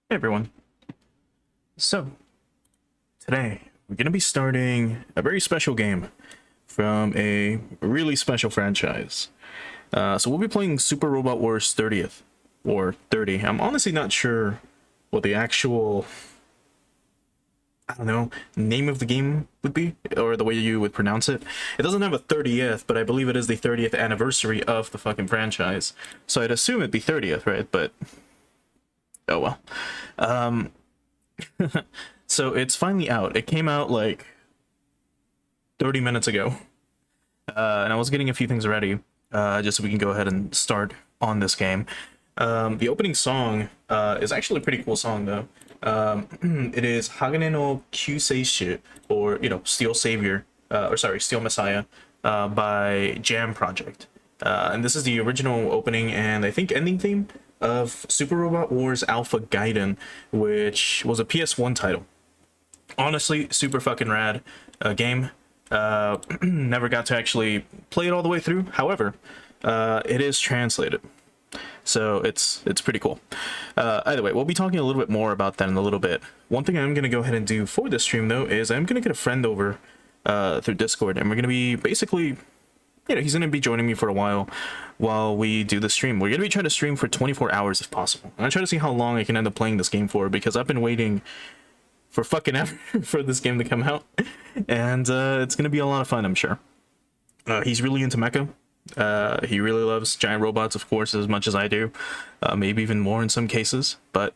Hey everyone. So, today we're going to be starting a very special game from a really special franchise. So we'll be playing Super Robot Wars 30th, or 30. I'm honestly not sure what the actual, I don't know, name of the game would be, or the way you would pronounce it. It doesn't have a 30th, but I believe it is the 30th anniversary of the fucking franchise. So I'd assume it'd be 30th, right? But, oh well. Um, So it's finally out. It came out like 30 minutes ago. And I was getting a few things ready, just so we can go ahead and start on this game. The opening song is actually a pretty cool song, though. It is Hagane no Kyuseishi, or, Steel Savior, Steel Messiah, by Jam Project. And this is the original opening and I think ending theme of Super Robot Wars Alpha Gaiden, which was a PS1 title. Honestly, super fucking rad game. Never got to actually play it all the way through. However, it is translated, so it's pretty cool. Either way, we'll be talking a little bit more about that in a little bit. One thing I'm gonna go ahead and do for this stream though is I'm gonna get a friend over through Discord, and we're gonna be basically, he's gonna be joining me for a while we do the stream. We're gonna be trying to stream for 24 hours if possible. I'm gonna try to see how long I can end up playing this game for, because I've been waiting for fucking ever for this game to come out, and it's gonna be a lot of fun, I'm sure. He's really into mecha. He really loves giant robots, of course, as much as I do, maybe even more in some cases. But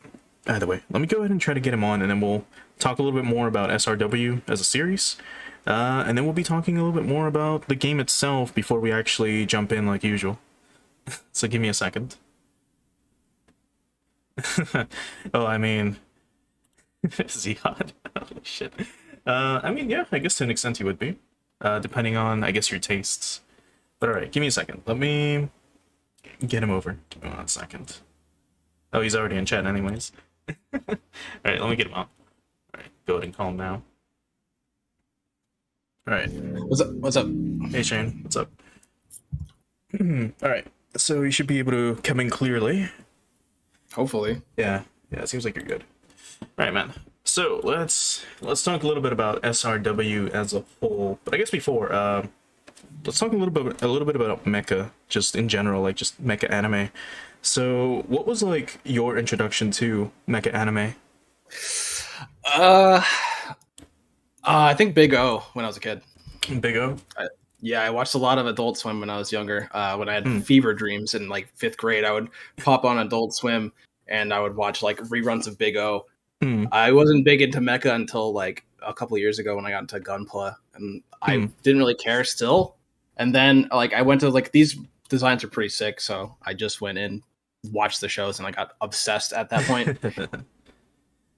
either way, let me go ahead and try to get him on, and then we'll talk a little bit more about SRW as a series, and then we'll be talking a little bit more about the game itself before we actually jump in like usual. So give me a second. Oh, I mean, Zihad. Holy shit. I mean, yeah, I guess to an extent he would be, depending on, I guess, your tastes. But alright, give me a second. Let me get him over. Give me 1 second. Oh, he's already in chat anyways. Alright, let me get him out. Alright, go ahead and call him now. Alright. What's up? Hey Shayne, what's up? Alright, so you should be able to come in clearly. Hopefully. Yeah, it seems like you're good. Alright, man. So let's talk a little bit about SRW as a whole. But I guess before, let's talk a little bit about mecha, just in general, like just mecha anime. So what was like your introduction to mecha anime? I think Big O when I was a kid. Big O? Yeah, I watched a lot of Adult Swim when I was younger. When I had fever dreams in like 5th grade, I would pop on Adult Swim and I would watch like reruns of Big O. I wasn't big into mecha until like a couple of years ago when I got into Gunpla, and I didn't really care still. And then like I went to like, these designs are pretty sick, so I just went in, watched the shows, and I got obsessed at that point.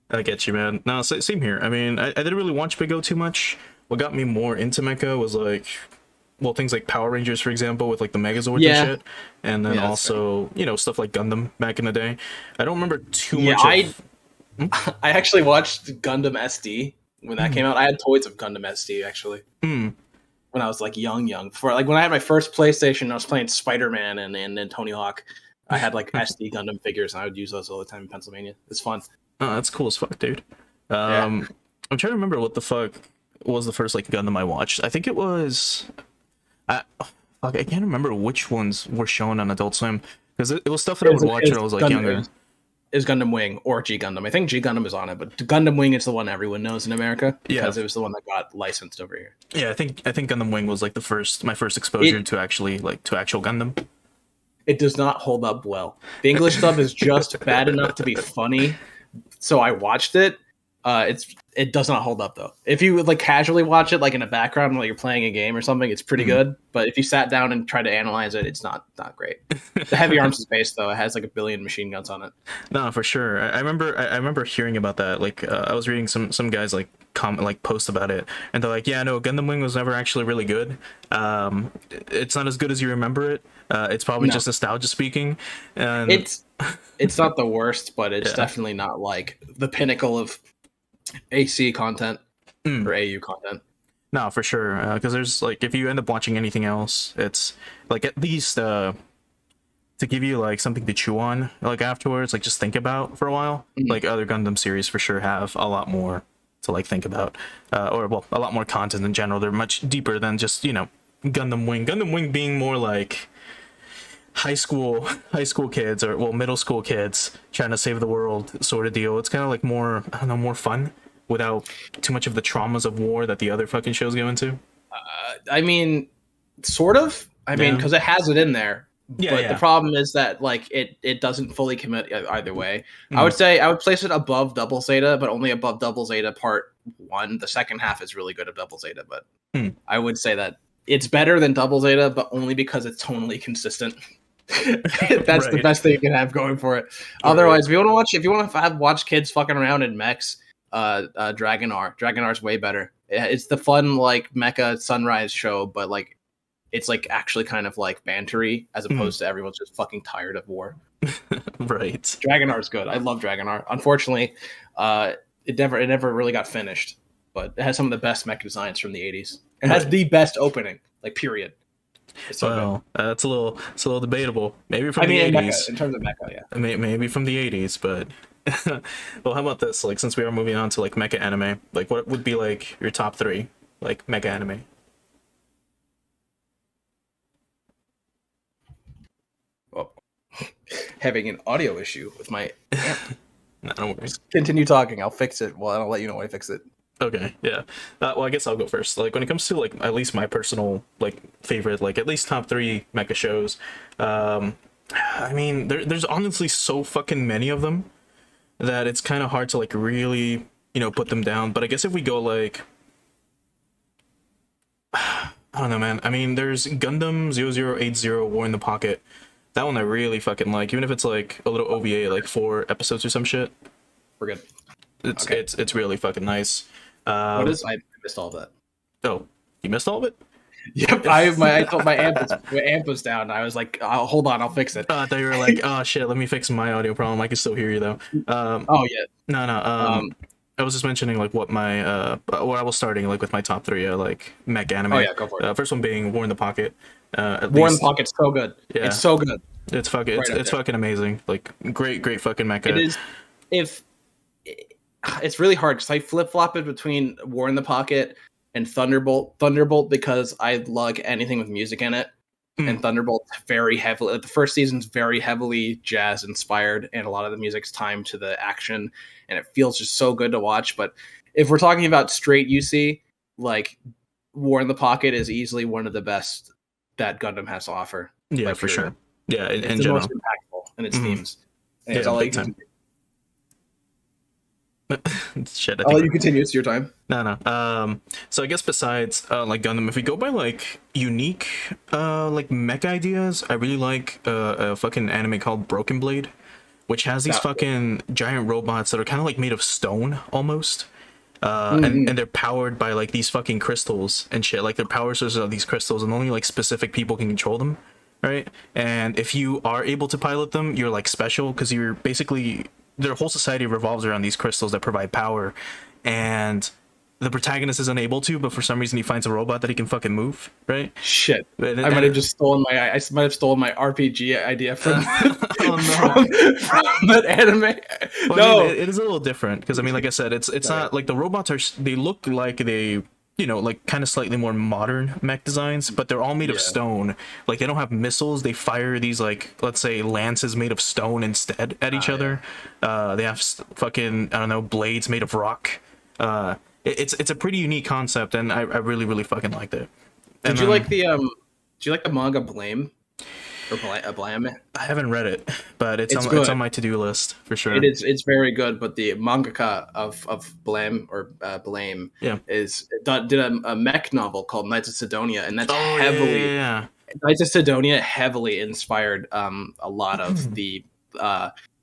I get you, man. No, same here. I mean, I didn't really watch Big O too much. What got me more into mecha was like, well, things like Power Rangers, for example, with like the Megazords and shit, and then also stuff like Gundam back in the day. I don't remember too much. I actually watched Gundam SD when that came out. I had toys of Gundam SD actually when I was like young. For like when I had my first PlayStation, I was playing Spider-Man and Tony Hawk. I had like SD Gundam figures, and I would use those all the time in Pennsylvania. It's fun. Oh, that's cool as fuck, dude. I'm trying to remember what the fuck was the first like Gundam I watched. I think it was, I can't remember which ones were shown on Adult Swim, because it was stuff that I would watch when I was like younger. Is Gundam Wing or G Gundam? I think G Gundam is on it, but Gundam Wing is the one everyone knows in America because it was the one that got licensed over here. Yeah, I think Gundam Wing was like my first exposure to actually to actual Gundam. It does not hold up well. The English dub is just bad enough to be funny, so I watched it. It does not hold up though. If you would like casually watch it like in a background while you're playing a game or something, it's pretty good. But if you sat down and tried to analyze it, it's not great. The heavy arms is base though. It has like 1 billion machine guns on it. No, for sure. I remember hearing about that. Like I was reading some guys like comment, like post about it, and they're like, yeah, no, Gundam Wing was never actually really good. It's not as good as you remember it. It's probably just nostalgia speaking. And it's not the worst, but it's definitely not like the pinnacle of AC content or AU content. No, for sure. Because there's like, if you end up watching anything else, it's like at least to give you like something to chew on like afterwards, like just think about for a while. Mhm. Like other Gundam series for sure have a lot more to like think about, or well, a lot more content in general. They're much deeper than just Gundam Wing. Gundam Wing being more like high school kids or well middle school kids trying to save the world sort of deal. It's kind of like more, I don't know, more fun without too much of the traumas of war that the other fucking shows go into. I mean, sort of. I mean, Yeah, because it has it in there, yeah, but the yeah. problem is that like it doesn't fully commit either way. I would Mm. say I would place it above Double Zeta, but only above Double Zeta Part One. The second half is really good of Double Zeta, but Mm. I would say that it's better than Double Zeta, but only because it's tonally consistent. That's the Right. best thing you can have going for it. Right. Otherwise, if you want to watch kids fucking around in mechs, Dragonar is way better. It's the fun like mecha sunrise show, but like it's like actually kind of like bantery as opposed to everyone's just fucking tired of war. Right. Dragonar is good. I love Dragonar. Unfortunately, it never really got finished, but it has some of the best mech designs from the 80s. It has the best opening, like period. It's so Well, it's a little debatable. Maybe from good. I the mean, '80s. in terms of mecha, yeah. Maybe from the '80s, but well, how about this? Like, since we are moving on to like mecha anime, like, what would be like your top three like mecha anime? Well, having an audio issue with my amp. No, don't worry. Continue talking. I'll fix it. Well, I'll let you know when I fix it. Okay, yeah. Well, I guess I'll go first. Like, when it comes to like at least my personal like favorite, like at least top three mecha shows. I mean, there's honestly so fucking many of them that it's kind of hard to like really put them down. But I guess if we go like I don't know, man. I mean, there's Gundam 0080 War in the Pocket. That one I really fucking like, even if it's like a little OVA, like 4 episodes or some shit. We're good. It's Okay. it's really fucking nice. What is? I missed all that. Oh, you missed all of it? Yep. I thought my amp was down. I was like, hold on, I'll fix it. I thought you were like, oh shit, let me fix my audio problem. I can still hear you though. Oh yeah. No. I was just mentioning like what my what I was starting like with my top three like mech anime. Oh yeah, go for it. First one being War in the Pocket. At War in the least Pocket's so good. Yeah. It's so good. it's fucking Right up it's there. fucking amazing. Like great fucking mecha. It is. If it's really hard because I flip flop it between War in the Pocket and Thunderbolt. Thunderbolt because I like anything with music in it, and Thunderbolt's very heavily. The first season's very heavily jazz inspired, and a lot of the music's timed to the action, and it feels just so good to watch. But if we're talking about straight UC, like War in the Pocket is easily one of the best that Gundam has to offer. Yeah, Like, for period. sure. Yeah, in It's the general. most impactful in its themes. And it's Yeah, all big you can time. do. Shit, I I'll think let you continue. It's your time. no. So I guess besides like Gundam, if we go by like unique like mech ideas, I really like a fucking anime called Broken Blade, which has these Yeah. fucking giant robots that are kind of like made of stone almost. And they're powered by like these fucking crystals and shit. Like their power sources are these crystals, and only like specific people can control them, right? And if you are able to pilot them, you're like special because you're basically their whole society revolves around these crystals that provide power, and the protagonist is unable to, but for some reason he finds a robot that he can fucking move, right? Shit. And- I might have just stolen I might have stolen my RPG idea from, Oh, no. from that anime. Well, No. I mean, it is a little different because I mean, like I said, it's not like the robots are. They look like they, like kind of slightly more modern mech designs, but they're all made of Yeah. stone. Like they don't have missiles. They fire these like let's say lances made of stone instead at each other. They have fucking I don't know blades made of rock. It's a pretty unique concept, and I really fucking liked it. Did you like the manga Blame? Or Blam? I haven't read it, but it's It's on good. my to-do list for sure. It's very good, but the mangaka of Blame or Blame Yeah. did a mech novel called Knights of Sidonia, and that's Oh, heavily yeah. Knights of Sidonia heavily inspired a lot of the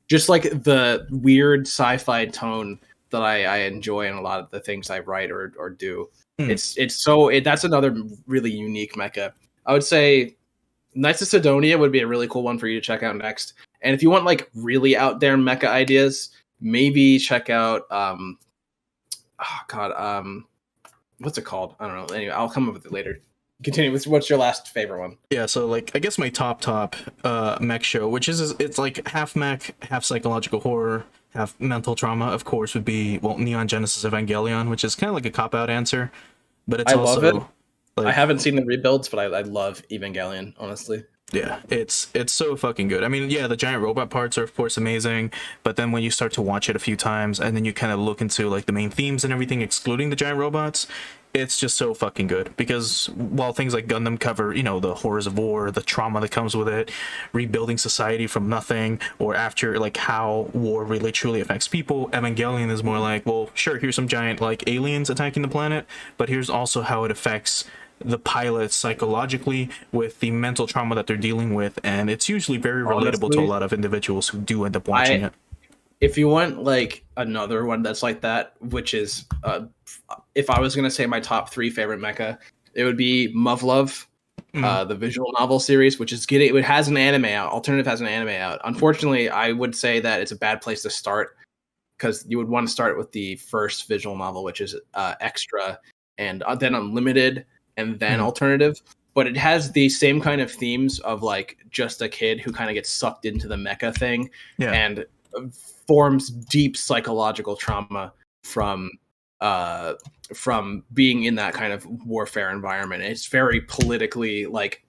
just like the weird sci-fi tone that I enjoy in a lot of the things I write or do. That's another really unique mecha. I would say Knights of Sidonia would be a really cool one for you to check out next. And if you want like really out there mecha ideas, maybe check out what's it called? I don't know. Anyway, I'll come up with it later. Continue with what's your last favorite one? Yeah, so like I guess my top mech show, which is it's like half mech, half psychological horror, half mental trauma, of course, would be Neon Genesis Evangelion, which is kind of like a cop out answer, but it's I love it. also I like haven't seen the rebuilds, but I love Evangelion, honestly. yeah, it's so fucking good. I mean, yeah, the giant robot parts are of course amazing, but then when you start to watch it a few times and then you kind of look into like the main themes and everything, excluding the giant robots, it's just so fucking good. Because while things like Gundam cover, you know, the horrors of war, the trauma that comes with it, rebuilding society from nothing, or after like how war really truly affects people, Evangelion is more like, well, sure, here's some giant like aliens attacking the planet, but here's also how it affects the pilots psychologically with the mental trauma that they're dealing with, and it's usually very relatable to a Honestly, lot of individuals who do end up watching it. if you want like another one that's like that, which is if I was gonna say my top three favorite mecha, it would be Muv-Luv, the visual novel series, which is getting it has an anime out. Alternative has an anime out. Unfortunately, I would say that it's a bad place to start because you would want to start with the first visual novel, which is Extra, and then Unlimited, and then Alternative. But it has the same kind of themes of like just a kid who kind of gets sucked into the mecha thing, Yeah. and forms deep psychological trauma from being in that kind of warfare environment. It's very politically like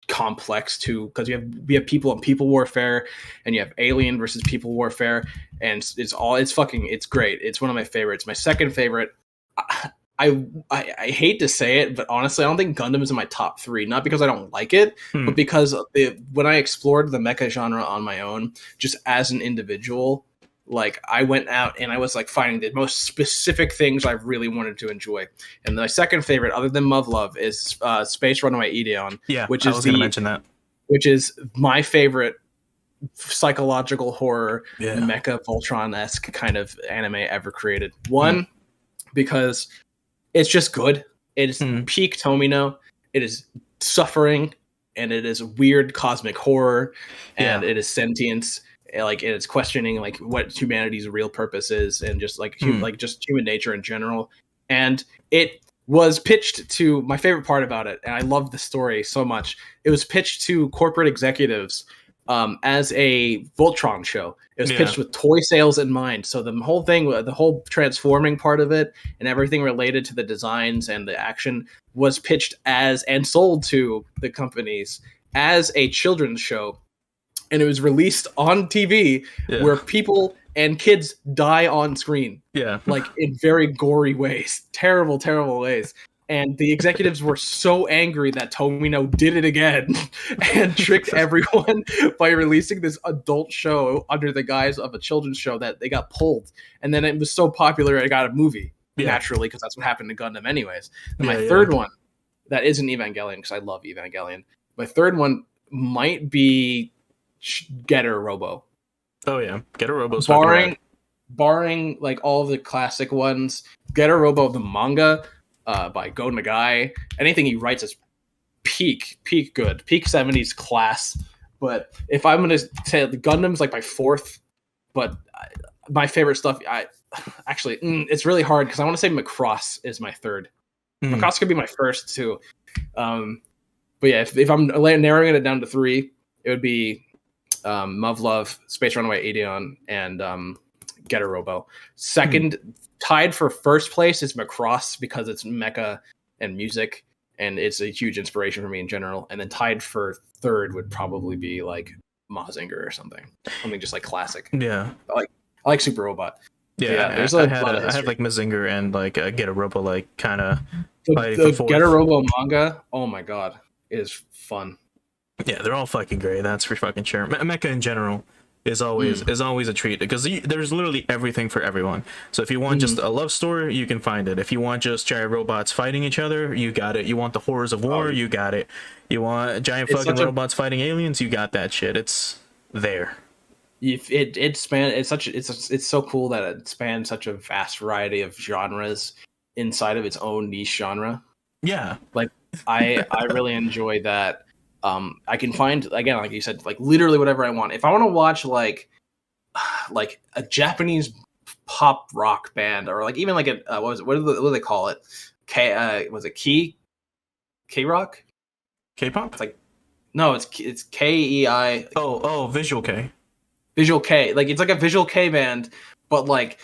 complex too, because we have people and people warfare, and you have alien versus people warfare, and it's great. It's one of my favorites. My second favorite, I hate to say it, but honestly, I don't think Gundam is in my top three. Not because I don't like it, but because when I explored the mecha genre on my own, just as an individual, like I went out and I was like finding the most specific things I really wanted to enjoy. And my second favorite, other than Muv-Luv, is Space Runaway Ideon. Yeah, which I is was going to mention that. Which is my favorite psychological horror, Yeah. mecha Voltron-esque kind of anime ever created. One, because it's just good. It is peak Tomino. It is suffering, and it is weird cosmic horror, and it is sentience. Like it's questioning like what humanity's real purpose is, and just like just human nature in general. And it was pitched to my favorite part about it, and I love the story so much. It was pitched to corporate executives as a Voltron show. It was pitched with toy sales in mind. So the whole thing, the whole transforming part of it and everything related to the designs and the action was pitched as and sold to the companies as a children's show. And it was released on TV where people and kids die on screen. Yeah. Like in very gory ways. Terrible, terrible ways. And the executives were so angry that Tomino did it again and tricked everyone by releasing this adult show under the guise of a children's show that they got pulled. And then it was so popular it got a movie, naturally, because that's what happened to Gundam anyways. And my third one, that isn't Evangelion, because I love Evangelion. My third one might be Getter Robo. Oh yeah, Getter Robo's barring like all of the classic ones. Getter Robo, the manga, by Go Nagai. Anything he writes is peak good, peak 70s class. But if I'm gonna say the Gundam's like my fourth, but my favorite stuff, it's really hard because I want to say Macross is my third. Macross could be my first too. But yeah, if I'm narrowing it down to three, it would be Muv-Luv, Space Runaway Ideon, and Getter Robo. Second, tied for first place is Macross because it's mecha and music, and it's a huge inspiration for me in general. And then tied for third would probably be like Mazinger or something just like classic. Yeah, I like Super Robot. Yeah, there's I had like Mazinger and like Getter Robo like kind of the Getter Robo manga. Oh my god, it is fun. Yeah, they're all fucking great. That's for fucking sure. Mecha in general is always a treat because there's literally everything for everyone. So if you want just a love story, you can find it. If you want just giant robots fighting each other, you got it. You want the horrors of war, you got it. You want giant fucking robots fighting aliens, you got that shit. It's there. It's so cool that it spans such a vast variety of genres inside of its own niche genre. Yeah, like I really enjoy that. I can find, again, like you said, like literally whatever I want. If I want to watch like a Japanese pop rock band, or like even like a what do they call it? Was it K-Rock. K-pop? It's like no, it's Kei. Oh, Visual K. Visual K. Like it's like a Visual K band, but like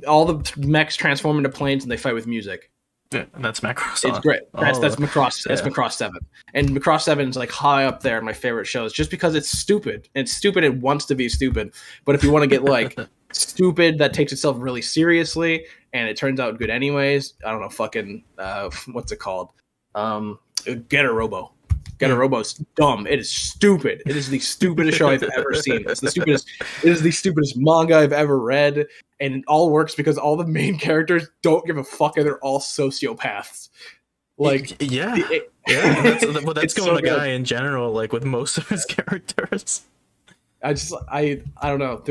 all the mechs transform into planes and they fight with music. Yeah, that's Macross. It's great. That's Oh, Macross. That's yeah. Macross 7. And Macross 7 is like high up there in my favorite shows just because it's stupid. It's stupid. It wants to be stupid. But if you want to get like stupid that takes itself really seriously and it turns out good anyways, I don't know, fucking what's it called? Get a Robo. Get a Robo's dumb. It is stupid. It is the stupidest show I've ever seen. It's the stupidest. It is the stupidest manga I've ever read, and it all works because all the main characters don't give a fuck, and they're all sociopaths. Like, yeah. That's it's going so to guy in general. Like with most of his characters. I don't know.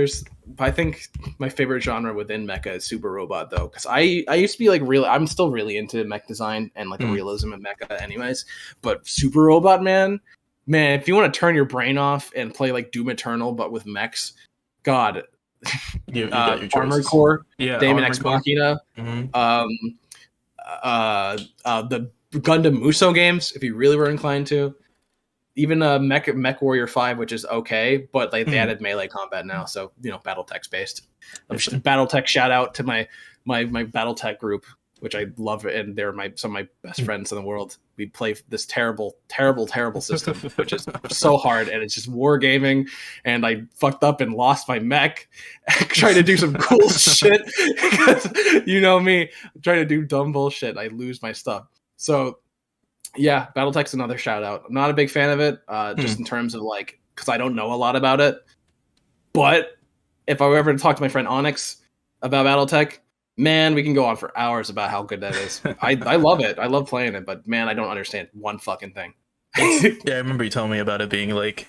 I think my favorite genre within mecha is super robot though, because I used to be like I'm still really into mech design and like the realism of mecha anyways. But super robot man, if you want to turn your brain off and play like Doom Eternal but with mechs, God, You got your Armored choices. Core, Yeah, Daemon Armored X Core. Machina, the Gundam Muso games, if you really were inclined to. Even Mech Warrior 5, which is okay, but like they added melee combat now, so BattleTech's based. BattleTech shout out to my BattleTech group, which I love, and they're some of my best friends in the world. We play this terrible system, which is so hard, and it's just wargaming. And I fucked up and lost my mech, trying to do some cool shit. Because you know me, trying to do dumb bullshit, I lose my stuff. So. Yeah, BattleTech's another shout out. I'm not a big fan of it, just in terms of like, because I don't know a lot about it. But if I were ever to talk to my friend Onyx about BattleTech, man, we can go on for hours about how good that is. I love it. I love playing it, but man, I don't understand one fucking thing. Yeah, I remember you telling me about it being like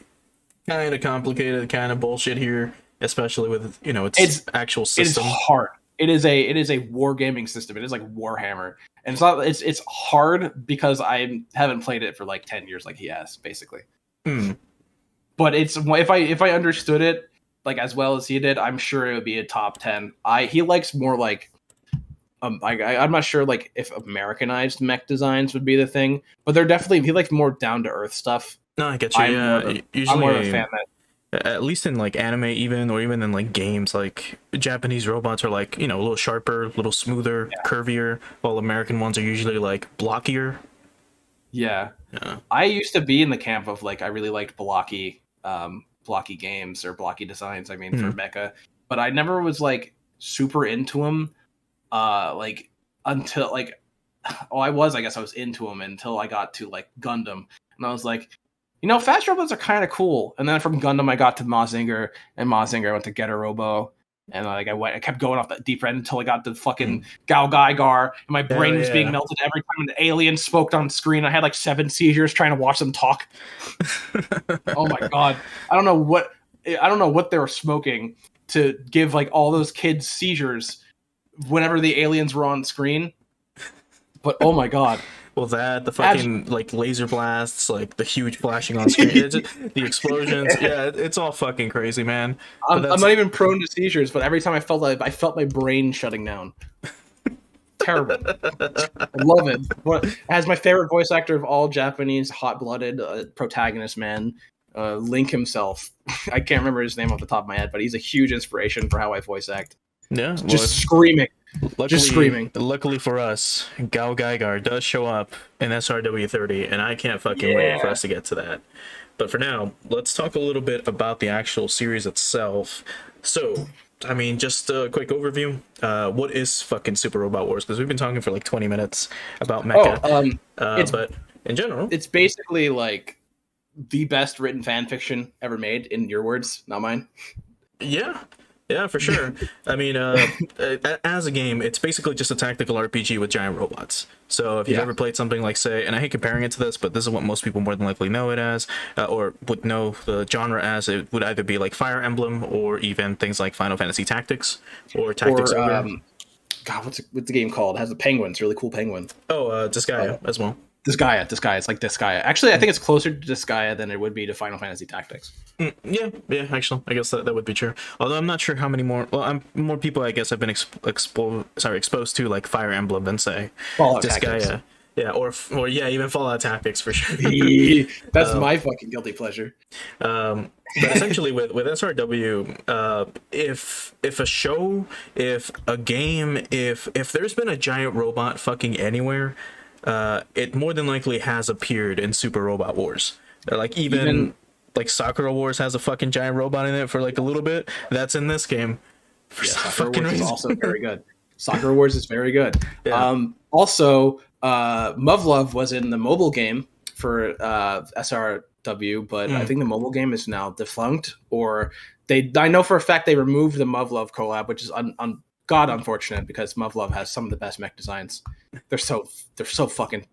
kind of complicated, kind of bullshit here, especially with its actual system. It's hard. It is a wargaming system. It is like Warhammer. And it's hard because I haven't played it for like 10 years like he has, basically. But it's if I understood it like as well as he did, I'm sure it would be a top 10. He likes more like I'm not sure like if Americanized mech designs would be the thing, but he likes more down to earth stuff. No, I get you. I'm more of a fan that at least in like anime or even in like games, like Japanese robots are like, a little sharper, a little smoother, curvier, while American ones are usually like blockier. Yeah. I used to be in the camp of like I really liked blocky games or blocky designs, for mecha, but I never was like super into them like until like I guess I was into them until I got to like Gundam, and I was like, fast robots are kind of cool. And then from Gundam, I got to Mazinger, and Mazinger I went to Getter Robo, and like I kept going off that deep end until I got to fucking Gao Gaigar, and my brain was being melted every time an alien spoke on screen. I had like 7 seizures trying to watch them talk. Oh my god, I don't know what they were smoking to give like all those kids seizures whenever the aliens were on screen. But oh my god. Well, the fucking like laser blasts, like the huge flashing on screen, the explosions, it's all fucking crazy, man. I'm not even prone to seizures, but every time I felt my brain shutting down. Terrible. I love it. As my favorite voice actor of all Japanese hot-blooded protagonist, man, Link himself. I can't remember his name off the top of my head, but he's a huge inspiration for how I voice act. Yeah, just screaming. Just screaming. Luckily for us, Gao Gaigar does show up in SRW 30, and I can't fucking wait for us to get to that. But for now, let's talk a little bit about the actual series itself. So, just a quick overview. What is fucking Super Robot Wars? Because we've been talking for like 20 minutes about mecha. But in general, it's basically like the best written fan fiction ever made, in your words, not mine. Yeah, for sure. As a game, it's basically just a tactical RPG with giant robots. So if you've ever played something like, say, and I hate comparing it to this, but this is what most people more than likely know it as, or would know the genre as, it would either be like Fire Emblem or even things like Final Fantasy Tactics or Tactics Ogre. God, what's the game called? It has a penguin. It's a really cool penguin. Oh, Disgaea as well. Disgaea. It's like Disgaea. Actually, I think it's closer to Disgaea than it would be to Final Fantasy Tactics. Yeah, actually, I guess that would be true. Although I'm not sure how many more. Well, more people I guess have been exposed to like Fire Emblem than say Fallout Disgaea. Tactics. Yeah, or yeah, even Fallout Tactics for sure. That's my fucking guilty pleasure. But essentially, with SRW, if a show, if a game, if there's been a giant robot fucking anywhere, it more than likely has appeared in Super Robot Wars. Like even like Sakura Wars has a fucking giant robot in it for like a little bit. That's in this game. For some Sakura fucking Wars is reason. also very good. Sakura Wars is very good. Yeah. Also, Muv-Luv was in the mobile game for SRW, but I think the mobile game is now defunct, or I know for a fact they removed the Muv-Luv collab, which is god unfortunate because Muv-Luv has some of the best mech designs. They're so fucking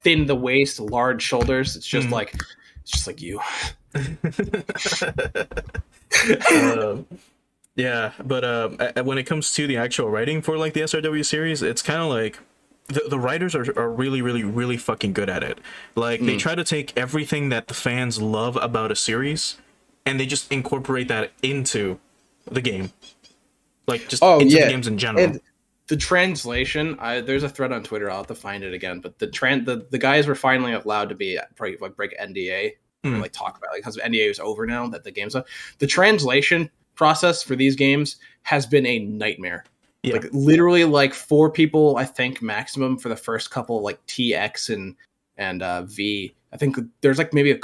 thin the waist, large shoulders. It's just like you. Yeah, but when it comes to the actual writing for like the SRW series, it's kind of like the writers are really, really, really fucking good at it. Like they try to take everything that the fans love about a series, and they just incorporate that into the game, like just into the games in general. And the translation, there's a thread on Twitter. I'll have to find it again. But the guys were finally allowed to be break NDA or like talk about because NDA is over now that the game's up. The translation process for these games has been a nightmare. Yeah. Like literally like 4 people, I think maximum for the first couple, like TX and V. I think there's like maybe a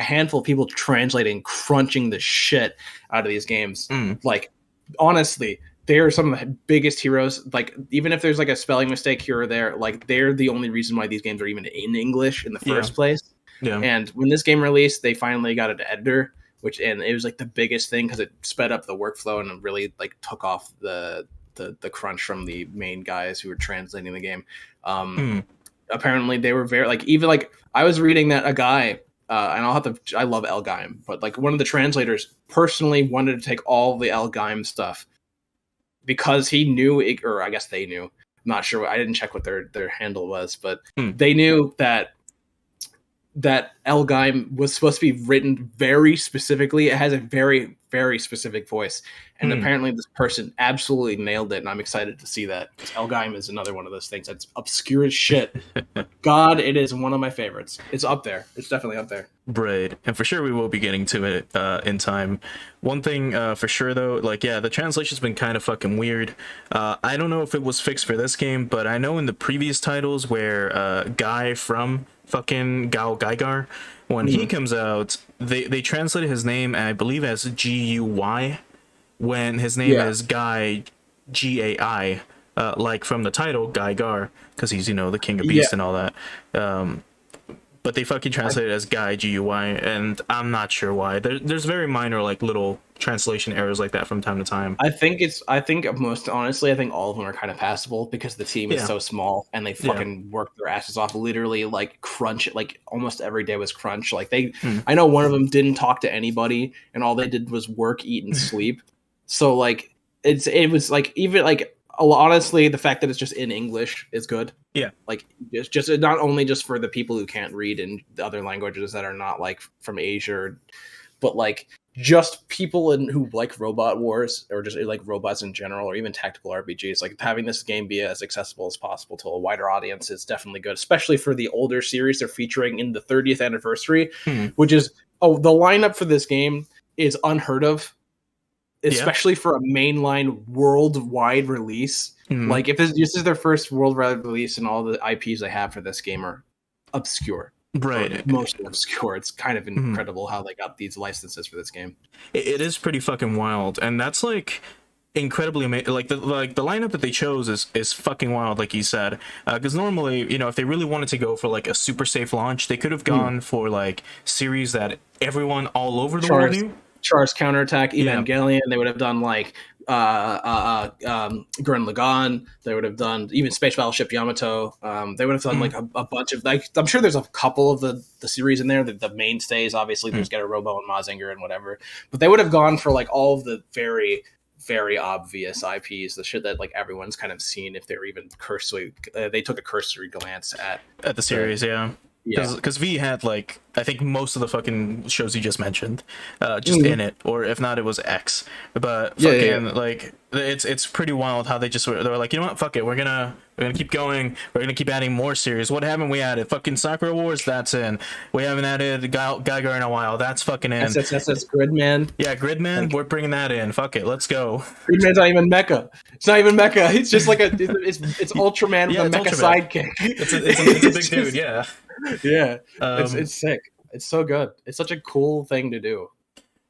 handful of people translating, crunching the shit out of these games. Like honestly, they are some of the biggest heroes. Like even if there's like a spelling mistake here or there, like they're the only reason why these games are even in English in the first place. Yeah. And when this game released, they finally got an editor, and it was like the biggest thing because it sped up the workflow and really like took off the crunch from the main guys who were translating the game. Apparently they were very like, even like I was reading that a guy and I love Elgaim, but like one of the translators personally wanted to take all the Elgaim stuff because he knew it, or I guess they knew. I'm not sure. I didn't check what their handle was, but they knew that Elgaim was supposed to be written very specifically. It has a very, very specific voice. And apparently this person absolutely nailed it, and I'm excited to see that. Elgaim is another one of those things that's obscure as shit. God, it is one of my favorites. It's up there. It's definitely up there. Right. And for sure we will be getting to it in time. One thing for sure, though, like, yeah, the translation's been kind of fucking weird. I don't know if it was fixed for this game, but I know in the previous titles where Guy from fucking Gao Gaigar, when he comes out, they translated his name, I believe, as Guy, when his name is Guy Gai, like from the title Gaigar, because he's, you know, the king of beasts and all that. But they fucking translate it as Guy Gui, and I'm not sure why. There's very minor like little translation errors like that from time to time. I think most honestly, I think all of them are kind of passable because the team is so small and they fucking work their asses off. Literally, like crunch, like almost every day was crunch. Like I know one of them didn't talk to anybody, and all they did was work, eat, and sleep. So like it was like even like. Honestly, the fact that it's just in English is good. Yeah, like just not only just for the people who can't read in the other languages that are not like from Asia, but like just people who like Robot Wars or just like robots in general, or even tactical RPGs. Like having this game be as accessible as possible to a wider audience is definitely good, especially for the older series they're featuring in the 30th anniversary, which is the lineup for this game is unheard of. Especially for a mainline worldwide release. Like if this is their first worldwide release, and all the IPs they have for this game are obscure. Right. Mostly obscure. It's kind of incredible how they got these licenses for this game. It is pretty fucking wild. And that's like incredibly amazing. Like the lineup that they chose is fucking wild, like you said. Because normally, you know, if they really wanted to go for like a super safe launch, they could have gone for like series that everyone all over the world knew. Char's Counterattack, Evangelion. They would have done like Gurren Lagann. They would have done even Space Battleship Yamato. They would have done like a bunch of like. I'm sure there's a couple of the series in there. The mainstays, obviously, there's Getter Robo and Mazinger and whatever. But they would have gone for like all of the very, very obvious IPs, the shit that like everyone's kind of seen if they're even cursory. They took a cursory glance at the series, Yeah. Because V had like I think most of the fucking shows you just mentioned, just in it, or if not, it was X. But Yeah. fucking like it's pretty wild how they were like, you know what, fuck it, we're gonna keep going, we're gonna keep adding more series. What haven't we added? Fucking Sakura Wars, that's in. We haven't added Geiger in a while, that's fucking in. SSSS Gridman. Yeah, Gridman, Like we're bringing that in. Fuck it, let's go. Gridman's not even mecha. It's not even mecha. It's just like it's Ultraman with Yeah, a it's mecha Ultraman. sidekick. It's a big dude, yeah. Yeah. Um, It's sick. It's so good. It's such a cool thing to do.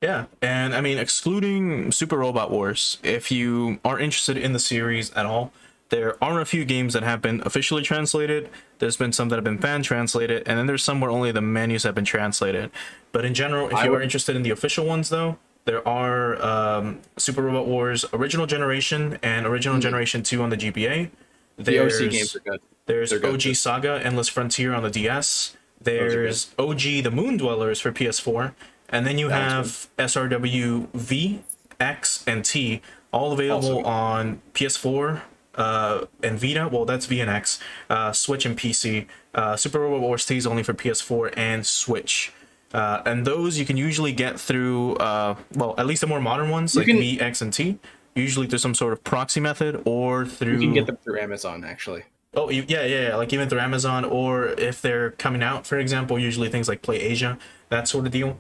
Yeah, and I mean, excluding Super Robot Wars, if you are interested in the series at all, there are a few games that have been officially translated. There's been some that have been fan translated, and then there's some where only the menus have been translated. But in general, if you are interested in the official ones, though, there are Super Robot Wars Original Generation and Original Generation 2 on the GBA. The OC games are good. There's They're good. OG Saga Endless Frontier on the DS. There's OG The Moon Dwellers for PS4. And then you have SRW V, X, and T, all available on PS4 and Vita. Well, that's V and X, Switch and PC. Super Robot Wars T is only for PS4 and Switch. And those you can usually get through, well, at least the more modern ones, like V, X, and T, usually through some sort of proxy method or through... You can get them through Amazon, actually. Oh, yeah, like even through Amazon, or if they're coming out, for example, usually things like Play Asia, that sort of deal.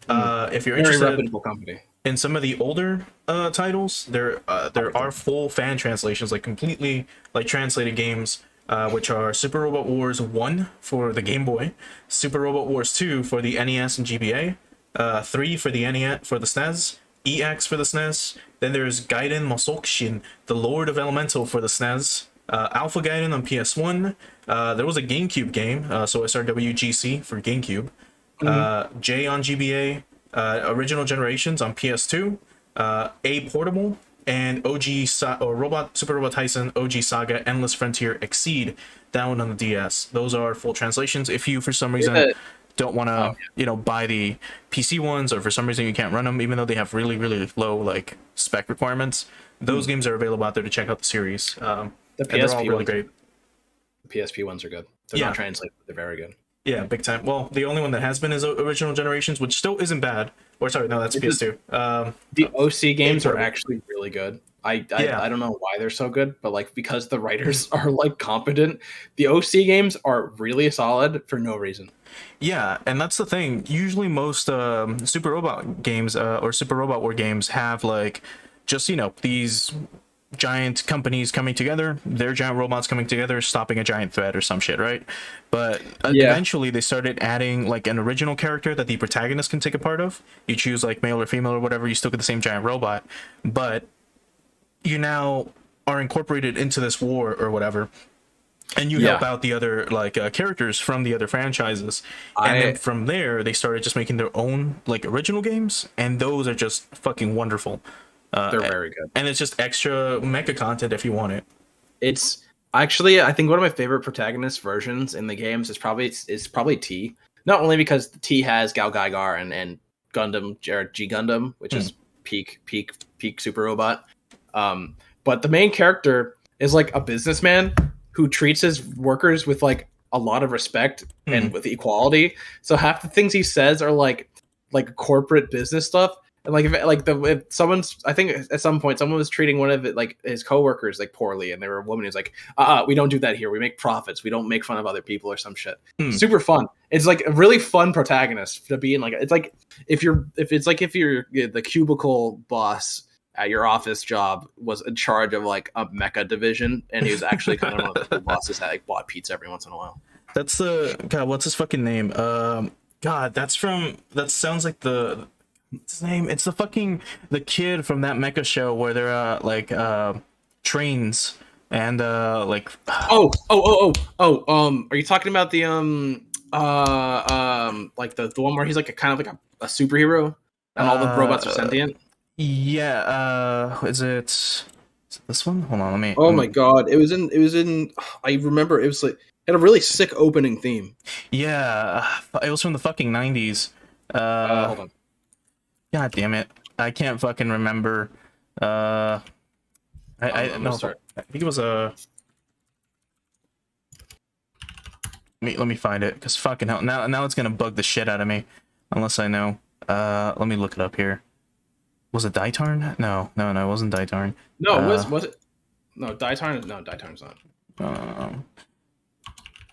If you're Very interested reputable company. in some of the older titles, there are full fan translations, like completely like translated games, which are Super Robot Wars 1 for the Game Boy, Super Robot Wars 2 for the NES and GBA, 3 for the NES for the SNES, EX for the SNES. Then there's Gaiden Mosokushin, the Lord of Elemental for the SNES, Alpha Gaiden on PS1. There was a GameCube game, so SRW GC for GameCube. J on GBA, Original Generations on PS2, A Portable, and Super Robot Tyson, OG Saga, Endless Frontier, Exceed, that one on the DS. Those are full translations. If you, for some reason, don't want to, buy the PC ones, or for some reason you can't run them, even though they have really, really low like spec requirements, those games are available out there to check out the series. The PSP really great. The PSP ones are good. They're not translated, but they're very good. Yeah, big time. Well, the only one that has been is Original Generations, which still isn't bad. Or sorry, no, that's PS2. The OC games are actually really good. I don't know why they're so good, but like because the writers are like competent, the OC games are really solid for no reason. Yeah, and that's the thing. Usually most Super Robot games or Super Robot War games have like just, these giant companies coming together, their giant robots coming together, stopping a giant threat or some shit, right? But eventually they started adding like an original character that the protagonist can take a part of. You choose like male or female or whatever, you still get the same giant robot, but you now are incorporated into this war or whatever, and you help out the other like characters from the other franchises. And then from there they started just making their own like original games, and those are just fucking wonderful. They're very good, and it's just extra mecha content if you want it. It's actually, I think one of my favorite protagonist versions in the games is probably T. Not only because T has Gal Gaigar and Gundam or G Gundam, which is peak Super Robot. But the main character is like a businessman who treats his workers with like a lot of respect and with equality. So half the things he says are like corporate business stuff. And like if someone's, I think at some point someone was treating one of it like his coworkers like poorly, and they were a woman who's like, we don't do that here. We make profits. We don't make fun of other people or some shit. Super fun. It's like a really fun protagonist to be in. Like it's like if you're the cubicle boss at your office job was in charge of like a mecha division, and he was actually kind of one of the bosses that like bought pizza every once in a while. That's the God. What's his fucking name? God, that sounds like the. What's his name? It's the kid from that mecha show where they're like trains and like. Are you talking about the like the one where he's like a kind of like a superhero and all the robots are sentient? Yeah. Is it this one? Hold on, let me. Oh my god! It was in. I remember it was like it had a really sick opening theme. Yeah, it was from the fucking 90s. Hold on. God damn it. I can't fucking remember. I think it was a... Let me find it, because fucking hell, now it's gonna bug the shit out of me, unless I know. Let me look it up here. Was it Daitarn? No, it wasn't Daitarn. No, was it? No, Daitarn. No, Daitarn's not.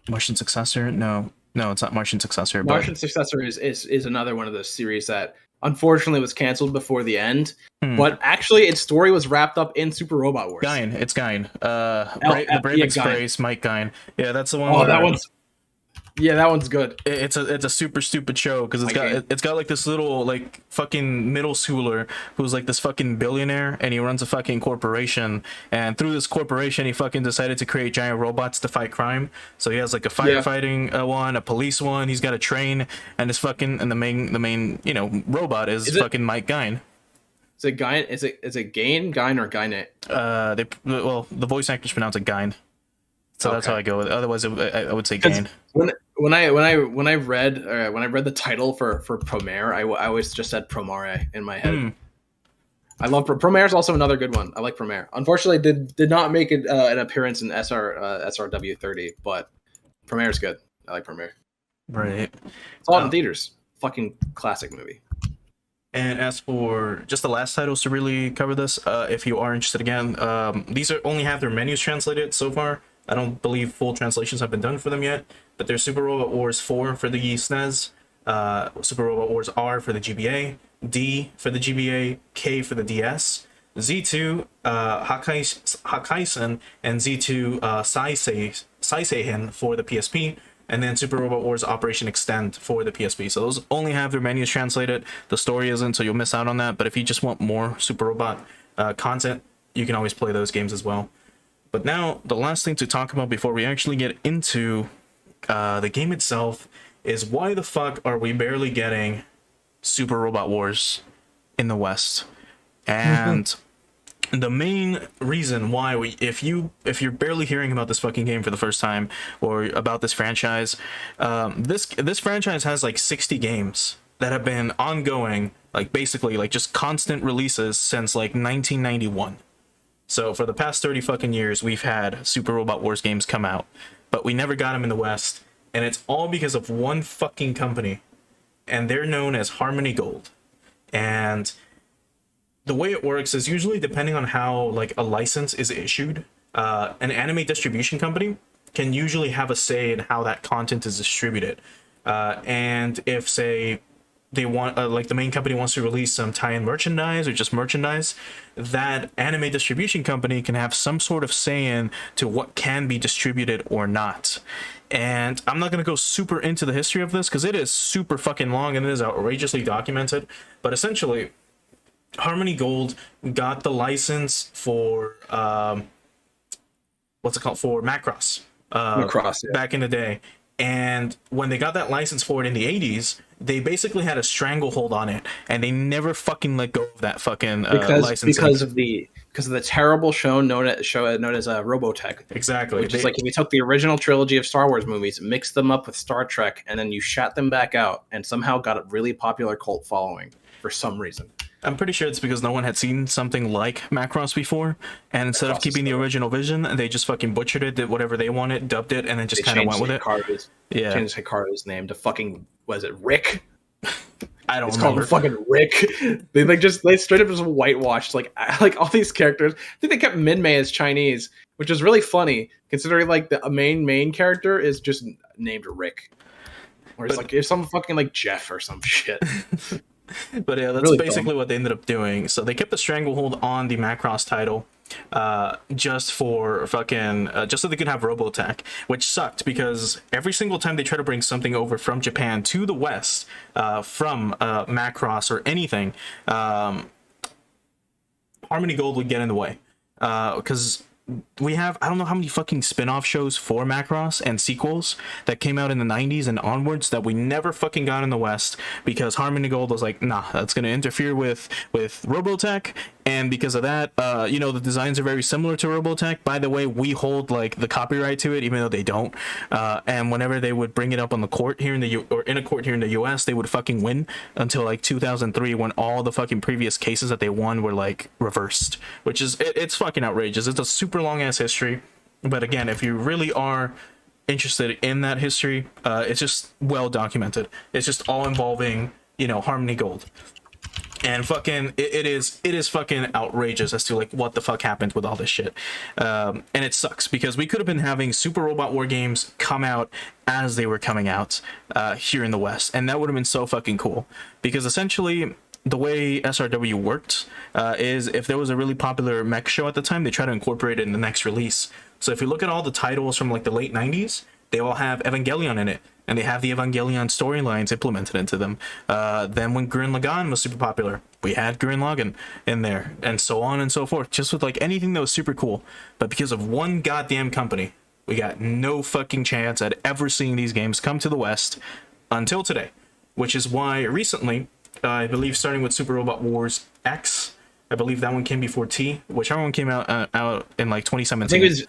Martian Successor? No, it's not Martian Successor. Martian Successor is another one of those series that unfortunately was canceled before the end. But actually, its story was wrapped up in Super Robot Wars. Gain, it's Gain. The Brave Express, Mike Gain. Yeah, that's the one. Oh, that one's good. It's a super stupid show, because it's got like this little like fucking middle schooler who's like this fucking billionaire, and he runs a fucking corporation, and through this corporation he fucking decided to create giant robots to fight crime. So he has like a firefighting one, a police one, he's got a train, and the main robot is fucking Mike Gain. Is it Gain? Is it Gain or Gainet? The voice actors pronounce it Gain. So that's how I go with it. Otherwise, I would say Gain. When I read the title for Promare, I always just said Promare in my head. I love Promare is also another good one. I like Promare. Unfortunately, did not make it an appearance in SRW 30, but Promare is good. I like Promare. Right. It's all in theaters. Fucking classic movie. And as for just the last titles to really cover this, if you are interested again, these only have their menus translated so far. I don't believe full translations have been done for them yet, but there's Super Robot Wars 4 for the SNES, Super Robot Wars R for the GBA, D for the GBA, K for the DS, Z2 Hakaisen, and Z2 Saiseihin for the PSP, and then Super Robot Wars Operation Extend for the PSP. So those only have their menus translated. The story isn't, so you'll miss out on that. But if you just want more Super Robot content, you can always play those games as well. But now, the last thing to talk about before we actually get into the game itself is why the fuck are we barely getting Super Robot Wars in the West? And the main reason why if you're barely hearing about this fucking game for the first time, or about this franchise, this franchise has like 60 games that have been ongoing, like basically like just constant releases since like 1991. So for the past 30 fucking years, we've had Super Robot Wars games come out, but we never got them in the West, and it's all because of one fucking company, and they're known as Harmony Gold. And the way it works is usually depending on how like a license is issued, an anime distribution company can usually have a say in how that content is distributed. And if, say, they want like the main company wants to release some tie-in merchandise or just merchandise, that anime distribution company can have some sort of say in to what can be distributed or not. And I'm not going to go super into the history of this because it is super fucking long and it is outrageously documented, but essentially Harmony Gold got the license for what's it called, for Macross, back in the day. And when they got that license for it in the 80s, they basically had a stranglehold on it, and they never fucking let go of that fucking license because of the terrible show known as Robotech. Exactly. Which is like if you took the original trilogy of Star Wars movies, mixed them up with Star Trek, and then you shot them back out, and somehow got a really popular cult following for some reason. I'm pretty sure it's because no one had seen something like Macross before, and instead of keeping the original vision, they just fucking butchered it, did whatever they wanted, dubbed it, and then just kind of went with it. Changed Hikaru's name to fucking, was it Rick? I don't know. It's called fucking Rick. They straight up just whitewashed like all these characters. I think they kept Min-Mei as Chinese, which is really funny considering like the main character is just named Rick, or it's some fucking like Jeff or some shit. But yeah, that's really basically what they ended up doing. So they kept the stranglehold on the Macross title, just for fucking, just so they could have Robotech, which sucked because every single time they try to bring something over from Japan to the West, from Macross or anything, Harmony Gold would get in the way, because we have, I don't know how many fucking spin-off shows for Macross and sequels that came out in the 90s and onwards that we never fucking got in the West because Harmony Gold was like, nah, that's going to interfere with Robotech. And because of that, the designs are very similar to Robotech. By the way, we hold like the copyright to it, even though they don't. And whenever they would bring it up on the court here in a court here in the US, they would fucking win until like 2003 when all the fucking previous cases that they won were like reversed, which is, it's fucking outrageous. It's a super long ass history. But again, if you really are interested in that history, it's just well documented. It's just all involving, you know, Harmony Gold. And fucking, it is fucking outrageous as to like what the fuck happened with all this shit. And it sucks because we could have been having Super Robot War games come out as they were coming out here in the West, and that would have been so fucking cool. Because essentially, the way SRW worked is if there was a really popular mech show at the time, they try to incorporate it in the next release. So if you look at all the titles from like the late 90s, they all have Evangelion in it, and they have the Evangelion storylines implemented into them. Then when Gurren Lagann was super popular, we had Gurren Lagann in there, and so on and so forth. Just with like anything that was super cool. But because of one goddamn company, we got no fucking chance at ever seeing these games come to the West until today. Which is why recently, I believe starting with Super Robot Wars X, I believe that one came before T, whichever one came out in like 2017. I think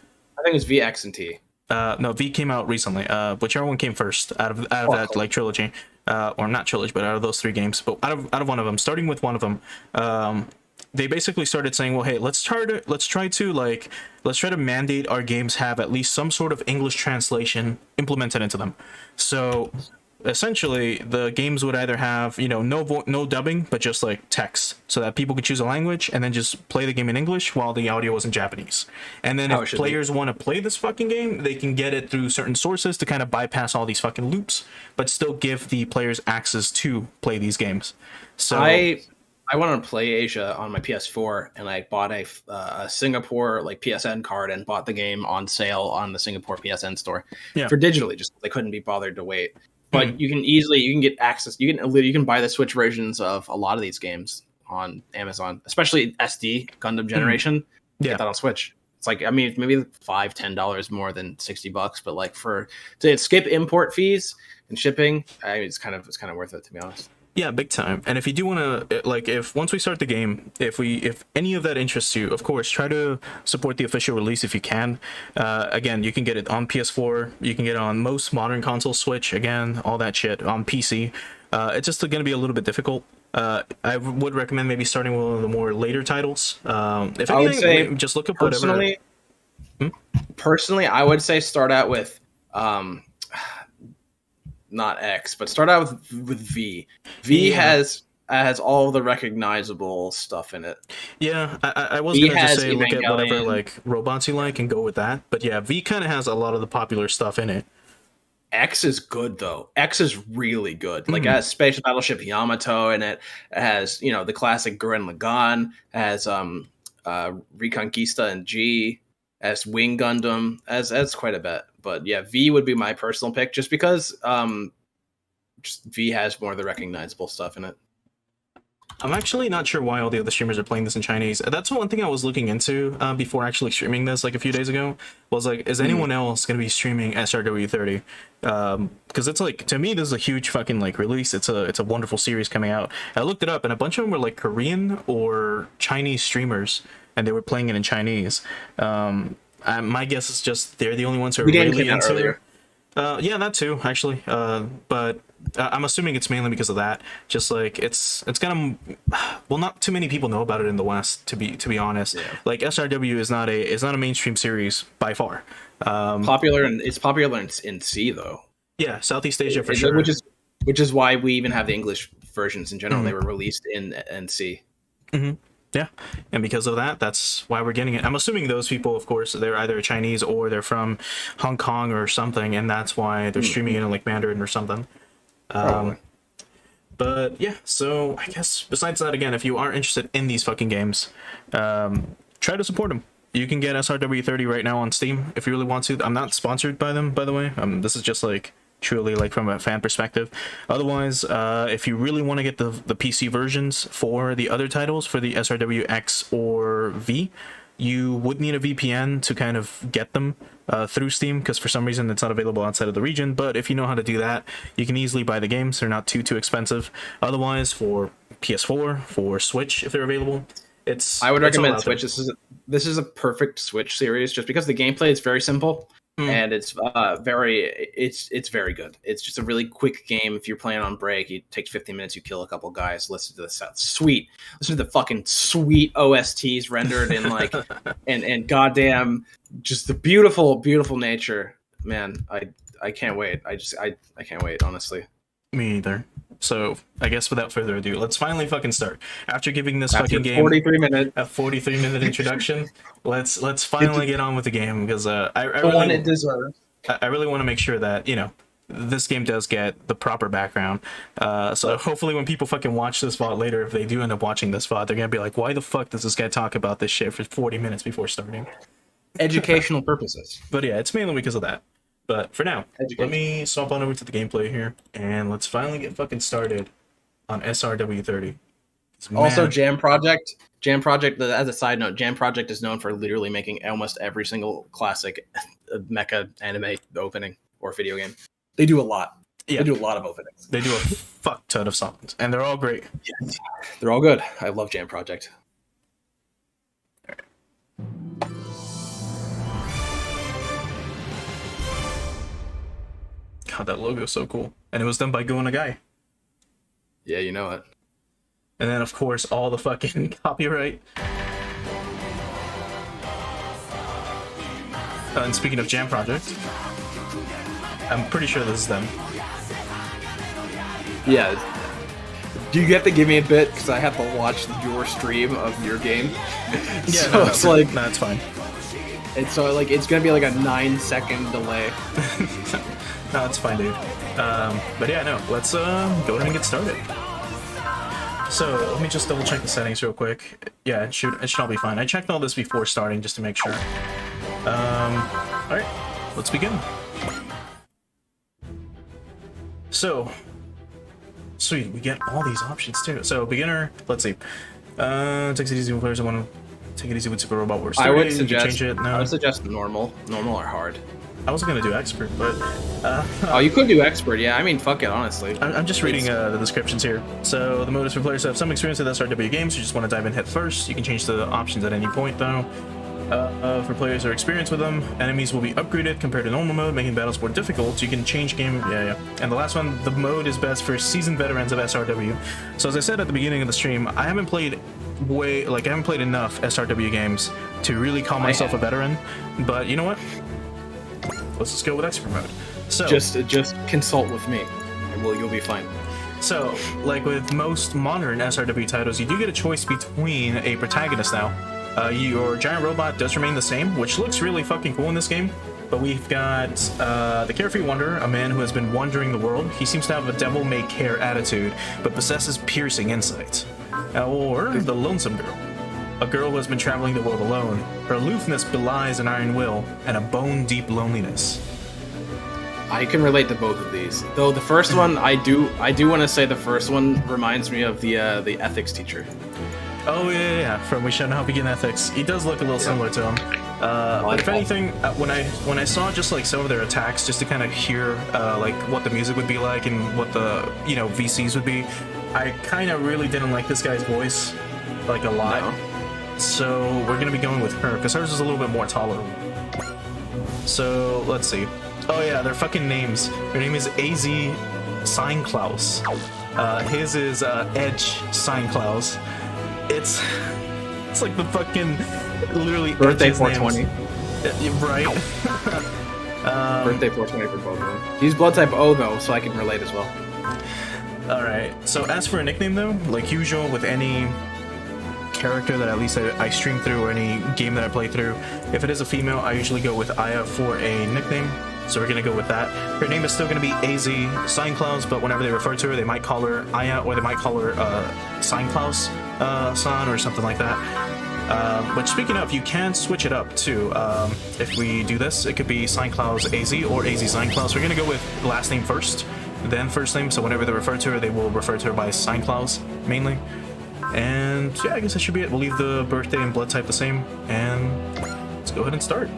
it was VX and T. No, V came out recently. Whichever one came first out of that cool. like trilogy, or not trilogy, but out of those 3 games. But out of one of them, starting with one of them, they basically started saying, well, hey, let's try to mandate our games have at least some sort of English translation implemented into them. So essentially, the games would either have, you know, no dubbing, but just like text, so that people could choose a language and then just play the game in English while the audio was in Japanese. And then if players want to play this fucking game, they can get it through certain sources to kind of bypass all these fucking loops, but still give the players access to play these games. So I wanted to play Asia on my PS4, and I bought a Singapore like PSN card and bought the game on sale on the Singapore PSN store for digitally. Just they couldn't be bothered to wait. But you can get access. You can buy the Switch versions of a lot of these games on Amazon, especially SD Gundam Generation. Get that on Switch. It's like, I mean, maybe $5-10 more than $60, but like to skip import fees and shipping, it's kind of worth it, to be honest. Yeah, big time. And if you do want to, like, if once we start the game, if any of that interests you, of course, try to support the official release if you can. Again, you can get it on PS4, you can get it on most modern console, Switch, again, all that shit, on PC. It's just going to be a little bit difficult. I would recommend maybe starting with one of the more later titles. If anything, I would say, just look up Personally, I would say start out with not X, but start out with V. V has all the recognizable stuff in it. Yeah, I was going to just say look at whatever like robots you like and go with that. But yeah, V kind of has a lot of the popular stuff in it. X is good though. X is really good. Like it has Space Battleship Yamato in it. It has, you know, the classic Gurren Lagann. It has Reconquista and G. It has Wing Gundam. As quite a bit. But yeah, V would be my personal pick, just because just V has more of the recognizable stuff in it. I'm actually not sure why all the other streamers are playing this in Chinese. That's one thing I was looking into before actually streaming this, like a few days ago, was like, is anyone else going to be streaming SRW 30? Because it's like, to me, this is a huge fucking like release. It's a wonderful series coming out. I looked it up, and a bunch of them were like Korean or Chinese streamers, and they were playing it in Chinese. My guess is just they're the only ones who are really into it. Yeah, that too, actually. But I'm assuming it's mainly because of that. Just like it's kind of, well, not too many people know about it in the West, to be honest. Yeah. Like SRW is not a mainstream series by far. It's popular in C though. Yeah, Southeast Asia for sure. Which is why we even have the English versions in general. They were released in C. Yeah, and because of that, that's why we're getting it. I'm assuming those people, of course, they're either Chinese or they're from Hong Kong or something, and that's why they're streaming it in like Mandarin or something. But yeah, so I guess besides that, again, if you are interested in these fucking games, try to support them. You can get SRW 30 right now on Steam if you really want to. I'm not sponsored by them, by the way. This is just like truly like from a fan perspective. Otherwise, if you really want to get the PC versions for the other titles, for the SRW X or V, you would need a VPN to kind of get them through Steam, because for some reason it's not available outside of the region. But if you know how to do that, you can easily buy the games. They're not too expensive. Otherwise, for PS4, for Switch, if they're available, I would recommend Switch. This is a perfect Switch series, just because the gameplay is very simple. And it's very good. It's just a really quick game. If you're playing on break, it takes 15 minutes, you kill a couple guys. Listen to the sound. Sweet. Listen to the fucking sweet OSTs rendered in like and goddamn just the beautiful nature man, I can't wait. I can't wait, honestly. Me either. So I guess without further ado, let's finally fucking start. After giving this After fucking game 43 minutes, a 43-minute introduction, let's finally get on with the game because I the one really it deserves. I really want to make sure that this game does get the proper background. So hopefully when people fucking watch this VOD later, if they do end up watching this VOD, they're gonna be like, why the fuck does this guy talk about this shit for 40 minutes before starting? Educational purposes. But yeah, it's mainly because of that. But for now, Education. let me swap on over to the gameplay here, and let's finally get fucking started on SRW 30. Also, Jam Project, as a side note, Jam Project is known for literally making almost every single classic mecha anime opening or video game. They do a lot. Yeah. They do a lot of openings. They do a fuck ton of songs, and they're all great. Yes. They're all good. I love Jam Project. God, that logo is so cool. And it was done by Go Nagai. Yeah, you know it. And then, of course, all the fucking copyright. And speaking of Jam Project, I'm pretty sure this is them. Yeah. Do you have to give me a bit? Because I have to watch your stream of your game. Yeah, so no, it's like... No, it's fine. And so, like, it's going to be like a 9-second delay. No, it's fine, dude. But yeah, no, let's go ahead and get started. So let me just double check the settings real quick. Yeah, it should all be fine. I checked all this before starting just to make sure. Alright, let's begin. So, sweet, we get all these options too. So beginner, let's see. Takes it easy when players want to take it easy with Super Robot Wars 3. I would suggest change it. No. I would suggest normal or hard. I wasn't gonna do expert, but oh, you could do expert. Yeah, I mean, fuck it, honestly. I'm just reading the descriptions here. So the mode is for players who have some experience with SRW games who just want to dive in head first. You can change the options at any point, though. For players who are experienced with them, enemies will be upgraded compared to normal mode, making battles more difficult. You can change game. Yeah. And the last one, the mode is best for seasoned veterans of SRW. So as I said at the beginning of the stream, I haven't played enough SRW games to really call myself a veteran. But you know what? Let's just go with expert mode. So just consult with me, and you'll be fine. So, like with most modern SRW titles, you do get a choice between a protagonist now. Your giant robot does remain the same, which looks really fucking cool in this game. But we've got the Carefree Wanderer, a man who has been wandering the world. He seems to have a devil-may-care attitude, but possesses piercing insight. Or the Lonesome Girl, a girl who has been traveling the world alone. Her aloofness belies an iron will and a bone-deep loneliness. I can relate to both of these. Though the first one, I do want to say the first one reminds me of the ethics teacher. Oh yeah, from We Shall Not Begin Ethics. He does look a little similar to him. But if anything, when I saw just like some of their attacks, just to kind of hear like what the music would be like and what the VCs would be, I kind of really didn't like this guy's voice like a lot. No. So we're gonna be going with her because hers is a little bit more tolerable. So let's see. Oh yeah, their fucking names. Her name is AZ Seinklaus. His is Edge Seinklaus. It's like the fucking literally birthday 420. Right. Birthday 420 for both of them. He's blood type O though, so I can relate as well. Alright, so as for a nickname though, like usual with any character that at least I stream through or any game that I play through, if it is a female, I usually go with Aya for a nickname. So we're gonna go with that. Her name is still gonna be AZ Seinklaus, but whenever they refer to her, they might call her Aya or they might call her Seinklaus san or something like that. But speaking of, you can switch it up too. If we do this, it could be Seinklaus AZ or AZ Seinklaus. We're gonna go with last name first, then first name. So whenever they refer to her, they will refer to her by Seinklaus mainly. And yeah, I guess that should be it. We'll leave the birthday and blood type the same, and let's go ahead and start.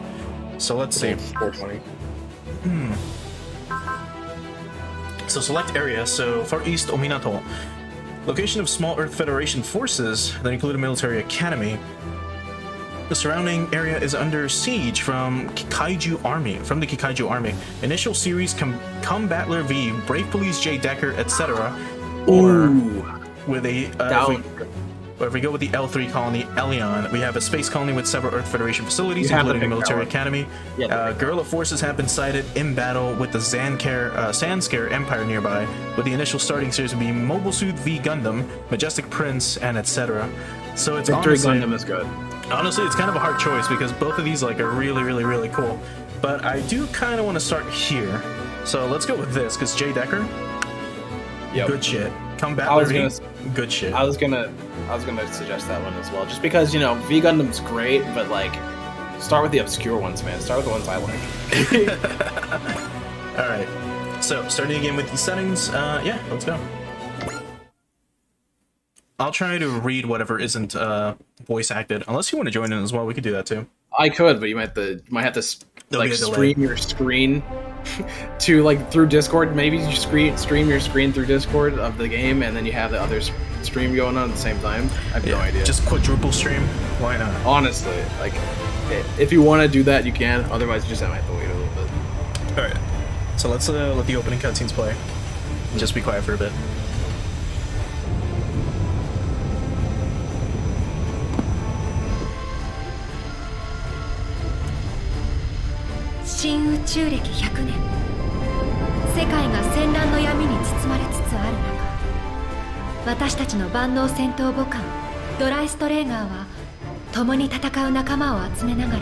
So let's see. 420. So select area. So Far East Ominato. Location of small Earth Federation forces that include a military academy. The surrounding area is under siege from the Kikaiju Army. Initial series Combattler V, Brave Police J Decker, etc. Or with a Or if we go with the L3 colony, Elion, we have a space colony with several Earth Federation facilities, You have to including a pick that military one. academy. Yeah, Guerrilla forces have been sighted in battle with the Sanskar Empire nearby, with the initial starting series would be Mobile Suit V Gundam, Majestic Prince, and etc. So it's Victory honestly, Gundam is good. honestly, it's kind of a hard choice because both of these like are really, really, really cool. But I do kind of want to start here. So let's go with this, because Jay Decker, Yep. good shit. Combat I was Liberty, good shit. I was gonna suggest that one as well, just because, you know, V Gundam's great, but like, start with the obscure ones, man. Start with the ones I like. All right. So starting again with the settings. Yeah, let's go. I'll try to read whatever isn't voice acted. Unless you want to join in as well, we could do that too. I could, but you might have to There'll like be a delay. stream your screen to like through Discord. Maybe you stream your screen through Discord of the game, and then you have the other stream going on at the same time. I have no idea. Just quadruple stream. Why not? Honestly, like, if you want to do that, you can. Otherwise, you just might have to wait a little bit. All right. So let's let the opening cutscenes play. And just be quiet for a bit.新宇宙歴100年、世界が戦乱の闇に包まれつつある中、私たちの万能戦闘母艦ドライストレーガーは共に戦う仲間を集めながら、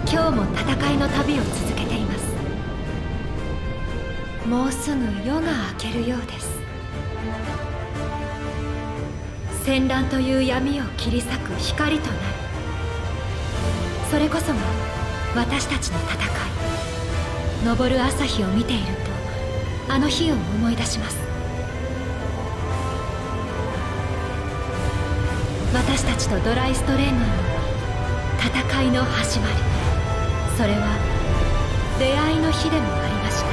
今日も戦いの旅を続けています。もうすぐ夜が明けるようです。戦乱という闇を切り裂く光となる、それこそが私たちの戦い。昇る朝日を見ていると、あの日を思い出します。私たちとドライストレーガーの戦いの始まり、それは出会いの日でもありました。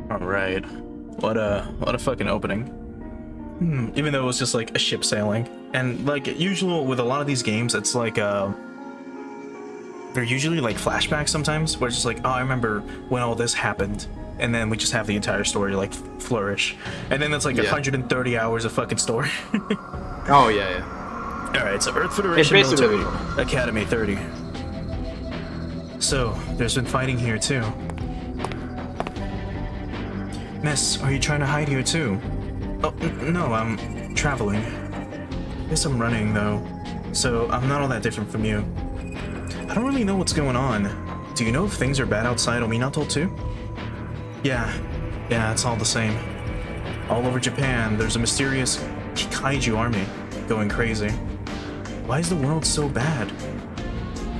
Alright. What a fucking opening. Even though it was just like a ship sailing. And like usual with a lot of these games, it's like they're usually like flashbacks sometimes, where it's just like, oh, I remember when all this happened. And then we just have the entire story like flourish. And then it's like 130 hours of fucking story. Oh yeah. Alright, so Earth Federation It's basically Military Academy 30. So, there's been fighting here too. Miss, are you trying to hide here too? Oh, no, I'm traveling. Guess I'm running though, so I'm not all that different from you. I don't really know what's going on. Do you know if things are bad outside Ominato too? Yeah, it's all the same. All over Japan, there's a mysterious kaiju army going crazy. Why is the world so bad?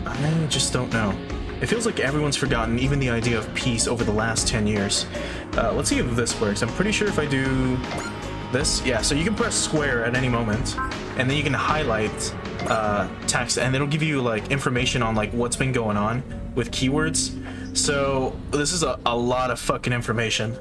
I just don't know. It feels like everyone's forgotten even the idea of peace over the last 10 years. Let's see if this works. I'm pretty sure if I do this, yeah, so you can press square at any moment, and then you can highlight text, and it'll give you like information on like what's been going on with keywords. So this is a lot of fucking information.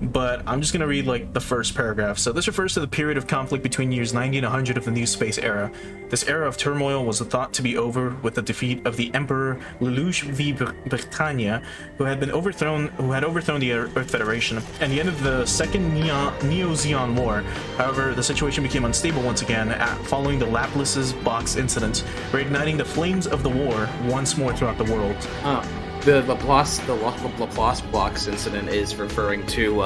But I'm just gonna read like the first paragraph. So this refers to the period of conflict between years 90 and 100 of the New Space Era. This era of turmoil was thought to be over with the defeat of the Emperor Lelouch V. Britannia, who had overthrown the Earth Federation, and the end of the Second Neo-Zeon War. However, the situation became unstable once again following the Laplace's box incident, reigniting the flames of the war once more throughout the world. The Laplace box incident is referring to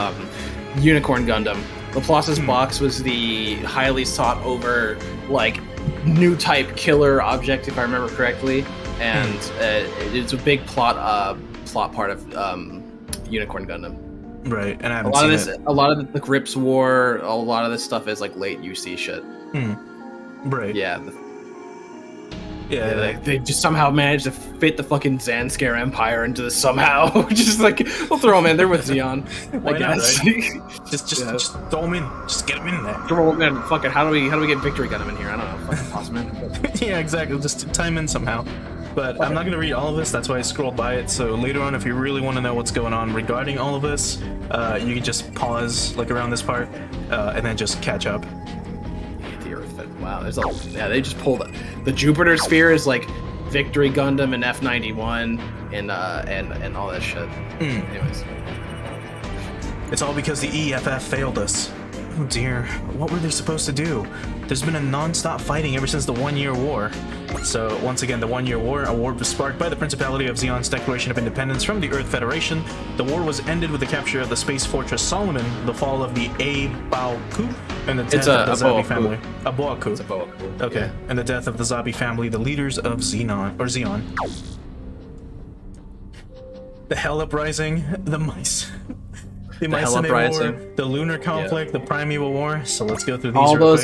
Unicorn Gundam. Laplace's box was the highly sought over, like, new type killer object, if I remember correctly, and it's a big plot part of Unicorn Gundam. Right, and I haven't seen it. A lot of the Grips War, a lot of this stuff is like late UC shit. Right. Yeah. Yeah, they just somehow managed to fit the fucking Zanskar Empire into this somehow. Just like, we'll throw them in there with Zeon. Why I not, guess. right? Just throw them in. Just get them in there. Throw them in. Fuck it. How do we get Victory Gundam in here? I don't know. Fucking toss them in. Yeah, exactly. Just time in somehow. But I'm not going to read all of this. That's why I scrolled by it. So later on, if you really want to know what's going on regarding all of this, you can just pause like around this part and then just catch up. The Earth wow. They just pulled it. The Jupiter Sphere is like Victory Gundam and F91 and all that shit. Anyways. It's all because the EFF failed us. Oh dear, what were they supposed to do? There's been a non-stop fighting ever since the 1 Year War. So once again, the 1 Year War, a war was sparked by the Principality of Zeon's declaration of independence from the Earth Federation. The war was ended with the capture of the space fortress Solomon, the fall of the Abaoku, and the death of the Zabi family. Abaoku. It's a Abaoku. Okay, Yeah. and the death of the Zabi family, the leaders of Zeon. The Hell Uprising, the Mice. The Hell Mycenae War, Uprising. the Lunar Conflict, the Primeval War. So let's go through these. All real those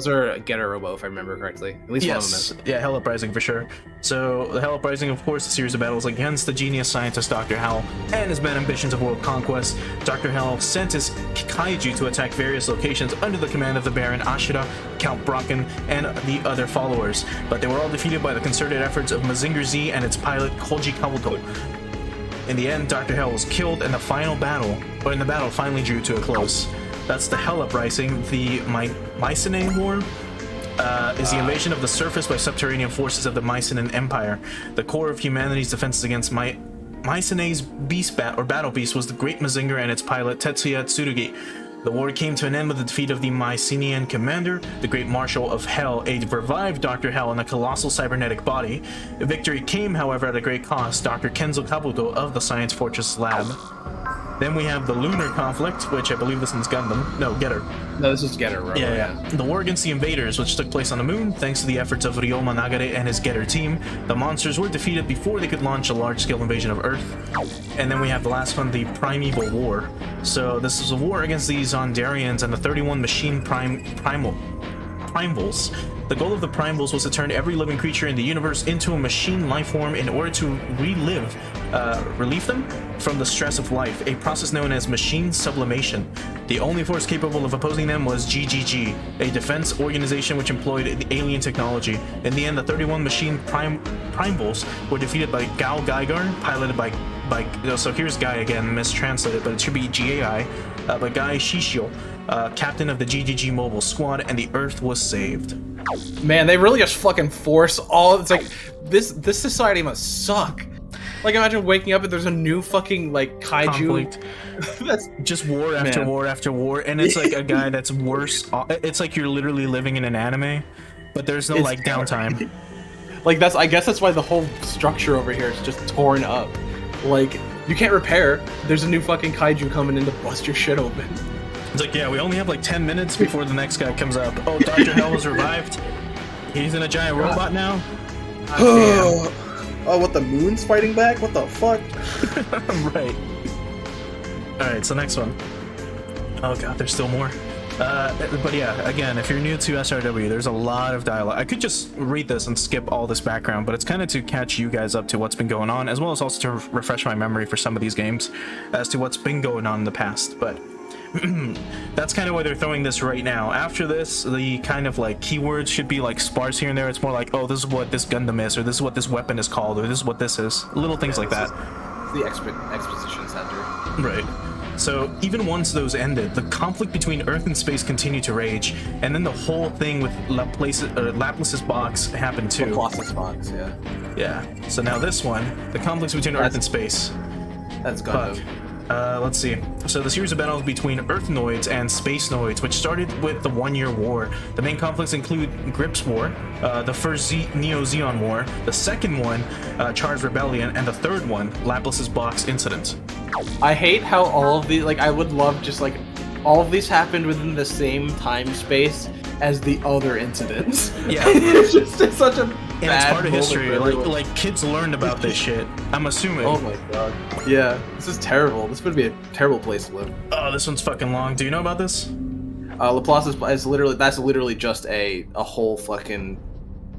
quick. are Getter Robo, if I remember correctly. At least one of them is. Yeah, Hell Uprising for sure. So, the Hell Uprising, of course, a series of battles against the genius scientist Dr. Hell and his mad ambitions of world conquest. Dr. Hell sent his kaiju to attack various locations under the command of the Baron Ashura, Count Brocken, and the other followers. But they were all defeated by the concerted efforts of Mazinger Z and its pilot Koji Kabuto. In the end, Dr. Hell was killed in the battle finally drew to a close. That's the Hell Uprising. The Mycenae War is the invasion of the surface by subterranean forces of the Mycenaean Empire. The core of humanity's defenses against Mycenae's battle beast was the Great Mazinger and its pilot Tetsuya Tsurugi. The war came to an end with the defeat of the Mycenaean commander, the Great Marshal of Hell, a revived Dr. Hell in a colossal cybernetic body. Victory came, however, at a great cost. Dr. Kenzo Kabuto of the Science Fortress Lab. Then we have the Lunar Conflict, which I believe this one's Gundam. No, Getter. No, this is Getter Robo. Yeah. The war against the invaders, which took place on the moon, thanks to the efforts of Ryoma Nagare and his Getter team. The monsters were defeated before they could launch a large-scale invasion of Earth. And then we have the last one, the Primeval War. So this is a war against the Zondarians and the 31 machine Primevals. The goal of the Primevals was to turn every living creature in the universe into a machine life form in order to relieve them from the stress of life, a process known as machine sublimation. The only force capable of opposing them was GGG, a defense organization which employed alien technology. In the end, the 31 machine Primevals were defeated by Gao Gaigar, piloted by so here's Guy again, mistranslated, but it should be GAI, by Guy Shishio, captain of the GGG mobile squad, and the Earth was saved. Man, they really just fucking force all. It's like this society must suck. Like, imagine waking up and there's a new fucking like kaiju. That's just war after war after war, and it's like a guy that's worse. It's like you're literally living in an anime, but there's no like downtime. Like I guess that's why the whole structure over here is just torn up. Like, you can't repair. There's a new fucking kaiju coming in to bust your shit open. It's like, yeah, we only have like 10 minutes before the next guy comes up. Oh, Dr. Hell was revived. He's in a giant robot now. Oh, what, the moon's fighting back? What the fuck? Right. Alright, so next one. Oh god, there's still more. But yeah, again, if you're new to SRW, there's a lot of dialogue. I could just read this and skip all this background, but it's kind of to catch you guys up to what's been going on, as well as also to refresh my memory for some of these games as to what's been going on in the past. But that's kind of why they're throwing this right now. After this, the kind of like keywords should be like sparse here and there. It's more like, oh, this is what this Gundam is, or this is what this weapon is called, or this is what this is. Little things like that. The exposition center. Right. So even once those ended, the conflict between Earth and space continued to rage, and then the whole thing with Laplace's box happened too. Laplace's box, yeah. Yeah. So now this one, the conflicts between Earth and space. That's Gundam. Let's see. So the series of battles between Earthnoids and Spacenoids, which started with the 1 Year War. The main conflicts include Grips War, the first Neo-Zeon War, the second one, Char's Rebellion, and the third one, Laplace's Box Incident. I hate how all of these, like, I would love just, like, all of these happened within the same time space as the other incidents. Yeah. It's just such a and it's part of history. Like kids learned about this shit. I'm assuming. Oh my god. Yeah, this is terrible. This would be a terrible place to live. Oh, this one's fucking long. Do you know about this? Laplace's is literally just a whole fucking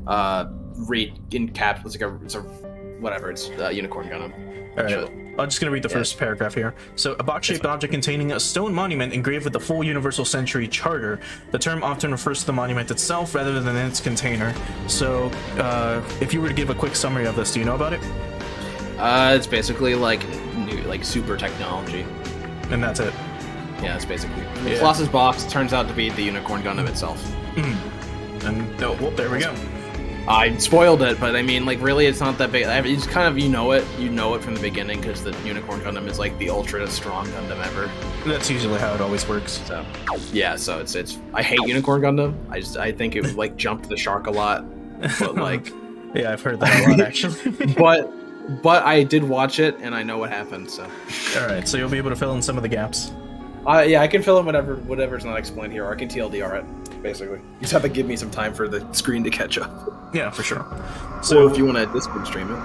recap. It's a whatever. It's Unicorn Gundam. All right. I'm just going to read the first paragraph here. So, a box-shaped object containing a stone monument engraved with the full Universal Century Charter. The term often refers to the monument itself rather than its container. So, if you were to give a quick summary of this, do you know about it? It's basically like super technology. And that's it. Yeah, it's basically. Laplace's box turns out to be the Unicorn Gundam itself. And oh, well, there we go. I spoiled it, but I mean, like, really, it's not that big. I mean, it's kind of, you know it from the beginning, because the Unicorn Gundam is like the ultra strong Gundam ever. That's usually how it always works. So yeah, so it's I hate Unicorn Gundam. I think it would like jump the shark a lot, but like yeah, I've heard that a lot actually. but I did watch it and I know what happened. So all right, so you'll be able to fill in some of the gaps. Yeah, I can fill in whatever's not explained here. Or I can TLDR it, basically. You just have to give me some time for the screen to catch up. Yeah, for sure. So if you want to Discord stream it,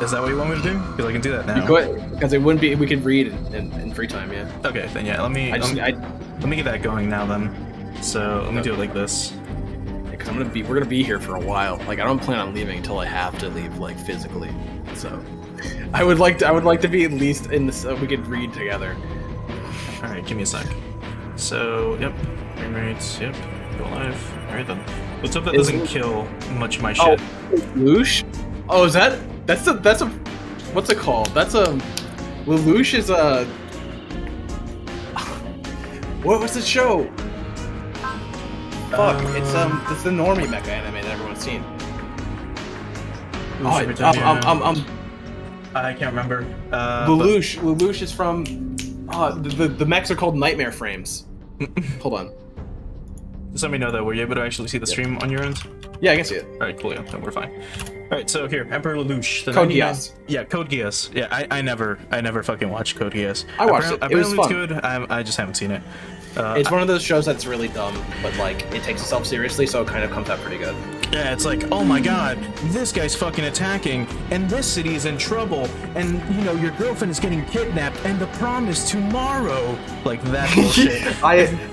is that what you want me to do? Because I can do that now. you could, because it wouldn't be. We could read in free time. Yeah. Okay, then yeah. Let me get that going now then. So let me do it like this. Because we're gonna be here for a while. Like, I don't plan on leaving until I have to leave, like, physically. So I would like to be at least in this. So we could read together. All right, give me a sec. So yep, frame rates. Yep, go live. All right then. Let's hope that doesn't kill much of my shit. Lelouch? Oh, is that's a what's it called? That's a Lelouch is a what was the show? Fuck, it's the normie mecha anime that everyone's seen. I can't remember. Lelouch is from the mechs are called Nightmare Frames. Hold on. Just let me know though. Were you able to actually see the stream on your end? Yeah, I can see it. All right, cool. Yeah, then we're fine. All right, so here, Emperor Lelouch. Code Geass. Yeah, Code Geass. Yeah, I never fucking watched Code Geass. I watched it. It was fun. It's good. I just haven't seen it. It's one of those shows that's really dumb, but like it takes itself seriously, so it kind of comes out pretty good. Yeah, it's like, oh my god, this guy's fucking attacking, and this city is in trouble, and you know your girlfriend is getting kidnapped, and the prom is tomorrow. Like that bullshit.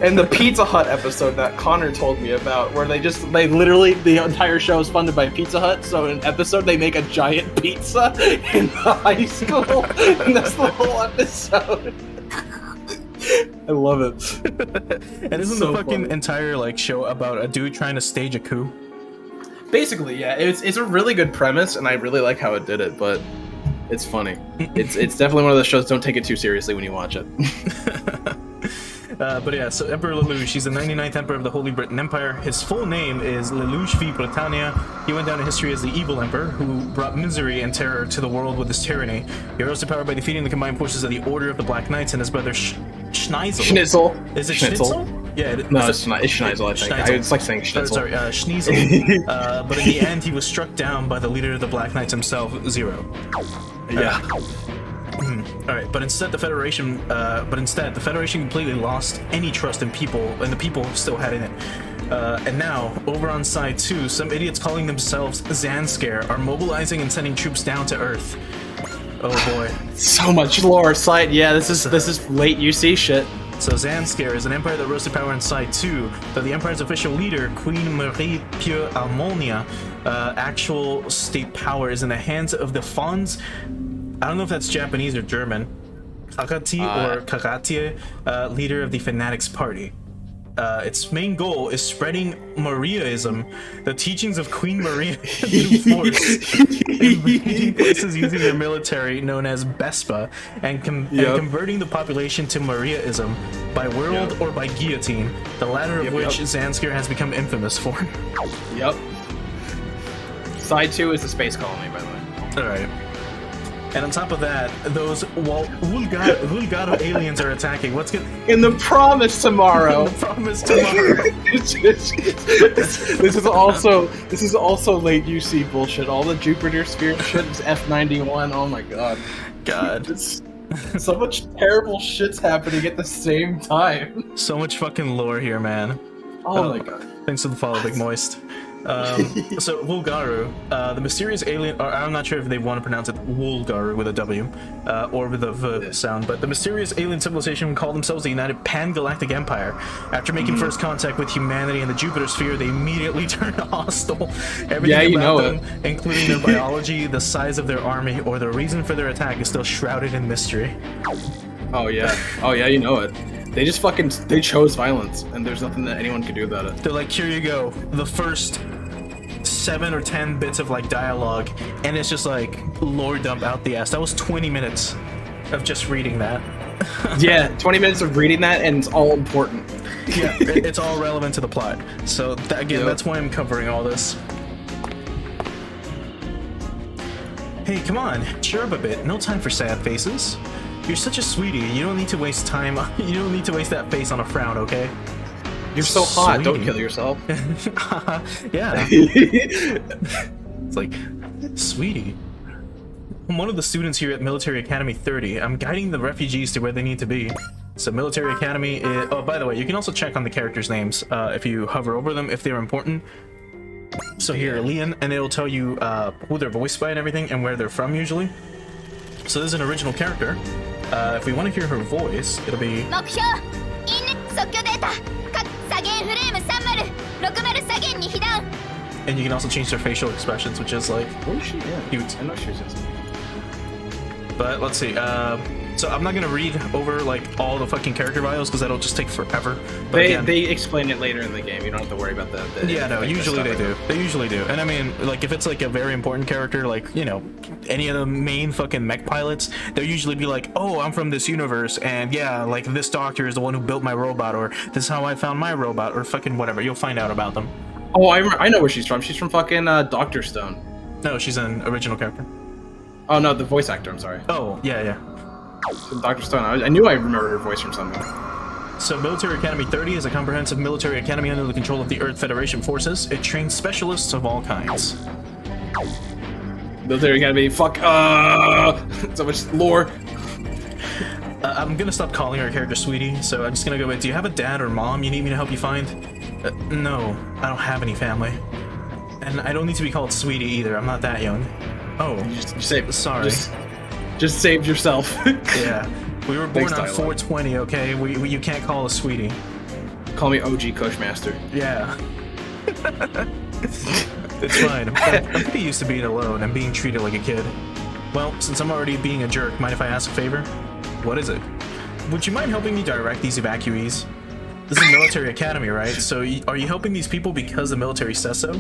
And the Pizza Hut episode that Connor told me about, where they literally the entire show is funded by Pizza Hut. So in an episode they make a giant pizza in the high school, and that's the whole episode. I love it. And isn't so the fucking funny. entire like show about a dude trying to stage a coup? Basically, yeah, it's a really good premise, and I really like how it did it, but it's funny. It's definitely one of those shows. Don't take it too seriously when you watch it. But yeah, so Emperor Lelouch, he's the 99th Emperor of the Holy Britain Empire. His full name is Lelouch V. Britannia. He went down in history as the evil emperor who brought misery and terror to the world with his tyranny. He rose to power by defeating the combined forces of the Order of the Black Knights and his brother Schneisel. Schnitzel. Is it Schnitzel? Schnitzel? Yeah, It's Schneisel, I think. Schnitzel. It's like saying Schnitzel. Sorry, Schneisel. But in the end, he was struck down by the leader of the Black Knights himself, Zero. Yeah. All right, but instead the Federation completely lost any trust in people, and the people still had in it. And now, over on side 2, some idiots calling themselves Zanskare are mobilizing and sending troops down to Earth. Oh boy. So much lore. Side, yeah, this is late UC shit. So Zanskare is an empire that rose to power in side 2, but the empire's official leader, Queen Marie Pure Almonia, actual state power is in the hands of the Fons. I don't know if that's Japanese or German. Kakati or Kakatie, leader of the Fanatics Party. Its main goal is spreading Mariaism, the teachings of Queen Maria through force, invading places using their military known as Bespa, and converting the population to Mariaism by world or by guillotine, the latter of which Zanskare has become infamous for. Yep. Side 2 is the space colony, by the way. Alright. And on top of that, those Vulgaro aliens are attacking. What's good? In the promise tomorrow. The promise tomorrow. This is also late UC bullshit. All the Jupiter sphere shit is F91. Oh my god. It's so much terrible shit's happening at the same time. So much fucking lore here, man. Oh my god. Thanks for the follow, Big Moist. So Vulgaru, the mysterious alien, or I'm not sure if they want to pronounce it Vulgaru with a W, or with a V sound, but the mysterious alien civilization called themselves the United Pan-Galactic Empire. After making first contact with humanity in the Jupiter sphere, they immediately turned hostile. Everything about them, including their biology, the size of their army, or the reason for their attack is still shrouded in mystery. Oh yeah, you know it. They just they chose violence, and there's nothing that anyone can do about it. They're like, here you go, the first 7 or 10 bits of like dialogue, and it's just like lore dump out the ass. That was 20 minutes of just reading that. Yeah, 20 minutes of reading that, and it's all important. Yeah, it's all relevant to the plot. So again, that's why I'm covering all this. Hey, come on, cheer up a bit. No time for sad faces. You're such a sweetie. You don't need to waste time. You don't need to waste that face on a frown, okay? You're so hot. Sweetie. Don't kill yourself. Yeah. It's like, sweetie. I'm one of the students here at Military Academy 30. I'm guiding the refugees to where they need to be. So Military Academy is... Oh, by the way, you can also check on the characters' names if you hover over them, if they're important. So here, Leon, and it'll tell you who they're voiced by and everything, and where they're from, usually. So there's an original character. If we want to hear her voice, it'll be... And you can also change their facial expressions, which is like... Where is she? Yeah. Cute. I know she's just... But let's see. So I'm not gonna read over like all the fucking character bios because that'll just take forever. But again, They explain it later in the game. You don't have to worry about the yeah, no, like, usually they do. They usually do. And I mean, like if it's like a very important character, like, you know, any of the main fucking mech pilots, they'll usually be like, oh, I'm from this universe, and yeah, like this doctor is the one who built my robot, or this is how I found my robot, or fucking whatever. You'll find out about them. Oh, I know where she's from. She's from fucking Dr. Stone. No, she's an original character. Oh no, the voice actor. I'm sorry. Oh, yeah, yeah. Dr. Stone. I knew I remembered her voice from something. So Military Academy 30 is a comprehensive military academy under the control of the Earth Federation forces. It trains specialists of all kinds. Military Academy, fuck, so much lore. I'm gonna stop calling our character Sweetie, so I'm just gonna go with, do you have a dad or mom you need me to help you find? No, I don't have any family. And I don't need to be called Sweetie either, I'm not that young. Oh, sorry. Just saved yourself. Yeah, we were born on 420, okay? You can't call us Sweetie. Call me OG Cushmaster. Yeah. It's fine. I'm pretty used to being alone and being treated like a kid. Well, since I'm already being a jerk, mind if I ask a favor? What is it? Would you mind helping me direct these evacuees? This is a military academy, right? So are you helping these people because the military says so?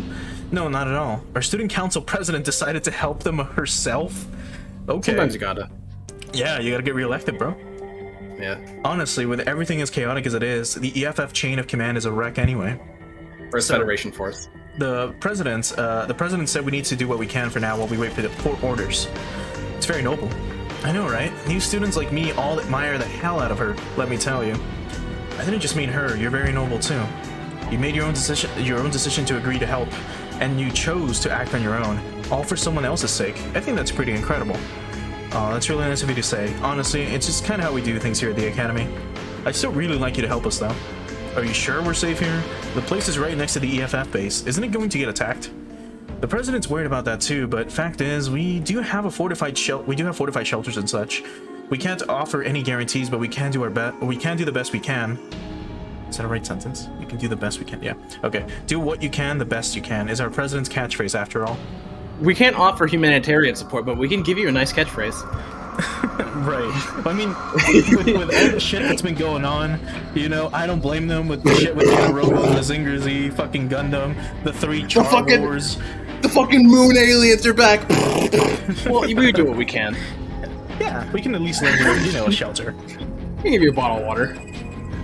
No, not at all. Our student council president decided to help them herself? Okay. Sometimes you gotta. Yeah, you gotta get reelected, bro. Yeah. Honestly, with everything as chaotic as it is, the EFF chain of command is a wreck anyway. First Federation Force. The president said we need to do what we can for now while we wait for the court orders. It's very noble. I know, right? New students like me all admire the hell out of her, let me tell you. I didn't just mean her, you're very noble too. You made your own decision to agree to help, and you chose to act on your own, all for someone else's sake. I think that's pretty incredible. Oh, that's really nice of you to say. Honestly, it's just kind of how we do things here at the Academy. I'd still really like you to help us, though. Are you sure we're safe here? The place is right next to the EFF base. Isn't it going to get attacked? The president's worried about that too, but fact is, we do have fortified shelters and such. We can't offer any guarantees, but we can do our best. We can do the best we can. Is that a right sentence? We can do the best we can. Yeah. Okay. Do what you can, the best you can, is our president's catchphrase after all. We can't offer humanitarian support, but we can give you a nice catchphrase. Right. I mean, with all the shit that's been going on, you know, I don't blame them with the shit with the Robo, the Zinger Z, fucking Gundam, the 3 Char Wars. The fucking moon aliens are back! Well, we do what we can. Yeah, we can at least lend you, you know, a shelter. We can give you a bottle of water.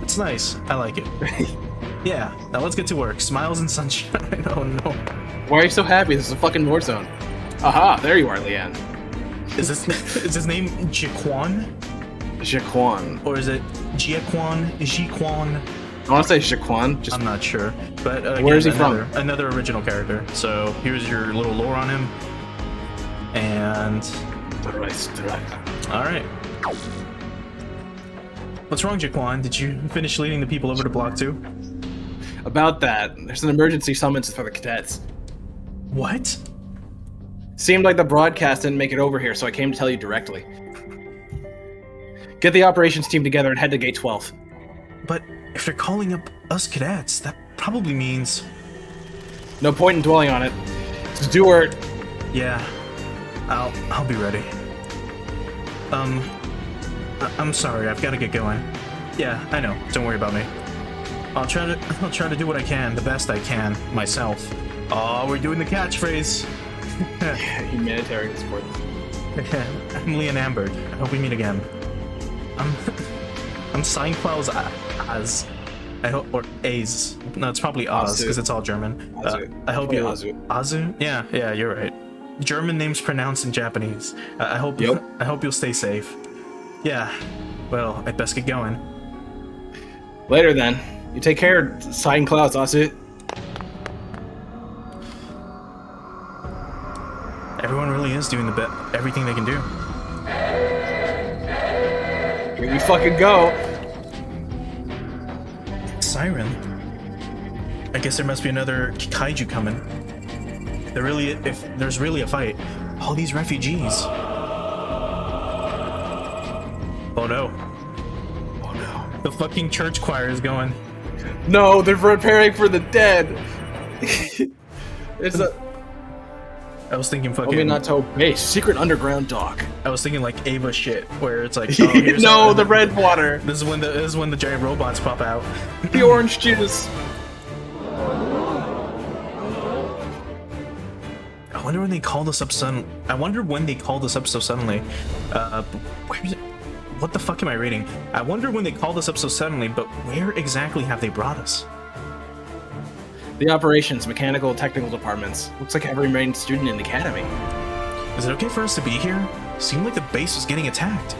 It's nice. I like it. Yeah, now let's get to work. Smiles and sunshine. Oh no. Why are you so happy? This is a fucking war zone. Aha, there you are, Leanne. Is his name Jiquan? Jiquan. Or is it Jiquan? I want to say Jiquan. I'm not sure. But again, where is he from? Another original character. So here's your little lore on him. And... Alright. What's wrong, Jiquan? Did you finish leading the people over to Block 2? About that, there's an emergency summons for the cadets. What? Seemed like the broadcast didn't make it over here, so I came to tell you directly. Get the operations team together and head to Gate 12. But if they're calling up us cadets, that probably means... No point in dwelling on it. Stuart. Yeah, I'll be ready. I'm sorry, I've got to get going. Yeah, I know. Don't worry about me. I'll try to do what I can, the best I can, myself. Oh, we're doing the catchphrase. Humanitarian support. I'm Leon Ambert. I hope we meet again. I'm Seinquell's Az. I hope, or A's. No, it's probably Oz because it's all German. I hope you Azu. Yeah, you're right. German names pronounced in Japanese. I hope. Yep. I hope you'll stay safe. Yeah. Well, I best get going. Later then. You take care, Sign Clouds, Asu. Everyone really is doing everything they can do. Here we fucking go. Siren. I guess there must be another kaiju coming. If there's really a fight, all these refugees. Oh no. Oh no. The fucking church choir is going. No, they're preparing for the dead. It's a I was thinking fucking Ominato base, secret underground dock. I was thinking like Ava shit, where it's like, oh, here's no, the red water. This is when the giant robots pop out. The orange juice. I wonder when they called us up suddenly. I wonder when they called us up so suddenly. Where is it? What the fuck am I reading? I wonder when they called us up so suddenly, but where exactly have they brought us? The operations, mechanical, technical departments. Looks like every main student in the academy. Is it okay for us to be here? Seemed like the base was getting attacked.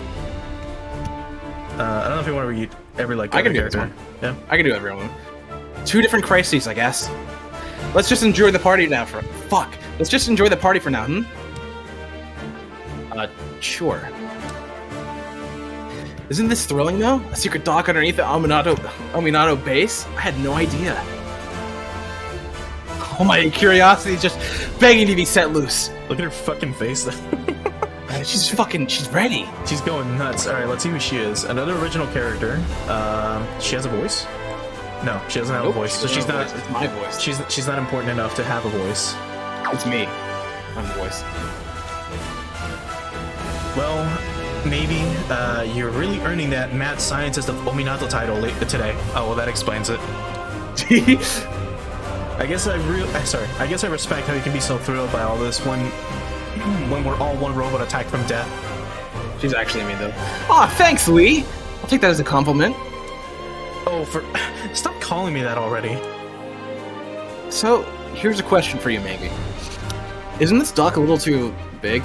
I don't know if you want to read every like. I can do character. this one. Yeah, I can do everyone. 2 different crises, I guess. Let's just enjoy the party now for. Fuck. Let's just enjoy the party for now, sure. Isn't this thrilling though? A secret dock underneath the Ominato base? I had no idea. Oh, my curiosity is just begging to be set loose. look at her fucking face. She's ready. She's going nuts. All right, let's see who she is. Another original character. She has a voice. No, she doesn't have a voice, so she's not. It's my voice. She's not important enough to have a voice. It's me. I'm the voice. Well, maybe you're really earning that mad scientist of Ominato title today. Oh well, that explains it. I guess I respect how you can be so thrilled by all this when we're all one robot attacked from death. She's actually me though. Aw, thanks, Lee. I'll take that as a compliment. Oh, stop calling me that already. So, here's a question for you, maybe. Isn't this dock a little too big?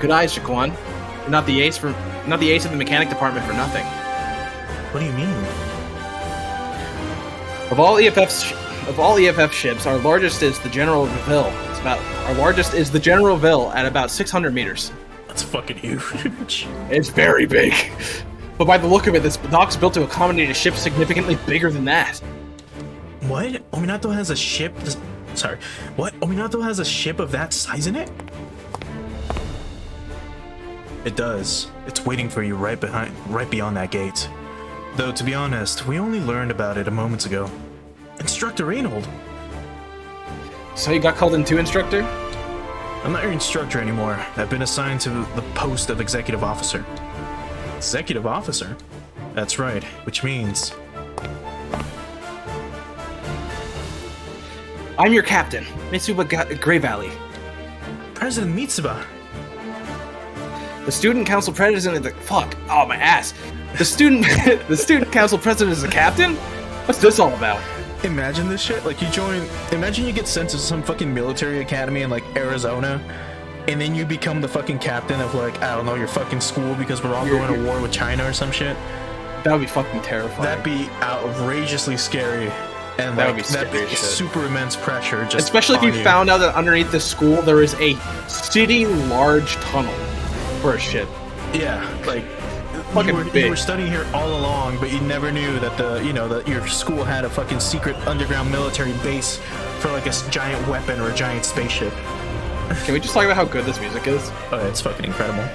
Good eyes, Jaquan. You're not the ace of the mechanic department for nothing. What do you mean? Of all EFF ships, our largest is the General Ville. Our largest is the General Ville at about 600 meters. That's fucking huge. It's very big. But by the look of it, this dock's built to accommodate a ship significantly bigger than that. What? Ominato has a ship? Sorry. What? Ominato has a ship of that size in it? It does. It's waiting for you right beyond that gate. Though, to be honest, we only learned about it a moment ago. Instructor Reynold! So you got called in too, Instructor? I'm not your instructor anymore. I've been assigned to the post of Executive Officer. Executive Officer? That's right, which means... I'm your captain, Mitsuba Grey Valley. President Mitsuba! The student council president is the... Fuck. Oh, my ass. The student council president is the captain? What's this all about? Imagine this shit. Like, imagine you get sent to some fucking military academy in, like, Arizona, and then you become the fucking captain of, like, I don't know, your fucking school because we're all going to war with China or some shit. That would be fucking terrifying. That'd be outrageously scary. And that would be scary that'd be super immense pressure. Just especially if you found out that underneath the school there is a city-large tunnel for a ship. Yeah, like fucking you were studying here all along, but you never knew that that your school had a fucking secret underground military base for like a giant weapon or a giant spaceship. Can we just talk about how good this music is? Oh, it's fucking incredible.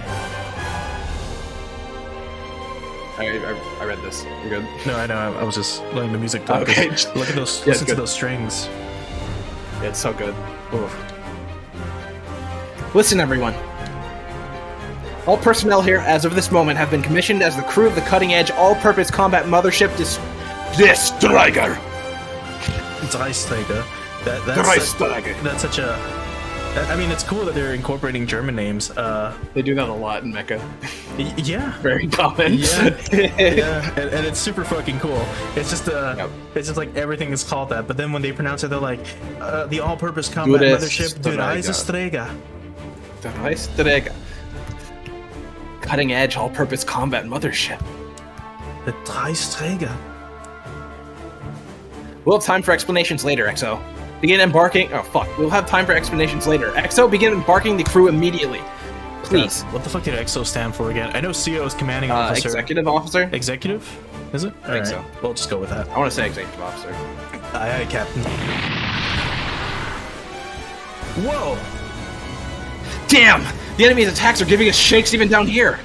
I read this. You're good? No, I know. I was just letting the music talk. Okay. Look at those. Listen to those strings. Yeah, it's so good. Oof. Listen, everyone. All personnel here, as of this moment, have been commissioned as the crew of the cutting-edge, all-purpose combat mothership Destroyer. Dreisträger. That's such a I mean, it's cool that they're incorporating German names. They do that a lot in Mecha. Yeah. Very common. Yeah, and it's super fucking cool. It's just it's just like everything is called that. But then when they pronounce it, they're like the all-purpose combat mothership Dreistrega. Dreistrega. Cutting edge all-purpose combat mothership. The Dreistrega. We'll have time for explanations later, XO. Begin embarking. Oh fuck. We'll have time for explanations later. XO, begin embarking the crew immediately. Please. What the fuck did EXO stand for again? I know CO is commanding officer. Executive officer? Executive? Is it? I think so. We'll just go with that. I want to say executive officer. Aye, aye, Captain. Whoa! Damn! The enemy's attacks are giving us shakes even down here!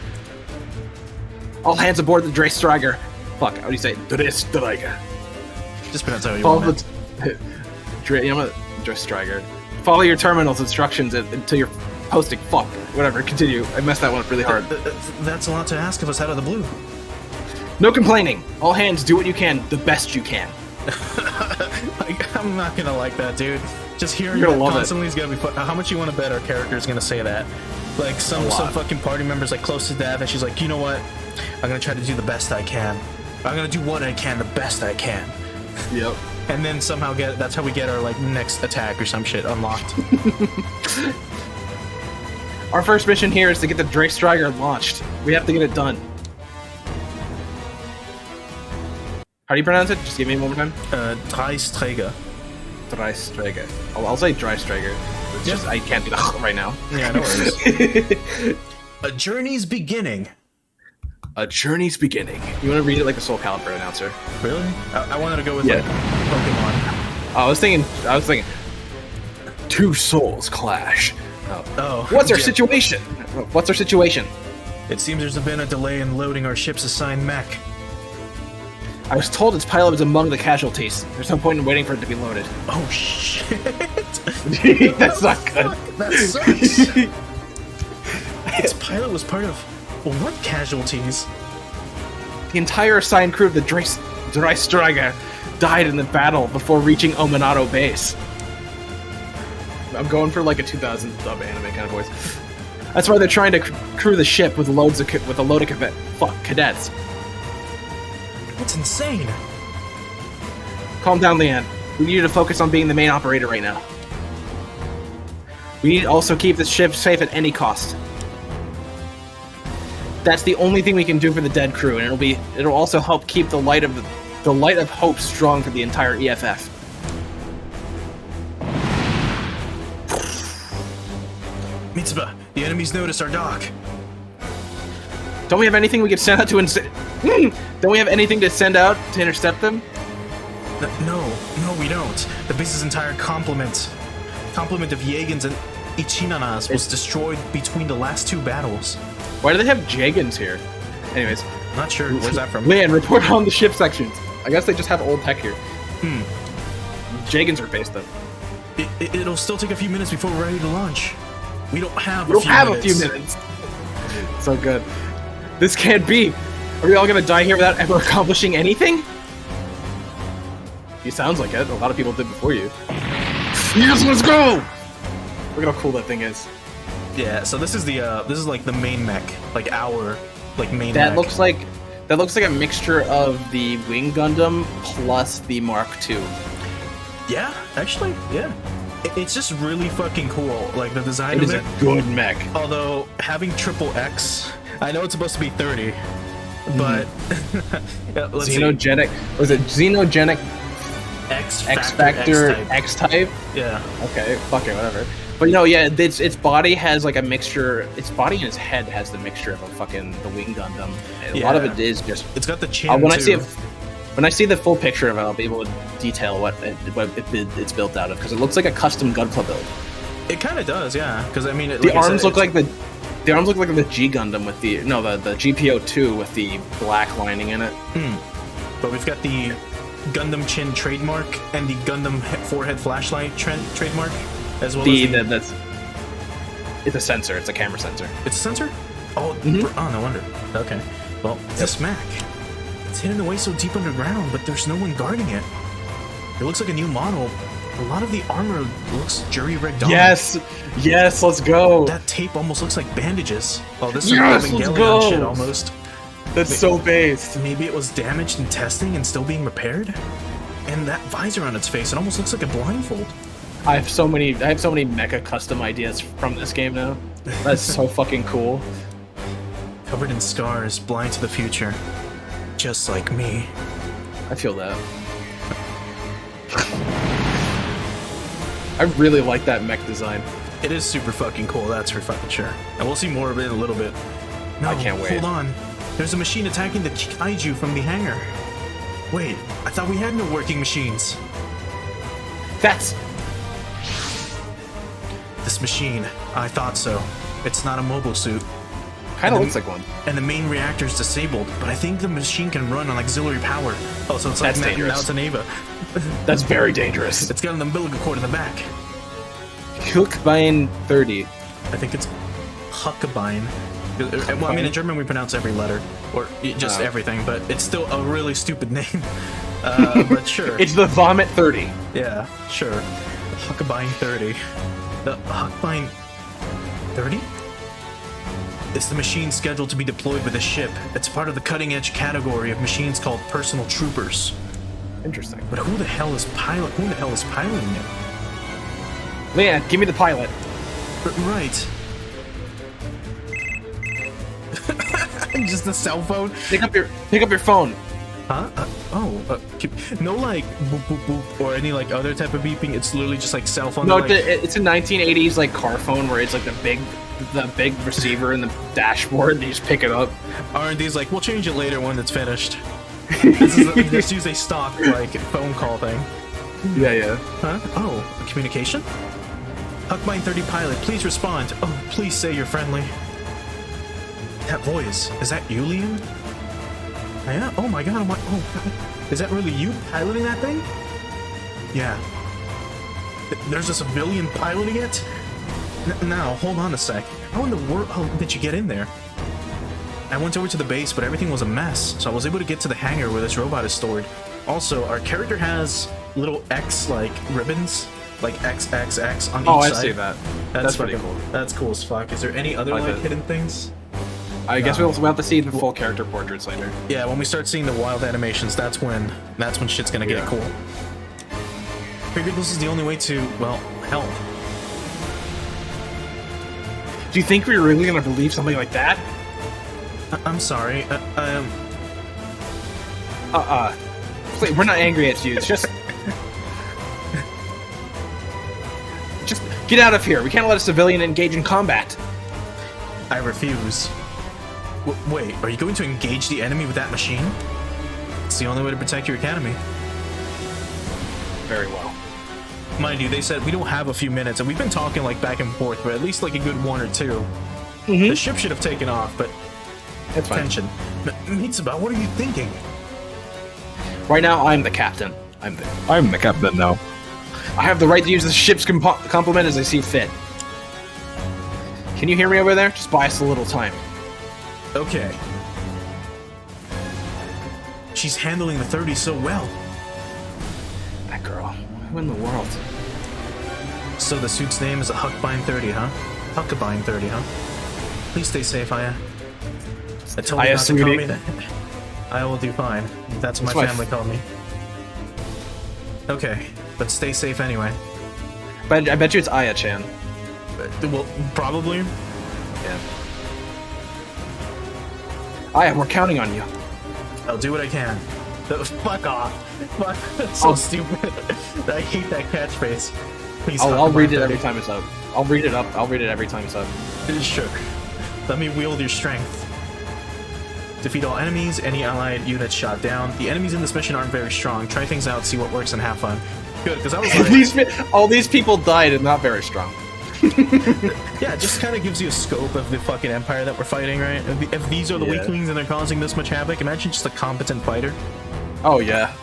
All hands aboard the Dreistrega. Fuck, how do you say it? Dreistrega. Just pronounce how you Follow want the... Dreistrega. Follow your terminal's instructions until you're posting. Fuck. Whatever, continue. I messed that one up really hard. That's a lot to ask of us out of the blue. No complaining. All hands do what you can, the best you can. I'm not gonna like that, dude. Just hearing You're that gonna love constantly is gonna be fun. How much you want to bet our character is gonna say that? Like some fucking party member's like close to death, and she's like, you know what? I'm gonna try to do the best I can. I'm gonna do what I can, the best I can. Yep. And then somehow that's how we get our like next attack or some shit unlocked. Our first mission here is to get the Dreistrega launched. We have to get it done. How do you pronounce it? Just give me one more time. Dreistrega. Dreistrega. Oh, I'll say Dreistrega. It's just I can't do that right now. Yeah, no worries. A journey's beginning. A journey's beginning. You want to read it like the Soul Calibur announcer? Really? I wanted to go with like Pokemon. I was thinking. Two souls clash. Oh. What's our situation? What's our situation? It seems there's been a delay in loading our ship's assigned mech. I was told its pilot was among the casualties. There's no point in waiting for it to be loaded. Oh shit! That's not good. That sucks. Its pilot was part of what casualties? The entire assigned crew of the Dreistrega died in the battle before reaching Ominato base. I'm going for like a 2000 dub anime kind of voice. That's why they're trying to crew the ship with a load of cadets. That's insane. Calm down, Leanne. We need you to focus on being the main operator right now. We need to also keep the ship safe at any cost. That's the only thing we can do for the dead crew, and it'll also help keep the light of hope strong for the entire EFF. Mitsuba, the enemies noticed our dock. Don't we have anything we could send out to Don't we have anything to send out to intercept them? No, we don't. The base's entire complement of Yagans and Ichinanas was destroyed between the last two battles. Why do they have Jagans here? Anyways. Not sure. Where's that from? Leanne, report on the ship sections. I guess they just have old tech here. Jagans are based though. It'll still take a few minutes before we're ready to launch. We don't have a few minutes. So good. This can't be. Are we all gonna die here without ever accomplishing anything? He sounds like it. A lot of people did before you. Yes, let's go! Look at how cool that thing is. Yeah. So this is like the main mech, like our main. That mech. looks like a mixture of the Wing Gundam plus the Mark II. Yeah, actually, yeah. It's just really fucking cool. Like the design of it. It is a good mech. Although having triple X, I know it's supposed to be 30, but let's Xenogenic. Was it Xenogenic X Factor X type? Yeah. Okay, fuck it, whatever. But yeah, its body has like a mixture. Its body and its head has the mixture of the Wing Gundam. And a lot of it is just. It's got the chin too. When I see the full picture of it, I'll be able to detail what it's built out of, because it looks like a custom Gunpla build. It kind of does, yeah. Because I mean, the arms look like the G Gundam with the GPO2 with the black lining in it. But we've got the Gundam chin trademark and the Gundam forehead flashlight trademark, as well as it's a sensor. It's a camera sensor. It's a sensor? Oh, oh, no wonder. Okay. Well, it's a smack. It's hidden away so deep underground, but there's no one guarding it. It looks like a new model, A lot of the armor looks jury-rigged on. Yes, yes, let's go. That tape almost looks like bandages. Oh, this is Yes, some let's Evangelion go. shit almost. That's so based. Maybe it was damaged in testing and still being repaired? And that visor on its face, it almost looks like a blindfold. I have so many mecha custom ideas from this game now. That's so fucking cool. Covered in scars, blind to the future. Just like me. I feel that. I really like that mech design. It is super fucking cool, that's for fucking sure. And we'll see more of it in a little bit. No, I can't wait. Hold on. There's a machine attacking the kaiju from the hangar. Wait, I thought we had no working machines. That's This machine, I thought so. It's not a mobile suit. kind of And looks like one. And the main reactor is disabled, but I think the machine can run on auxiliary power. Oh, so it's like That's now dangerous. it's an Ava. That's very dangerous. It's got an umbilical cord in the back. Hookbein 30. I think it's Huckabine. Well, I mean, in German we pronounce every letter, or just Oh. everything, but it's still a really stupid name. But sure. It's the Vomit 30. Yeah, sure. Huckabine 30. The Huckabine 30? It's the machine scheduled to be deployed with a ship. It's part of the cutting-edge category of machines called personal troopers. Interesting. But who the hell is piloting it? Man, give me the pilot. Right. Just a cell phone? Pick up your phone. Huh? No like boop boop boop or any like other type of beeping. It's literally just like cell phone. No, like, it's a 1980s like car phone where it's like the big receiver in the dashboard and you just pick it up. R&D's like, we'll change it later when it's finished. Just use a stock like phone call thing. Yeah. Huh? Oh, a communication? Huckmine 30 pilot, please respond. Oh, please say you're friendly. That voice, is that you, Liam? Yeah? Oh my god, oh god. Is that really you piloting that thing? Yeah. There's a civilian piloting it? Now, hold on a sec. How in the world did you get in there? I went over to the base, but everything was a mess, so I was able to get to the hangar where this robot is stored. Also, our character has little X, like, ribbons, like XXX on each side. Oh, I see that. That's pretty fucking cool. That's cool as fuck. Is there any other, Like like, that. hidden things? I guess we'll have to see the full character portraits later. Yeah, when we start seeing the wild animations, that's when shit's gonna get Yeah. cool. Figured this is the only way to, well, help. Do you think we're really gonna believe something like that? I'm sorry. Wait, we're not angry at you. It's just get out of here. We can't let a civilian engage in combat. I refuse. Wait, are you going to engage the enemy with that machine? It's the only way to protect your academy. Very well. Mind you, they said we don't have a few minutes, and we've been talking like back and forth, but at least like a good one or two. The ship should have taken off, but That's fine. tension. Mitsuba, what are you thinking? Right now, I'm the captain. I'm the captain now. I have the right to use the ship's complement as I see fit. Can you hear me over there? Just buy us a little time. Okay. She's handling the 30 so well. That girl. Who in the world? So the suit's name is a Huckbine 30, huh? Huckabine 30, huh? Please stay safe, Aya. I told you Aya, not to call sweetie. me that. I will do fine. That's what That's my my family called me. Okay, but stay safe anyway. But I bet you it's Aya-chan. Well, probably. Yeah. Aya, we're counting on you. I'll do what I can. Fuck off. Fuck. That's so Oh. stupid. I hate that catchphrase. Please, I'll Huckabine read it 30. every time it's up. I'll read it every time it's up. Sure. Let me wield your strength. Defeat all enemies, any allied units shot down. The enemies in this mission aren't very strong. Try things out, see what works, and have fun. Good, because I was like... all these people died and not very strong. Yeah, it just kind of gives you a scope of the fucking empire that we're fighting, right? If these are the Yeah. weaklings and they're causing this much havoc, imagine just a competent fighter. Oh yeah.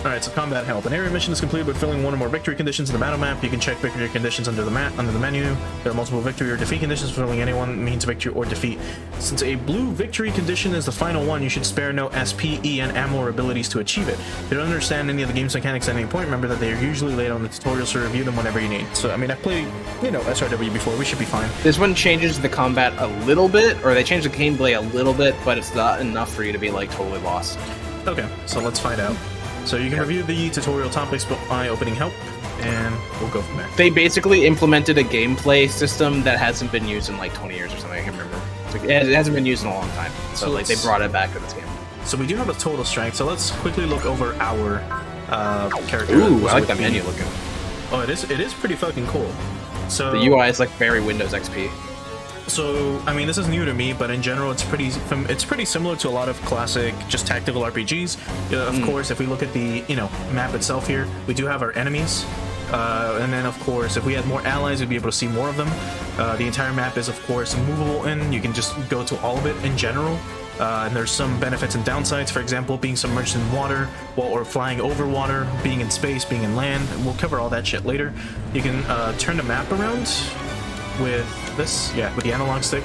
Alright, so combat help. An area mission is completed by filling one or more victory conditions in the battle map. You can check victory conditions under the menu. There are multiple victory or defeat conditions. Filling any one means victory or defeat. Since a blue victory condition is the final one, you should spare no SP, E, and ammo or abilities to achieve it. If you don't understand any of the game's mechanics at any point, remember that they are usually laid on the tutorials, so review them whenever you need. So, I mean, I've played, you know, SRW before. We should be fine. This one changes the combat a little bit, or they change the gameplay a little bit, but it's not enough for you to be like totally lost. Okay, so let's find out. So you can review the tutorial topics by opening help, and we'll go from there. They basically implemented a gameplay system that hasn't been used in like 20 years or something. I can't remember. It hasn't been used in a long time. So like they brought it back to this game. So we do have a total strength. So let's quickly look over our character. Ooh, I like that menu looking. Oh, it is pretty fucking cool. So the UI is like very Windows XP. So, I mean, this is new to me, but in general, it's pretty similar to a lot of classic, just tactical RPGs. Of course, if we look at the, you know, map itself here, we do have our enemies. And then, of course, if we had more allies, we'd be able to see more of them. The entire map is, of course, movable, and you can just go to all of it in general. And there's some benefits and downsides, for example, being submerged in water, or flying over water, being in space, being in land. We'll cover all that shit later. You can turn the map around with this, with the analog stick.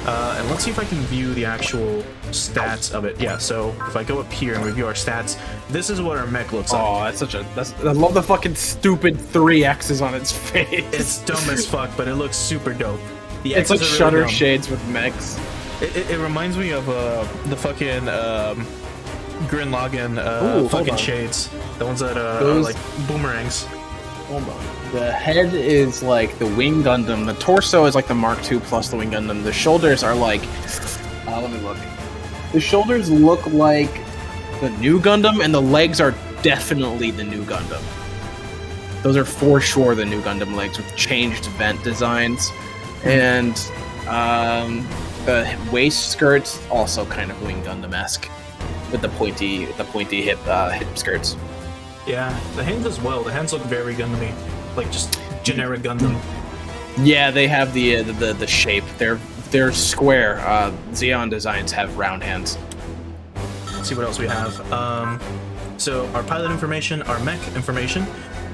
And let's see if I can view the actual stats of it. Yeah, so if I go up here and review our stats, this is what our mech looks like. Oh, I love the fucking stupid 3 X's on its face. It's dumb as fuck, but it looks super dope. The it's like X's are Shutter really dumb. Shades with mechs. It reminds me of the fucking Gurren Lagann fucking shades. The ones that are like boomerangs. Hold on. The head is like the Wing Gundam. The torso is like the Mark II plus the Wing Gundam. The shoulders are like... let me look. The shoulders look like the new Gundam, and the legs are definitely the new Gundam. Those are for sure the new Gundam legs with changed vent designs. And the waist skirts also kind of Wing Gundam-esque with the pointy hip skirts. Yeah, the hands as well. The hands look very Gundam-y, like just generic Gundam. Yeah, they have the shape. They're square. Xeon Designs have round hands. Let's see what else we have. So our pilot information, our mech information.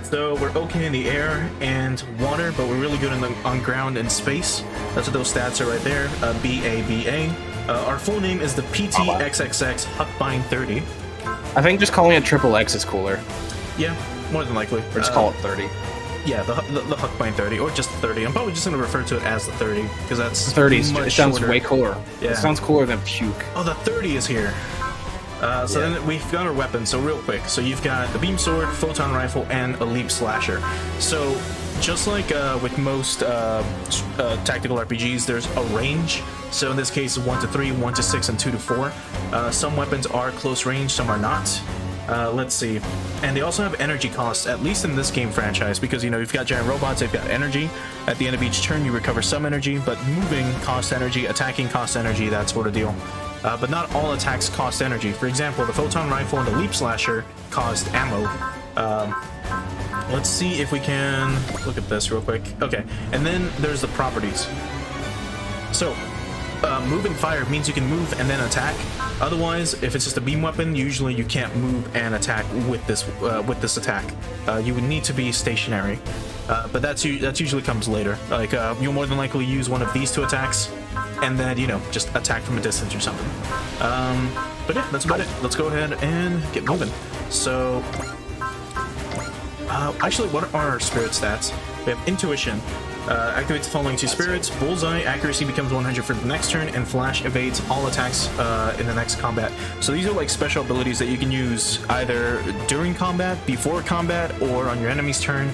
So we're okay in the air and water, but we're really good on ground and space. That's what those stats are right there. BABA. Our full name is the PTXXX Huckbind 30. I think just calling it Triple X is cooler. Yeah, more than likely. Or just call it 30. Yeah, the Huckbind 30, or just 30. I'm probably just going to refer to it as the 30, because that's 30. It sounds way cooler. Yeah. It sounds cooler than Puke. Oh, the 30 is here. Then we've got our weapons, so real quick. So you've got the beam sword, photon rifle, and a leap slasher. So just like with most tactical RPGs, there's a range. So in this case, 1 to 3, 1 to 6, and 2 to 4. Some weapons are close range, some are not. Let's see. And they also have energy costs, at least in this game franchise, because, you know, you've got giant robots, they've got energy. At the end of each turn, you recover some energy, but moving costs energy, attacking costs energy, that sort of deal. But not all attacks cost energy. For example, the photon rifle and the leap slasher cost ammo. Let's see if we can look at this real quick. Okay, and then there's the properties. So, move and fire means you can move and then attack. Otherwise, if it's just a beam weapon, usually you can't move and attack with this attack. You would need to be stationary. But that usually comes later. Like you'll more than likely use one of these 2 attacks, and then, you know, just attack from a distance or something. But yeah, that's about it. Let's go ahead and get moving. So, actually, what are our spirit stats? We have intuition. Activates the following 2 spirits. Bullseye accuracy becomes 100 for the next turn, and flash evades all attacks in the next combat. So these are like special abilities that you can use either during combat, before combat, or on your enemy's turn.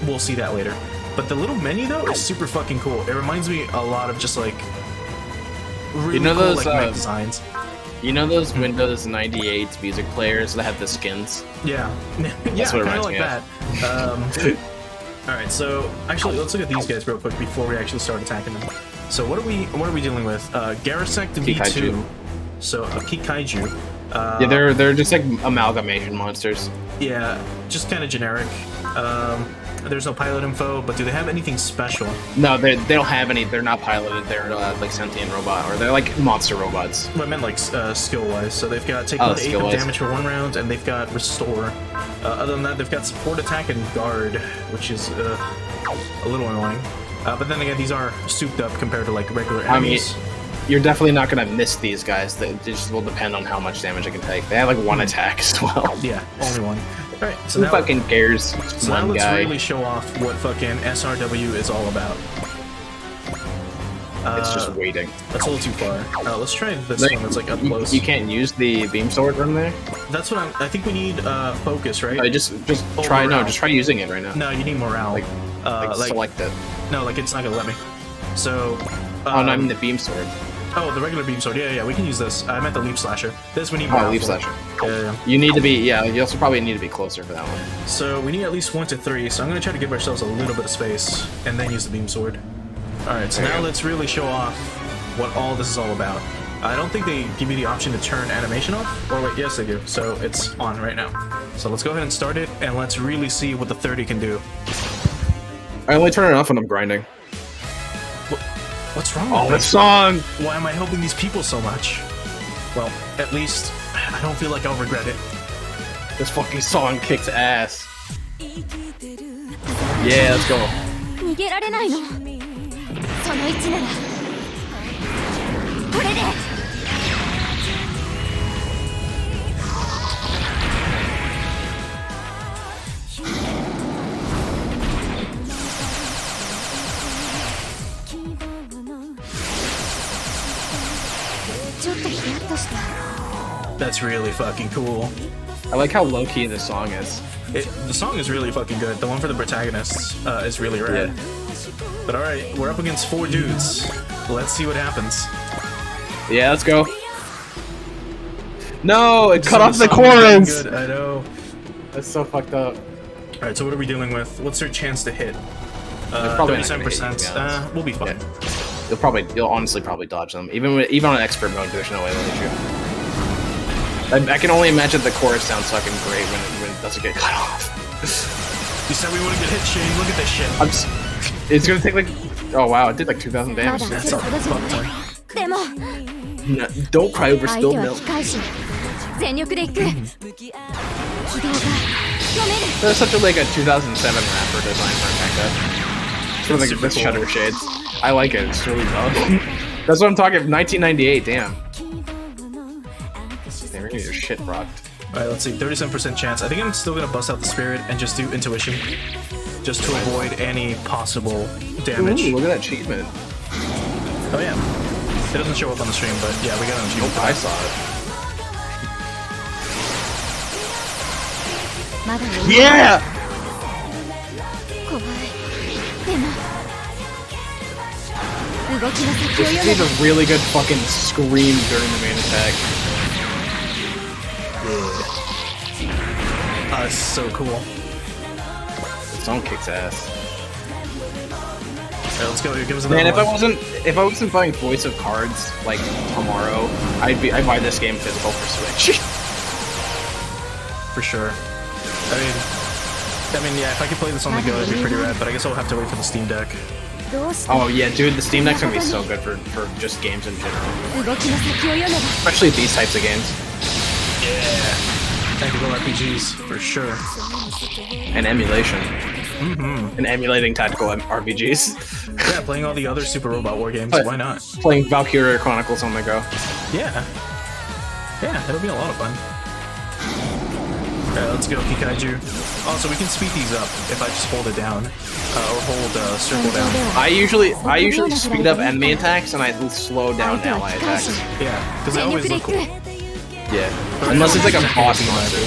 We'll see that later. But the little menu though is super fucking cool. It reminds me a lot of just like really cool those, like mech designs. You know those Windows 98 music players that have the skins? Yeah, That's what it kind of reminds like me that. All right, so actually, let's look at these guys real quick before we actually start attacking them. So what are we dealing with? Garrusect V2. So a Kikaiju. Yeah, they're just like amalgamation monsters. Yeah, just kind of generic. There's no pilot info, but do they have anything special? No, they don't have any. They're not piloted. They're like sentient robot, or they're like monster robots. Well, I meant like skill-wise. So they've got take 1/8 of damage for 1 round, and they've got restore. Other than that, they've got support, attack, and guard, which is a little annoying. But then again, these are souped up compared to like regular enemies. I mean, you're definitely not gonna miss these guys. They just will depend on how much damage they can take. They have like 1 attack as well. Yeah, only 1. All right, so who now, fucking cares? So now let's really show off what fucking SRW is all about. It's just waiting. That's a little too far. Let's try this one that's like up close. You can't use the beam sword from there? That's what I think we need focus, right? Just try morale. just try using it right now. No, you need morale. Like select it. No, like it's not gonna let me. So oh no, I mean the beam sword. Oh, the regular beam sword. Yeah, we can use this. I meant the leaf slasher. This we need morale. Oh, leaf slasher. Yeah. You need to be you also probably need to be closer for that one. So we need at least 1 to 3, so I'm gonna try to give ourselves a little bit of space and then use the beam sword. Alright, so now let's really show off what all this is all about. I don't think they give you the option to turn animation off. Or wait, yes they do. So it's on right now. So let's go ahead and start it, and let's really see what the 30 can do. I only turn it off when I'm grinding. What's wrong with this song? Why am I helping these people so much? Well, at least I don't feel like I'll regret it. This fucking song kicks ass. Yeah, let's go. 逃げられないの。その位置ならこれで。ちょっとヒヤッとした。That's really fucking cool. I like how low-key this song is. The song is really fucking good. The one for the protagonists is really rad. Yeah. But alright, we're up against 4 dudes. Let's see what happens. Yeah, let's go. No, it cut off the chorus! I know. That's so fucked up. Alright, so what are we dealing with? What's our chance to hit? Probably 37%. We'll be fine. Yeah. You'll honestly probably dodge them. Even on expert mode, there's no way they'll hit you. I can only imagine the chorus sounds fucking great when it doesn't get cut off. You said we wouldn't get hit, Shayne. Look at this shit. It's gonna take like... Oh wow, it did like 2,000 damage. That's a fuck ton. でも No, don't cry over 相 spilled 手は milk. 機械し全力で行く軌道が読める That's such a like a 2007 rapper design for a mecha. Sort of like Super this cool. shutter shades. I like it. It's really dope. That's what I'm talking. 1998. Damn. They really need your shit rocked. Alright, let's see. 37% chance. I think I'm still gonna bust out the spirit and just do intuition. Just to avoid any possible damage. Ooh, look at that achievement. Oh yeah. It doesn't show up on the stream, but yeah, we got an achievement. Nope, I saw it. まだ余裕 Yeah! 怖いでも動きの先を This 読め needs ば a really good fucking scream during the main attack. It's so cool. This song kicks ass. Alright, let's go. Here, give us another Man, if one. I wasn't buying Voice of Cards like tomorrow, I'd buy this game physical for Switch. For sure. I mean, yeah, if I could play this on the go, it'd be pretty rad, but I guess I'll have to wait for the Steam Deck. どうして Oh yeah, dude, the Steam Deck's gonna be so good for just games in general. 動きの先を読めば Especially these types of games. Tactical RPGs, for sure. And emulation. And emulating tactical RPGs. Yeah, playing all the other Super Robot War games, But- why not? Playing Valkyria Chronicles on the go. Yeah. Yeah, it'll be a lot of fun. Alright, let's go, Kikaiju. Also, we can speed these up if I just hold it down. Or hold circle down. I usually speed up enemy attacks and I slow down ally attacks. Yeah, because they 全 always 力で look 行 cool. く Yeah. Unless it's like a boss monster.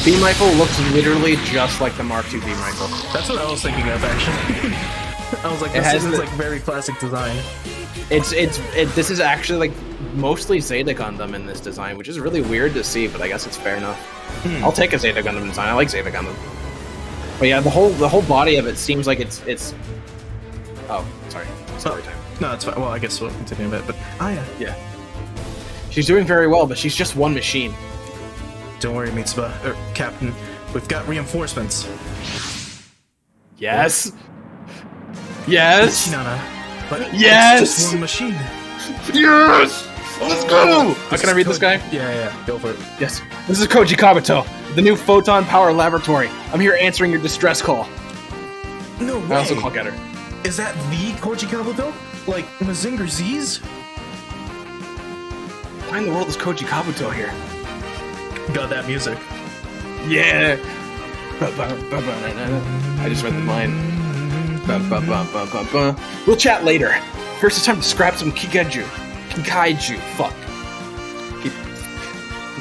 Beam rifle looks literally just like the Mark II beam rifle. That's what I was thinking of, actually. I was like, It this has is the- like very classic design. This is actually like mostly Zeta Gundam in this design, which is really weird to see, but I guess it's fair enough. I'll take a Zeta Gundam design. I like Zeta Gundam. But yeah, the whole body of it seems like it's. Oh, sorry. Story time. No, it's fine. Well, I guess we'll continue a bit, but yeah. Yeah. She's doing very well, but she's just one machine. Don't worry, Mitsuba, or Captain. we've got reinforcements. Yes. Yes. Nana. But Yes! It's just one machine. Yes. Let's go. Can I read this guy? Yeah, go for it. Yes. This is Koji Kabuto, the new Photon Power Laboratory. I'm here answering your distress call. No way. I also call Getter. Is that the Koji Kabuto? Like Mazinger Z's? Why in the world is Koji Kabuto here? Got that music. Yeah. I just read the line. We'll chat later. First, it's time to scrap some Kikaiju. Fuck.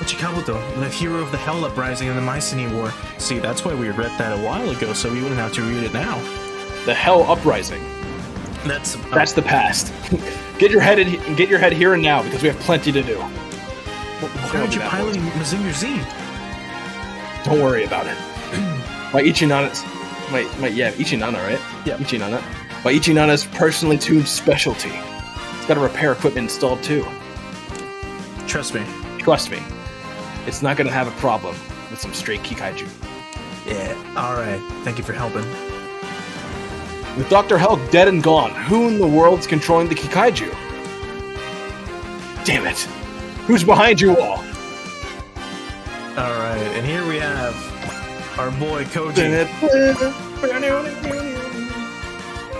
Koji Kabuto, the hero of the Hell Uprising and the Mycenae War. See, that's why we read that a while ago, so we wouldn't have to read it now. The Hell Uprising. That's the past. Get your head here and now, because we have plenty to do. Why aren't you piloting Mazinger Z? Don't worry about it. My Ichinana's... Ichinana, right? Yeah. Ichinana. My Ichinana's personally tuned specialty. It's got a repair equipment installed too. Trust me. Trust me. It's not gonna have a problem with some straight Kikaiju. Yeah. Alright. Thank you for helping. With Dr. Hulk dead and gone, who in the world's controlling the Kikaiju? Damn it. Who's behind you all? Alright, and here we have our boy Koji.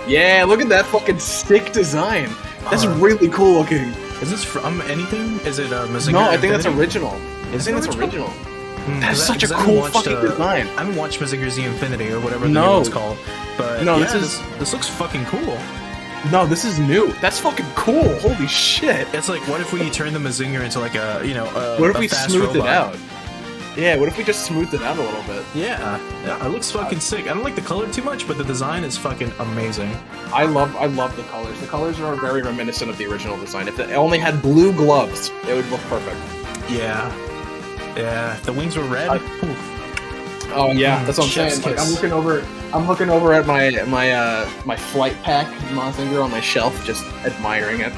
Yeah, look at that fucking sick design. That's really cool looking. Is this from anything? Is it Mazinger? No, I think that's Infinity? original. Is I think it that's original. That's such a cool fucking design. I haven't watched Mazinger Z Infinity or whatever the No. new one's called. But No, yeah, this looks fucking cool. No, this is new. That's fucking cool. Holy shit. It's like, what if we turn the Mazinger into like a, What if a we fast smoothed robot? it out? Yeah, what if we just smoothed it out a little bit? Yeah, it looks fucking sick. I don't like the color too much, but the design is fucking amazing. I love the colors. The colors are very reminiscent of the original design. If it only had blue gloves, it would look perfect. Yeah. Yeah, if the wings were red. Oof. Oh yeah, that's what I'm Chef's saying. Like, kiss. I'm looking over at my flight pack Mazinger on my shelf, just admiring it.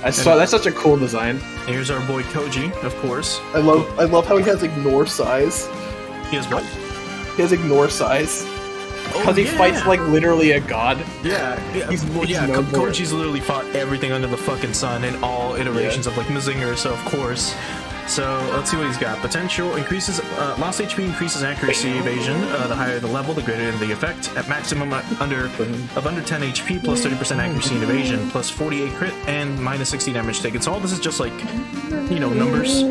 That's such a cool design. Here's our boy Koji, of course. I love how he has ignore size. He has what? He has ignore size. Because he fights like literally a god. Yeah, He's known for it. Koji's literally fought everything under the fucking sun in all iterations of like Mazinger, so of course. So let's see what he's got. Potential increases, lost HP increases accuracy, evasion. The higher the level, the greater the effect. At maximum under 10 HP, plus 30% accuracy and evasion, plus 48 crit, and minus 60 damage taken. So all this is just like, numbers.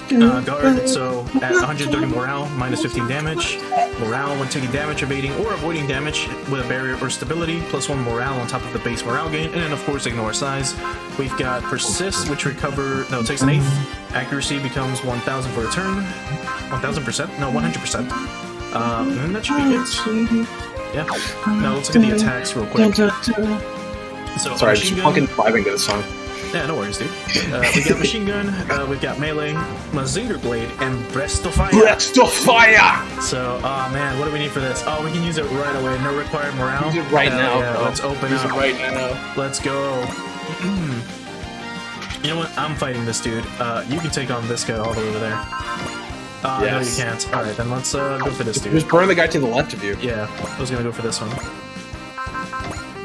Guard, so at 130 morale, minus 15 damage. Morale when taking damage, evading, or avoiding damage with a barrier or stability, plus 1 morale on top of the base morale gain, and then of course ignore size. We've got persist, which takes an eighth. Accuracy becomes 1,000 for a turn. 1,000%? No, 100%. And then that should be it. Yeah. Now let's look at the attacks real quick. So, Sorry, I'm just machine gun. fucking vibing to the song. Yeah, no worries, dude. We got machine gun, we've got melee, Mazinger blade, and breast of fire. Breast of fire! So, oh man, what do we need for this? Oh, we can use it right away. No required morale. Use it right Hell now, yeah, bro. let's open Use up. it right now. Let's go. You know what? I'm fighting this dude. You can take on this guy all the way over there. No, you Yes. can't. All right, then let's go for this dude. Just burn the guy to the left of you. Yeah, I was gonna go for this one.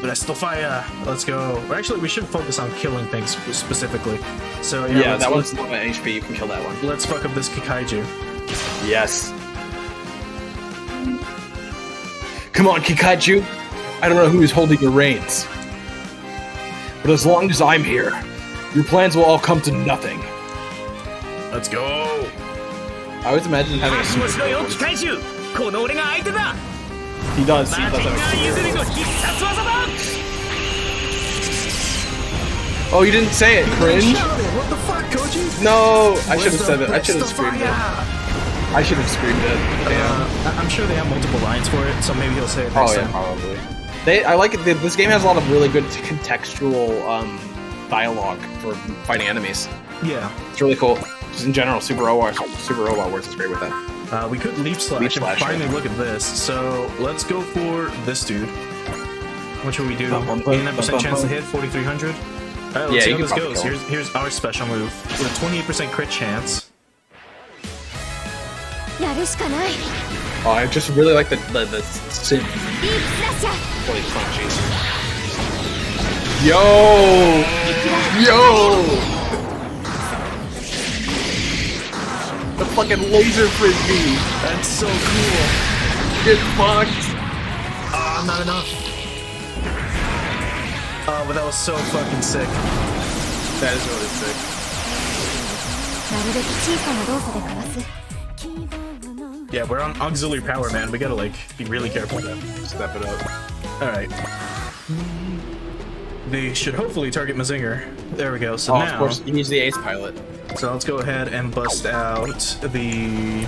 Breast of fire. Let's go. Or actually, we should focus on killing things specifically. So Yeah, let's, that one's low at HP. You can kill that one. Let's fuck up this Kikaiju. Yes. Come on, Kikaiju. I don't know who's holding your reins. But as long as I'm here, your plans will all come to nothing. Let's go. I always imagine having a super skill. He does have a Oh, you didn't say it, cringe. What the fuck, Koji? No, I should have said it. I should have screamed it. I should have screamed it. Damn. I'm sure they have multiple lines for it, so maybe he'll say it next Oh yeah, time. probably. I like it. This game has a lot of really good contextual dialogue for fighting enemies. Yeah. It's really cool. Just in general, Super Robot Wars is great with that. We could leaf slash Leaf and slash, finally yeah. look at this. So let's go for this dude. What should we do? Bum, bum, bum, 89% bum, chance to bum. hit, 4,300. Alright, let's Yeah, see you how can this probably goes. kill him. Here's our special move with a 28% crit chance. やるしかない。 Oh, I just really like the synth. ディープスラッシャー。 Really crunchy. Yo! Yo! The fucking laser frisbee. That's so cool. Get fucked. Ah, not enough. Oh, but that was so fucking sick. That is really sick. なるべく小さな動作でかわす。 Yeah, we're on auxiliary power, man. We gotta like be really careful. Step it up. All right. They should hopefully target Mazinger. There we go. So Oh, now, of course, he needs the ace pilot. so let's go ahead and bust out the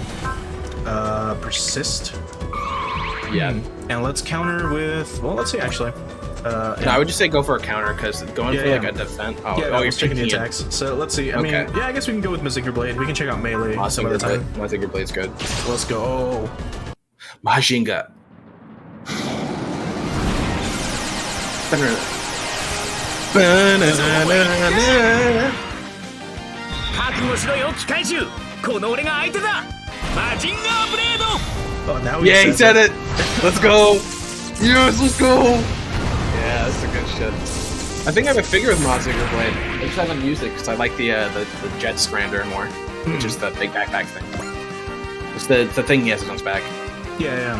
persist. Yeah. And let's counter with. Well, let's see actually. No, I would just say go for a counter because going for like a defense. Oh, yeah, you're you're checking the picking it. attacks. So let's see. I mean, Okay. yeah, I guess we can go with Mazinger Blade. We can check out melee some of the time. I think your blade's good. Let's go. Majinga. Oh, now Yeah, he said it. Let's go. Yes, let's go. Yeah, that's a good shit. I think I have a figure with Mazinger Blade. I just haven't used it because I like the Jet Scrander more, which is the big backpack thing. It's the thing he has on his back. Yeah, yeah.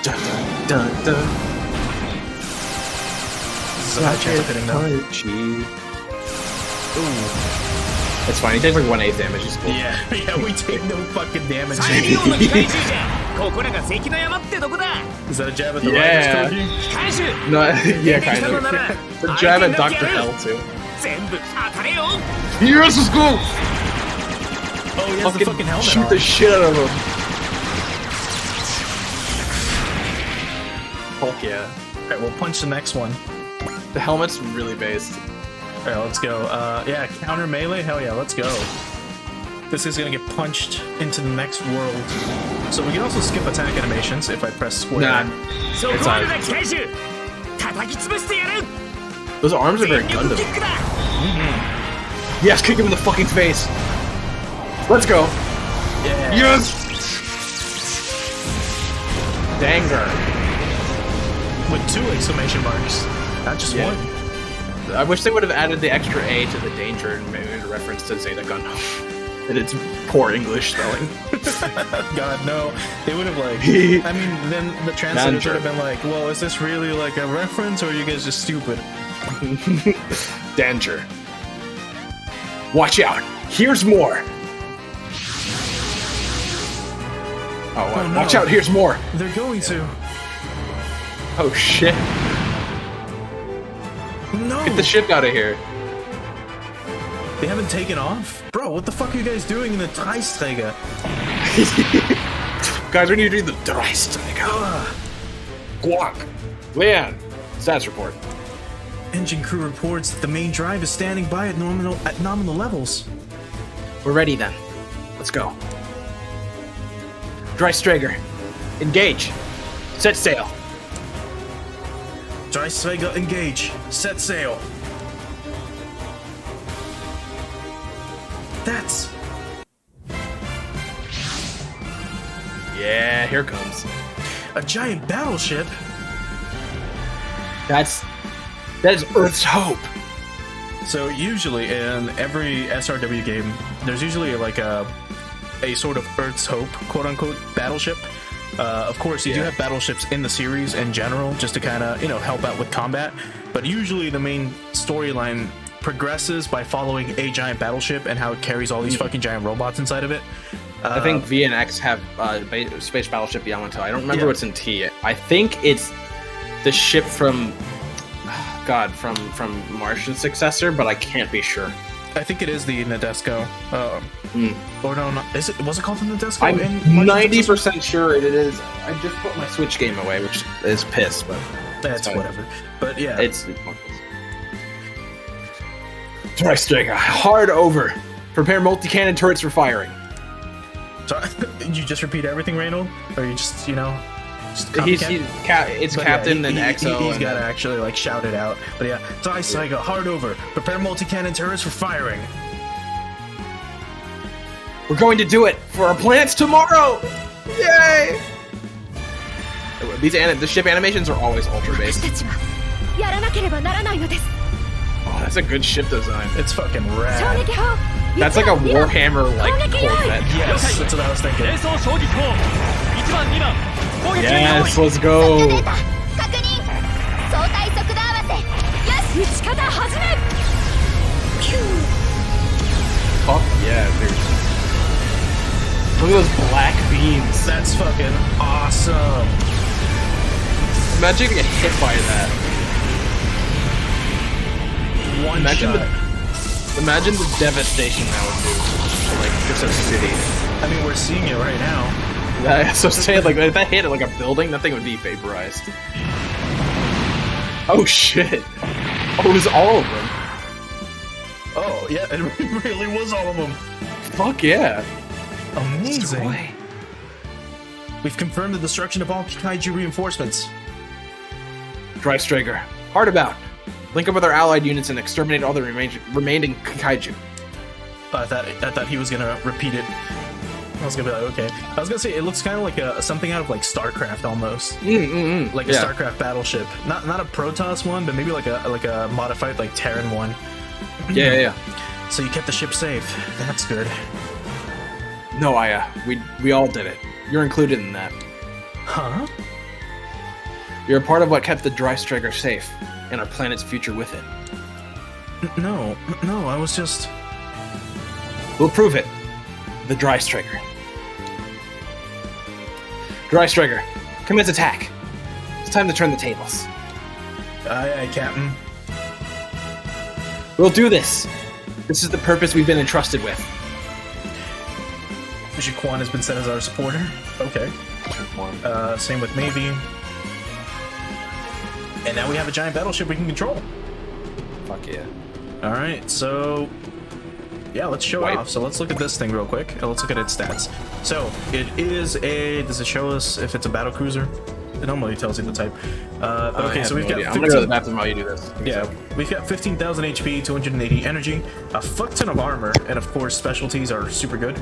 Dun, dun, dun, dun. This is a high chance of hitting though. Ooh. It's fine. He takes like 1/8 damage. It's cool. Yeah, yeah, we take no fucking damage. Is that a jab at the Yeah. Riders, Koji? No, yeah, kind of. The jab at Dr. Hell too. Yes, let's go. Oh, he has the fucking helmet shoot on. the shit out of him. Fuck yeah. Alright, we'll punch the next one. The helmet's really based. Alright, let's go. Yeah, counter melee? Hell yeah, let's go. This is gonna get punched into the next world. So we can also skip attack animations if I press square. Nah. It's alright. Those arms are very Gundam. Yes, kick him in the fucking face. Let's go. Yeah. Yes. Danger. With 2 exclamation marks, not just Yeah. one. I wish they would have added the extra A to the danger and maybe a reference to Zeta Gundam. And it's poor English spelling. God, no. They would have like. I mean, then the translator should have been like, "Well, is this really like a reference, or are you guys just stupid?" Danger. Watch out. Here's more. Oh, what? Oh, no. Watch out. Here's more. They're going to. Oh, shit. No. Get the ship out of here. They haven't taken off, bro. What the fuck are you guys doing in the Dreisträger? Guys, we need to do the Dreisträger. Guac. Leon. Stats report. Engine crew reports that the main drive is standing by at nominal levels. We're ready then. Let's go. Dreisträger. Engage. Set sail. Dreisträger engage. Set sail. That's... Yeah, here comes. a giant battleship? That is Earth's hope. So usually in every SRW game, there's usually like a sort of Earth's Hope, quote-unquote, battleship. Of course, you do have battleships in the series in general, just to kind of, help out with combat. But usually the main storyline progresses by following a giant battleship and how it carries all these fucking giant robots inside of it. I think V and X have Space Battleship Yamato. I don't remember what's in T. I think it's the ship from from Martian Successor, but I can't be sure. I think it is the Nadesco. Or no, was it called the Nadesco? I'm in Martian 90% sure it is. I just put my Switch game away, which is piss, but That's whatever. But yeah. it's Dreisträger, hard over. Prepare multi-cannon turrets for firing. So, you just repeat everything, Reynold? Or you just, just copycat? It's But Captain yeah, and EXO. He's and got to then- actually like shout it out. But yeah, Dreisträger, hard over. Prepare multi-cannon turrets for firing. We're going to do it for our planets tomorrow! Yay! The ship animations are always ultra 私 based. たちはやらなければならないのです Oh, that's a good ship design. It's fucking 衝 rad. 撃砲 That's like a Warhammer like Corvette. Yes, that's what I was thinking. Yes, let's go. 確認相対速度合わせよし撃ち方始め Fuck yeah, dude. Look at those black beams. That's fucking awesome. Imagine getting hit by that. One Imagine shot. Imagine the devastation that would do to like just a city. I mean, we're seeing it right now. Yeah, so saying like if that hit like a building, that thing would be vaporized. Oh shit! Oh, it was all of them. Oh, yeah, it really was all of them. Fuck yeah! Amazing. Destroy. We've confirmed the destruction of all kaiju reinforcements. Drive Striker. Hard about. Link up with our allied units and exterminate all the remaining kaiju. I thought he was gonna repeat it. I was gonna be like, okay. I was gonna say it looks kind of like something out of like StarCraft almost, like a Yeah. StarCraft battleship. Not a Protoss one, but maybe like a modified like Terran one. Yeah. So you kept the ship safe. That's good. No, Aya. We all did it. You're included in that. Huh? You're a part of what kept the Dry Striker safe and our planet's future with it. No, I was just... We'll prove it. The Dry Striker. Dry Striker, commence attack. It's time to turn the tables. Aye, Captain. We'll do this. This is the purpose we've been entrusted with. Jiquan has been set as our supporter. Okay. Same with Navy. And now we have a giant battleship we can control. Fuck yeah. Alright, so... yeah, let's show Wipe. off. So let's look at this thing real quick. And let's look at its stats. So, it is a... does it show us if it's a battle cruiser? It normally tells you the type. Okay, so we've got... I'm gonna go to the bathroom while you do this. Yeah, we've got 15,000 HP, 280 energy, a fuck ton of armor, and of course specialties are super good.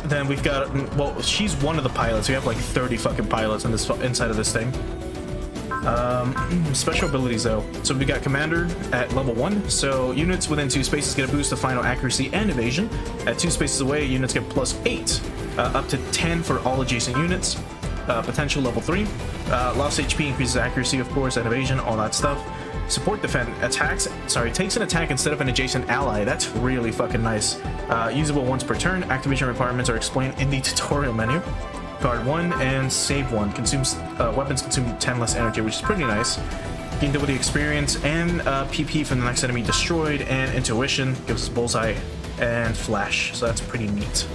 Then we've got, well, she's one of the pilots. We have like 30 fucking pilots in this inside of this thing. Special abilities though. So we got Commander at level 1. So units within 2 spaces get a boost to final accuracy and evasion. At 2 spaces away, units get +8, up to 10 for all adjacent units. Potential level 3. Lost HP increases accuracy, of course, and evasion, all that stuff. Support defend takes an attack instead of an adjacent ally. That's really fucking nice. Usable once per turn. Activation requirements are explained in the tutorial menu. Guard 1 and save 1. Weapons consume 10 less energy, which is pretty nice. Gain double the experience and PP from the next enemy destroyed, and intuition gives us bullseye and flash. So that's pretty neat.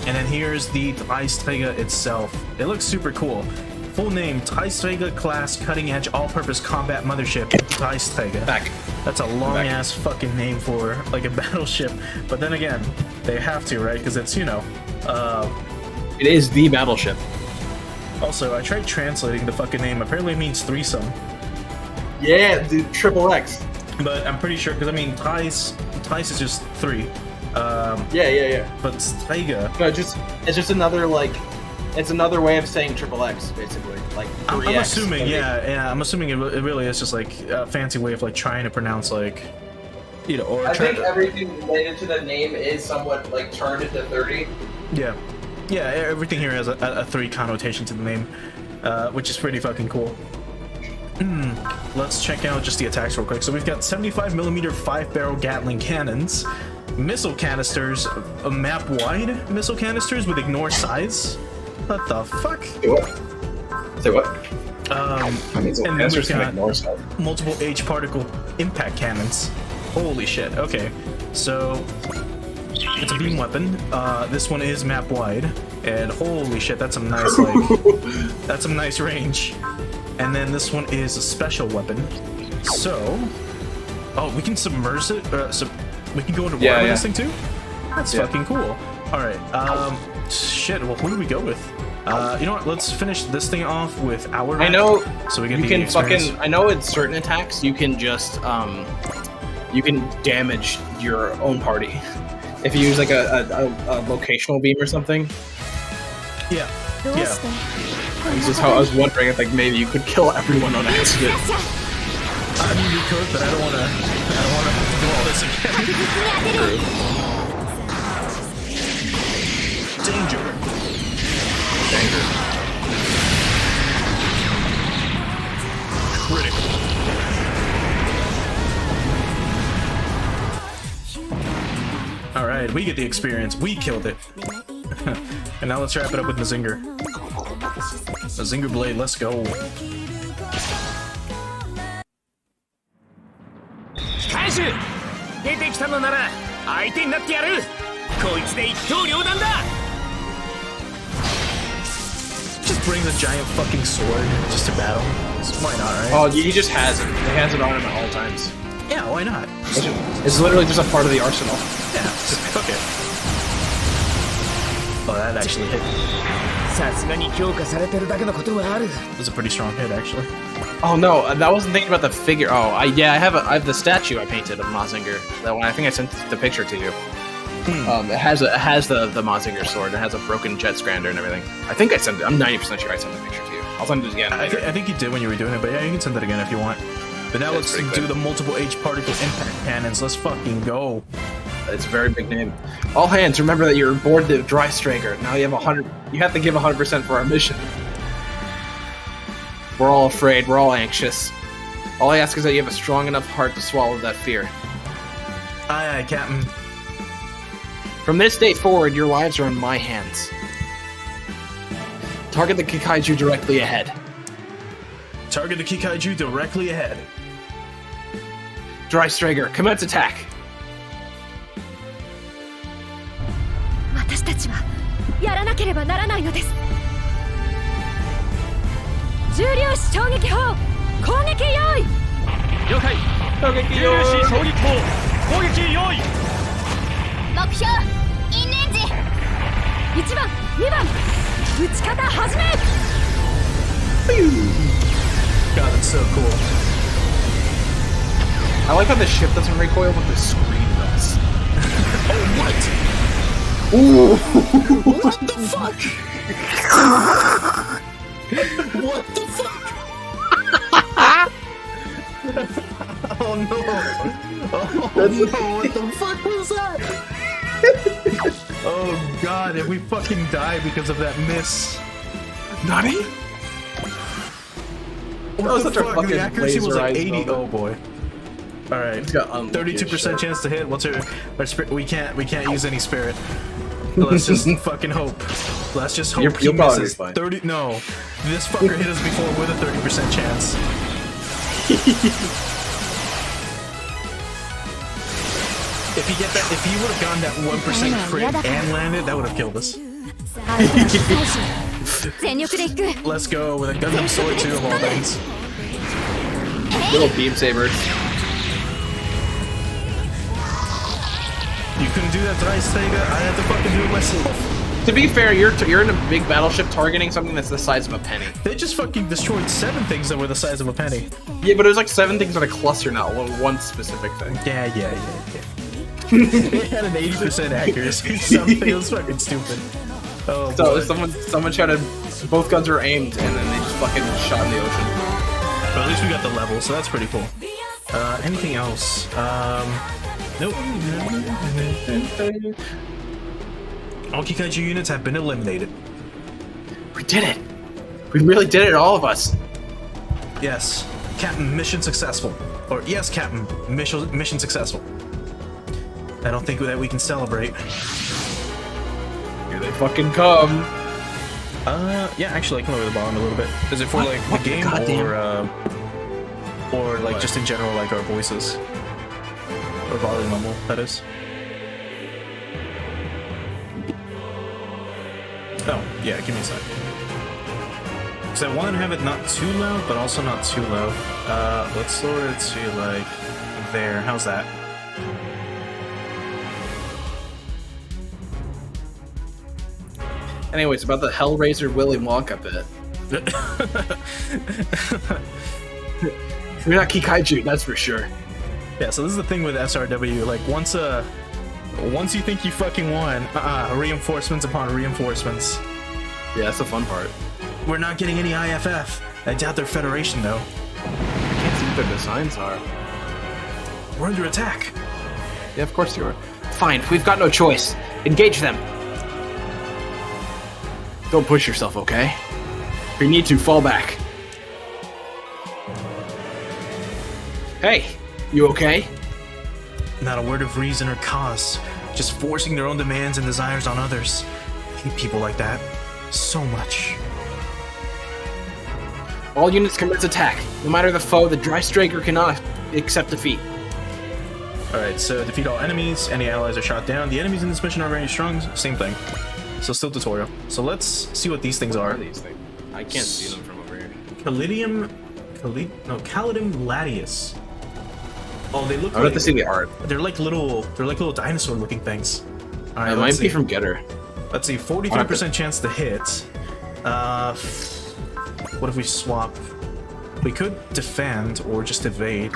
And then here's the Dreisträger itself. It looks super cool. Full name, Dreisträger class cutting-edge all-purpose combat mothership, Dreisträger. Back. That's a long-ass fucking name for, like, a battleship. But then again, they have to, right? Because it's, you know... It is the battleship. Also, I tried translating the fucking name. Apparently it means threesome. Yeah, dude, triple X. But I'm pretty sure, because, I mean, Thais is just 3. Yeah. But Sträger... No, it's just another, like... It's another way of saying triple X, basically. Like 3X. I'm assuming, yeah, I'm assuming it really is just like a fancy way of like trying to pronounce like, you know, or I think everything related to the name is somewhat like turned into 30. yeah, everything here has a 3 connotation to the name, which is pretty fucking cool. Let's check out just the attacks real quick. So we've got 75mm 5-barrel Gatling cannons, missile canisters, map-wide missile canisters with ignore size. What the fuck? Say what? And then we've got multiple H-particle impact cannons. Holy shit. Okay, so it's a beam weapon. This one is map wide, and holy shit, that's some nice that's some nice range. And then this one is a special weapon. So, oh, we can submerge it. So we can go into water with this thing too. That's fucking cool. All right. Shit. Well, who do we go with? You know what? Let's finish this thing off with our. I know. So we get you the can experience. fucking. I know in certain attacks you can just you can damage your own party. If you use like a locational beam or something. Yeah. どうして This is how I was wondering if like maybe you could kill everyone on accident. I mean, we could, but I don't want to do all this again. 確実に当てる Danger. Critical. All right, we get the experience. We killed it. And now let's wrap it up with Mazinger. Mazinger Blade, let's go. 返し出てきたのなら相手になってやるこいつで一刀両断だ Just bring the giant fucking sword just to battle. Why not, right? Oh, he just has it. He has it on him at all times. Yeah, why not? It's literally just a part of the arsenal. Yeah, just cook it. Oh, that actually hit. さすがに強化されてるだけのことはある It was a pretty strong hit, actually. Oh no, I wasn't thinking about the figure. Oh, I have the statue I painted of Mazinger. That one, I think I sent the picture to you. It has the Mazinger sword. It has a broken jet scrander and everything. I think I sent it. I'm 90% sure I sent the picture to you. I'll send it again later. I think you did when you were doing it, but yeah, you can send that again if you want. But now let's pretty do good. the multiple H particle impact cannons. Let's fucking go. It's a very big name. All hands, remember that you're aboard the Dry Stranger. Now you have 100. You have to give 100% for our mission. We're all afraid. We're all anxious. All I ask is that you have a strong enough heart to swallow that fear. Aye, aye, Captain. From this day forward, your lives are in my hands. Target the Kikaiju directly ahead. Target the Kikaiju directly ahead. Dry Stranger, commence attack. 私たちはやらなければならないのです重粒子衝撃砲攻撃用意了解攻撃重粒子衝撃砲攻撃用意目標インレンジ1番2番撃ち方始め God, that's so cool. I like how the ship doesn't recoil, but the screen does. Oh, what? What the fuck? What the fuck? Oh no! Oh no! What the fuck was that? Oh god! If we fucking die because of that miss. Nani? What was the such a fuck? fucking The accuracy was like laser-eyed 80. moment. Oh boy. All right. got unlucky as 32% shit. chance to hit. What's our spirit? We can't use any spirit. Let's just fucking hope. Let's just hope he You'll probably misses. be fine. 30. No, this fucker hit us before with a 30% chance. If he would have gotten that 1% crit and landed, that would have killed us. 全力で行く Let's go with a Gundam sword too of all things. Little beam saber. You couldn't do that tonight, Sega. I had to fucking do it myself. To be fair, you're in a big battleship targeting something that's the size of a penny. They just fucking destroyed 7 things that were the size of a penny. Yeah, but it was like 7 things in a cluster, not one specific thing. Yeah. It had an 80% accuracy. Something it was fucking stupid. Oh, So boy. someone tried to, both guns were aimed, and then they just fucking shot in the ocean. But at least we got the level, so that's pretty cool. Anything else? Nope. All Kikaiju units have been eliminated. We did it! We really did it, all of us! Yes. Captain, mission successful. Or, yes, Captain, mission successful. I don't think that we can celebrate. Here they fucking come! Yeah, actually, I can lower the volume a little bit. Is it for, What? like, What the game, goddamn- or like, What? just in general, like, our voices? Or volume level, that is. Oh, yeah, give me a sec. Because I want to have it not too loud, but also not too low. Let's lower it to, like, there. How's that? Anyways, about the Hellraiser Willy Wonka bit. We're not Kikaiju, that's for sure. Yeah, so this is the thing with SRW. Like, once Once you think you fucking won, reinforcements upon reinforcements. Yeah, that's the fun part. We're not getting any IFF. I doubt they're Federation though. I can't see what their designs are. We're under attack. Yeah, of course you are. Fine, we've got no choice. Engage them. Don't push yourself, okay? If you need to, fall back. Hey, you okay? Not a word of reason or cause, just forcing their own demands and desires on others. I hate people like that. So much. All units commence attack. No matter the foe, the Dry Striker cannot accept defeat. Alright, so defeat all enemies. Any allies are shot down. The enemies in this mission are very strong. Same thing. So still tutorial. So let's see what these things are. These things? I can't see them from over here. Callidium Latius. Oh, they look I would like have to see the art. they're like little dinosaur looking things. Alright, It might be from Getter. Let's see, 43% chance to hit. What if we swap? We could defend or just evade.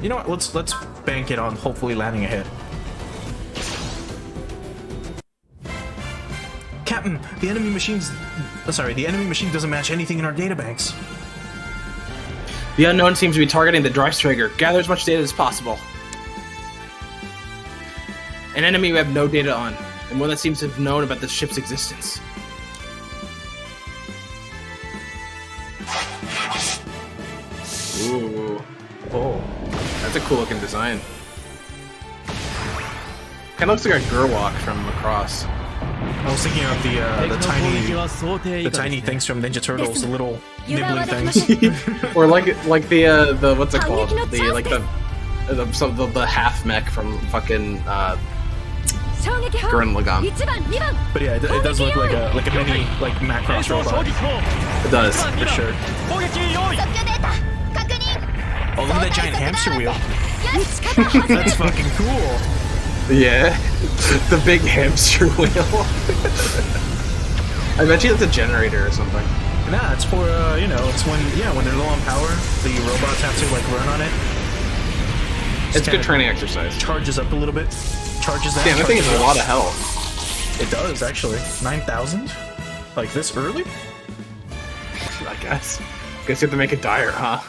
You know what? Let's bank it on hopefully landing a hit. Captain, the enemy machine doesn't match anything in our databanks. The unknown seems to be targeting the Dry Striker. Gather as much data as possible. An enemy we have no data on, and one that seems to have known about the ship's existence. Ooh. Oh, That's a cool looking design. Kinda looks like a Gerwalk from Macross. I was thinking of the tiny things from Ninja Turtles, the little nibbling things. Or like the what's it called? The half mech from fucking Gurren Lagann. But yeah, it does look like a mini Macross robot. It does. For sure. Oh, look at that giant hamster wheel. That's fucking cool. Yeah, the big hamster wheel. I bet you that's a generator or something. Nah, it's for it's when they're low on power, the robots have to like run on it. It's good training exercise. Charges up a little bit. Charges that. Damn, I think it's charges a up. lot of health. It does actually. 9,000? Like this early? I guess. Guess you have to make it dire, huh?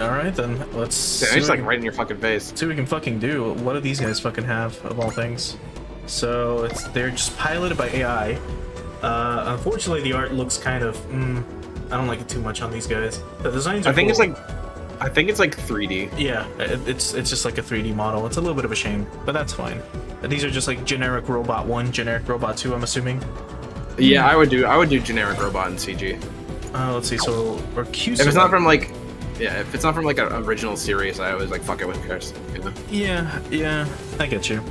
All right then. Let's. Damn, it's like right in your fucking face. See what we can fucking do. What do these guys fucking have of all things? So they're just piloted by AI. Unfortunately, the art looks kind of. I don't like it too much on these guys. The designs are. I think cool. it's like 3D. Yeah, it's just like a 3D model. It's a little bit of a shame, but that's fine. These are just like generic Robot 1, generic Robot 2, I'm assuming. Yeah, I would do generic robot in CG. Let's see. So or Q. If it's not from like. Yeah, if it's not from like an original series, I always like fuck it with cars. You know? Yeah, I get you.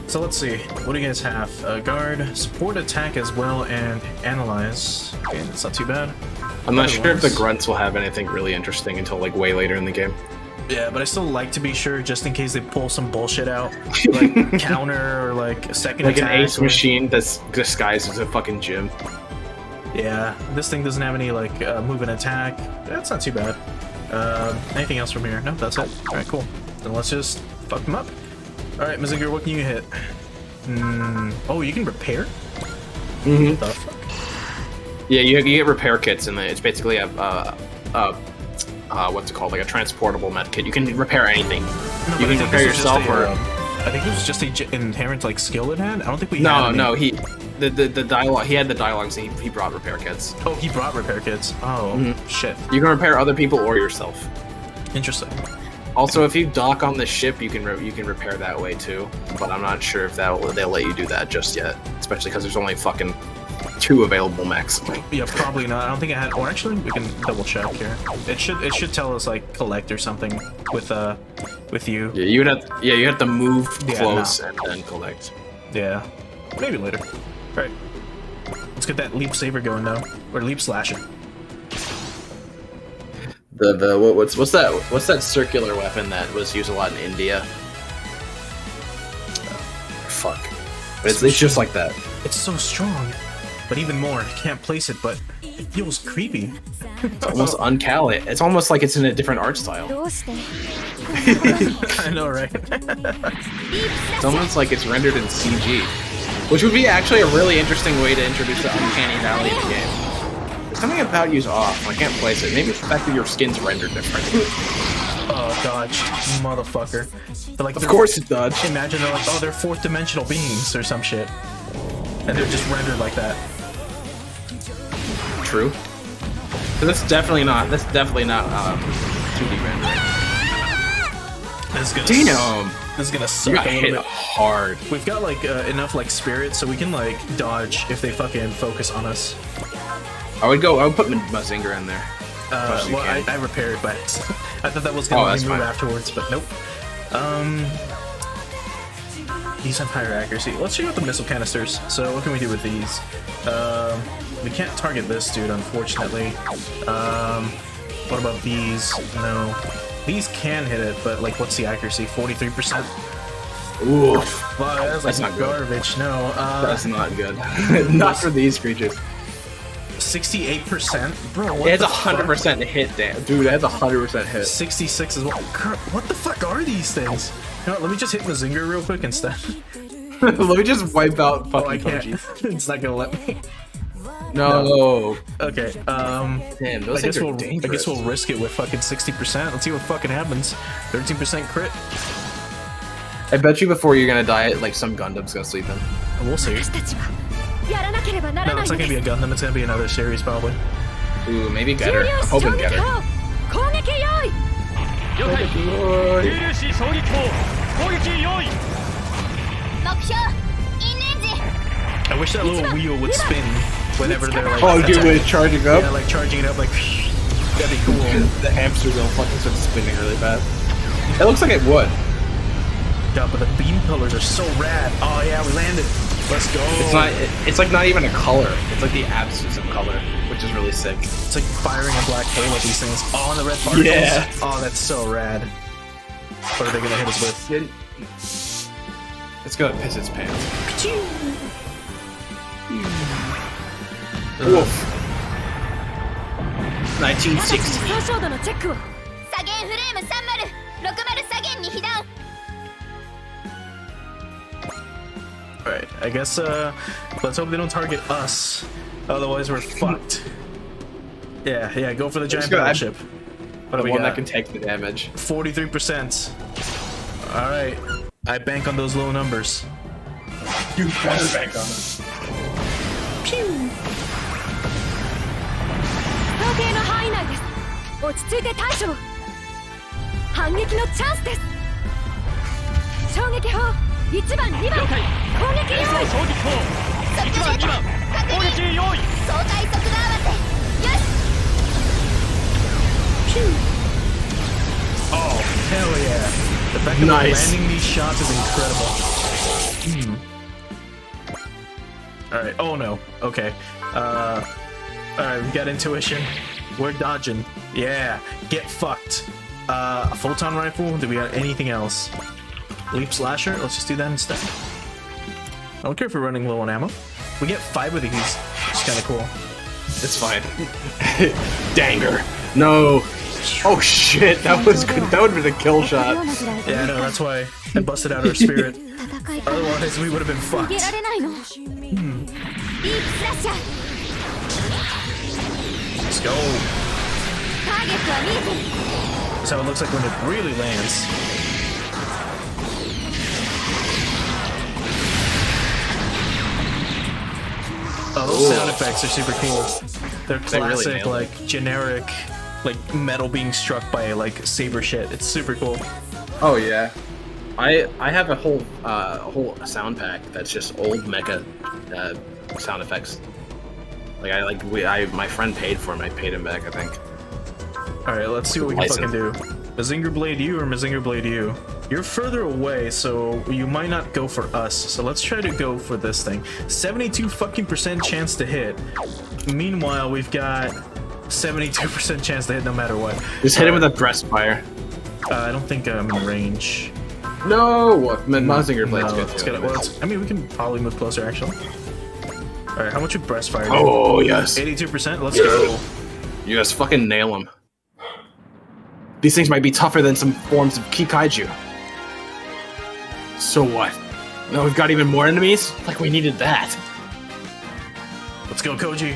So let's see. What do you guys have? Guard, support, attack as well, and analyze. Okay, that's not too bad. I'm not sure if the grunts will have anything really interesting until like way later in the game. Yeah, but I still like to be sure just in case they pull some bullshit out, like counter or like a second Like attack. an ace machine that's disguised as a fucking gym. Yeah, this thing doesn't have any like move and attack. That's not too bad. Anything else from here? No, that's it. All right, cool. Then let's just fuck them up. All right, Mazinger, what can you hit? Oh, you can repair? Mm-hmm. What the fuck? Yeah, you get repair kits, and it's basically a what's it called, like a transportable med kit. You can repair anything. No, You but I can think repair this was just yourself, or I think it was just a inherent like skill it had. I don't think we. no, had any. no. The dialogue. He had the dialogue, so he brought repair kits. Oh, he brought repair kits. Oh, shit. You can repair other people or yourself. Interesting. Also, if you dock on the ship, you can repair that way too. But I'm not sure if they'll let you do that just yet, especially because there's only fucking 2 available mechs. Yeah, probably not. I don't think I had. Or actually, we can double check here. It should tell us like collect or something with you. Yeah, you have to move Yeah, close no. and then collect. Yeah, maybe later. All right. Let's get that leap saber going though, or leap slasher. What's that circular weapon that was used a lot in India? Fuck. It's just like that. It's so strong. but even more. Can't place it, but it feels creepy. It's almost uncal. It's almost like it's in a different art style. どうして I know, right? It's almost like it's rendered in CG, which would be actually a really interesting way to introduce the Uncanny Valley in the game. There's something about you's off. I can't place it. Maybe it's the fact that your skin's rendered different. Oh, dodge, motherfucker. But like, Of course it does. imagine they're like, oh, they're fourth dimensional beings or some shit. And they're just rendered like that. True. But that's definitely not 2D rendering. This is gonna Damn! This is gonna You suck got a little hit bit. hard. We've got like enough like spirit so we can like dodge if they fucking focus on us. I would put Mazinger in there. As you Well, can. I repaired, but I thought that was gonna that's remove fine. afterwards, but nope. These have higher accuracy. Let's check out the missile canisters. So what can we do with these? We can't target this dude, unfortunately. What about these? No. These can hit it, but like, what's the accuracy? 43%? Oof. Wow, that's not like good. garbage. No. That's not good. Not for these creatures. 68%? Bro, what It has the a 100% hit, dude. It has a 100% hit. 66 as well. What the fuck are these things? You know what, let me just hit Mazinger real quick instead. Let me just wipe out Oh, I fucking can't. Pudgy. It's not gonna let me. No. Okay, Damn, those I things guess are we'll dangerous. risk it with fucking 60%. Let's see what fucking happens. 13% crit. I bet you before you're gonna die, like some Gundam's gonna sleep in. We'll see. 私たちはやらなければなら No, ない it's の not で gonna be aす Gundam. It's gonna be another series probably. Ooh, maybe 重 Getter. 量 I'm 子 hoping 衝撃 Getter. 砲攻撃用意了解重粒子衝撃砲攻撃用意目標インレンジ I wish that little wheel would spin whenever they're like. Oh, dude, when it's charging up, Yeah, like charging it up like. That'd be cool. the hamster wheel fucking starts spinning really fast. It looks like it would. God, but the beam pillars are so rad. Oh yeah, we landed. Let's go. It's not. It's like not even a color. It's like the absence of color, which is really sick. It's like firing a black hole at these things. Oh, and the red particles. Yeah. Oh, that's so rad. What are they gonna hit us with? It's gonna piss its pants. Ugh. Woof. 1960. 損傷度のチェックを左舷フレーム3060左舷に被弾 Alright, I guess let's hope they don't target us. Otherwise we're fucked. Yeah, go for the giant go. battleship. What The do we one got? that can take the damage. 43%. Alright. I bank on those low numbers. You better bank on it. 統計の範囲内です落ち着いて対処を反撃のチャンスです衝撃砲1番2番了解攻撃用意衝撃砲1番2番攻撃用意相対速度合わせよし Oh, hell yeah. The fact that we're Nice. landing these shots is incredible. Alright, oh no. Okay. Alright, we got intuition. We're dodging. Yeah, get fucked. A photon rifle? Do we got anything else? Leap slasher? Let's just do that instead. I don't care if we're running low on ammo. We get 5 of these, which is kind of cool. It's fine. Danger. No. Oh shit, that was good. That would have been a kill shot. Yeah, I know, that's why I busted out our spirit. 戦い方 Otherwise, we would have been 逃 fucked. げられないのディープスラッシャー Let's go. ターゲットは見えてる That's how it looks like when it really lands. Oh, those sound effects are super cool. They're They really classic, nailed it. like generic, like metal being struck by like saber shit. It's super cool. Oh yeah. I have a whole sound pack that's just old mecha sound effects. Like my friend paid for them. I paid him back, I think. All right, let's see what we can fucking do. Mazinger blade you or Mazinger blade you? You're further away, so you might not go for us. So let's try to go for this thing. 72 fucking % chance to hit. Meanwhile, we've got 72% chance to hit no matter what. Just hit him with a breast fire. I don't think I'm in range. No, Mazinger blade's No, good it's too. gotta, well, I mean, we can probably move closer actually. All All right, how much would breastfire do? Oh, yes. 82%. Let's go. You just fucking nail them. These things might be tougher than some forms of Kikaiju. So what? Now we've got even more enemies? Like we needed that. Let's go, Koji.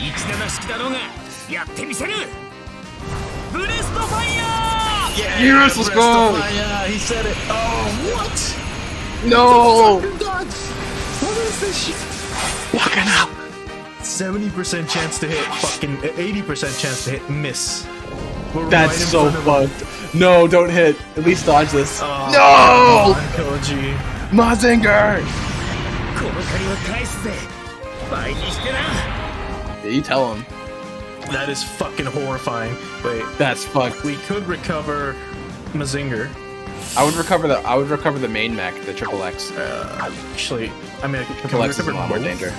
一打なしきだろうがやってみせるブレストファイヤー Yeah, Yes, let's go. Yeah, he said it. Oh, what? No! What is this shit? Fucking hell. 70% chance to hit, fucking 80% chance to hit, miss. We're That's right in so front of him. fucked. No, don't hit. At least dodge this. Oh, No! come on, Koji. Mazinger! この借りは返すぜ倍にしてな Yeah, you tell him. That is fucking horrifying. Wait, That's fucked. we could recover Mazinger. I would recover the main mech, the Triple X. Actually, I mean, can Triple we X is a recover lot more both? danger.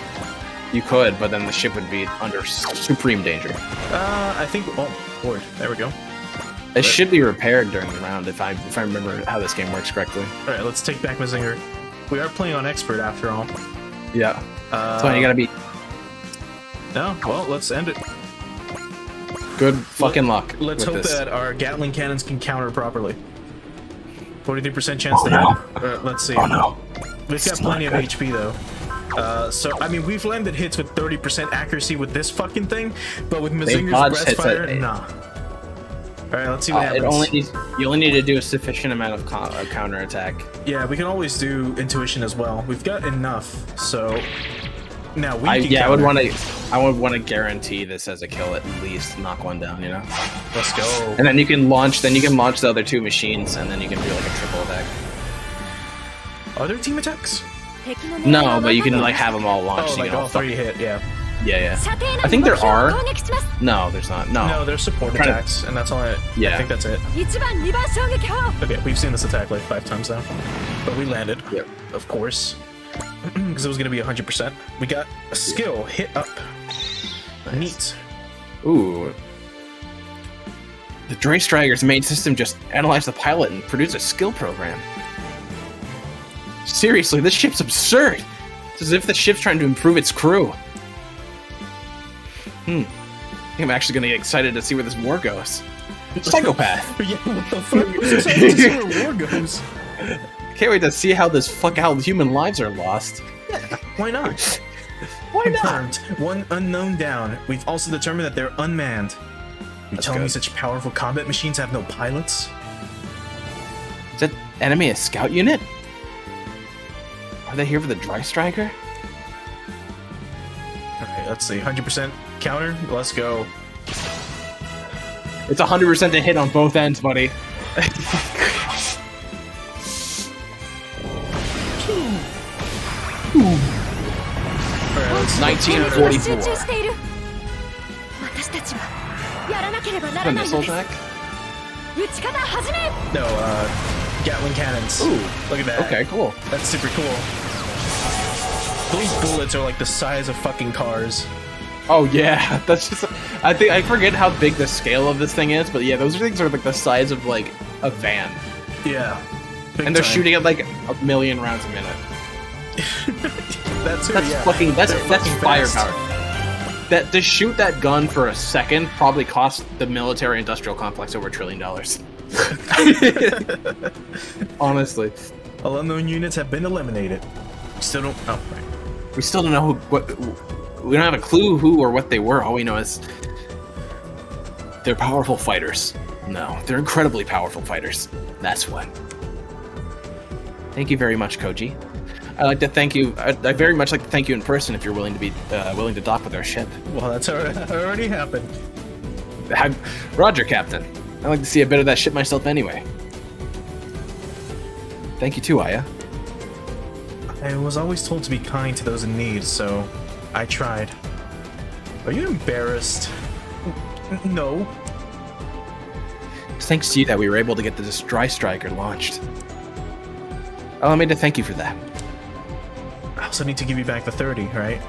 You could, but then the ship would be under supreme danger. I think. Oh, Lord, there we go. It should be repaired during the round if I remember how this game works correctly. All right, let's take back Mazinger. We are playing on expert after all. Yeah. That's why you gotta be No, well, let's end it. good fucking luck. Let's with hope this. that our Gatling cannons can counter properly. 43% chance to hit. Let's see. Oh no. We've got plenty of HP though. So I mean, we've landed hits with 30% accuracy with this fucking thing, but with Mazinger's dodge hits breastfire, at- nah. All right, let's see what happens. You only need to do a sufficient amount of counter attack. Yeah, we can always do intuition as well. We've got enough, so now we can I would counter. want to guarantee this as a kill at least, knock one down, you know. Let's go. And then you can launch the other two machines, and then you can do like a triple attack. Are there team attacks? No, but you can like have them all launched. Oh, so you like can all three hit, yeah. Yeah. I think there are. No, there's not. No, there's support Trying to- attacks, and that's all I Yeah. think that's it. 1番2番衝撃砲 Okay, we've seen this attack like 5 times now. But we landed, Yep. of course. Because it was going to be 100%. We got a skill, hit up. Neat. Ooh. The Dray Striker's main system just analyzed the pilot and produced a skill program. Seriously, this ship's absurd. It's as if the ship's trying to improve its crew. I think I'm actually gonna get excited to see where this war goes. Psychopath. Yeah, what the fuck? I'm excited to see where war goes. Can't wait to see how how human lives are lost. Why not? Why not? Confirmed. One unknown down. We've also determined that they're unmanned. You're telling me good. such powerful combat machines have no pilots? Is that enemy a scout unit? Are they here for the Dry Striker? Alright, let's see. 100% counter. Let's go. It's 100% to hit on both ends, buddy. Alright, let's 1944. 集中している私たちはやらなければな The らないの missile です attack? 撃ち方始め No, Gatling cannons. Ooh. Look at that. Okay, cool. That's super cool. Those bullets are like the size of fucking cars. Oh yeah, that's just. I forget how big the scale of this thing is, but yeah, those things are like the size of like a van, Yeah. Big and they're time. shooting at like 1 million rounds a minute. That's That's yeah. fucking. That's They're fucking firepower. fast. That to shoot that gun for a second probably cost the military-industrial complex over $1 trillion. Honestly, All unknown units have been eliminated. Still don't. Oh, right. we still don't know we don't have a clue who or what they were. All we know is they're powerful fighters. No, they're incredibly powerful fighters. That's what. Thank you very much, Koji. I'd like to thank you. I very much like to thank you in person if you're willing to be willing to dock with our ship. Well, that's already happened. Roger, Captain. I'd like to see a bit of that ship myself anyway. Thank you too, Aya. I was always told to be kind to those in need, so I tried. Are you embarrassed? No. It's thanks to you that we were able to get this Dry Striker launched. Allow me to thank you for that. I also need to give you back the 30, right?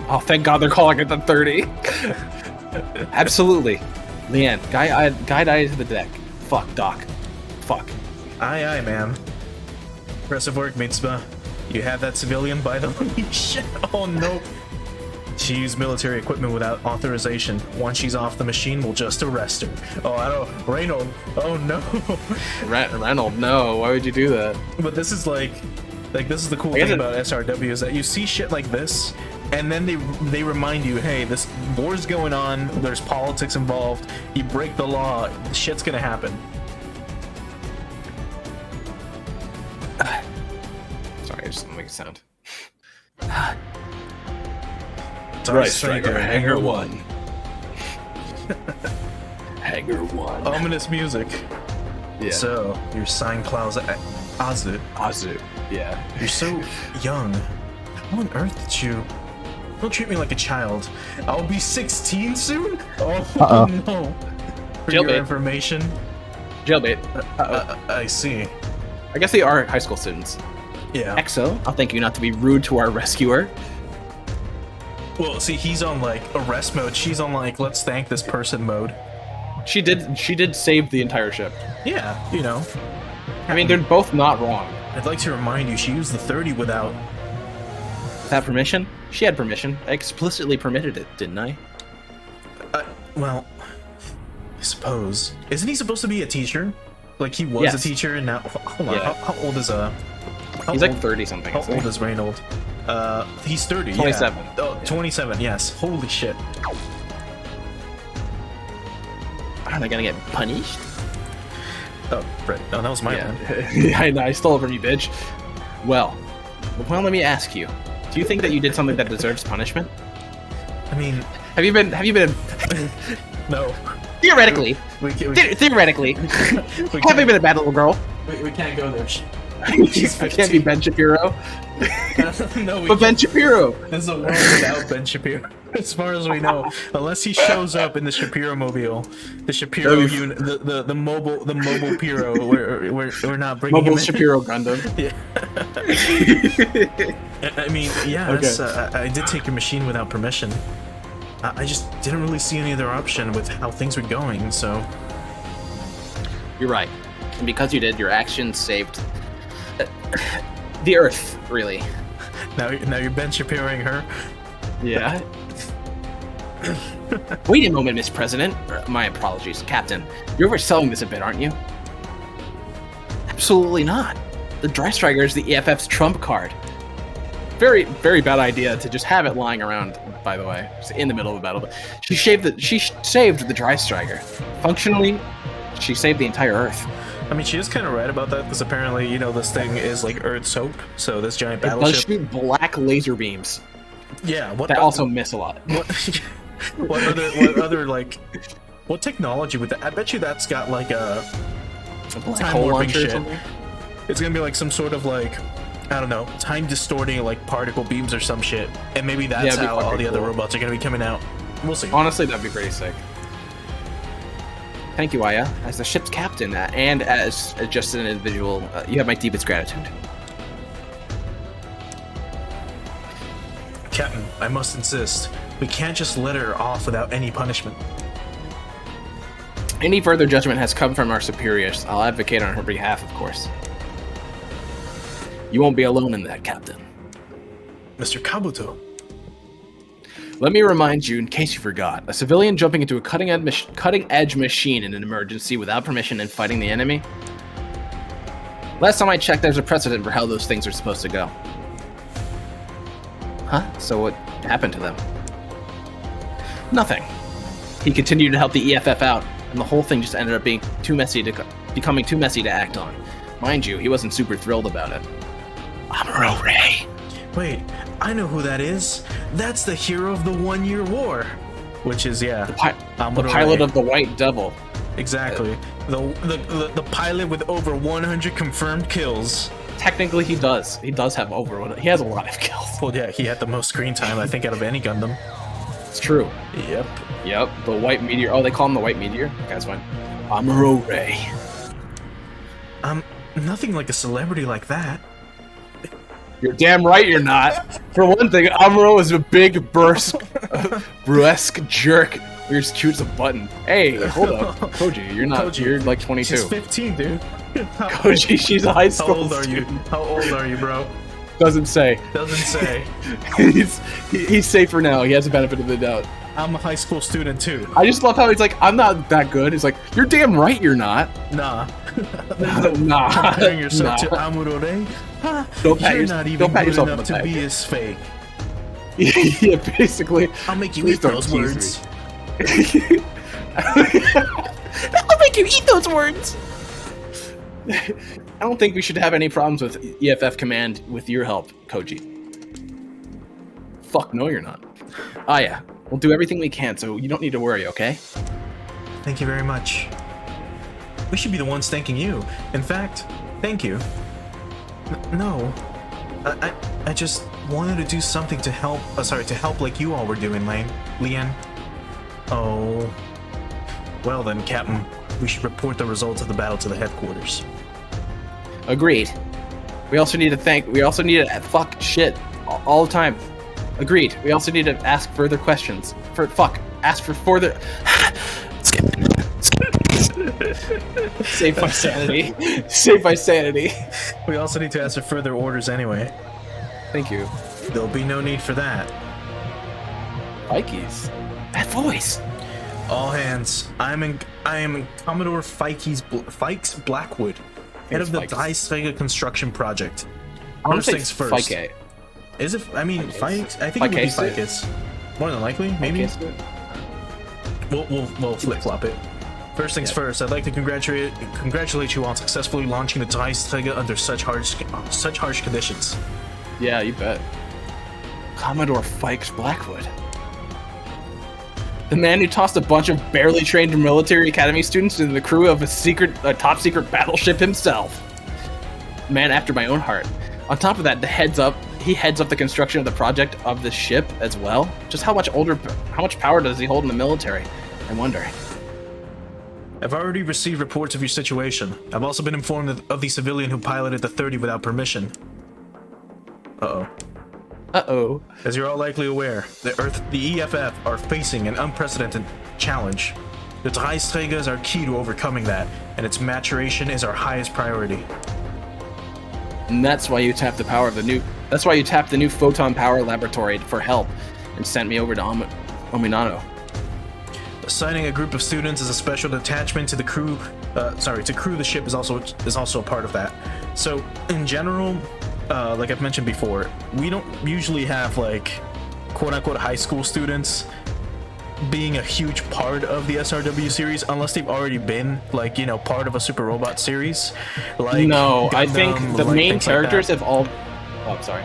Oh, thank God they're calling it the 30. Absolutely. Leanne, guide Aya to the deck. Fuck, Doc. Fuck. Aye, aye, ma'am. Impressive work, Mitsuba. You have that civilian by the shit. Oh no. She used military equipment without authorization. Once she's off the machine, we'll just arrest her. Oh, I don't. Reynold. Oh no. Reynold, no. Why would you do that? But this is like this is the cool thing about SRW is that you see shit like this, and then they remind you, hey, this war's going on. There's politics involved. You break the law, shit's gonna happen. Sorry, I just didn't make a sound. Right, Striker, Hangar 1. Hangar 1. Ominous music. Yeah. So, you're Sign Clouds Azu. Azu. Yeah. You're so young. How on earth did you... Don't treat me like a child. I'll be 16 soon? Oh, no. For your Jailbait. information. Jailbait. I see. I guess they are high school students. Yeah. EXO, I'll thank you not to be rude to our rescuer. Well, see, he's on, like, arrest mode. She's on, like, let's thank this person mode. She did save the entire ship. Yeah, you know. I mean, they're both not wrong. I'd like to remind you, she used the 30 without... Without permission? She had permission. I explicitly permitted it, didn't I? Well, I suppose. Isn't he supposed to be a teacher? Like, he was Yes. a teacher, and now... Hold on, Yeah. how old is... He's like 30-something. How old is Reynold? He's 30, 27. Yeah. Oh, 27, yes. Holy shit. Aren't I gonna get punished? Oh, right. No, that was my one. Yeah, I know. I stole it from you, bitch. Well, let me ask you. Do you think that you did something that deserves punishment? I mean... Have you been... No. Theoretically. Theoretically. We Have you can't, been a bad little girl? we can't go there. I can't be Ben Shapiro. No, we But Ben can't. Shapiro. There's a world without Ben Shapiro, as far as we know. Unless he shows up in the Shapiro mobile, the Shapiro That'd be- unit, the mobile Piro. We're not bringing Mobile him in. Shapiro Gundam. Yeah. I mean, yeah, Okay. that's, I did take your machine without permission. I just didn't really see any other option with how things were going, so... You're right. And because you did, your actions saved the Earth, really. Now you're Ben Shapiroing her? Yeah. Wait a moment, Miss President. My apologies, Captain. You're overselling this a bit, aren't you? Absolutely not. The Dry Striker is the EFF's trump card. Very, very bad idea to just have it lying around, by the way, just in the middle of a battle. But she saved the Dry Striker. Functionally, she saved the entire Earth. I mean, she is kind of right about that, because apparently, you know, this thing is like Earth's hope, so this giant It does battleship... shoot black laser beams Yeah, what that also miss a lot. what other, like... What technology with that? I bet you that's got, like, a Black time hole warping launcher or shit. something? It's gonna be like some sort of, like... I don't know, time distorting, like, particle beams or some shit. And maybe that's Yeah, it'd be how all fucking the other cool. robots are gonna be coming out. We'll see. Honestly, that'd be pretty sick. Thank you, Aya. As the ship's captain and as just an individual, you have my deepest gratitude. Captain, I must insist. We can't just let her off without any punishment. Any further judgment has come from our superiors. I'll advocate on her behalf, of course. You won't be alone in that, Captain. Mr. Kabuto. Let me remind you, in case you forgot, a civilian jumping into a cutting-edge machine in an emergency without permission and fighting the enemy? Last time I checked, there's a precedent for how those things are supposed to go. Huh? So what happened to them? Nothing. He continued to help the EFF out, and the whole thing just ended up being becoming too messy to act on. Mind you, he wasn't super thrilled about it. Amuro Ray. Wait, I know who that is. That's the hero of the 1 Year War. Which is, yeah. The Amuro pilot Ray. of the White Devil. Exactly. The pilot with over 100 confirmed kills. Technically, he does. He does have over one. He has a lot of kills. Well, yeah, he had the most screen time, I think, out of any Gundam. It's true. Yep. Yep. The White Meteor. Oh, they call him the White Meteor? Okay, that's fine. Amuro Ray. Nothing like a celebrity like that. You're damn right you're not. For one thing, Amuro is a big, brusque jerk. You're as cute as a button. Hey, hold up. Koji, you're not. Koji, you're like 22. She's 15, dude. Koji, she's a high How school old are you? student. How old are you, bro? Doesn't say. Doesn't say. he's safe for now. He has the benefit of the doubt. I'm a high school student too. I just love how he's like, I'm not that good. He's like, you're damn right you're not. Nah. Nah. Comparing yourself Nah. to Amurore? Huh? Don't pat You're yours- not even don't pat good yourself on enough the to back. be as fake. Yeah, basically. I'll make you Please eat don't those tease words. I'll make you eat those words. I don't think we should have any problems with EFF command with your help, Koji. Fuck no, you're not. Ah, yeah. We'll do everything we can, so you don't need to worry, okay? Thank you very much. We should be the ones thanking you. In fact, thank you. No. I just wanted to do something to help, to help like you all were doing, Lien. Oh. Well then, Captain, we should report the results of the battle to the headquarters. Agreed. We also need to fuck shit all the time. Agreed. We also need to ask further questions. Ask for further. Skip. Save my sanity. Save my sanity. We also need to ask for further orders anyway. Thank you. There'll be no need for that. Vikes. That voice. All hands. I am Commodore Fikes Blackwood, head of the Fikes. Daisega construction project. I want First to things say first. Fike. Is it? I mean, Fikes. Fikes. I think it would be Fikes. Fikes. More than likely, maybe. We'll flip flop it. First things first. I'd like to congratulate you on successfully launching the Daisega under such harsh conditions. Yeah, you bet. Commodore Fikes Blackwood. The man who tossed a bunch of barely trained military academy students into the crew of a top secret battleship himself. Man after my own heart. On top of that, he heads up the construction of the project of the ship as well. Just how much power does he hold in the military? I'm wondering. I've already received reports of your situation. I've also been informed of the civilian who piloted the 30 without permission. Uh-oh. As you're all likely aware, the EFF are facing an unprecedented challenge. The Daisega is our key to overcoming that, and its maturation is our highest priority. And that's why you tapped the new photon power laboratory for help and sent me over to Ominano. Assigning a group of students as a special detachment to the crew, to crew the ship is also a part of that. So, in general, like I've mentioned before, we don't usually have like quote-unquote high school students being a huge part of the SRW series unless they've already been like, you know, part of a Super Robot series. Like No, I Gundam, think the like, main things like characters that. have all... Oh, I'm sorry.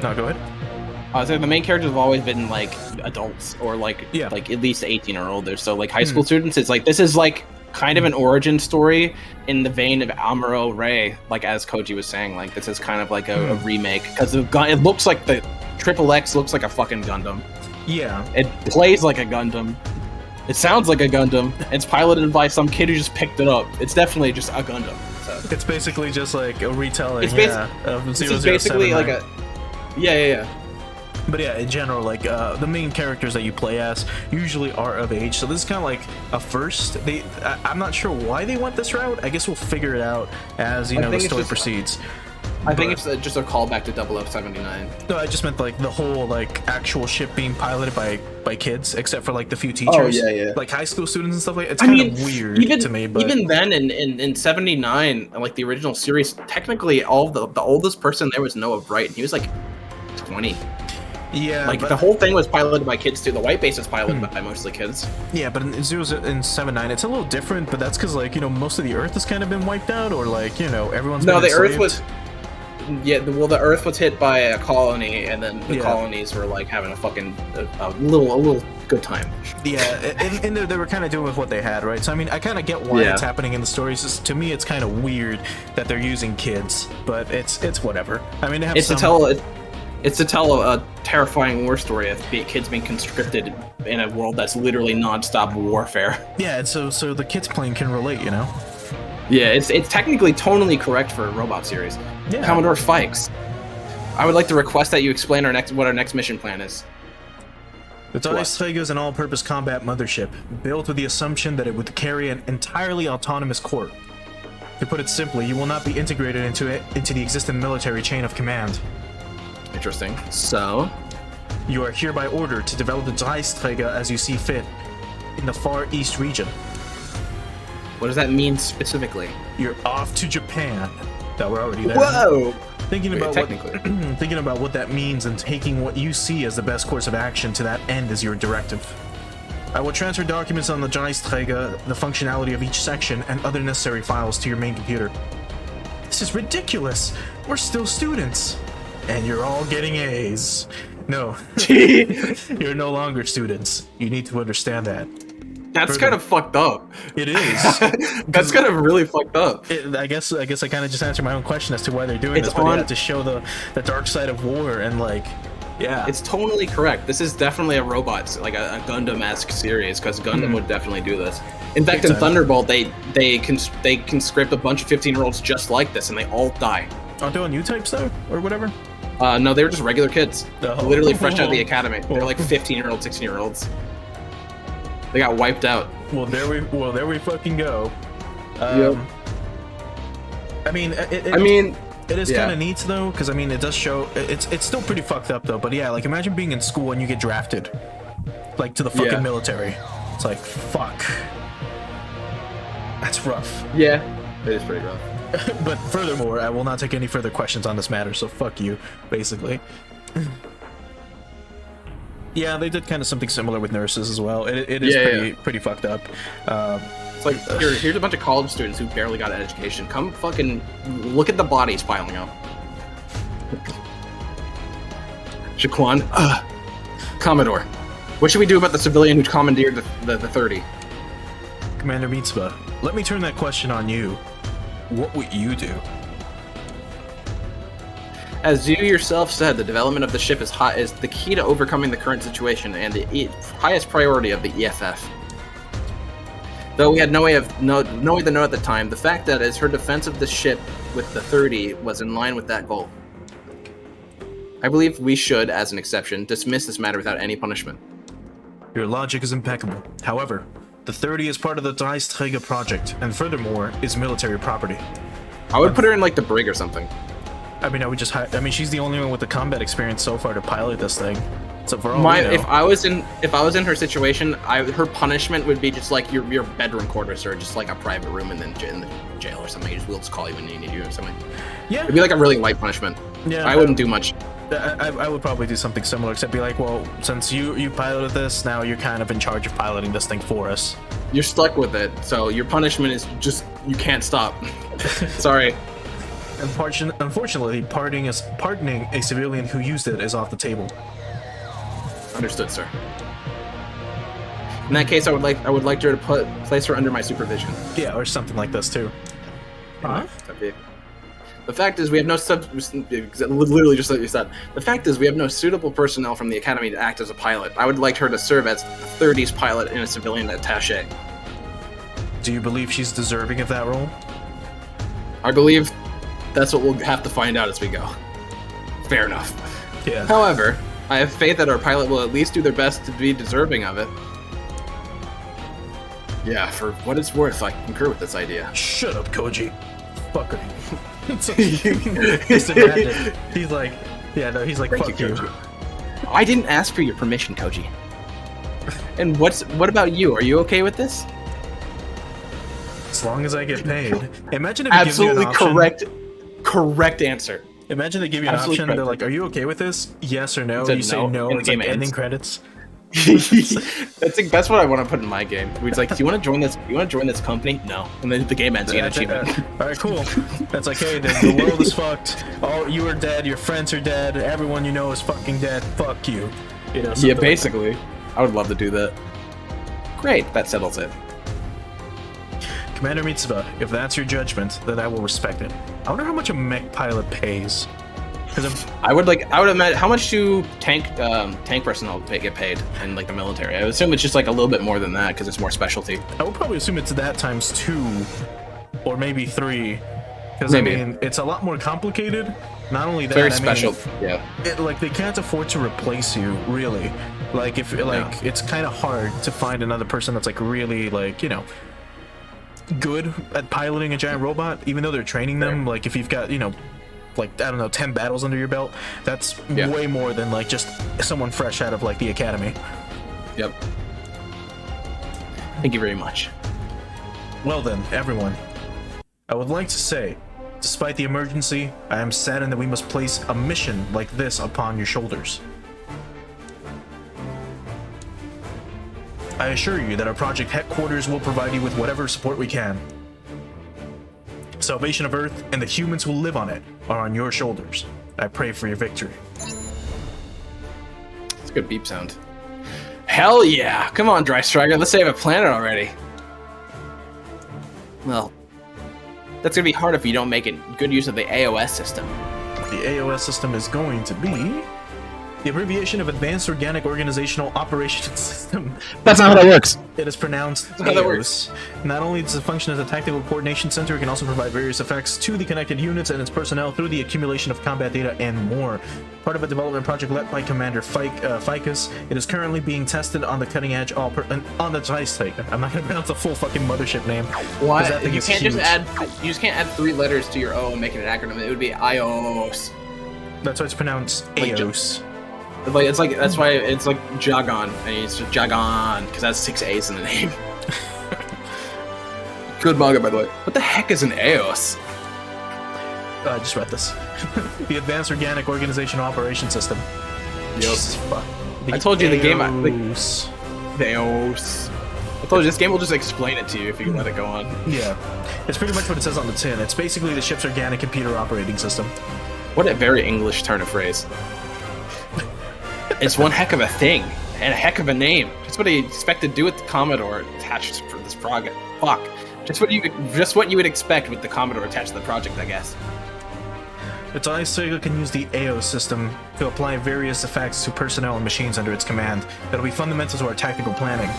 No, go ahead. So the main characters have always been like adults or like Yeah. like at least 18 or older. So like high school students, it's like this is like kind of an origin story in the vein of Amuro Ray, like as Koji was saying, like this is kind of like a remake because it looks like the Triple X looks like a fucking Gundam. Yeah. It plays like a Gundam. It sounds like a Gundam. It's piloted by some kid who just picked it up. It's definitely just a Gundam. So. It's basically just like a retelling, It's of This is basically like 0079. a yeah. But yeah, in general, like the main characters that you play as usually are of age, so this is kind of like a first. I'm not sure why they went this route. I guess we'll figure it out as the think it's story just- proceeds. I think it's just a callback to 0079. No, I just meant like the whole like actual ship being piloted by kids, except for like the few teachers. yeah. Like high school students and stuff like that. It's kind of weird to me. But even then, in 79, like the original series, technically all the oldest person there was Noah Bright, and he was like 20. yeah, Like but, the whole thing was piloted by kids too. The white base is piloted by mostly kids. yeah, but in 79, it's a little different. But that's because like most of the Earth has kind of been wiped out, or like everyone's No, been the Earth enslaved. was. Yeah, well, the Earth was hit by a colony, and then the Yeah. colonies were like having a fucking a little good time. Yeah, and they were kind of doing with what they had, right? So I mean, I kind of get why Yeah. it's happening in the stories. Just, to me, it's kind of weird that they're using kids, but it's whatever. I mean, they have It's some... to tell a terrifying war story of kids being conscripted in a world that's literally nonstop warfare. Yeah, and so the kids playing can relate, Yeah, it's technically tonally correct for a robot series. Yeah. Commodore Fikes. I would like to request that you explain what our next mission plan is. The Daisega is an all-purpose combat mothership, built with the assumption that it would carry an entirely autonomous core. To put it simply, you will not be integrated into the existing military chain of command. Interesting. So, You are hereby ordered to develop the Dreisträger as you see fit in the Far East region. what does that mean specifically? You're off to Japan. That we're already there. Whoa! Thinking about technically. thinking about what that means and taking what you see as the best course of action to that end is your directive. I will transfer documents on the Dreisträger, the functionality of each section, and other necessary files to your main computer. This is ridiculous. We're still students, and you're all getting A's. No, you're no longer students. You need to understand that. That's kind of fucked up. It is. That's kind of really fucked up. I guess I kind of just answered my own question as to why they're doing this, but yeah, to show the dark side of war and like, yeah, It's totally correct. This is definitely a robot, like a Gundam-esque series, because Gundam would definitely do this. In fact, Big in time. Thunderbolt, they conscript a bunch of 15-year-olds just like this, and they all die. aren't they on U-types though, or whatever? No, they were just regular kids, Oh. literally fresh out of the academy. They're like 15-year-olds, 16-year-olds. They got wiped out. Well, there we fucking go. Yep. I mean, it is yeah. kind of neat though, because I mean, it does show it's still pretty fucked up though. But yeah, like imagine being in school and you get drafted, like to the fucking Yeah. military. It's like fuck. That's rough. Yeah, it is pretty rough. But furthermore, I will not take any further questions on this matter. So fuck you, basically. Yeah, they did kind of something similar with nurses as well. It is pretty fucked up. It's like, here's a bunch of college students who barely got an education. Come fucking look at the bodies piling up. Shaquan, Commodore, what should we do about the civilian who commandeered the 30? Commander Mitzvah, let me turn that question on you. What would you do? As you yourself said, the development of the ship is the key to overcoming the current situation and the highest priority of the EFF. Though we had no way to know at the time, the fact that is her defense of the ship with the 30 was in line with that goal. I believe we should, as an exception, dismiss this matter without any punishment. Your logic is impeccable. However, the 30 is part of the Dreisträger project, and furthermore, is military property. I would put her in like the brig or something. I mean, I would just I mean, she's the only one with the combat experience so far to pilot this thing. So for all we know, If I was in her situation, her punishment would be just like your bedroom quarters or just like a private room and then in the jail or something. We'll just call you when you need you or something. yeah, It'd be like a really light punishment. yeah, I wouldn't do much. I would probably do something similar, except be like, well, since you piloted this, now you're kind of in charge of piloting this thing for us. You're stuck with it, so your punishment is just you can't stop. Sorry. Unfortunately, pardoning a civilian who used it is off the table. Understood, sir. In that case, I would like her to place her under my supervision. Yeah, or something like this too. Huh? The fact is, we have no literally just like you said. The fact is, we have no suitable personnel from the academy to act as a pilot. I would like her to serve as the 30s pilot and a civilian attaché. Do you believe she's deserving of that role? I believe that's what we'll have to find out as we go. Fair enough. Yeah. However, I have faith that our pilot will at least do their best to be deserving of it. Yeah, for what it's worth, I concur with this idea. Shut up, Koji. Fucker. Just imagine. He's like, yeah, no, he's like, Thank fuck you, you. Koji. I didn't ask for your permission, Koji. And what about you? Are you okay with this? As long as I get paid. Imagine if it gives you Absolutely an option. correct answer. Imagine they give you an Absolutely option. They're correct. like, "Are you okay with this? Yes or no?" Said You say no, no. and the It's like game ending ends. credits. That's what I want to put in my game. It's like, do you want to join this? You want to join this company? No. And then the game ends. You get an achievement. All right, cool. That's like, hey, the world is fucked. Oh, you are dead. Your friends are dead. Everyone you know is fucking dead. Fuck you. You know. Yeah, something like that. basically. I would love to do that. Great, that settles it. Commander Mitzvah, if that's your judgment, then I will respect it. I wonder how much a mech pilot pays. Because I would imagine, how much do tank personnel get paid in like the military? I would assume it's just like a little bit more than that because it's more specialty. I would probably assume it's that times 2, or maybe 3. Because I Maybe. mean, it's a lot more complicated. Not only that, Very I special. mean, Yeah. like they can't afford to replace you, really. Like if it's kind of hard to find another person that's like really like, you know, good at piloting a giant robot, even though they're training them. Like if you've got, you know, like, I don't know, 10 battles under your belt, that's way more than like just someone fresh out of like the academy. Yep. Thank you very much. Well then, everyone, I would like to say, despite the emergency, I am saddened that we must place a mission like this upon your shoulders. I assure you that our project headquarters will provide you with whatever support we can. Salvation of Earth and the humans who live on it are on your shoulders. I pray for your victory. It's a good beep sound. Hell yeah! Come on, Dry Striker, let's save a planet already. Well, that's gonna be hard if you don't make it good use of the AOS system. The AOS system is going to be the abbreviation of Advanced Organic Organizational Operations System. That's not how that works. It is pronounced That's how that AOS. works. Not only does it function as a tactical coordination center, it can also provide various effects to the connected units and its personnel through the accumulation of combat data and more. Part of a development project led by Commander Ficus, it is currently being tested on the cutting edge on the Dice Titan. I'm not going to pronounce the full fucking mothership name. Why? That thing You is can't huge. you just can't add 3 letters to your O and make it an acronym. It would be IOS. That's why it's pronounced Like AOS. That's why it's like Jagon, and it's just Jagon because that's 6 A's in the name. Good manga, by the way. What the heck is an AOS? I just read this. The Advanced Organic Organizational Operations System. Jesus fuck. I told you the game. AOS. AOS. I told you this game will just explain it to you if you let it go on. Yeah, it's pretty much what it says on the tin. It's basically the ship's organic computer operating system. What a very English turn of phrase. It's one heck of a thing and a heck of a name. That's what I expect to do with the Commodore attached for this project. Fuck. Just what you would expect with the Commodore attached to the project, I guess. The Dice Titan can use the AOS system to apply various effects to personnel and machines under its command that'll be fundamental to our tactical planning.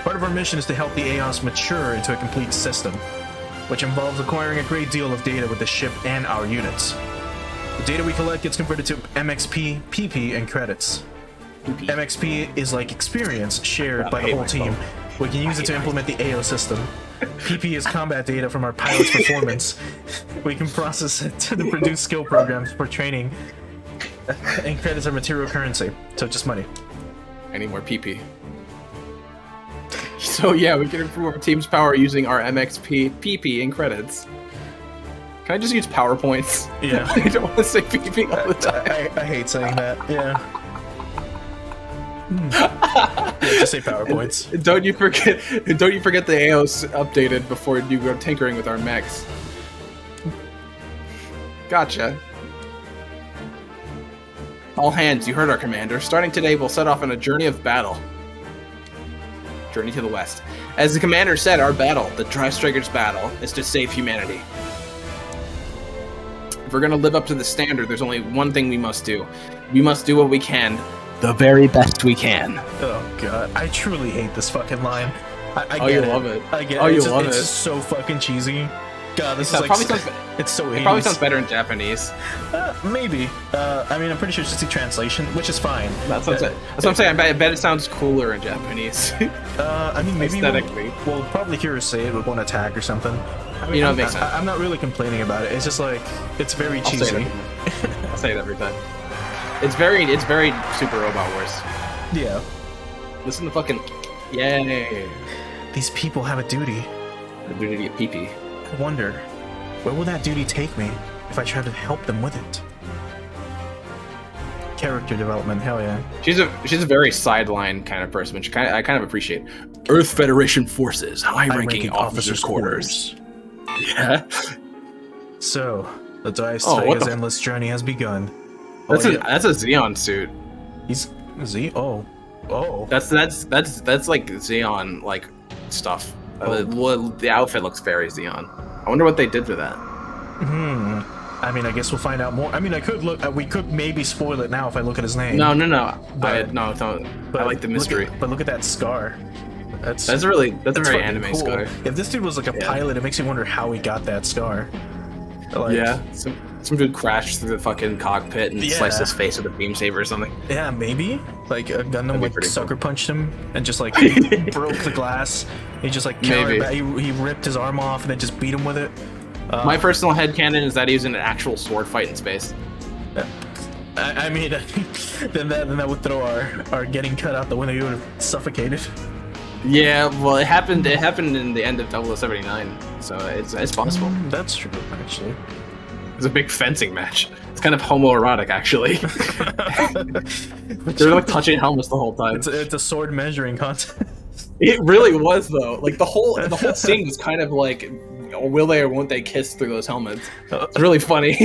Part of our mission is to help the AOS mature into a complete system, which involves acquiring a great deal of data with the ship and our units. The data we collect gets converted to MXP, PP, and credits. MXP is like experience shared by the whole team. We can use it to implement the AO system. PP is combat data from our pilot's performance. We can process it to produce skill programs for training. And credits are material currency, so just money. I need more PP. So yeah, we can improve our team's power using our MXP, PP, and credits. Can I just use PowerPoints? Yeah. I don't want to say PP all the time. I hate saying that, yeah. Yeah, just say PowerPoints. Don't you forget the AOS updated before you go tinkering with our mechs. Gotcha. All hands, you heard our commander. Starting today, we'll set off on a journey of battle. Journey to the west. As the commander said, our battle, the Dry Strikers battle, is to save humanity. If we're gonna live up to the standard, there's only one thing we must do. We must do what we can, the very best we can. Oh god, I truly hate this fucking line. I Oh, get you it. love it. I get Oh, it. you It's just, love it's it. just so fucking cheesy. God, this It is like probably sounds, it's so 80s. it probably sounds better in Japanese. Maybe. I mean, I'm pretty sure it's just a translation, which is fine. That's what I'm saying. I bet it sounds cooler in Japanese. I mean, maybe Aesthetically. we'll probably hear her say it with one attack or something. I mean, You know, it I'm makes not, sense. I'm not really complaining about it. It's just like it's very I'll say cheesy. it. I'll say it every time. It's very Super Robot Wars. Yeah. Listen to fucking yay. These people have a duty. The duty to get pee-pee. I wonder, where will that duty take me if I try to help them with it? Character development, hell yeah. She's a very sideline kind of person, which I kind of appreciate. Earth Federation Forces, high-ranking officers' quarters. Yeah. So, the Dice Oh, what Tiger's the- endless journey has begun. That's Oh, a yeah. that's a Xeon suit. He's Z. Oh. That's like Xeon like stuff. The outfit looks very Xeon. I wonder what they did to that. I mean, I guess we'll find out more. I mean, I could look. We could maybe spoil it now if I look at his name. No. But- Don't. I like the mystery. But look at that scar. That's That's a very fucking anime cool. scar. If this dude was like a pilot, it makes you wonder how he got that scar. Like, Yeah, some dude crashed through the fucking cockpit and Yeah. sliced his face with a beam saber or something. Yeah, maybe. Like a Gundam That'd be like pretty sucker punched him and just like broke the glass. He just like Maybe. he ripped his arm off and then just beat him with it. My personal headcanon is that he was in an actual sword fight in space. I mean, then that would throw our getting cut out the window. You would have suffocated. Yeah, well, it happened in the end of 0079, so it's possible. That's true, actually. It's a big fencing match. It's kind of homoerotic, actually. They're like touching helmets the whole time. It's a sword measuring contest. It really was, though. Like the whole scene was kind of like, will they or won't they kiss through those helmets? It's really funny.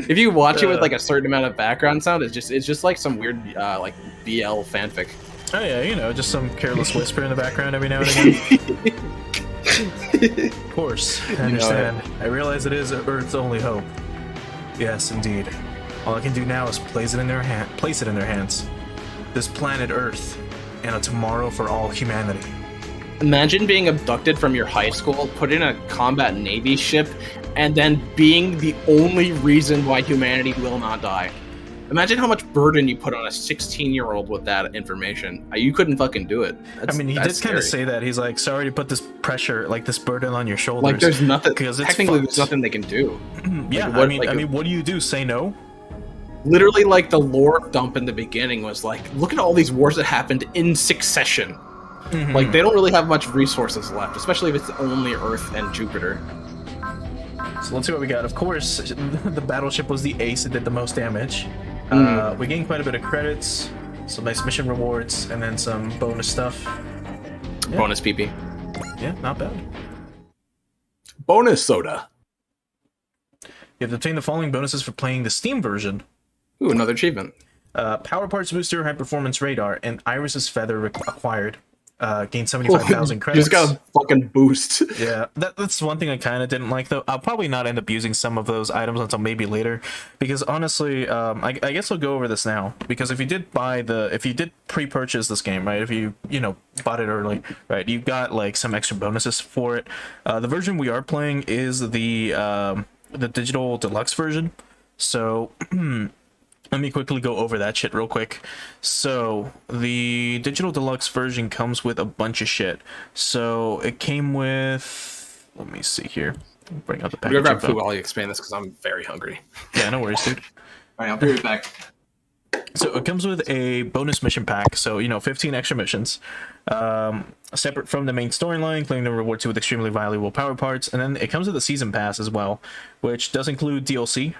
If you watch it with like a certain amount of background sound, it's just like some weird like BL fanfic. Oh yeah, you know, just some careless whisper in the background every now and again. Of course, I understand. I realize it is Earth's only hope. Yes, indeed. All I can do now is place it in their hands. This planet Earth, and a tomorrow for all humanity. Imagine being abducted from your high school, put in a combat Navy ship, and then being the only reason why humanity will not die. Imagine how much burden you put on a 16-year-old with that information. You couldn't fucking do it. I mean, he did kind of say that. He's like, sorry to put this pressure, like this burden on your shoulders. Like, there's nothing. Technically, there's nothing they can do. Yeah, like, I mean, what do you do? Say no? Literally, like the lore dump in the beginning was like, look at all these wars that happened in succession. Mm-hmm. Like, they don't really have much resources left, especially if it's only Earth and Jupiter. So let's see what we got. Of course, the battleship was the ace. It did the most damage. We gained quite a bit of credits, some nice mission rewards, and then some bonus stuff. Yeah. Bonus PP. Yeah, not bad. Bonus soda. You have to obtain the following bonuses for playing the Steam version. Ooh, another achievement. Power Parts Booster, High Performance Radar, and Iris's Feather acquired. Gain 75,000 credits. You just got a fucking boost. Yeah, that's one thing I kind of didn't like, though. I'll probably not end up using some of those items until maybe later, because honestly, I guess I'll go over this now. Because if you did pre-purchase this game, right? If you bought it early, right? You got like some extra bonuses for it. The version we are playing is the digital deluxe version. So. Let me quickly go over that shit real quick. So, the Digital Deluxe version comes with a bunch of shit. So, it came with... Let me see here. Bring out the package. I'm gonna grab food while you explain this because I'm very hungry. Yeah, no worries, dude. Alright, I'll be right back. So, it comes with a bonus mission pack. So, 15 extra missions. Separate from the main storyline, claiming to reward you with extremely valuable power parts. And then it comes with a season pass as well, which does include DLC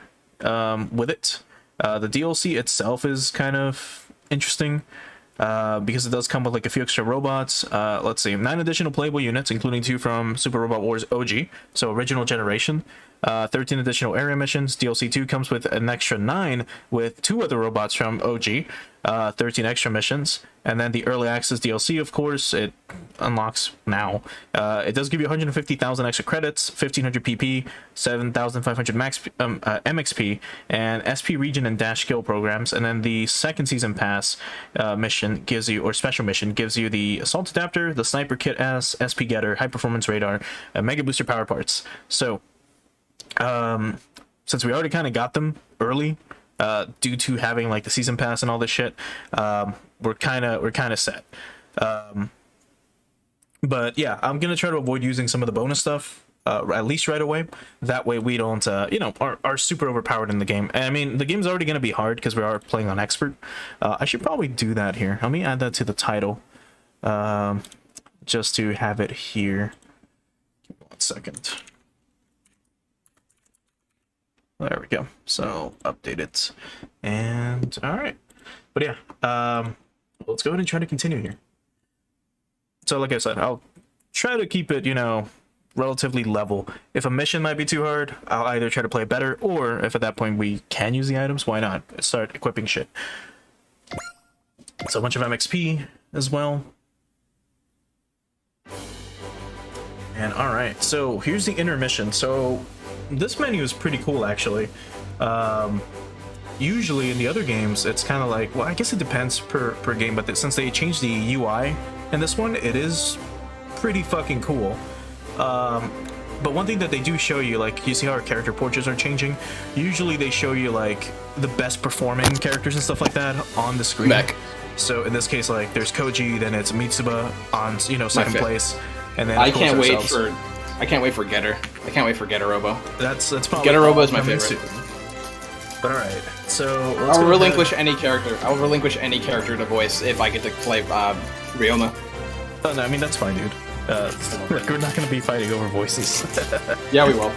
with it. The DLC itself is kind of interesting because it does come with like a few extra robots. Let's see, 9 additional playable units, including 2 from Super Robot Wars OG, so original generation. 13 additional area missions. DLC 2 comes with an extra 9 with 2 other robots from OG. 13 extra missions. And then the early access DLC, of course, it unlocks now. It does give you 150,000 extra credits, 1,500 PP, 7,500 max MXP, and SP region and dash skill programs. And then the second season pass mission gives you, or special mission, gives you the assault adapter, the sniper kit S, SP getter, high performance radar, mega booster power parts. So, since we already kind of got them early, due to having like the season pass and all this shit, we're kind of set. But yeah, I'm gonna try to avoid using some of the bonus stuff at least right away. That way we don't are super overpowered in the game. And I mean, the game's already gonna be hard because we are playing on expert. I should probably do that here. Let me add that to the title, just to have it here. Give me 1 second. There we go. So update it, and all right. But yeah, let's go ahead and try to continue here. So like I said, I'll try to keep it, relatively level. If a mission might be too hard, I'll either try to play better, or if at that point we can use the items, why not? Start equipping shit. So a bunch of MXP as well. And all right, so here's the intermission. So this menu is pretty cool, actually. Usually in the other games, it's kind of like, well, I guess it depends per game, but since they changed the UI in this one, it is pretty fucking cool. But one thing that they do show you, like, you see how our character portraits are changing? Usually they show you, like, the best performing characters and stuff like that on the screen. Mech. So in this case, like, there's Koji, then it's Mitsuba on, second place. And then I can't wait for I can't wait for Getter. I can't wait for Getter Robo. That's probably Getter Robo is my coming favorite. soon. But alright, so let's I'll go relinquish ahead. any character. I'll relinquish any character to voice if I get to play Riona. Oh, no, I mean, that's fine, dude. Like, we're not going to be fighting over voices. Yeah, we will.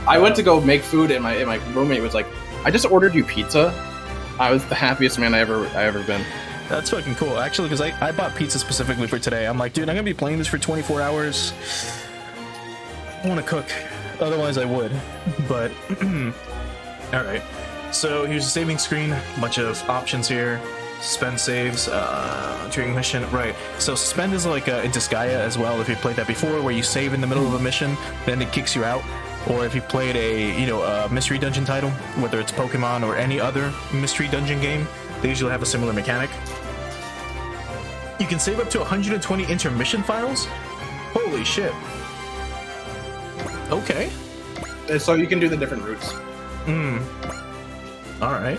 I went to go make food, and my roommate was like, "I just ordered you pizza." I was the happiest man I ever been. That's fucking cool, actually, because I bought pizza specifically for today. I'm like, dude, I'm going to be playing this for 24 hours. I want to cook. Otherwise, I would. But, alright. So, here's the saving screen. A bunch of options here. Suspend saves, during mission, right. So suspend is like in Disgaea as well, if you played that before, where you save in the middle of a mission, then it kicks you out. Or if you played a mystery dungeon title, whether it's Pokemon or any other mystery dungeon game, they usually have a similar mechanic. You can save up to 120 intermission files? Holy shit. Okay. So you can do the different routes. Alright.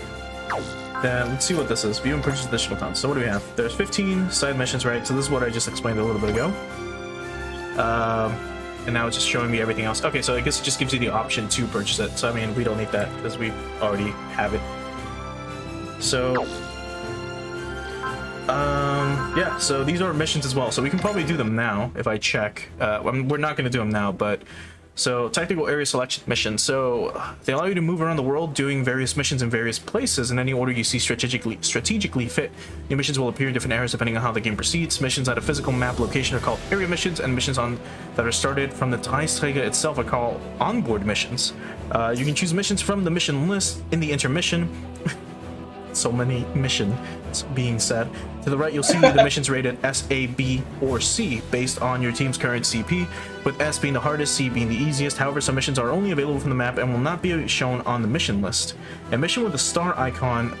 Then let's see what this is. View and purchase additional content. So what do we have? There's 15 side missions, right? So this is what I just explained a little bit ago. And now it's just showing me everything else. Okay, so I guess it just gives you the option to purchase it. So I mean, we don't need that because we already have it. So, yeah. So these are missions as well. So we can probably do them now if I check. I mean, we're not going to do them now, but. So, tactical area selection missions. So, they allow you to move around the world doing various missions in various places in any order you see strategically fit. New missions will appear in different areas depending on how the game proceeds. Missions at a physical map location are called area missions, and missions that are started from the Taisteiga itself are called onboard missions. You can choose missions from the mission list in the intermission. So many missions being said. To the right, you'll see the missions rated S, A, B, or C based on your team's current CP, with S being the hardest, C being the easiest. However, some missions are only available from the map and will not be shown on the mission list. A mission with a star icon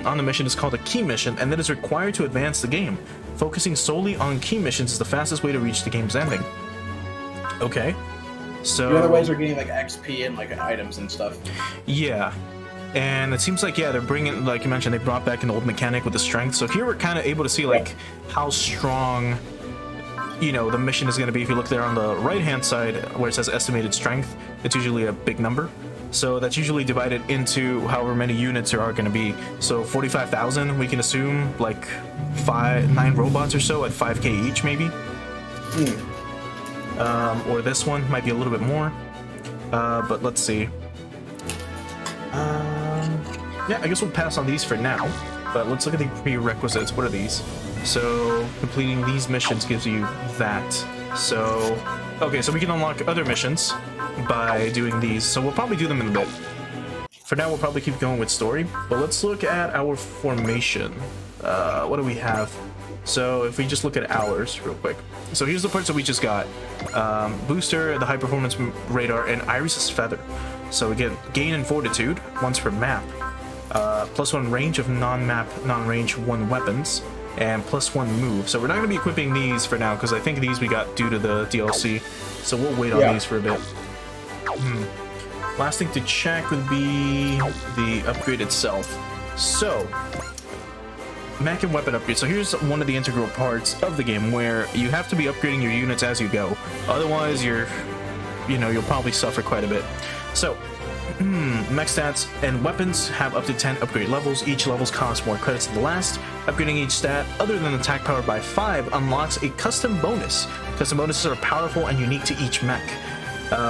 on the mission is called a key mission, and that is required to advance the game. Focusing solely on key missions is the fastest way to reach the game's ending. Okay. So The other ways are getting like XP and like items and stuff. yeah. And it seems like, yeah, they're bringing, like you mentioned, they brought back an old mechanic with the strength. So here we're kind of able to see, like, how strong, the mission is going to be. If you look there on the right-hand side where it says estimated strength, it's usually a big number. So that's usually divided into however many units there are going to be. So 45,000, we can assume, like, 9 robots or so at 5k each, maybe. Or this one might be a little bit more. But let's see. Yeah, I guess we'll pass on these for now, but let's look at the prerequisites. What are these? So, completing these missions gives you that. So, okay, so we can unlock other missions by doing these, so we'll probably do them in a bit. For now, we'll probably keep going with story, but let's look at our formation. What do we have? So, if we just look at ours real quick. So here's the parts that we just got. Booster, the high performance radar, and Iris's feather. So we get gain and fortitude, once per map. +1 range of non-map, non-range 1 weapons, and +1 move. So we're not going to be equipping these for now, because I think these we got due to the DLC. So we'll wait on these for a bit. Last thing to check would be the upgrade itself. So, mech and weapon upgrade. So here's one of the integral parts of the game where you have to be upgrading your units as you go. Otherwise, you'll probably suffer quite a bit. So, mech stats and weapons have up to 10 upgrade levels. Each levels cost more credits than the last. Upgrading each stat, other than attack power by 5, unlocks a custom bonus. Custom bonuses are powerful and unique to each mech.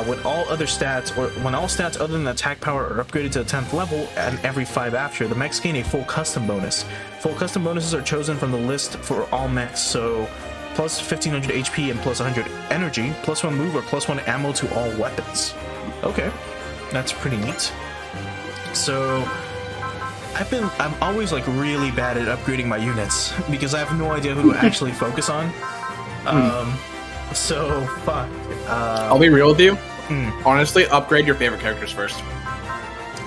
When all stats other than attack power are upgraded to the 10th level and every 5 after, the mechs gain a full custom bonus. Full custom bonuses are chosen from the list for all mechs, so plus 1500 HP and plus 100 energy, +1 move or +1 ammo to all weapons. Okay, that's pretty neat. So I'm always like really bad at upgrading my units because I have no idea who to actually focus on. So fuck. I'll be real with you. Honestly, upgrade your favorite characters first.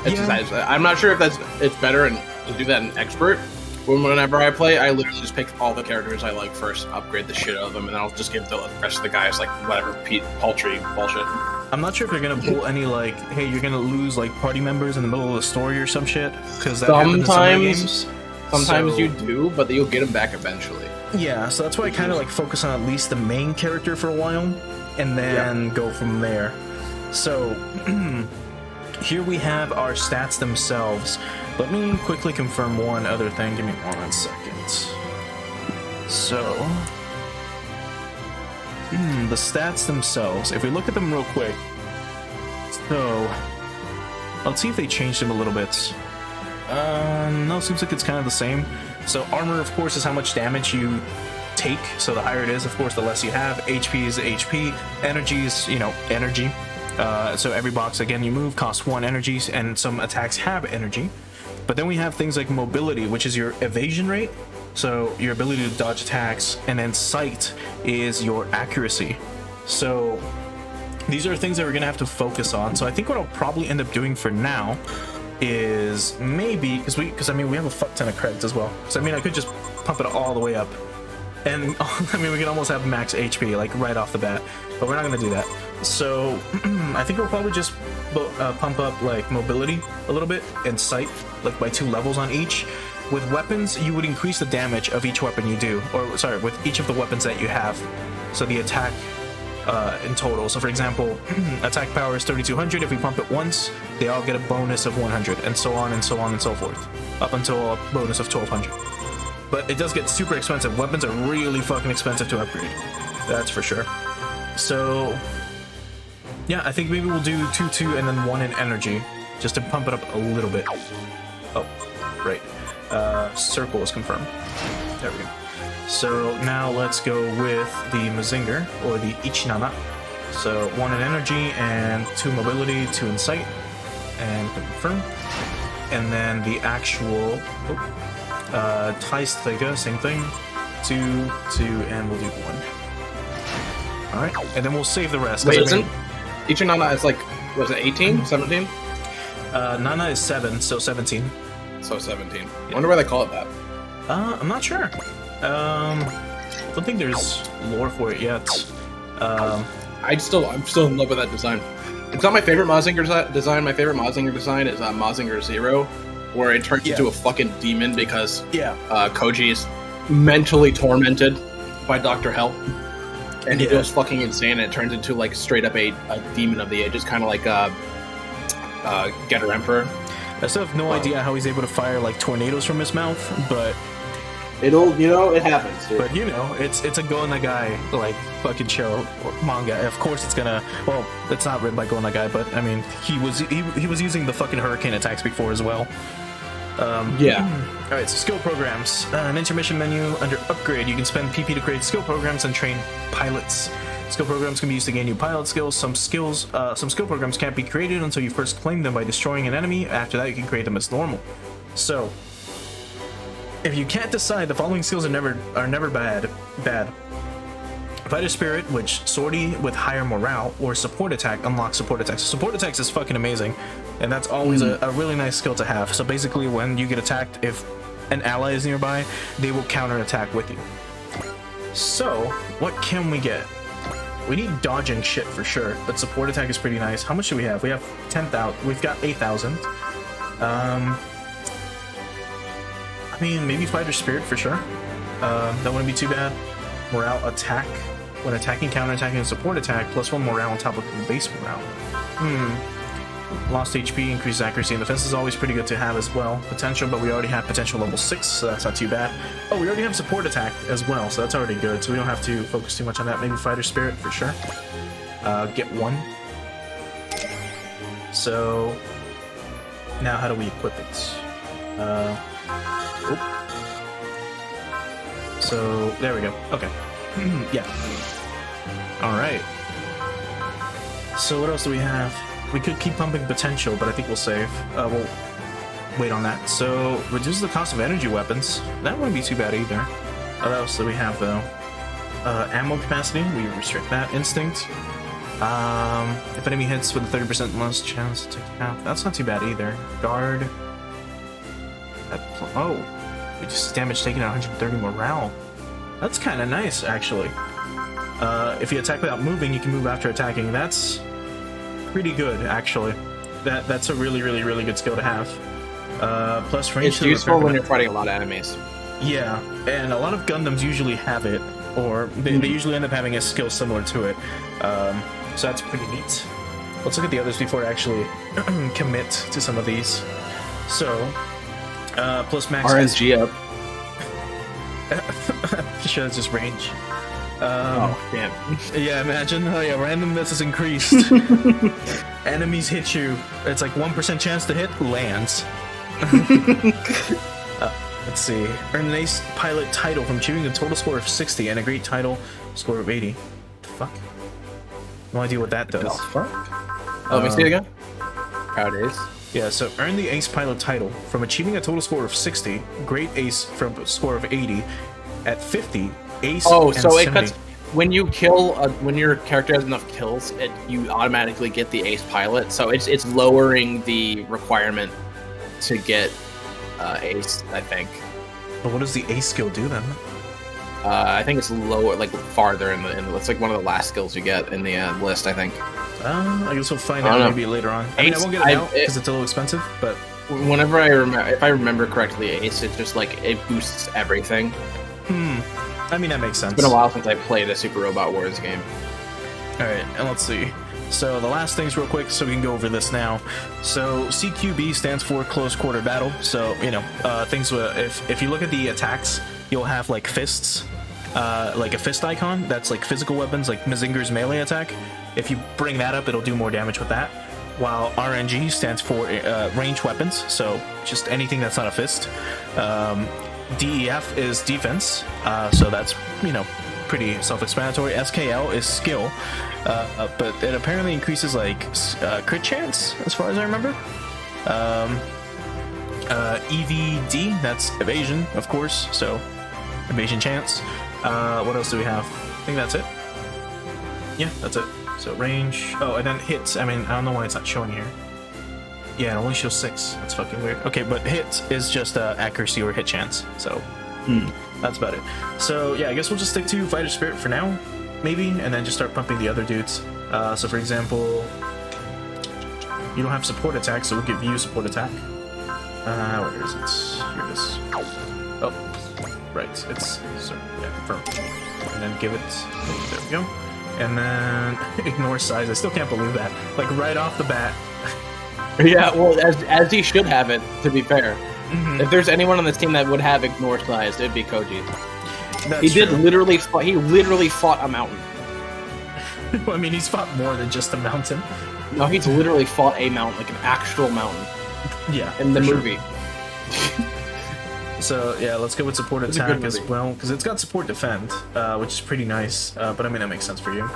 I'm not sure if it's better and to do that in expert. Whenever I play, I literally just pick all the characters I like first, upgrade the shit out of them, and then I'll just give the rest of the guys like whatever paltry bullshit. I'm not sure if you're gonna pull any like, hey, you're gonna lose like party members in the middle of the story or some shit, because that happens in some of the games. Sometimes you do, but you'll get them back eventually. Yeah, so that's why I kind of like focus on at least the main character for a while. and then go from there. So here we have our stats themselves. Let me quickly confirm one other thing. Give me 1 second. So the stats themselves, if we look at them real quick, so let's see if they changed them a little bit. No, seems like it's kind of the same. So armor, of course, is how much damage you take. So the higher it is, of course, the less you have. HP is HP. Energy is, energy. So every box, again, you move costs 1 energy, and some attacks have energy. But then we have things like mobility, which is your evasion rate. So your ability to dodge attacks, and then sight is your accuracy. So these are things that we're gonna have to focus on. So I think what I'll probably end up doing for now is maybe, because I mean we have a fuck ton of credits as well. So I mean I could just pump it all the way up, and I mean we can almost have max HP like right off the bat, but we're not gonna do that. So I think we'll probably just pump up like mobility a little bit and sight like by 2 levels on each. With weapons, you would increase the damage of each weapon you do, or sorry, with each of the weapons that you have. So the attack in total. So for example, attack power is 3200. If we pump it once, they all get a bonus of 100, and so on and so on and so forth, up until a bonus of 1200. But it does get super expensive. Weapons are really fucking expensive to upgrade. That's for sure. So yeah, I think maybe we'll do 2 and then 1 in energy, just to pump it up a little bit. Oh, right. Circle is confirmed. There we go. So now let's go with the Mazinger, or the Ichinana. So 1 in energy and 2 mobility, 2 in sight, and confirm. And then the actual Taistega, same thing. 2, and we'll do 1. Alright, and then we'll save the rest. Wait, isn't Ichinana is like, was it 18? 17? Nana is 7, so 17. So 17. I wonder why they call it that. I'm not sure. I don't think there's lore for it yet. I'm still in love with that design. It's not my favorite Mazinger design. My favorite Mazinger design is Mazinger Zero, where it turns into a fucking demon because Koji is mentally tormented by Dr. Hell. And he goes fucking insane, and it turns into like straight up a demon of the ages, kind of like Getter Emperor. I still have no idea how he's able to fire like tornadoes from his mouth, but it happens, dude. But it's a Go Nagai like fucking show or manga. Of course it's gonna, well, it's not written by Go Nagai, but I mean he was using the fucking hurricane attacks before as well. Alright, so skill programs. An intermission menu under upgrade. You can spend PP to create skill programs and train pilots. Skill programs can be used to gain new pilot skills. Some skill programs can't be created until you first claim them by destroying an enemy. After that, you can create them as normal. So, if you can't decide, the following skills are never bad. Fighter Spirit, which sortie with higher morale, or support attack unlocks support attacks. Support attacks is fucking amazing, and that's always a really nice skill to have. So basically, when you get attacked, if an ally is nearby, they will counter attack with you. So, what can we get? We need dodging shit for sure, but support attack is pretty nice. How much do we have? We have 10,000. We've got 8,000. I mean, maybe Fighter Spirit for sure. That wouldn't be too bad. Morale attack. When attacking, counterattacking, and support attack, +1 morale on top of the base morale. Lost HP, increased accuracy, and defense is always pretty good to have as well. Potential, but we already have potential level 6, so that's not too bad. Oh, we already have support attack as well, so that's already good, so we don't have to focus too much on that. Maybe Fighter Spirit for sure. Get 1. So, now how do we equip it? So, there we go. Okay. Yeah. Alright. So what else do we have? We could keep pumping potential, but I think we'll save. We'll wait on that. So, reduce the cost of energy weapons. That wouldn't be too bad either. What else do we have, though? Ammo capacity, we restrict that. Instinct. If enemy hits with a 30% less chance to take half. That's not too bad either. Guard. Reduces damage taken at 130 morale. That's kind of nice, actually. If you attack without moving, you can move after attacking. That's pretty good, actually. That's a really good skill to have. Plus range. It's useful when you're fighting a lot of enemies. Yeah, and a lot of Gundams usually have it. or they usually end up having a skill similar to it. So that's pretty neat. Let's look at the others before I actually commit to some of these. So, plus max RNG up. Pretty sure that's just range. Oh, damn. Yeah, imagine. Oh yeah, randomness is increased. Enemies hit you. It's like 1% chance to hit, lands. Let's see. Earn an ace pilot title from achieving a total score of 60 and a great title score of 80. The fuck? No idea what that does. Oh, let me see it again. Proud ace. Yeah, so earn the ace pilot title from achieving a total score of 60, great ace from a score of 80, at 50, ace. Oh, and so it 70. cuts when you kill when your character has enough kills, you automatically get the ace pilot. So it's lowering the requirement to get ace, I think. But what does the ace skill do then? I think it's lower, like farther in the. It's like one of the last skills you get in the list, I think. I guess we'll find out maybe later on. I mean, I won't get it now because it's a little expensive, but whenever if I remember correctly, ace, it's just like it boosts everything. I mean that makes sense. It's been a while since I played a Super Robot Wars game. All right, and let's see. So the last things real quick, so we can go over this now. So CQB stands for close quarter battle. So things if you look at the attacks, you'll have like fists, like a fist icon. That's like physical weapons, like Mazinger's melee attack. If you bring that up, it'll do more damage with that. While RNG stands for range weapons, so just anything that's not a fist. DEF is defense, so that's pretty self-explanatory. SKL is skill, but it apparently increases like crit chance, as far as I remember. EVD, that's evasion, of course, so evasion chance. What else do we have? I think that's it. Yeah, that's it. So range. Oh, and then hits. I mean, I don't know why it's not showing here. Yeah, it only shows 6. That's fucking weird. Okay, but hit is just accuracy or hit chance. So that's about it. So yeah, I guess we'll just stick to Fighter Spirit for now, maybe, and then just start pumping the other dudes. So for example, you don't have support attack, so we'll give you support attack. Where is it? Here it is. Oh, right. It's confirm. And then give it. There we go. And then ignore size. I still can't believe that. Like right off the bat. Yeah, well, as he should have it. To be fair, if there's anyone on this team that would have ignore size, it'd be Koji. That's He literally fought a mountain. I mean, he's fought more than just a mountain. No, he's literally fought a mountain, like an actual mountain. Yeah, in the movie. So yeah, let's go with support attack as well, because it's got support defend, which is pretty nice. But I mean that makes sense for you.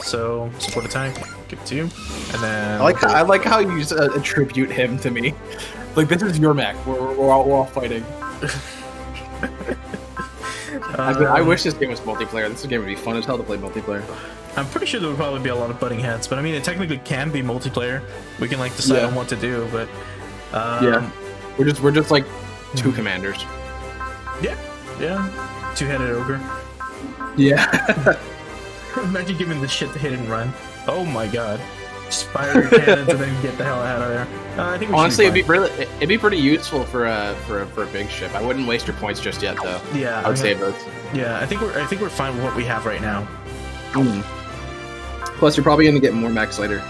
So support attack, give it to you, and then I like how you attribute him to me. Like this is your mech. We're all fighting. I wish this game was multiplayer. This game would be fun as hell to play multiplayer. I'm pretty sure there would probably be a lot of butting heads, but I mean it technically can be multiplayer. We can like decide on what to do, but yeah, we're just like two commanders. Yeah, two-headed ogre. Yeah. Imagine giving this shit to hit and run. Oh my god. Just fire your cannons and then get the hell out of there. I think honestly, it'd be pretty useful for a big ship. I wouldn't waste your points just yet, though. Yeah, I would save those. Yeah, I think we're fine with what we have right now. Plus, you're probably gonna get more mechs later.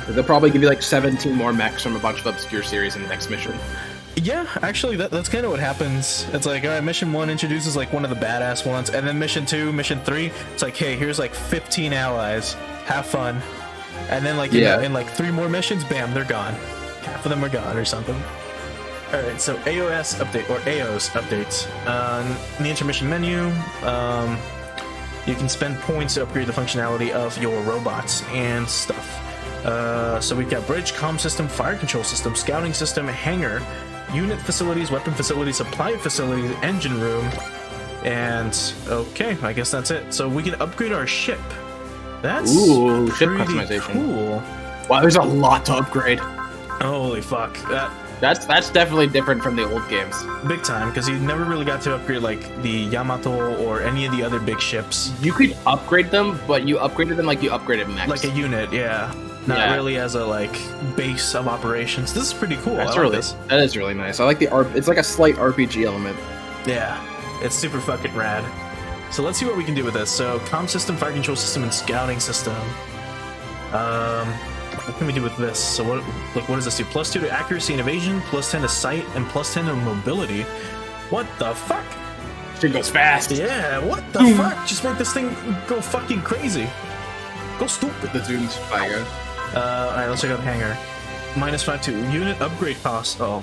They'll probably give you like 17 more mechs from a bunch of obscure series in the next mission. Yeah, actually, that's kind of what happens. It's like, all right, mission 1 introduces like one of the badass ones, and then mission 2, mission 3, it's like, hey, here's like 15 allies, have fun, and then like in like 3 more missions, bam, they're gone. Half of them are gone or something. All right, so AOS update or AOS updates. In the intermission menu, you can spend points to upgrade the functionality of your robots and stuff. So we've got bridge, comm system, fire control system, scouting system, hangar, unit facilities, weapon facilities, supply facilities, engine room, and okay, I guess that's it. So we can upgrade our ship. That's ship customization. Cool. Wow, there's a lot to upgrade. Holy fuck. That's definitely different from the old games. Big time, because you never really got to upgrade like the Yamato or any of the other big ships. You could upgrade them, but you upgraded them like you upgraded mechs. Like a unit, yeah. Not really as a like base of operations. This is pretty cool. That is really nice. I like it's like a slight RPG element. Yeah, it's super fucking rad. So let's see what we can do with this. So comm system, fire control system, and scouting system. What can we do with this? So what does this do? +2 to accuracy and evasion, +10 to sight, and +10 to mobility. What the fuck? It goes fast. Yeah, what the fuck? Just make this thing go fucking crazy. Go stupid. The Zoom's fire. Alright, let's check out the hangar. -5 to unit upgrade cost. Oh.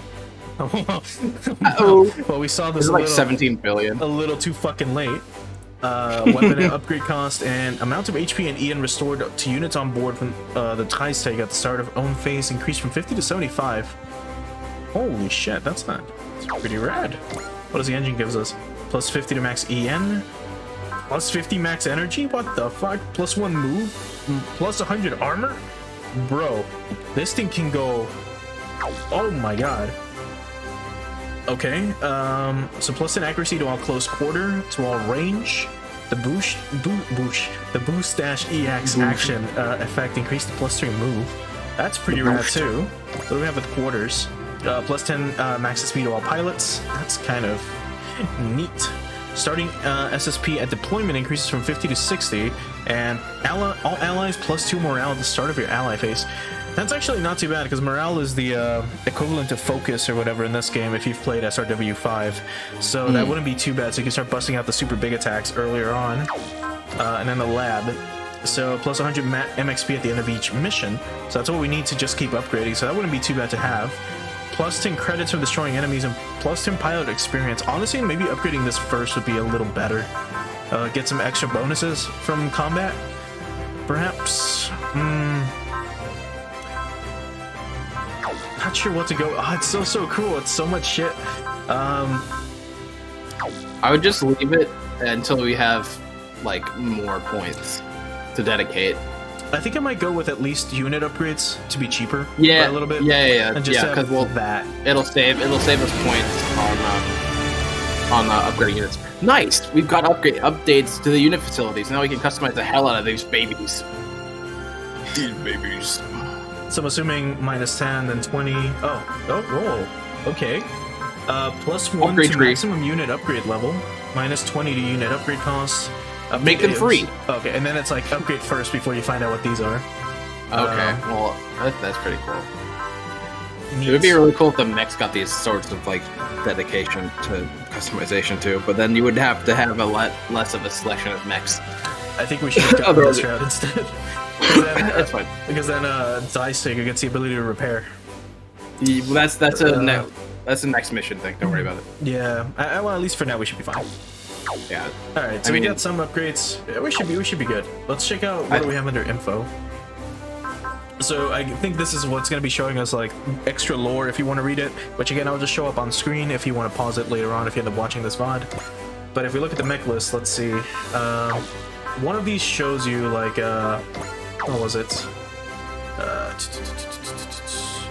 Uh-oh. Well, we saw this This is a like little, 17 billion. a little too fucking late. Weapon and upgrade cost and amount of HP and EN restored to units on board from the ties tag at the start of own phase increased from 50 to 75. Holy shit, that's pretty rad. What does the engine gives us? +50 to max EN, +50 max energy. What the fuck? +1 move, +100 armor. Bro, this thing can go. Oh my god. Okay, so +10 accuracy to all close quarter, to all range. The the boost dash EX action effect increased to +3 move. That's pretty rad too. What do we have with quarters? +10 max speed to all pilots. That's kind of neat. Starting SSP at deployment increases from 50 to 60, and all allies +2 morale at the start of your ally phase. That's actually not too bad, because morale is the equivalent to focus or whatever in this game if you've played SRW 5. So that wouldn't be too bad, so you can start busting out the super big attacks earlier on. And then the lab. So +100 MXP at the end of each mission. So that's what we need to just keep upgrading, so that wouldn't be too bad to have. +10 credits from destroying enemies and +10 pilot experience. Honestly, maybe upgrading this first would be a little better. Get some extra bonuses from combat, perhaps. Not sure what to go. Oh, it's so cool. It's so much shit. I would just leave it until we have like more points to dedicate. I think I might go with at least unit upgrades to be cheaper. Yeah, by a little bit. Yeah. And just Because it'll save us points on upgrading units. Nice. We've got updates to the unit facilities. Now we can customize the hell out of these babies. These babies. So I'm assuming -10, then 20. Oh, whoa. Okay. +1 Upgrade to tree. maximum unit upgrade level. -20 to unit upgrade costs. Make them free. Okay, and then it's like upgrade first before you find out what these are. Okay, well, that's pretty cool. Neat. It would be really cool if the mechs got these sorts of like dedication to customization too, but then you would have to have a lot less of a selection of mechs. I think we should have done this route instead. That's fine. Because then Dice Taker gets the ability to repair. That's a next mission thing. Don't worry about it. Yeah, well, at least for now we should be fine. Yeah. All right, so we got some upgrades. Yeah, we should be good. Let's check out what do we have under info. So I think this is what's going to be showing us like extra lore if you want to read it, which again I'll just show up on screen if you want to pause it later on if you end up watching this VOD. But if we look at the mech list, let's see. One of these shows you like what was it?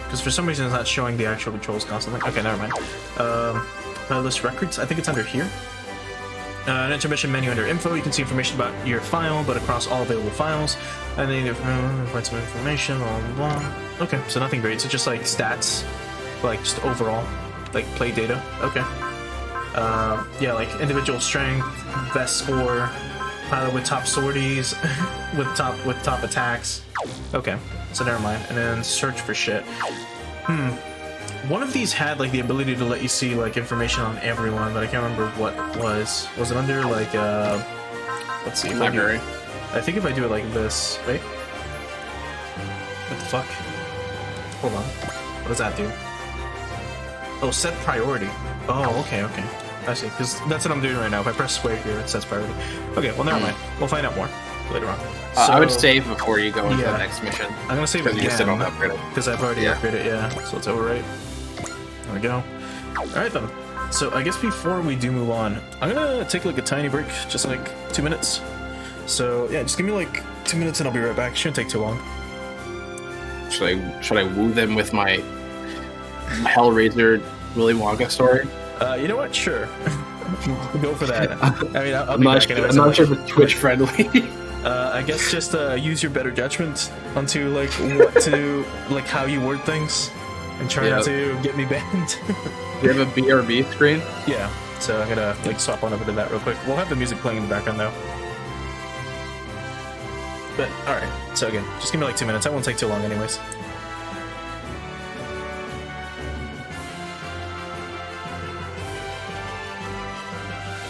Because for some reason it's not showing the actual controls constantly. Okay, never mind. List records. I think it's under here. An intermission menu under info. You can see information about your file, but across all available files. And then you find some information. Blah, blah, blah. Okay, so nothing great. So just like stats, like just overall, like play data. Okay. Yeah, like individual strength, best score, pilot with top sorties, with top attacks. Okay, so never mind. And then search for shit. One of these had like the ability to let you see like information on everyone, but I can't remember what it was. Was it under like let's see, Library. I think if I do it like this, wait. What the fuck? Hold on. What does that do? Oh, set priority. Oh, okay. I see, because that's what I'm doing right now. If I press square here, it sets priority. Okay, well, never mind. We'll find out more later on. I would save before you go into the next mission. I'm gonna save it because you still don't again upgrade it. because I've already upgraded. Yeah, so let's overwrite. There we go. All right then. So I guess before we do move on, I'm gonna take like a tiny break, just like 2 minutes. So yeah, just give me like 2 minutes and I'll be right back. Shouldn't take too long. Should I woo them with my Hellraiser Willy Wonka story? You know what? Sure. Go for that. I mean, I'll I'm be not, back anyway. I'm not sure if it's Twitch friendly. I guess just use your better judgment onto like what to like how you word things, and try not to get me banned. Do you have a BRB screen? Yeah. So I'm gonna like swap on over to that real quick. We'll have the music playing in the background though. But all right. So again, just give me like 2 minutes. That won't take too long, anyways.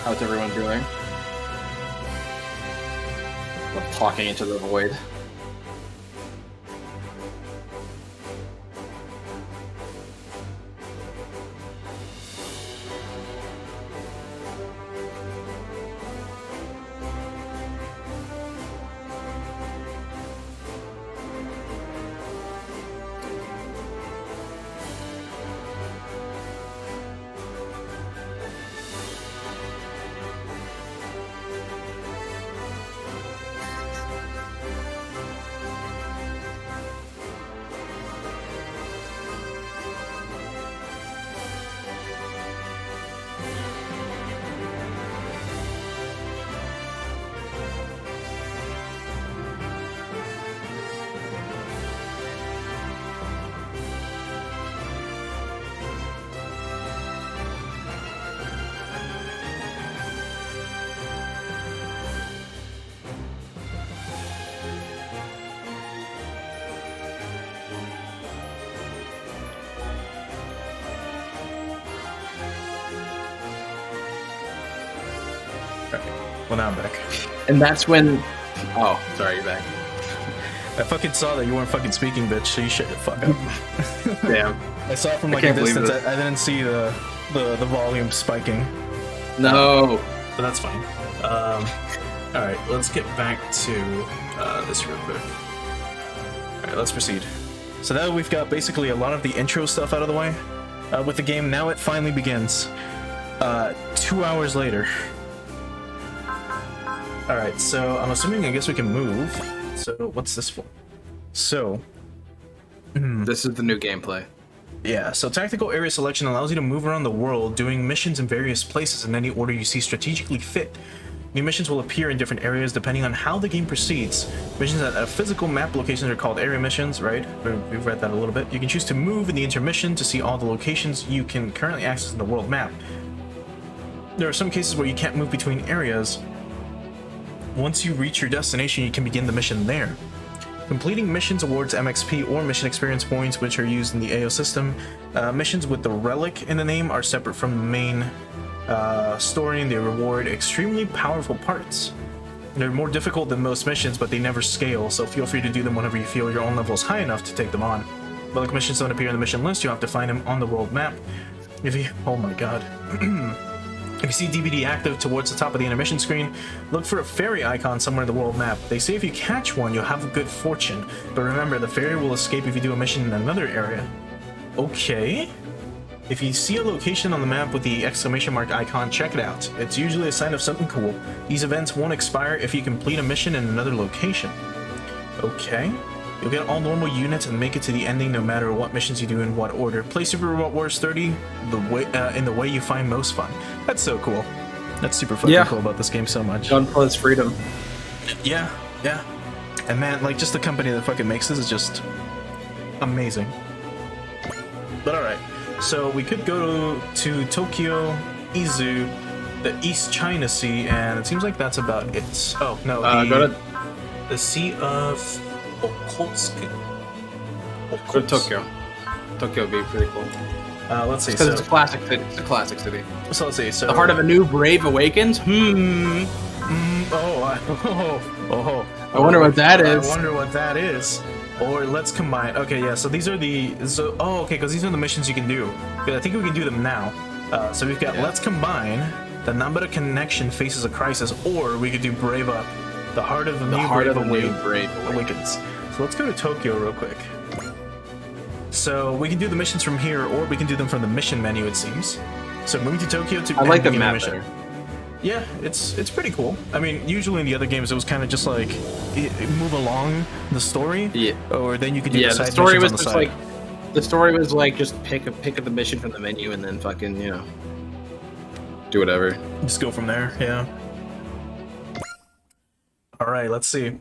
How's everyone doing? I'm talking into the void. Well, now I'm back. And that's when. Oh, sorry, you're back. I fucking saw that you weren't fucking speaking, bitch. So you shut the fuck up. Damn. I saw it from like I a can't believe distance. it. I didn't see the volume spiking, No. but that's fine. All right, let's get back to this real quick. All right, let's proceed. So now we've got basically a lot of the intro stuff out of the way with the game. Now it finally begins. 2 hours later. All right, so I'm assuming I guess we can move. So what's this for? So This is the new gameplay. yeah, so tactical area selection allows you to move around the world doing missions in various places in any order you see strategically fit. New missions will appear in different areas depending on how the game proceeds. Missions at physical map locations are called area missions, right? We've read that a little bit. You can choose to move in the intermission to see all the locations you can currently access in the world map. There are some cases where you can't move between areas. Once you reach your destination, you can begin the mission there. Completing missions awards MXP or mission experience points, which are used in the AO system. Missions with the relic in the name are separate from the main story, and they reward extremely powerful parts. They're more difficult than most missions, but they never scale, so feel free to do them whenever you feel your own level is high enough to take them on. Relic missions don't appear in the mission list, you have to find them on the world map. If you... oh my god. If you see DVD active towards the top of the intermission screen, look for a fairy icon somewhere in the world map. They say if you catch one, you'll have good fortune, but remember, the fairy will escape if you do a mission in another area. Okay. If you see a location on the map with the exclamation mark icon, check it out. It's usually a sign of something cool. These events won't expire if you complete a mission in another location. Okay. You'll get all normal units and make it to the ending no matter what missions you do in what order. Play Super Robot Wars 30 in the way you find most fun. That's so cool. That's super fucking cool about this game so much. Gun plus freedom. Yeah, yeah. And man, like, just the company that fucking makes this is just amazing. But alright, so we could go to Tokyo, Izu, the East China Sea, and it seems like that's about it. Oh, no, the Sea of Okhotsk. Go to Tokyo. Tokyo would be pretty cool. Let's see. Because So, it's a classic city. It's a classic city. so let's see. So The heart of a new brave awakens. I wonder what that is. I wonder what that is. Or let's combine. Okay, yeah. So these are the. So okay, because these are the missions you can do. Okay, I think we can do them now. So we've got let's combine. The Nambara connection faces a crisis, or we could do Brave Up. The heart of the new brave awakens. So let's go to Tokyo real quick. So we can do the missions from here, or we can do them from the mission menu. It seems. So moving to Tokyo to I like the begin map mission. better. Yeah, it's pretty cool. I mean, usually in the other games it was kind of just like move along the story. Yeah. Or then you could do Yeah, the the side story was missions just on the side. like the story was like just pick the mission from the menu and then fucking do whatever. Just go from there. Yeah. All right, let's see.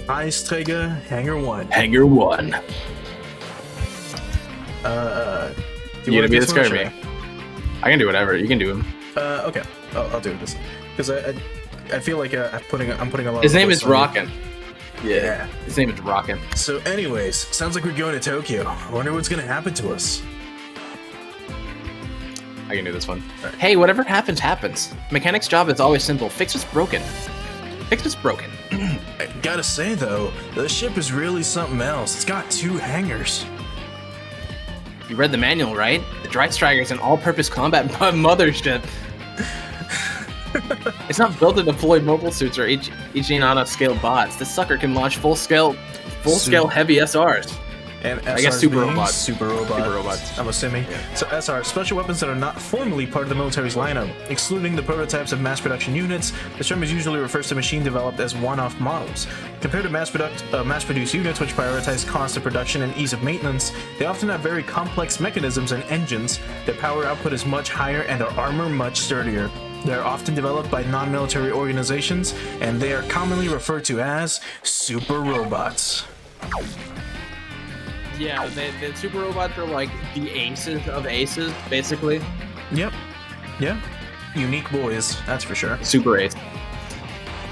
Eisträger, Hangar 1. Hangar 1. Do You wanna gonna be do the this one or scary should me? I can do whatever. You can do him. Okay. I'll do this because I feel like I'm putting a lot. His of name focus is on you. Rockin'. Yeah. His name is Rockin'. So, anyways, sounds like we're going to Tokyo. I wonder what's gonna happen to us. I can do this one. Hey, whatever happens, happens. Mechanic's job is always simple. Fix what's broken. Fix what's broken. I gotta say though, the ship is really something else. It's got 2 hangars. You read the manual, right? The Dry Striker is an all-purpose combat mothership. It's not built to deploy mobile suits or Ichinana-scale bots. This sucker can launch full-scale heavy SRs. And I guess SRs super being robots. Super robots. I'm assuming. Yeah. So SR, special weapons that are not formally part of the military's lineup. Excluding the prototypes of mass production units, the term usually refers to machine developed as one-off models. Compared to mass-produced units, which prioritize cost of production and ease of maintenance, they often have very complex mechanisms and engines. Their power output is much higher and their armor much sturdier. They are often developed by non-military organizations, and they are commonly referred to as super robots. Yeah, the super robots are like the aces of aces, basically. Yep. Yeah. Unique boys, that's for sure. Super ace.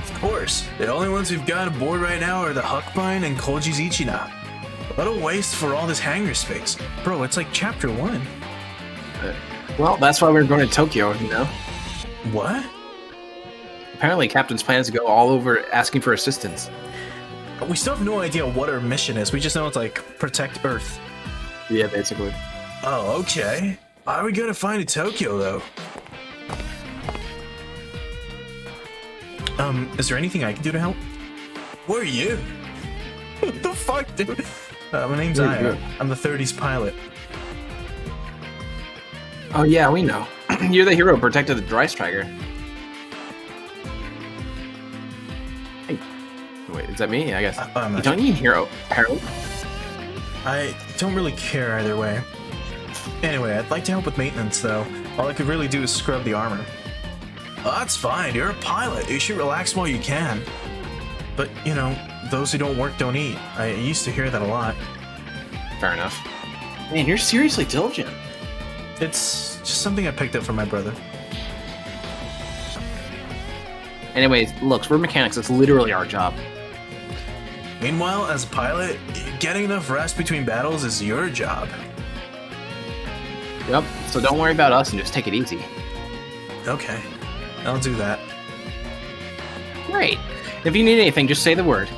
Of course, the only ones we've got aboard right now are the Huckbine and Koji's Ichina. What a waste for all this hangar space. Bro, it's like chapter 1. Well, that's why we're going to Tokyo, you know? What? Apparently, Captain's plan is to go all over asking for assistance. We still have no idea what our mission is. We just know it's like protect Earth. Yeah, basically. Oh, okay. How are we gonna find in Tokyo, though? Is there anything I can do to help? Where are you? What the fuck, dude? My name's You're Aya. good. I'm the 30s pilot. Oh, yeah, we know. You're the hero who protected the Dry Striker. Hey. Wait, is that me? I guess. I'm You not don't need hero. Harold? I don't really care either way. Anyway, I'd like to help with maintenance, though. All I could really do is scrub the armor. Oh, that's fine. You're a pilot. You should relax while you can. But, you know, those who don't work don't eat. I used to hear that a lot. Fair enough. Man, you're seriously diligent. It's just something I picked up from my brother. Anyways, looks, we're mechanics. It's literally our job. Meanwhile, as a pilot, getting enough rest between battles is your job. Yep. So don't worry about us and just take it easy. Okay, I'll do that. Great. If you need anything, just say the word.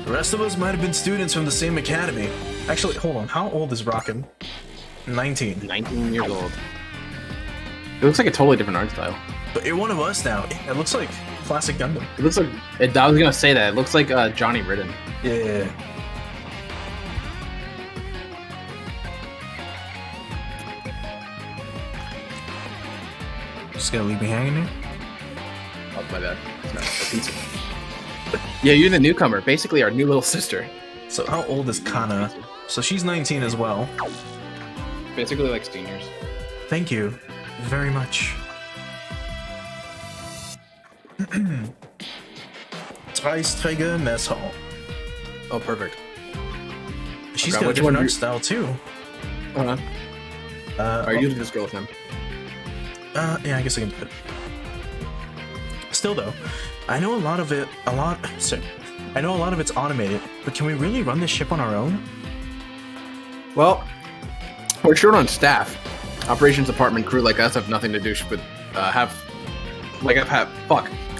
The rest of us might have been students from the same academy. Actually, hold on. How old is Rockin'? 19. 19 years old. It looks like a totally different art style. But you're one of us now. It looks like classic Gundam. It looks like... I was gonna say that. It looks like Johnny Ridden. Yeah. Just gonna leave me hanging here? Oh, my bad. It's not a pizza. Yeah, you're the newcomer. Basically, our new little sister. So how old is Kana? So she's 19 as well. Basically, like seniors. Thank you very much. Dreisträger Mess Hall. Oh, perfect. She's Okay, got a which different one art do- style too. Uh-huh. I oh, usually just go with him. yeah, I guess I can do it. Still though, I know a lot of it's automated, but can we really run this ship on our own? Well, we're short on staff. Operations department crew like us have nothing to do with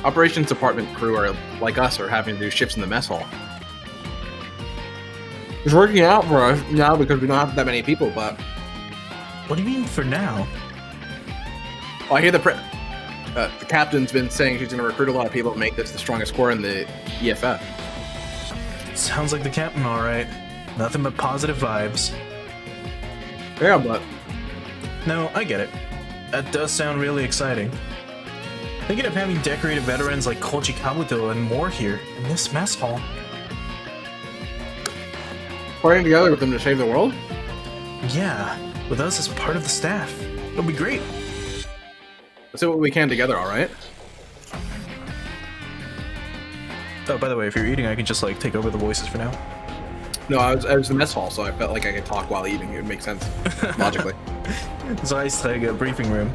Operations department crew are like us are having to do shifts in the mess hall. It's working out for us now because we don't have that many people, but What do you mean for now? I hear the captain's been saying she's going to recruit a lot of people to make this the strongest corps in the EFF. Sounds like the captain, all right. Nothing but positive vibes. Yeah, but No, I get it. That does sound really exciting. Thinking of having decorated veterans like Koji Kabuto and more here in this mess hall. working together with them to save the world? Yeah, with us as part of the staff. It'll be great. Let's do what we can together, alright? Oh, by the way, if you're eating, I can just like take over the voices for now. No, I was in the mess hall, so I felt like I could talk while eating. It would make sense, logically. So I used to take a briefing room.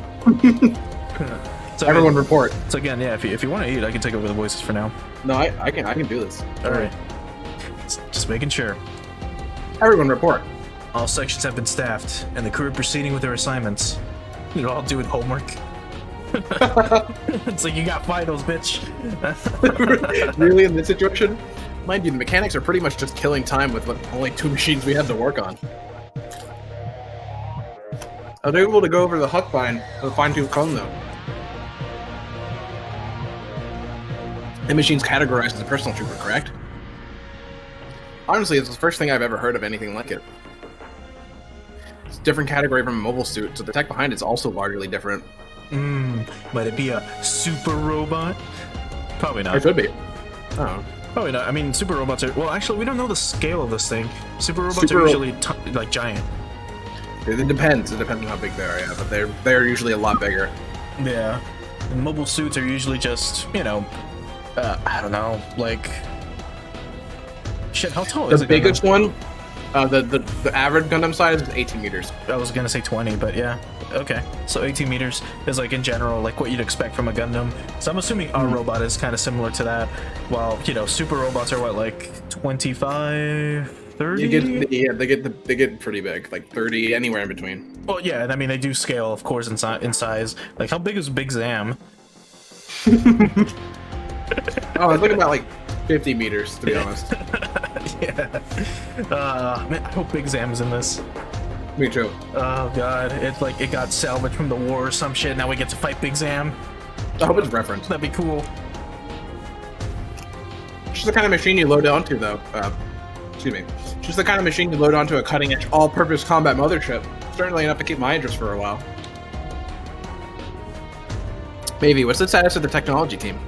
So Everyone report. So again, yeah, if you want to eat, I can take over the voices for now. No, I can do this. All right. Just making sure. Everyone report. All sections have been staffed, and the crew are proceeding with their assignments. They're all doing homework. It's like, you got finals, bitch. Really, in this situation? Mind you, the mechanics are pretty much just killing time with what only 2 machines we have to work on. I was able to go over the Huck Fine, the fine-tooth comb, though. The machine's categorized as a personal trooper, correct? Honestly, it's the first thing I've ever heard of anything like it. It's a different category from a mobile suit, so the tech behind it's also largely different. Might it be a super robot? Probably not. It could be. Oh. Probably not. I mean, super robots are... Well, actually, we don't know the scale of this thing. Super robots are usually, like, giant. It depends. It depends on how big they are, yeah, but they're usually a lot bigger. Yeah. And mobile suits are usually just, you know... I don't know, like... Shit, how tall is The it? biggest one, the average Gundam size is 18 meters. I was gonna say 20, but yeah. Okay, so 18 meters is like in general like what you'd expect from a Gundam. So I'm assuming our robot is kind of similar to that. While, you know, super robots are what, like 25, 30? They get pretty big, like 30, anywhere in between. Well, yeah, and I mean they do scale, of course, in size. Like, how big is Big Zam? Oh, I was looking about like 50 meters, to be honest. Yeah. Man, I hope Big Zam is in this. Me too. Oh god, it's like it got salvaged from the war or some shit. Now we get to fight Big Zam. I hope it's referenced. That'd be cool. She's the kind of machine you load onto, though. Excuse me. She's the kind of machine you load onto a cutting-edge, all-purpose combat mothership. Certainly enough to keep my interest for a while. Maybe. What's the status of the technology team?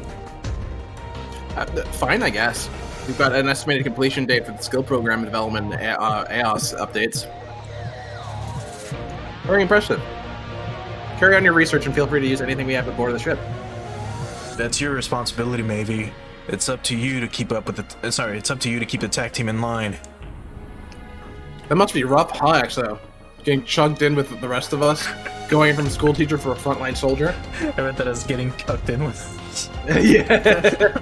Fine, I guess. We've got an estimated completion date for the skill program development and AOS updates. Very impressive. Carry on your research and feel free to use anything we have aboard the ship. That's your responsibility, Mavie. It's up to you to keep up with the... Sorry, it's up to you to keep the tech team in line. That must be rough, huh, XO? Getting chugged in with the rest of us? Going from school teacher for a frontline soldier? I meant that as getting cucked in with... Yeah.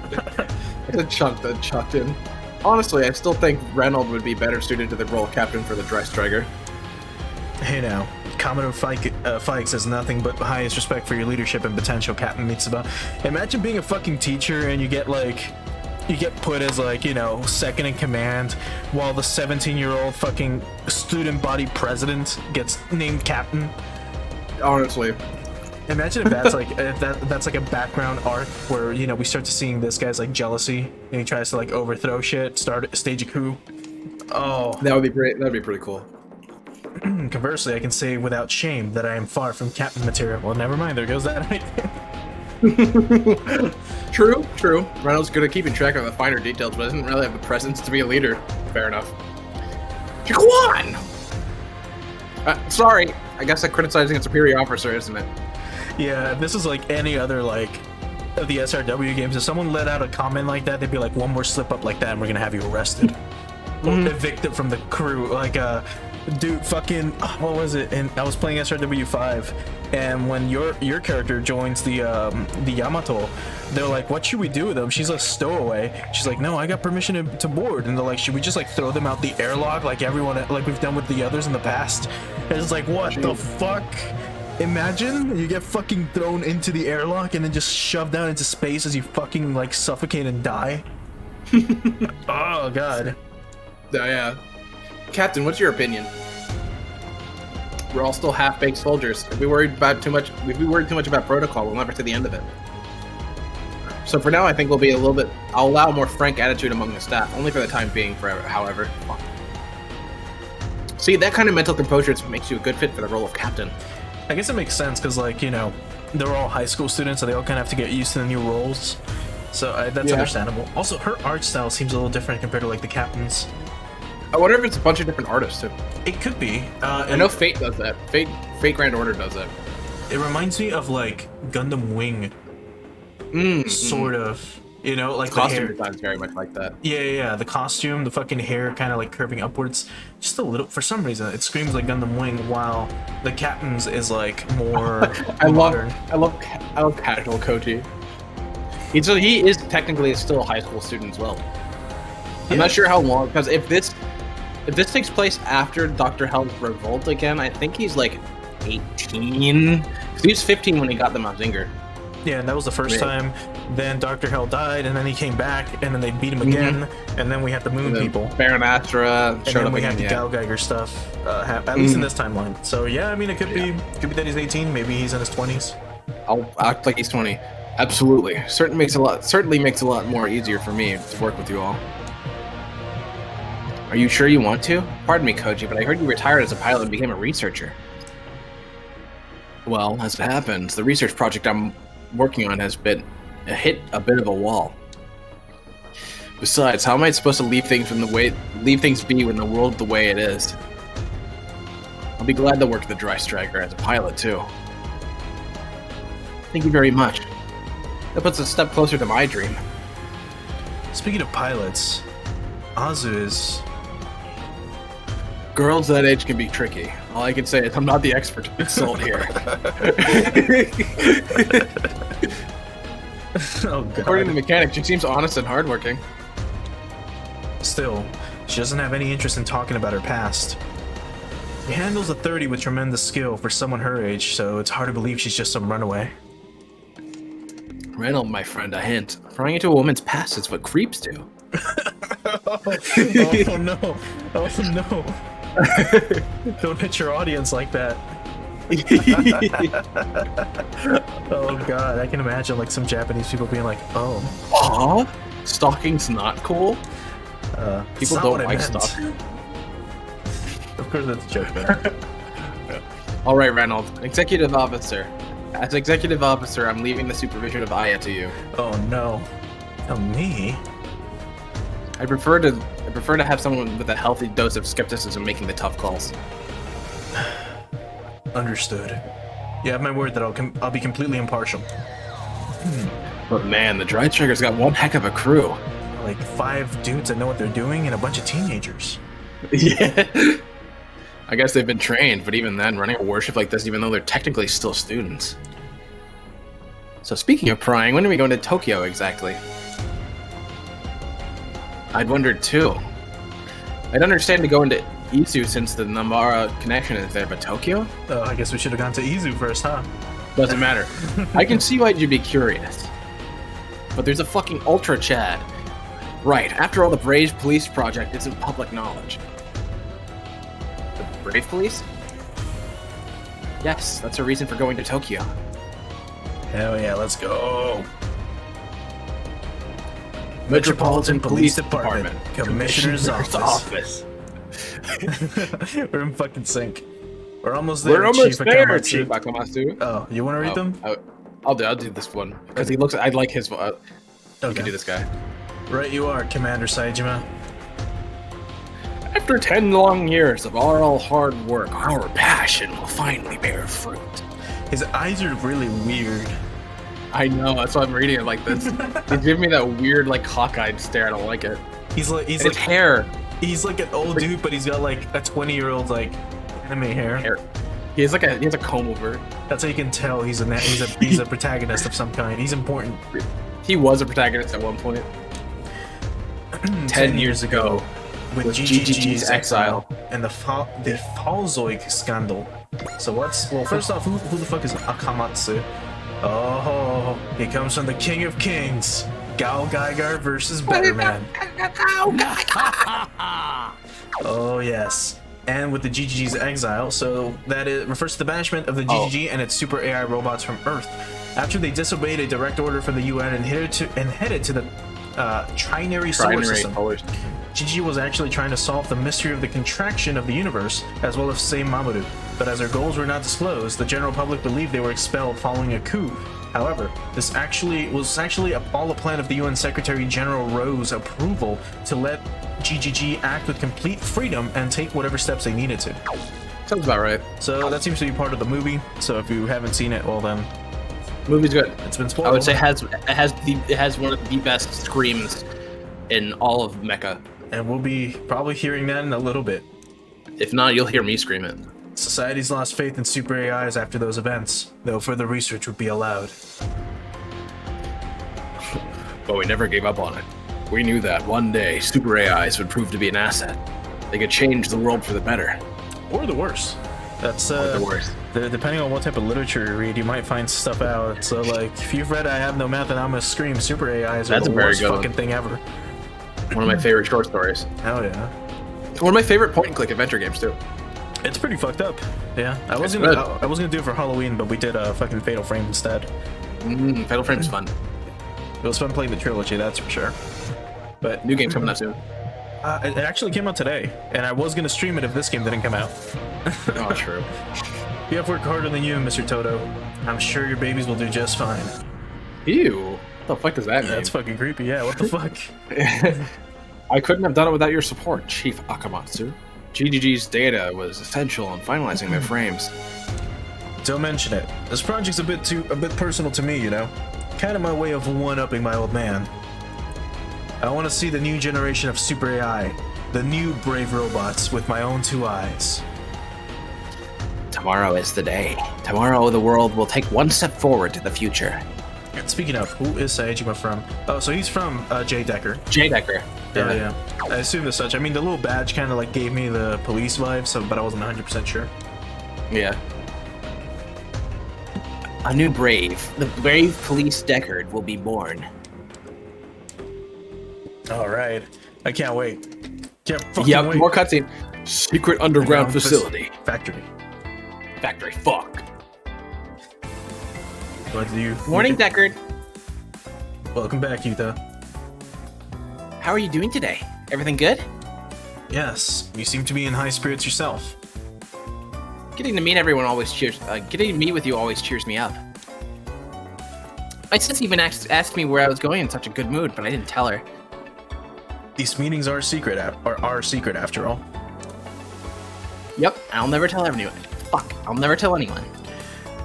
chucked in. Honestly, I still think Reynold would be better suited to the role of captain for the Dry Striker. Hey now, Commodore Fikes has nothing but highest respect for your leadership and potential, Captain Mitsuba. Imagine being a fucking teacher and you get put as like, you know, second in command while the 17-year-old fucking student body president gets named captain. Honestly. Imagine if that's like that's like a background arc where, you know, we start to seeing this guy's like jealousy and he tries to like overthrow shit, stage a coup. Oh, that would be great. That'd be pretty cool. Conversely, I can say without shame that I am far from captain material. Well, never mind. There goes that right there. True. Reynolds good at keeping track of the finer details, but doesn't really have the presence to be a leader. Fair enough. Jaquan! Sorry. I guess I'm criticizing a superior officer, isn't it? Yeah, if this is like any other like of the SRW games, if someone let out a comment like that, they'd be like, one more slip up like that and we're gonna have you arrested. Or evicted from the crew. Like, dude, fucking, what was it? And I was playing SRW 5, and when your character joins the Yamato, they're like, what should we do with them? She's a stowaway. She's like, no, I got permission to board. And they're like, should we just like throw them out the airlock like everyone, like we've done with the others in the past? And it's like, what the fuck? Imagine you get fucking thrown into the airlock and then just shoved down into space as you fucking like suffocate and die. Oh god. Yeah. Captain, what's your opinion? We're all still half-baked soldiers. If we worried too much about protocol, we'll never see the end of it. So for now, I think I'll allow a more frank attitude among the staff, only for the time being, however. See, that kind of mental composure makes you a good fit for the role of captain. I guess it makes sense because, like, you know, they're all high school students, so they all kind of have to get used to the new roles. So that's understandable. Also, her art style seems a little different compared to, like, the captain's. I wonder if it's a bunch of different artists, too. It could be. I know Fate does that. Fate Grand Order does that. It reminds me of, like, Gundam Wing. Sort of. You know, like the Costume hair. design's very much like that. Yeah. The costume, the fucking hair kind of like curving upwards. Just a little, for some reason, it screams like Gundam Wing, while the captain's is like more modern. I love casual Koji. He is technically still a high school student as well. I'm not sure how long, because if this takes place after Dr. Hell's revolt again, I think he's like 18. Because he was 15 when he got the Mazinger. Yeah, and that was the first time. Then Dr. Hell died, and then he came back, and then they beat him again, and then we had the Moon people. Baron Astra and showed then up we again, had the Gal Geiger stuff, at least in this timeline. So yeah, I mean, it could be that he's 18, maybe he's in his 20s. I'll act like he's 20. Absolutely. Certainly makes a lot more easier for me to work with you all. Are you sure you want to? Pardon me, Koji, but I heard you retired as a pilot and became a researcher. Well, as it happens, the research project I'm working on has hit a bit of a wall. Besides, how am I supposed to leave things be when the world the way it is? I'll be glad to work with the Dry Striker as a pilot too. Thank you very much. That puts us a step closer to my dream. Speaking of pilots, Azu is... Girls that age can be tricky. All I can say is I'm not the expert to consult here. Oh god. According to the mechanic, she seems honest and hardworking. Still, she doesn't have any interest in talking about her past. She handles a 30 with tremendous skill for someone her age, so it's hard to believe she's just some runaway. Reynold, my friend, a hint. Prying into a woman's past is what creeps do. Oh no. Oh no. Don't hit your audience like that. Oh god, I can imagine like some Japanese people being like, oh. Aw? Stalking's not cool? People don't like stalking. Of course that's a joke, man. Alright, Reynold. Executive Officer. As Executive Officer, I'm leaving the supervision of Aya to you. Oh no. Oh, me? I prefer to have someone with a healthy dose of skepticism making the tough calls. Understood. You have my word that I'll be completely impartial. But man, the Dry Striker's got one heck of a crew. Like 5 dudes that know what they're doing and a bunch of teenagers. Yeah. I guess they've been trained, but even then, running a warship like this, even though they're technically still students. So speaking of prying, when are we going to Tokyo exactly? I'd wondered too. I'd understand to go into Izu since the Namara connection is there, but Tokyo? Oh, I guess we should have gone to Izu first, huh? Doesn't matter. I can see why you'd be curious. But there's a fucking Ultra Chad. Right, after all, the Brave Police project isn't public knowledge. The Brave Police? Yes, that's a reason for going to Tokyo. Hell yeah, let's go. Metropolitan Police Department. Commissioner's office. We're in fucking sync. We're almost there. We're almost there, Akamatsu. Chief Akamatsu. Oh, you want to read them? I'll do this one because he looks. I like his. You can do this guy. Right, you are, Commander Saejima. After 10 long years of our hard work, our passion will finally bear fruit. His eyes are really weird. I know, that's why I'm reading it like this. They give me that weird, like, hawk-eyed stare. I don't like it. He's like his hair. He's like an old dude, but he's got like a 20-year-old like anime hair. He has a comb over. That's how you can tell he's a protagonist of some kind. He's important. He was a protagonist at one point. 10 years ago, with GGG's exile and the Falzoik scandal. So first off, who the fuck is Akamatsu? Oh, he comes from the King of Kings, Gal Geiger versus Better Man. Oh yes, and with the GGG's exile, so that refers to the banishment of the GGG and its super AI robots from Earth after they disobeyed a direct order from the UN and headed to the trinary solar system. GG was actually trying to solve the mystery of the contraction of the universe, as well as save Mamoru. But as their goals were not disclosed, the general public believed they were expelled following a coup. However, this was actually all a plan of the UN Secretary General Rowe's approval to let GGG act with complete freedom and take whatever steps they needed to. Sounds about right. So that seems to be part of the movie. So if you haven't seen it, well then, Movie's good. It's been spoiled. I would say it has one of the best screams in all of Mecha. And we'll be probably hearing that in a little bit. If not, you'll hear me scream it. Society's lost faith in super AIs after those events, though further research would be allowed. But we never gave up on it. We knew that one day super AIs would prove to be an asset. They could change the world for the better. Or the worst. That's Or the worst. Depending on what type of literature you read, you might find stuff out. So like, if you've read "I Have No Mouth and I'm a Scream," super AIs are That's the a very worst good fucking one. thing ever. One of my favorite short stories. Hell yeah. One of my favorite point-and-click adventure games too. It's pretty fucked up. Yeah, I was It's gonna good. I was gonna do it for Halloween, but we did a fucking Fatal Frame instead. Fatal Frame's fun. It was fun playing the trilogy, that's for sure. But New game's coming out soon. it actually came out today, and I was gonna stream it if this game didn't come out. Oh, true. You have worked harder than you, Mr. Toto. I'm sure your babies will do just fine. Ew. What the fuck does that mean? That's fucking creepy. Yeah, what the fuck? I couldn't have done it without your support, Chief Akamatsu. GGG's data was essential in finalizing their frames. Don't mention it. This project's a bit personal to me, you know. Kind of my way of one-upping my old man. I want to see the new generation of super AI, the new brave robots with my own two eyes. Tomorrow is the day. Tomorrow the world will take one step forward to the future. And speaking of, who is Saejima from? Oh, so he's from J. Decker. J. Decker. Yeah. I assume as such. I mean, the little badge kind of like gave me the police vibe, so but I wasn't 100% sure. Yeah. A new brave. The brave police Deckard will be born. All right, I can't wait. Can't fucking Yep, wait. more cutscene. Secret underground facility. Factory. Factory. Fuck. What do you? Morning, Deckard. Welcome back, Yuta. How are you doing today? Everything good? Yes, you seem to be in high spirits yourself. Getting to meet everyone always cheers. Getting to meet with you always cheers me up. My sis even asked me where I was going in such a good mood, but I didn't tell her. These meetings are secret, are secret after all. Yep, I'll never tell anyone. Fuck, I'll never tell anyone.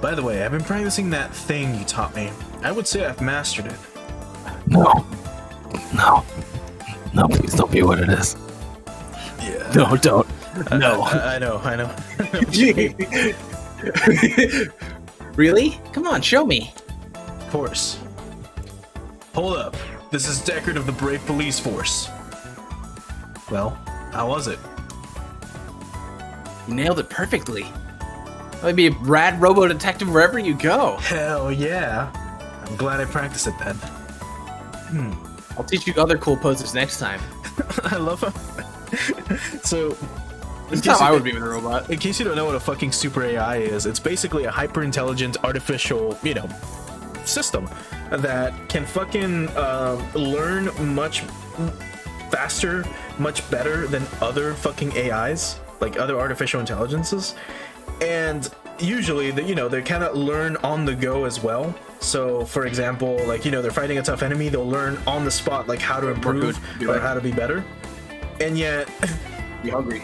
By the way, I've been practicing that thing you taught me. I would say I've mastered it. No, please don't be what it is. Yeah. No, don't. No. I know. Really? Come on, show me. Of course. Hold up. This is Deckard of the Brave Police Force. Well, how was it? You nailed it perfectly. I'd be a rad robo detective wherever you go. Hell yeah. I'm glad I practiced it then. I'll teach you other cool poses next time. I love how... So... This is how I would be with a robot. In case you don't know what a fucking super AI is, it's basically a hyper-intelligent artificial, system that can fucking learn much faster, much better than other fucking AIs, like other artificial intelligences. And usually, they kind of learn on the go as well. So, for example, they're fighting a tough enemy, they'll learn on the spot, how to improve or how to be better. And yet... Be hungry.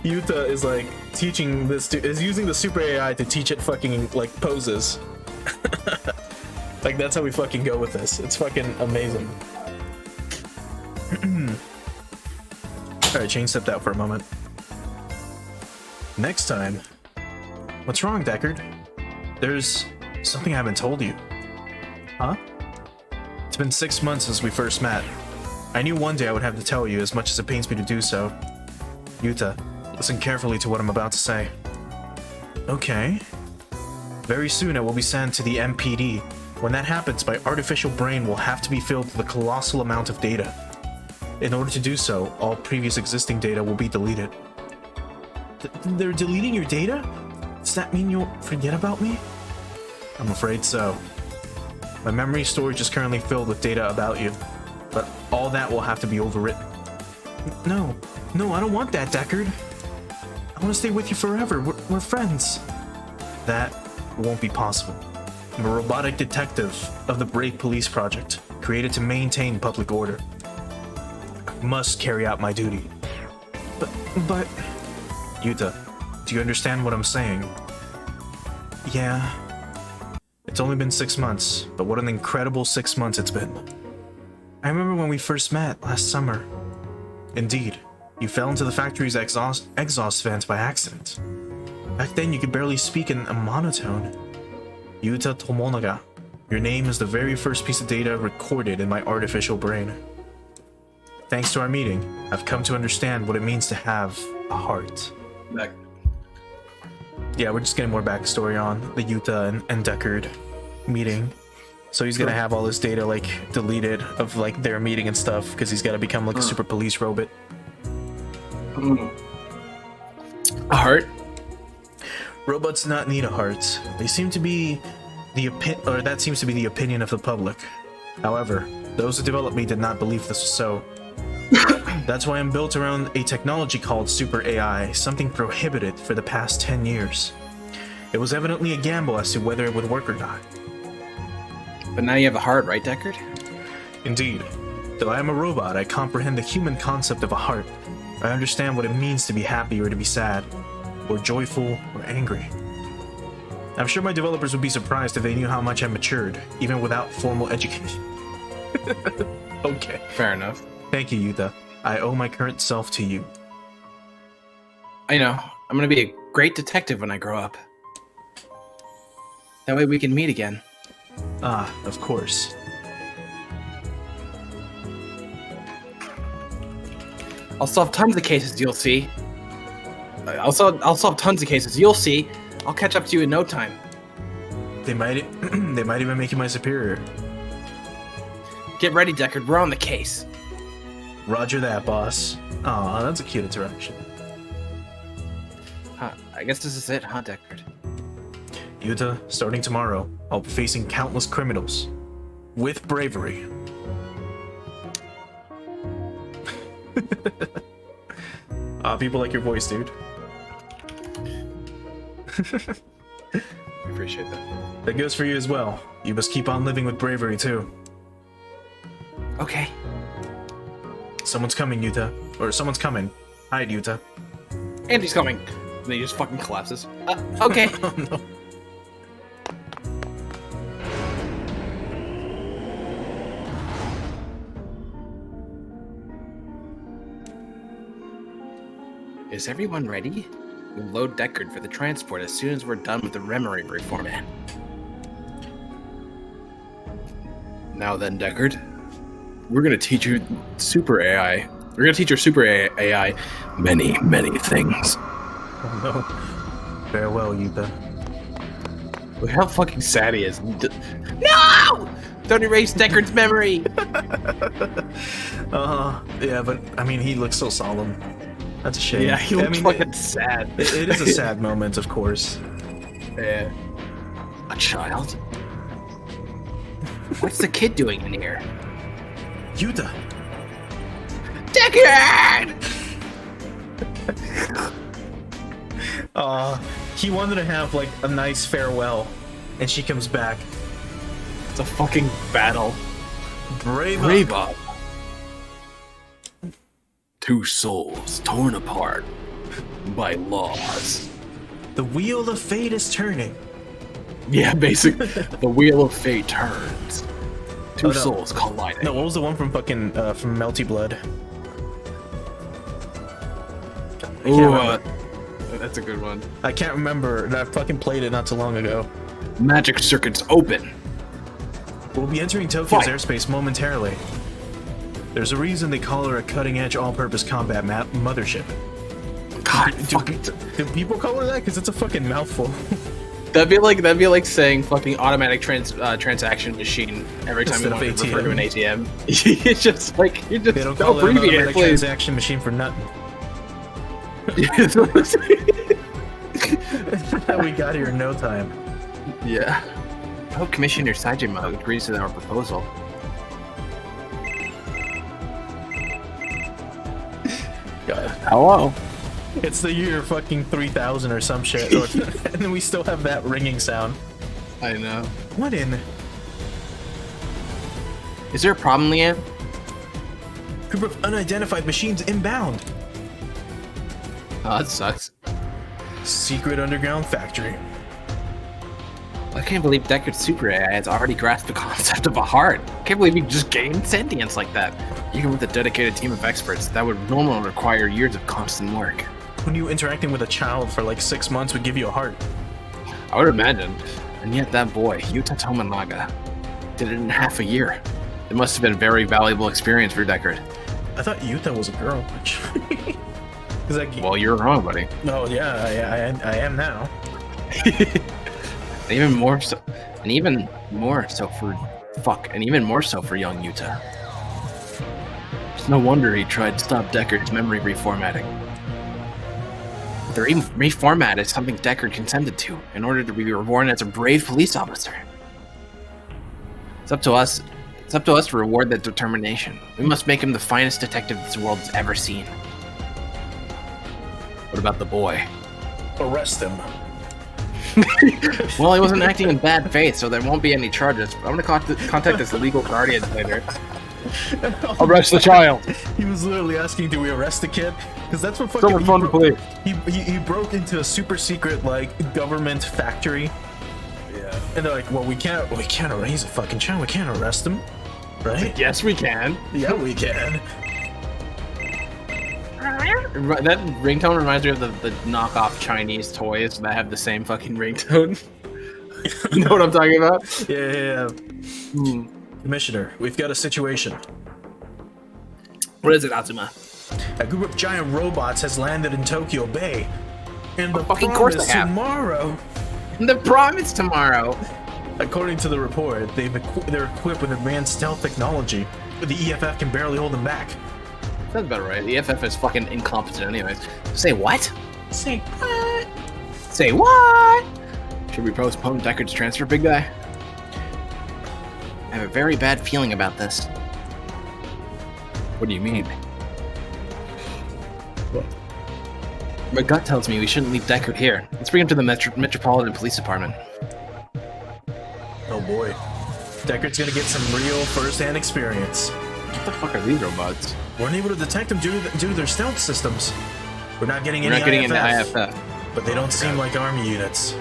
Yuta is teaching this is using the super AI to teach it fucking poses. That's how we fucking go with this. It's fucking amazing. Alright, Shayne stepped out for a moment. Next time. What's wrong, Deckard? There's something I haven't told you. Huh? It's been 6 months since we first met. I knew one day I would have to tell you, as much as it pains me to do so. Yuta, listen carefully to what I'm about to say. Okay. Very soon I will be sent to the MPD. When that happens, my artificial brain will have to be filled with a colossal amount of data. In order to do so, all previous existing data will be deleted. They're deleting your data? Does that mean you'll forget about me? I'm afraid so. My memory storage is currently filled with data about you, but all that will have to be overwritten. No, I don't want that, Deckard. I want to stay with you forever. We're friends. That won't be possible. I'm a robotic detective of the Brave Police Project, created to maintain public order. I must carry out my duty. But... Yuta, do you understand what I'm saying? Yeah. It It's only been 6 months, but what an incredible 6 months it's been. I remember when we first met last summer. Indeed, you fell into the factory's exhaust vents by accident. Back then, you could barely speak in a monotone. Yuta Tomonaga. Your name is the very first piece of data recorded in my artificial brain. Thanks to our meeting, I've come to understand what it means to have a heart. Back. Yeah, we're just getting more backstory on the Yuta and Deckard meeting. So he's gonna have all this data like deleted of like their meeting and stuff because he's gotta become like a super police robot. A heart? Robots do not need a heart. They seem to be that seems to be the opinion of the public. However, those who developed me did not believe this was so. That's why I'm built around a technology called Super AI, something prohibited for the past 10 years. It was evidently a gamble as to whether it would work or not. But now you have a heart, right, Deckard? Indeed. Though I am a robot, I comprehend the human concept of a heart. I understand what it means to be happy or to be sad, or joyful or angry. I'm sure my developers would be surprised if they knew how much I matured, even without formal education. Okay. Fair enough. Thank you, Yuta. I owe my current self to you. I know. I'm gonna be a great detective when I grow up. That way we can meet again. Ah, of course. I'll solve tons of cases, you'll see. I'll solve tons of cases, you'll see. I'll catch up to you in no time. They might even make you my superior. Get ready, Deckard. We're on the case. Roger that, boss. Aw, that's a cute interaction. Huh, I guess this is it, huh, Deckard? Yuta, starting tomorrow, I'll be facing countless criminals. With bravery. People like your voice, dude. I appreciate that. That goes for you as well. You must keep on living with bravery, too. Okay. Someone's coming, Yuta. Or someone's coming. Hide, Yuta. Andy's coming. And then he just fucking collapses. Okay. Oh, no. Is everyone ready? We'll load Deckard for the transport as soon as we're done with the memory reformat. Now then, Deckard, we're gonna teach you Super AI. We're gonna teach your Super AI many, many things. Oh, no. Farewell, Yuta. Look how fucking sad he is. No! Don't erase Deckard's memory! Yeah, but, I mean, he looks so solemn. That's a shame. Yeah, he looks fucking sad. It is a sad moment, of course. Yeah. A child? What's the kid doing in here? Yuta! Deckard! He wanted to have, like, a nice farewell, and she comes back. It's a fucking battle. Brave up. Two souls torn apart by laws. The wheel of fate is turning. Yeah, basically. The wheel of fate turns. Two souls colliding. No, what was the one from fucking, from Melty Blood? Ooh, that's a good one. I can't remember. I fucking played it not too long ago. Magic circuits open. We'll be entering Tokyo's airspace momentarily. There's a reason they call her a cutting-edge, all-purpose combat mothership. God, do people call her that? Because it's a fucking mouthful. That'd be like saying fucking automatic transaction machine every time you want to refer to an ATM. It's just like, you just they don't call it an automatic transaction machine for nothing. We got here in no time. Yeah. I hope Commissioner Saejima agrees with our proposal. God. Hello. It's the year fucking 3000 or some shit, and then we still have that ringing sound. I know. What in? Is there a problem, Leanne? Group of unidentified machines inbound. Oh, that sucks. Secret underground factory. I can't believe Deckard's super AI has already grasped the concept of a heart. I can't believe he just gained sentience like that. Even with a dedicated team of experts, that would normally require years of constant work. When you interacting with a child for like 6 months would give you a heart. I would imagine. And yet that boy, Yuta Tominaga, did it in half a year. It must have been a very valuable experience for Deckard. I thought Yuta was a girl. Actually. Well, you're wrong, buddy. Oh yeah, I am now. And even more so for young Yuta. It's no wonder he tried to stop Deckard's memory reformatting. The reformat is something Deckard consented to in order to be reborn as a brave police officer. It's up to us to reward that determination. We must make him the finest detective this world has ever seen. What about the boy? Arrest him. Well, he wasn't acting in bad faith, so there won't be any charges. I'm gonna contact his legal guardian later. Arrest the child! He was literally asking, do we arrest the kid? Because that's what fucking... Someone phone the police. He broke into a super secret, like, government factory. Yeah. And they're like, well, we can't raise a fucking child. We can't arrest him. Right? Yes, we can. Yeah, we can. That ringtone reminds me of the knockoff Chinese toys that have the same fucking ringtone. You know what I'm talking about? Yeah. Commissioner, we've got a situation. What is it, Azuma? A group of giant robots has landed in Tokyo Bay. And the fucking course promise they have. tomorrow... The promise tomorrow! According to the report, they're equipped with advanced stealth technology. The EFF can barely hold them back. Sounds about right. The EFF is fucking incompetent anyways. Say what? Say what? Say what? Should we postpone Deckard's transfer, big guy? I have a very bad feeling about this. What do you mean? What? My gut tells me we shouldn't leave Deckard here. Let's bring him to the Metropolitan Police Department. Oh boy. Deckard's gonna get some real first-hand experience. What the fuck are these robots? We're unable to detect them due to their stealth systems. We're not getting any into IFF, IFF. but they don't seem like army units.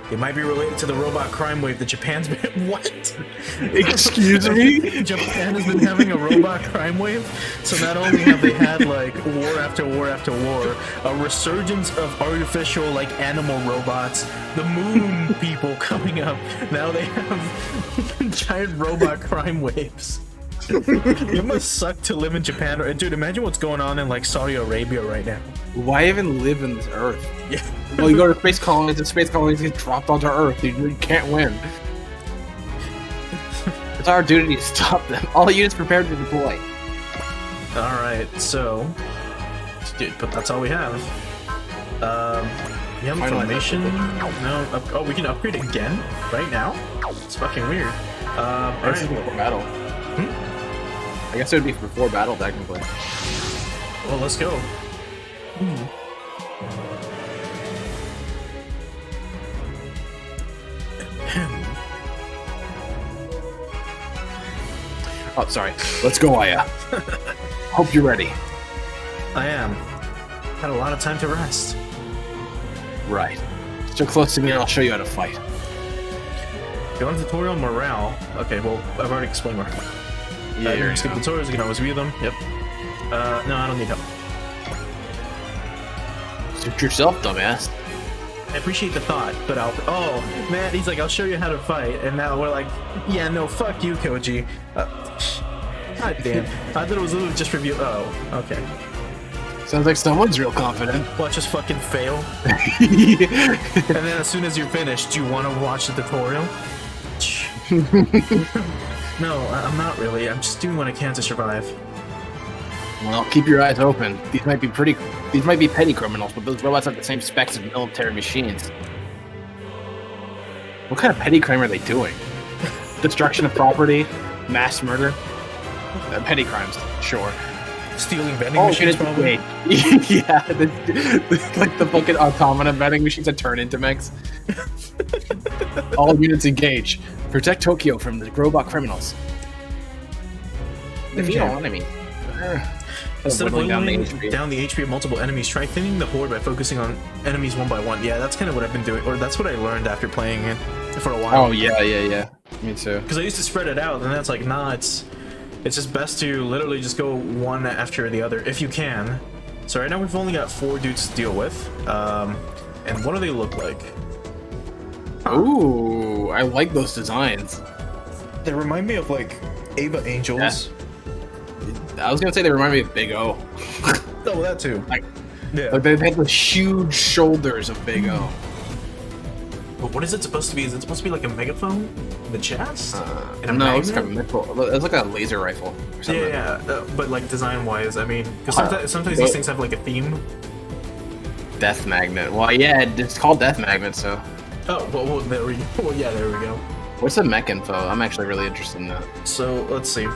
They might be related to the robot crime wave that Japan's been... What? Excuse me? Japan has been having a robot crime wave? So not only have they had, like, war after war after war, a resurgence of artificial, like, animal robots, the moon people coming up, now they have giant robot crime waves. It must suck to live in Japan. Dude, imagine what's going on in, like, Saudi Arabia right now. Why even live in this Earth? Yeah. Well, you go to space colonies, and space colonies get dropped onto Earth. You can't win. It's our duty to stop them. All units prepared to deploy. Alright, so... Dude, but that's all we have. We have information? No. Oh, we can upgrade again? Right now? It's fucking weird. This is before battle. I guess it would be before battle, technically. Well, let's go. Oh, sorry. Let's go, Aya. Hope you're ready. I am. Had a lot of time to rest. Right. Stick close to me and I'll show you how to fight. Go on tutorial morale. Okay, well, I've already explained morale. You can skip tutorials, you can always view them. Yep. No, I don't need help. Suit yourself, dumbass. I appreciate the thought, but I'll... Oh, man, he's like, I'll show you how to fight. And now we're like, yeah, no, fuck you, Koji. God damn. I thought it was literally just review... Oh, okay. Sounds like someone's real confident. Watch us fucking fail. And then as soon as you're finished, do you want to watch the tutorial? No, I'm not really. I'm just doing what I can to survive. Well, keep your eyes open. These might be petty criminals, but those robots have the same specs as military machines. What kind of petty crime are they doing? Destruction of property? Mass murder? Petty crimes, sure. Stealing vending machines, probably? Yeah, like the fucking automata vending machines that turn into mechs. All units engage. Protect Tokyo from the robot criminals. Defeat all enemies. Instead of whittling down the HP of multiple enemies, try thinning the horde by focusing on enemies one by one. Yeah, that's kind of what I've been doing, or that's what I learned after playing it. for a while. Oh yeah. Me too. Because I used to spread it out, and that's like, nah, it's just best to literally just go one after the other if you can. So right now we've only got 4 dudes to deal with. And what do they look like? Ooh, I like those designs. They remind me of like Ava Angels. I was gonna say they remind me of Big O. Oh, that too. Like Yeah. they have the huge shoulders of Big O. But what is it supposed to be? Is it supposed to be like a megaphone in the chest? And a No, it's magnet? like a missile. It's like a laser rifle. Or something. Yeah, but like design-wise, I mean, because sometimes these things have like a theme. Death magnet. Well, yeah, it's called Death Magnet. So, Oh, well, there we go. Well, yeah, there we go. what's the mech info? I'm actually really interested in that. So let's see.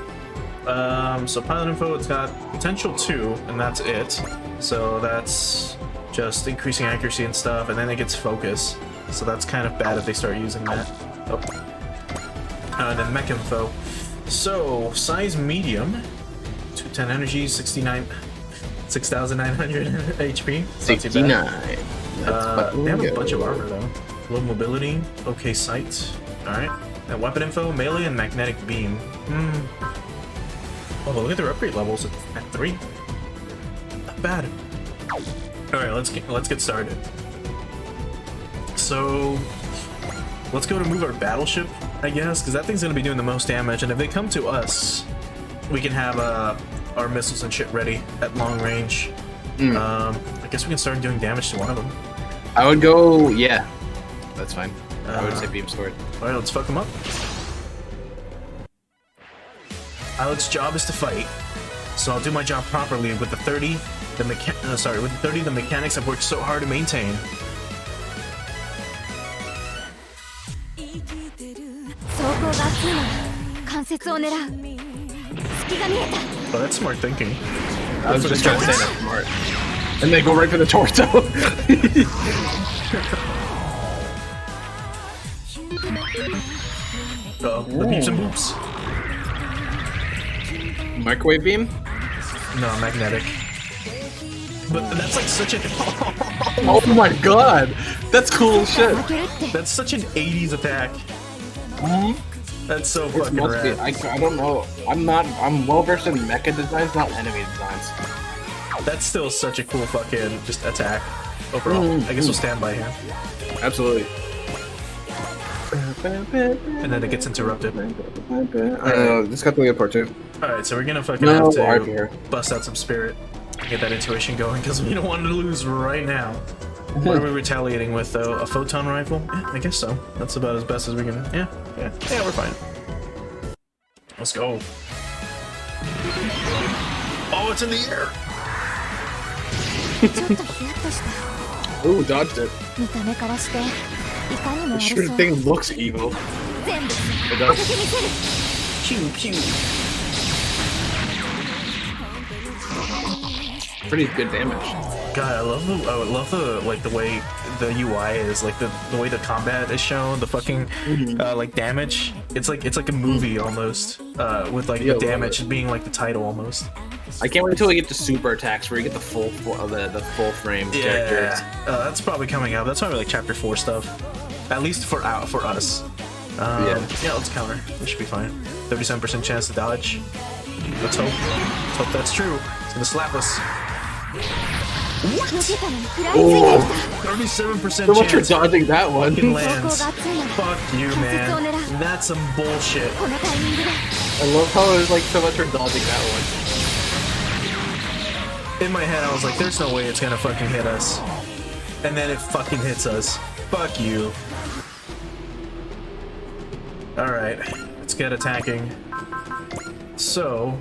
So pilot info, it's got potential 2, and that's it. So that's just increasing accuracy and stuff, and then it gets focus. So that's kind of bad if they start using that. Oh. And then mech info. So size medium, 210 energy, 6,900 HP. It's not too 69. bad. They have a bunch of armor though. Low mobility, okay sight. Alright. And weapon info, melee and magnetic beam. Oh, but look at their upgrade levels at 3. Not bad. Alright, let's get started. So let's go to move our battleship, I guess, because that thing's gonna be doing the most damage, and if they come to us, we can have our missiles and shit ready at long range. I guess we can start doing damage to one of them. I would go. Yeah, that's fine. I would say beam sword. Alright, let's fuck them up. Pilot's job is to fight, so I'll do my job properly with the 30. With the 30, the mechanics have worked so hard to maintain. Oh, that's smart thinking. I was just trying to say that's smart. And they go right for the torso. The beeps and boops. Microwave beam? No, magnetic. But that's like such a Oh my god! That's cool as shit. that's such an 80s attack. That's so It fucking must be. rad. I don't know. I'm well versed in mecha designs, not enemy designs. That's still such a cool fucking just attack overall. I guess we'll stand by here. Absolutely. And then it gets interrupted. This got the good part too. Alright, so we're gonna fucking No, have to Arthur. bust out some spirit. Get that intuition going, because we don't want to lose right now. What are we retaliating with, though? A photon rifle? Yeah, I guess so. That's about as best as we can. Yeah, we're fine. Let's go. Oh, it's in the air! Ooh, dodged it. Sure thing looks evil. It does. Pew, pew. Pretty good damage. God, I love the like the way the UI is, like the way the combat is shown, the fucking like damage. It's like a movie almost, with like the damage being like the title almost. I can't wait until we get to super attacks where you get the full frame characters. That's probably coming out. That's probably like chapter 4 stuff, at least for us. Yeah, let's counter. We should be fine. 37% chance to dodge. Let's hope. Let's hope that's true. It's gonna slap us. What? Oh, 37% so much for chance. dodging that one. Fucking lands. Fuck you, man. That's some bullshit. I love how there's like so much for dodging that one. In my head, I was like, there's no way it's gonna fucking hit us. And then it fucking hits us. Fuck you. Alright, let's get attacking. So,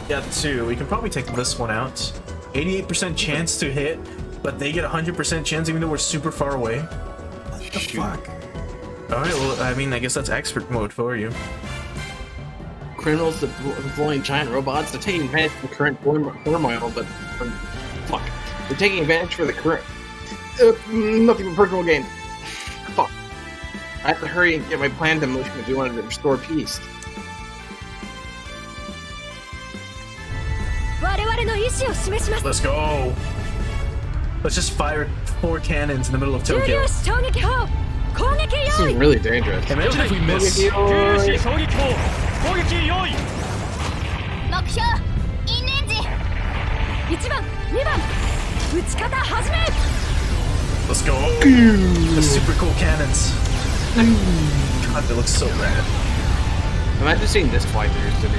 got 2. We can probably take this one out. 88% chance to hit, but they get 100% chance even though we're super far away. What the fuck? Alright, well, I mean, I guess that's expert mode for you. Criminals deploying giant robots, they're taking advantage of the current turmoil, but fuck. They're taking advantage for the current nothing but personal gain. Fuck. I have to hurry and get my plan to motion if we wanted to restore peace. Let's go. Let's just fire 4 cannons in the middle of 重 Tokyo. 粒子衝撃砲攻撃 This 用 is 意 really dangerous. Imagine if we miss. 重粒子衝撃砲攻撃用意目標インレンジ1番2番撃ち方始め Let's go. The super cool cannons. God, they look so rad. Imagine seeing this fly through your city.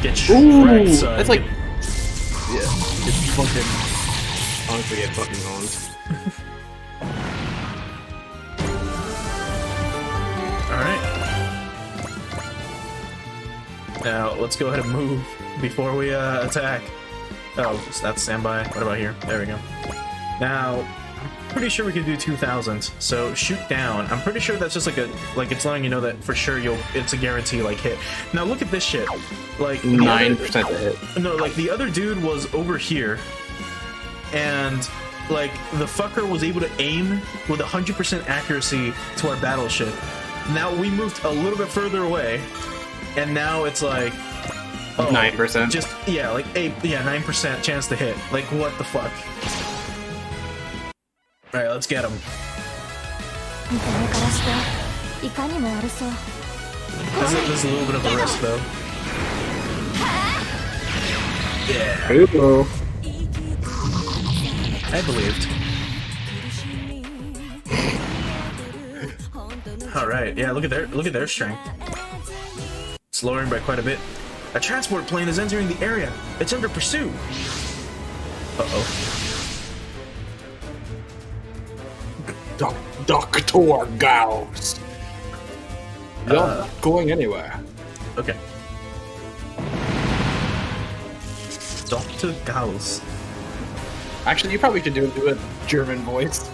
Get shreked, son. That's like, yeah, it's fucking. Honestly, get fucking owned. Alright. Now, let's go ahead and move before we attack. Oh, that's standby. What about here? There we go. Now, I'm pretty sure we can do 2,000. So shoot down. I'm pretty sure that's just like it's letting you know that for sure it's a guarantee like hit. Now look at this shit. Like 9% to hit. No, like the other dude was over here, and like the fucker was able to aim with 100% accuracy to our battleship. Now we moved a little bit further away, and now it's like 9%. Just like 9% chance to hit. Like what the fuck? All right, let's get him. 見た目からしていかにも悪そう This is a little bit of a risk though. Yeah, Hello. I believed. All right, yeah. Look at their strength. It's lowering by quite a bit. A transport plane is entering the area. It's under pursuit. Uh-oh. Dr. Gauss. You're not going anywhere. Okay. Dr. Gauss. Actually, you probably should do a German voice.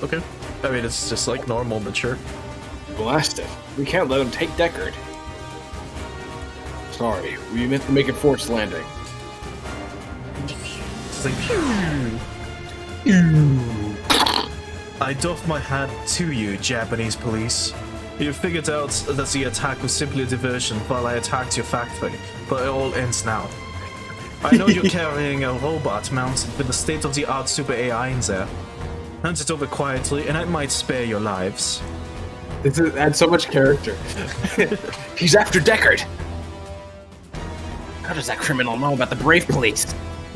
Okay. I mean, it's just like normal, but sure. Blast it. We can't let him take Deckard. Sorry, we meant to make a forced landing. It's like, I doff my hat to you, Japanese police. You figured out that the attack was simply a diversion while I attacked your factory, but it all ends now. I know you're carrying a robot mounted with the state-of-the-art super AI in there. Hand it over quietly, and I might spare your lives. This adds so much character. He's after Deckard. How does that criminal know about the Brave Police?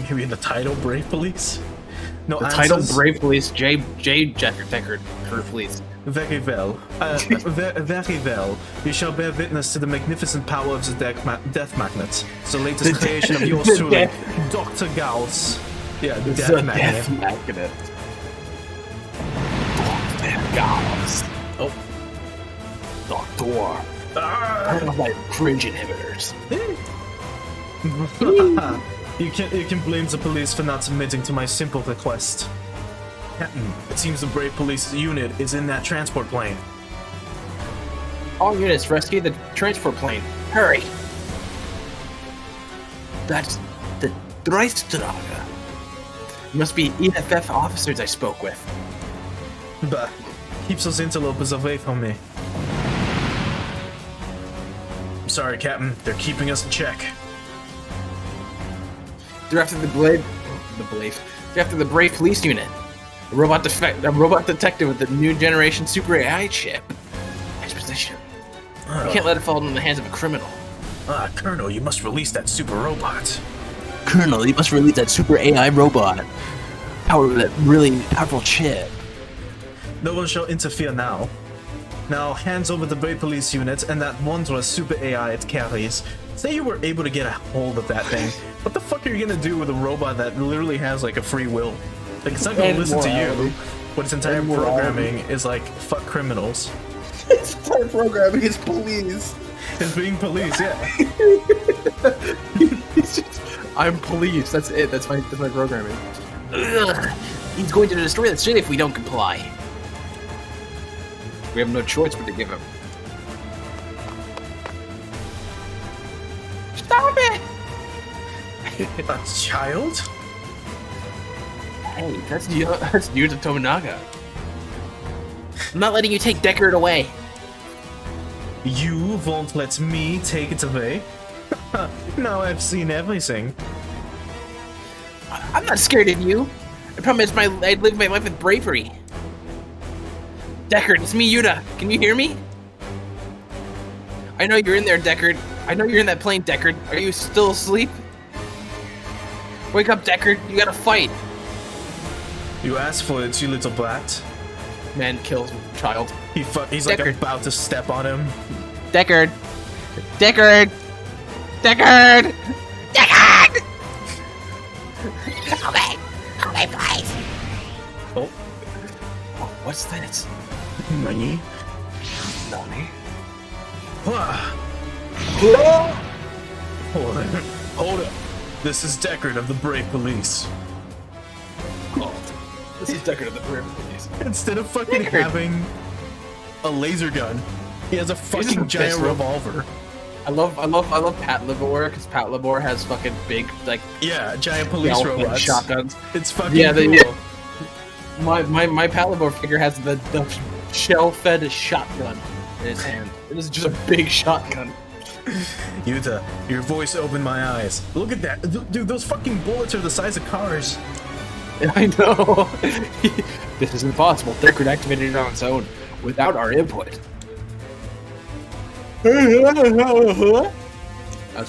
You mean the title, Brave Police? No The answers? title Brave Police, J. Deckard for police. Very well. Very well. You shall bear witness to the magnificent power of the death magnet. The latest creation of yours truly, Dr. Gauss. Yeah, the death magnet. Magnet. Dr. Gauss. Oh. Doctor. Ah! My cringe inhibitors. You can blame the police for not submitting to my simple request. Captain, it seems the Brave Police unit is in that transport plane. All units, rescue the transport plane. Hurry! That's the Dreistrager. Must be EFF officers I spoke with. Bah, keeps those interlopers away from me. I'm sorry, Captain. They're keeping us in check. They're after They're after the Brave Police unit. A robot detective with the new generation super AI chip. Nice position. You can't let it fall into the hands of a criminal. Colonel, you must release that super robot. Colonel, you must release that super AI robot. Power that really powerful chip. No one shall interfere now. Now, hands over the Brave Police unit and that wondrous super AI it carries. Say you were able to get a hold of that thing. What the fuck are you gonna do with a robot that literally has like a free will? Like, it's not gonna listen to you, but its entire programming is like, fuck criminals. Its entire programming is police. It's being police, yeah. I'm police. That's it. That's my programming. Ugh. He's going to destroy the city if we don't comply. We have no choice but to give him. Stop it! A child? Hey, that's Yuta Tominaga. I'm not letting you take Deckard away. You won't let me take it away? Now I've seen everything. I'm not scared of you. I promise I'd live my life with bravery. Deckard, it's me, Yuta. Can you hear me? I know you're in there, Deckard. I know you're in that plane, Deckard. Are you still asleep? Wake up, Deckard. You gotta fight. You asked for it, you little brat. Man kills child. He's like Deckard. about to step on him. Deckard. Deckard. Deckard. Deckard. Okay. Okay, please. Oh. What's this? Nani? Nani? Hold up. This is Deckard of the Brave Police. This is Deckard of the Brave Police. Instead of fucking Deckard. having a laser gun, he has a fucking a giant pistol. revolver. I love Pat Labor because Pat Labor has fucking big like Yeah, giant police yellow robots. shotguns. It's fucking Yeah, cool. My Pat Labor figure has the shell-fed shotgun in his hand. It is just a big shotgun. Yuta, your voice opened my eyes. Look at that. Dude, those fucking bullets are the size of cars. I know. This is impossible. Deckard activated it on its own without our input. That's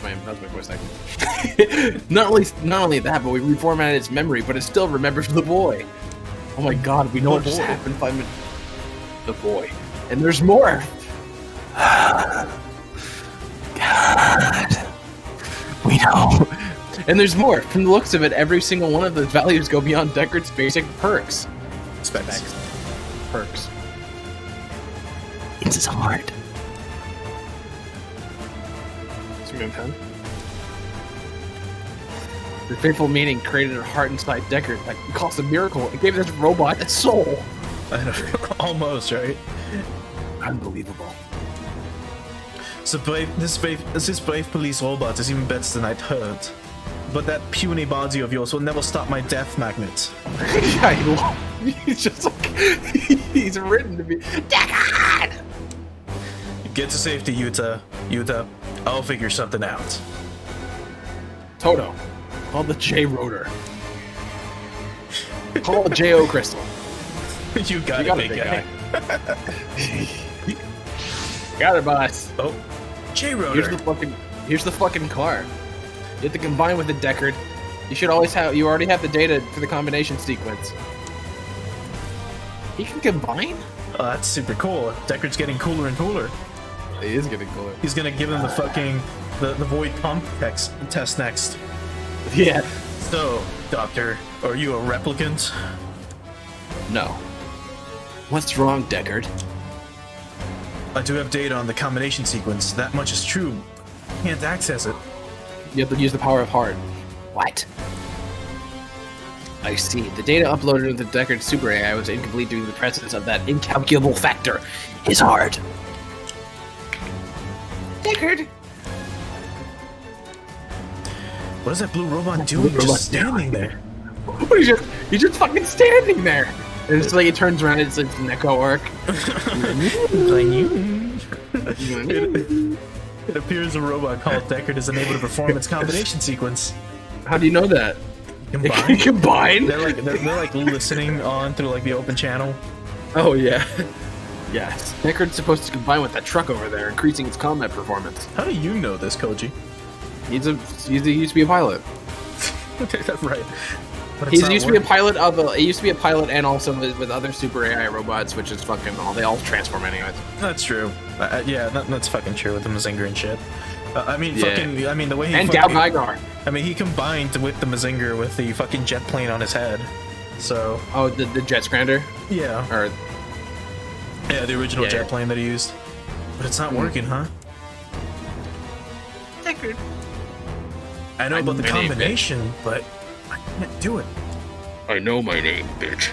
my voice acting. not only that, but we reformatted its memory, but it still remembers the boy. Oh my god, we know what just happened 5 minutes. The boy. And there's more. God. We know. And there's more. From the looks of it, every single one of those values go beyond Deckard's basic perks. Specs. Perks. This is hard. The fateful meaning created a heart inside Deckard that caused a miracle. It gave this robot a soul. I know. Almost, right? Unbelievable. So this brave police robot is even better than I'd heard. But that puny body of yours will never stop my death magnet. Yeah, he's just like he's written to be Deckard. Get to safety, Yuta. Yuta, I'll figure something out. Toto, call the J rotor. Call the J.O. Crystal. You got You it, got big it, guy. Got it, boss. Oh, J-Rotor. Here's the fucking car. You have to combine with the Deckard. You already have the data for the combination sequence. He can combine? Oh, that's super cool. Deckard's getting cooler and cooler. He is getting cooler. He's gonna give him the fucking the void pump test next. Yeah. So, Doctor, are you a replicant? No. What's wrong, Deckard? I do have data on the combination sequence. That much is true. Can't access it. You have to use the power of heart. What? I see. The data uploaded into the Deckard Super AI was incomplete due to the presence of that incalculable factor. It's hard. Deckard! What is that blue robot doing? Just standing there. He's just fucking standing there. And it's like it turns around, it's like Neko Arc. It appears a robot called Deckard is unable to perform its combination sequence. How do you know that? Combined? Combine? They're like listening on through like the open channel. Oh yeah. Yes. Deckard's supposed to combine with that truck over there, increasing its combat performance. How do you know this, Koji? He used to be a pilot. Right. But He it's not used to be a working. pilot he used to be a pilot and also with other super AI robots, which is fucking they all transform anyways. That's true. Yeah, that's fucking true with the Mazinger and shit. I mean, Yeah. the way he And fucking, Gao Gaigar. I mean, he combined with the Mazinger with the fucking jet plane on his head. So Oh, the jet scrander? yeah, Or yeah, the original Yeah, jet yeah. plane that he used. But it's not working, huh? Deckard. I know about the my name, combination, but I can't do it. I know my name, bitch.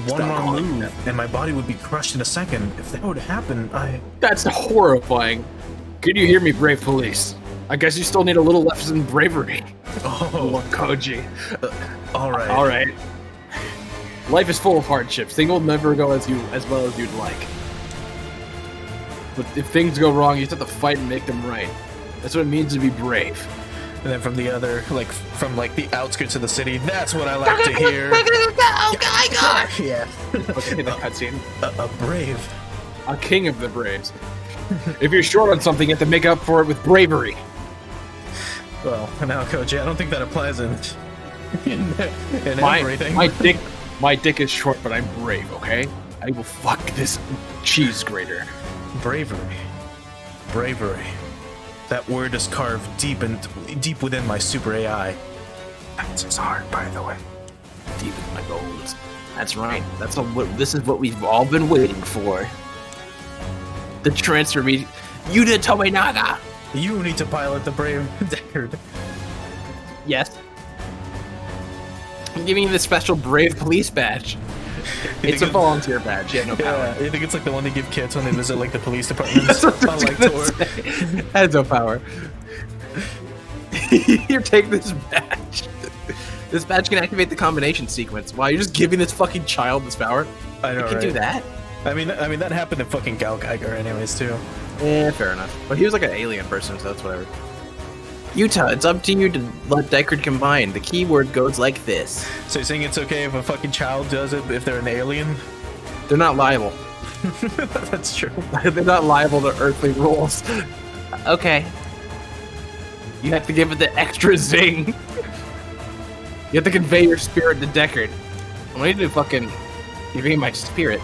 One Stop wrong calling me move, and my body would be crushed in a second. If that would happen, That's horrifying. Can you hear me, brave police? I guess you still need a little left in bravery. Oh, Koji. all right. All right. Life is full of hardships. Things will never go as well as you'd like. But if things go wrong, you just have to fight and make them right. That's what it means to be brave. And then from the other, like from like the outskirts of the city, that's what I like to hear. Yeah. Okay, the cutscene. A brave. A king of the braves. If you're short on something, you have to make up for it with bravery. Well, now, Coach, I don't think that applies in everything. My dick is short, but I'm brave. Okay, I will fuck this cheese grater. Bravery. That word is carved deep within my super AI. That's his heart, by the way. Deep in my bones. That's right. This is what we've all been waiting for. The transformation. Yuta Tominaga! You need to pilot the brave Deckard. Yes. I'm giving you the special Brave Police badge. It's a volunteer badge. You have no power. Yeah, I think it's like the one they give kids when they visit like the police departments on like tour. Has no power. Here, take this badge. This badge can activate the combination sequence. Wow, you're just giving this fucking child this power? I know, You can right? do that? I mean that happened in fucking Gal Geiger anyways too. Yeah, fair enough. But he was like an alien person, so that's whatever. Utah, it's up to you to let Deckard combine. The keyword goes like this. So you're saying it's okay if a fucking child does it if they're an alien? They're not liable. That's true. They're not liable to earthly rules. Okay. You have to give it the extra zing. You have to convey your spirit to Deckard. I want you to fucking convey my spirit.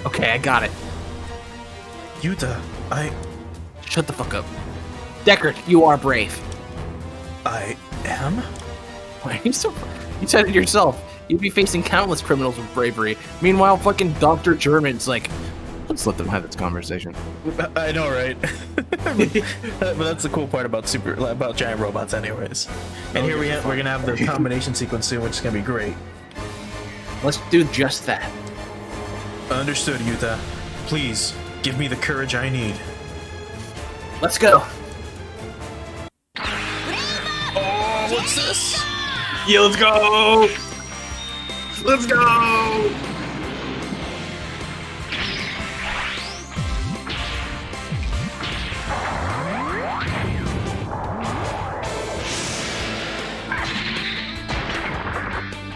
Okay, I got it. Yuta, Shut the fuck up. Deckard, you are brave. I am? Why are you so... You said it yourself. You'd be facing countless criminals with bravery. Meanwhile, fucking Dr. German's like, let's let them have this conversation. I know, right? But that's the cool part about giant robots anyways. And here we're gonna have the combination sequence soon, which is gonna be great. Let's do just that. Understood, Yuta. Please, give me the courage I need. Let's go. Oh, what's this? Yeah, let's go! Let's go!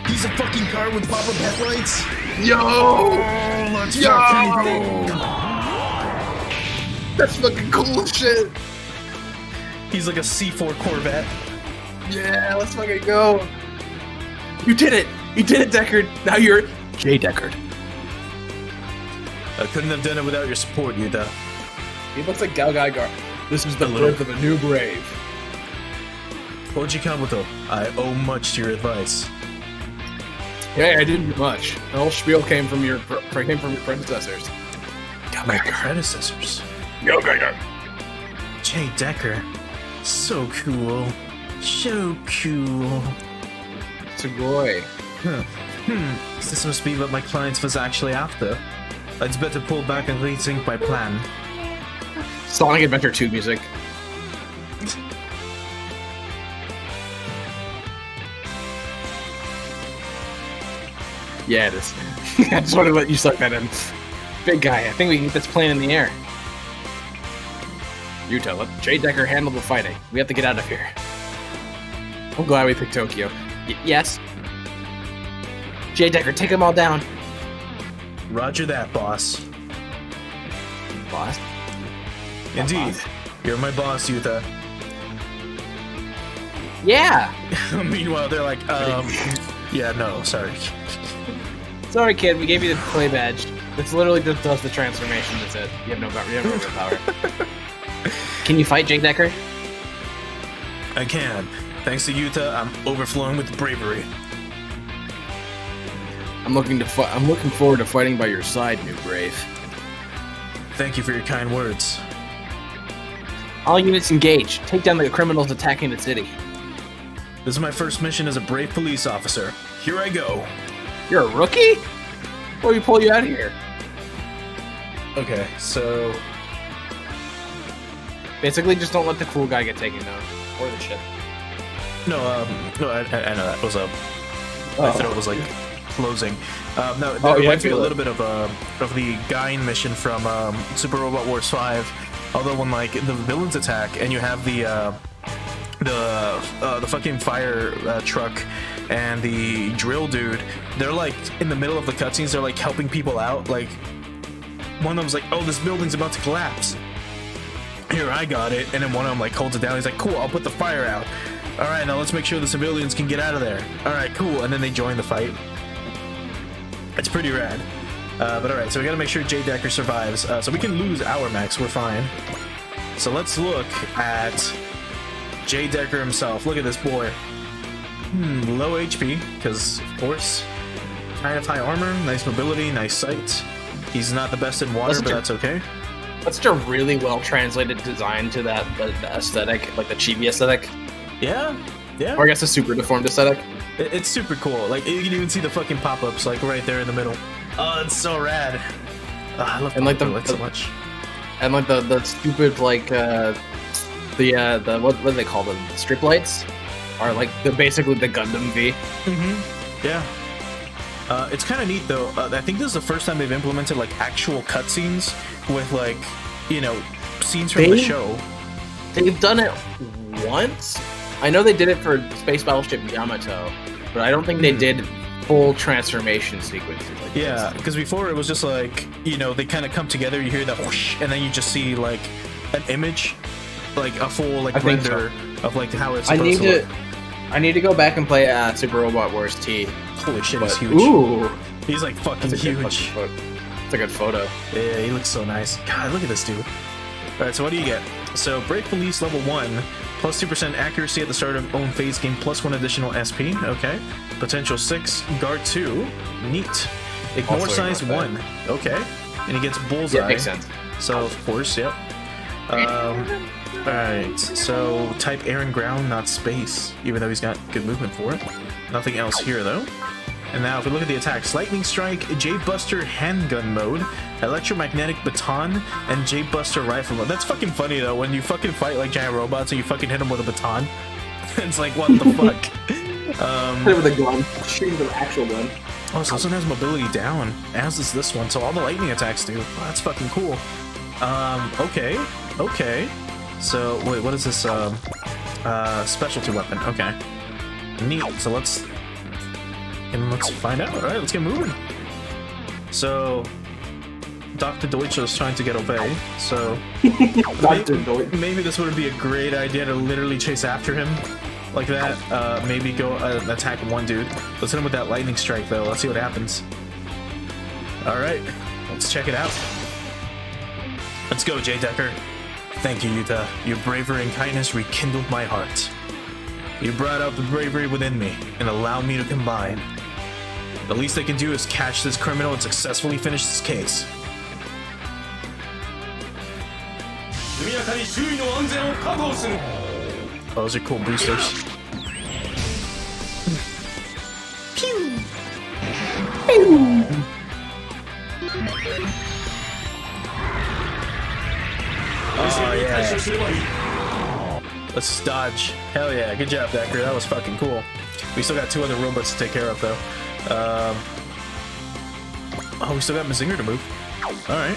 He's a fucking car with pop-up headlights? Yo! Oh, let's fucking go! That's fucking cool as shit! He's like a C4 Corvette. Yeah, let's fucking go! You did it! You did it, Deckard! Now you're J. Deckard. I couldn't have done it without your support, Yuta. He looks like Gal Geiger. This is the birth of a new brave. Oji Kabuto, I owe much to your advice. Yeah, I didn't do much. The whole spiel came from your predecessors. My predecessors. Gal Geiger. J. Decker. So cool. So cool. Sugoi. This must be what my clients was actually after. I'd better pull back and rethink my plan. Sonic Adventure 2 music. Yeah, it is. I just wanted to let you suck that in. Big guy, I think we can get this plane in the air. Yuta, let J. Decker handle the fighting. We have to get out of here. I'm glad we picked Tokyo. Yes. J. Deckard, take them all down. Roger that, boss. Boss? Indeed. boss. You're my boss, Yuta. Yeah. Meanwhile, they're like, yeah, no, sorry. Sorry, kid. We gave you the play badge. This literally just does the transformation. That's it. You have no power. Can you fight J. Deckard? I can. Thanks to Yuta, I'm overflowing with bravery. I'm looking forward to fighting by your side, new brave. Thank you for your kind words. All units engage. Take down the criminals attacking the city. This is my first mission as a brave police officer. Here I go. You're a rookie? Why we pull you out of here? Okay, so... Basically, just don't let the cool guy get taken down. Or the ship. No, I know that was a... I thought it was like closing. No, that reminds me a little bit of the Gain mission from Super Robot Wars 5, Although when like the villains attack and you have the fucking fire truck and the drill dude, they're like in the middle of the cutscenes. They're like helping people out. Like one of them's like, "Oh, this building's about to collapse. Here, I got it." And then one of them like holds it down. He's like, "Cool, I'll put the fire out. All right, now let's make sure the civilians can get out of there. All right, cool." And then they join the fight. It's pretty rad. But all right, so we gotta make sure Jay Decker survives. So we can lose our max. We're fine. So let's look at Jay Decker himself. Look at this boy. Low HP, because of course, kind of high armor, nice mobility, nice sight. He's not the best in water, but that's okay. That's such a really well translated design to that the aesthetic, like the chibi aesthetic. Yeah, yeah. Or I guess a super deformed aesthetic. It's super cool. Like you can even see the fucking pop-ups like right there in the middle. Oh, it's so rad. I love and like so much. And like the stupid like the what do they call them? Strip lights are like basically the Gundam V. Yeah. It's kind of neat though. I think this is the first time they've implemented like actual cutscenes with like, you know, scenes from the show. They've done it once. I know they did it for Space Battleship Yamato, but I don't think they did full transformation sequences. Like yeah, because before it was just like, you know, they kind of come together, you hear that whoosh, and then you just see like an image, like a full like render of like how it's supposed to look. I need to go back and play Super Robot Wars T. Holy shit, he's huge. Ooh, he's like fucking huge. It's a good photo. Yeah, he looks so nice. God, look at this dude. All right, so what do you get? So Brake Police level 1, plus 2% accuracy at the start of own phase game, plus 1 additional SP. Okay. Potential 6, Guard 2. Neat. Ignore size 1. Okay. And he gets Bullseye. Yeah, makes sense. So of course, yep. Alright, so type air and ground, not space, even though he's got good movement for it. Nothing else here though. And now if we look at the attacks, Lightning Strike, J-Buster handgun mode, Electromagnetic Baton, and J-Buster rifle mode. That's fucking funny though, when you fucking fight like giant robots and you fucking hit them with a baton. It's like, what the fuck? Hit with a gun. Shoot with an actual gun. Oh, so this one has mobility down, as does this one, so all the lightning attacks do. Wow, that's fucking cool. Okay. So, wait, what is this, specialty weapon? Okay. Neat, so let's find out. Alright, let's get moving. So, Dr. Deutsch is trying to get away, so... maybe this wouldn't be a great idea to literally chase after him like that. Maybe go attack one dude. Let's hit him with that lightning strike, though. Let's see what happens. Alright, let's check it out. Let's go, Jay Decker. Thank you, Yuta. Your bravery and kindness rekindled my heart. You brought out the bravery within me and allowed me to combine. The least I can do is catch this criminal and successfully finish this case. Oh, those are cool boosters. Pew! Pew! Oh, yeah. Let's dodge. Hell yeah. Good job, Decker. That was fucking cool. We still got 2 other robots to take care of, though. Oh, we still got Mazinger to move. Alright.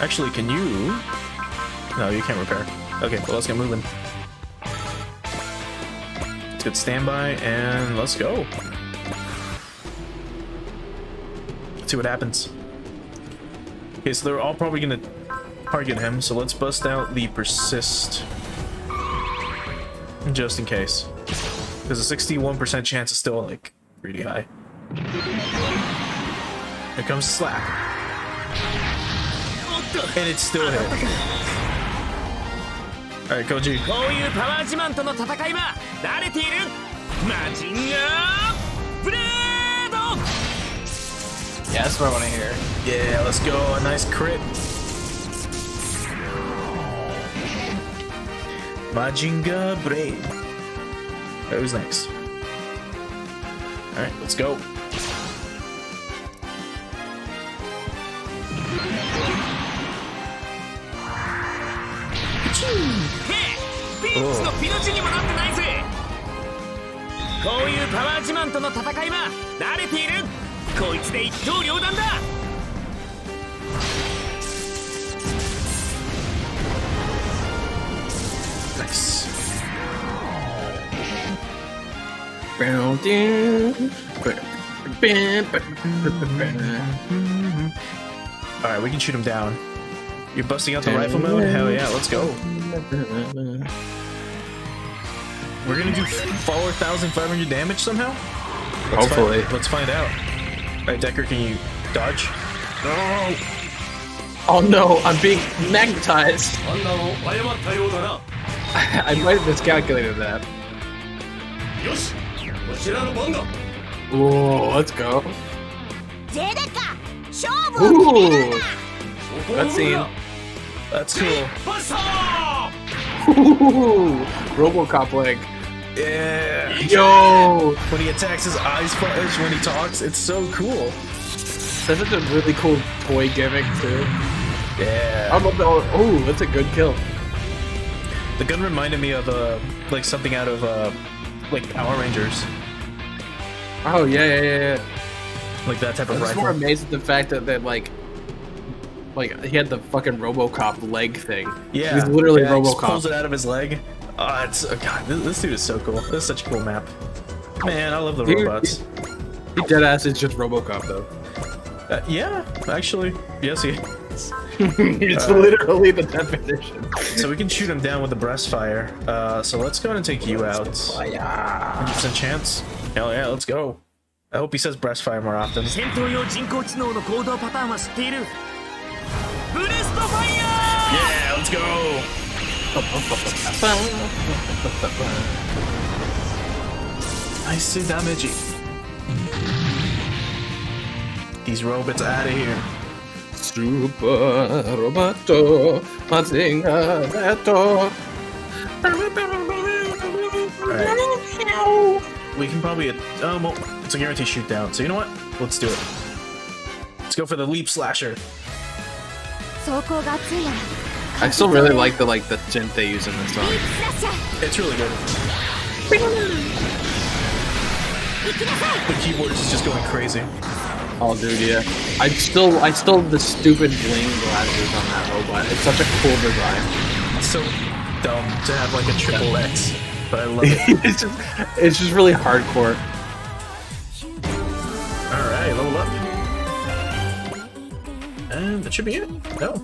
Actually, can you... No, you can't repair. Okay, well, let's get moving. Let's get standby, and let's go. Let's see what happens. Okay, so they're all probably gonna target him, so let's bust out the persist. Just in case. Because a 61% chance is still, like, pretty high. Here comes the slap. And it's still hit. Alright, Koji. Yeah, that's what I want to hear. Yeah, let's go. A nice crit. Majinga Brave. That was nice. Alright, let's go. Alright, we can shoot him down. You're busting out the rifle mode? Hell yeah, let's go. We're gonna do 4,500 damage somehow? Hopefully. Let's find out. Alright, Decker, can you dodge? No! Oh no, I'm being magnetized. I might have miscalculated that. Whoa, let's go. ジェデカ勝負を決 Ooh, めるんだ cutscene. That's cool. Ooh, RoboCop leg. Yeah! Yo, When he attacks, his eyes flash. When he talks, it's so cool. that's such a really cool toy gimmick too. Yeah. I love the. Oh, that's a good kill. The gun reminded me of like something out of like Power Rangers, Oh yeah. like that type I of was rifle. more amazed at the fact that like he had the fucking RoboCop leg thing. Yeah, he's literally he just RoboCop. pulls it out of his leg. Oh, it's God. This dude is so cool. This is such a cool map. Man, I love the Dude, robots. He dead ass is just RoboCop though. Yeah, actually, yes, he. It's literally the definition. So we can shoot him down with the breast fire. So let's go ahead and take you out. 100% chance. Hell yeah, let's go. I hope he says breast fire more often. 戦闘用人工知能の行動パターンは知っている。ブレストファイヤ Yeah, let's go. Nice damage. These robots out of here. Super Roboto Mazinga Reto. We can probably well, it's a guaranteed shoot down. So you know what? Let's do it. Let's go for the leap slasher. 走行が熱いなら I still really like the synth they use in this song. スラッシャー It's really good. 行きなさい The keyboard is just going crazy. Oh dude, yeah. I still have the stupid bling glasses on that robot. It's such a cool design. It's so dumb to have like a triple X, but I love it. it's just really hardcore. All right, level up. And that should be it. No.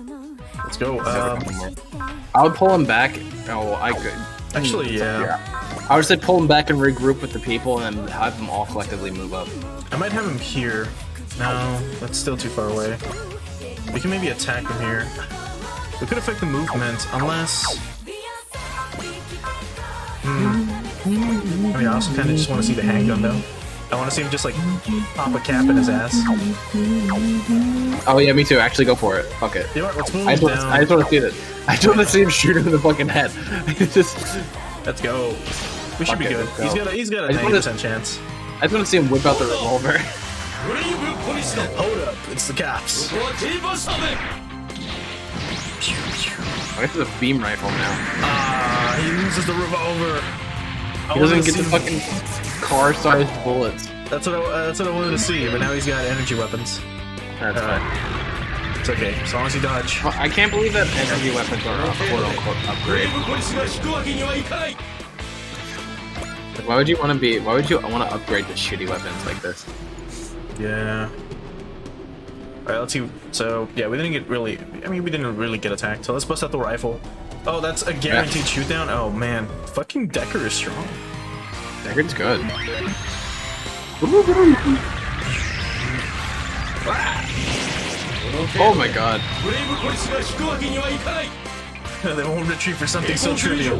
Let's go. I would pull him back. Oh, I could. Actually, yeah. I would say pull him back and regroup with the people and have them all collectively move up. I might have him here. No, that's still too far away. We can maybe attack him here. We could affect the movement, unless... I mean, I also kind of just want to see the handgun, though. I want to see him just, like, pop a cap in his ass. Oh yeah, me too. Actually, go for it. Fuck it. You know what, let's move I him just down. want to see that. I just want to see him shoot him in the fucking head. It's just. Let's go. We should be Okay, good. let's go. He's got a I just wanna- 90% chance. I just want to see him whip out the revolver. Hold up, it's the cops.ー I guess it's a beam rifle now. Ah, he loses the revolver. He doesn't get the fucking car-sized bullets. That's what I wanted to see, but now he's got energy weapons. That's fine. It's okay, as long as you dodge. Well, I can't believe that energy weapons are a quote-unquote upgrade. Like, why would you want to upgrade to shitty weapons like this? Yeah. Alright, let's see. So, yeah, we didn't really get attacked. So let's bust out the rifle. Oh, that's a guaranteed shoot down? Oh, man. Fucking Decker is strong. Deckard's good. Oh my god. They won't retreat for something so trivial.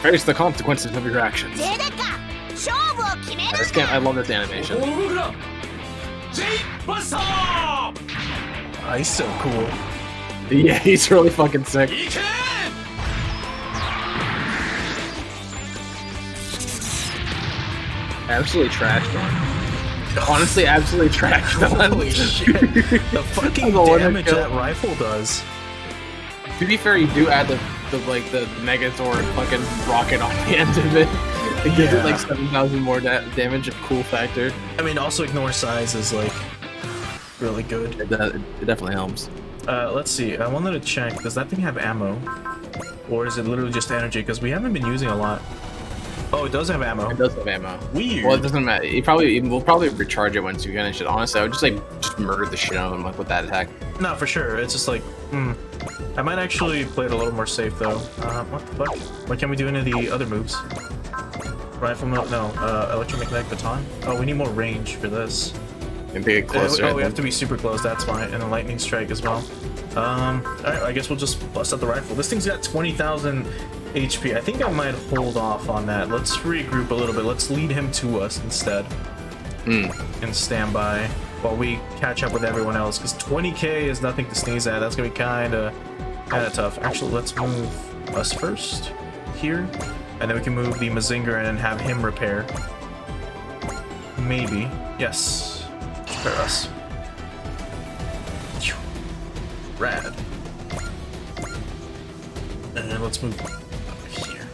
Face the consequences of your actions. ジェデカ勝負を決める I love this animation. Oh, he's so cool. Yeah, he's really fucking sick. Absolutely trashed on. Honestly, absolutely trashed on. Holy shit. The fucking The one that damage killed- that rifle does. To be fair, you do add the Megazord fucking rocket on the end of it. It gives it Yeah. like 7,000 more damage, a cool factor. I mean, also ignore size is like really good. It definitely helps. Let's see. I wanted to check. Does that thing have ammo, or is it literally just energy? Because we haven't been using a lot. Oh, it does have ammo. It does have ammo. Weird. Well, it doesn't matter. We'll probably recharge it once you finish it. Honestly, I would just murder the shit out of him like with that attack. No, for sure. It's just like, I might actually play it a little more safe though. What the fuck? Why can't we do any of the other moves? Rifle no, electromagnetic baton. Oh, we need more range for this. And get closer. We have to be super close. That's why, and a lightning strike as well. All right, I guess we'll just bust out the rifle. This thing's got 20,000 HP. I think I might hold off on that. Let's regroup a little bit. Let's lead him to us instead, and stand by while we catch up with everyone else. Because 20k is nothing to sneeze at. That's gonna be kind of tough. Actually, let's move us first here, and then we can move the Mazinger in and have him repair. Maybe. Yes. Repair us. Rad. And then let's move over here.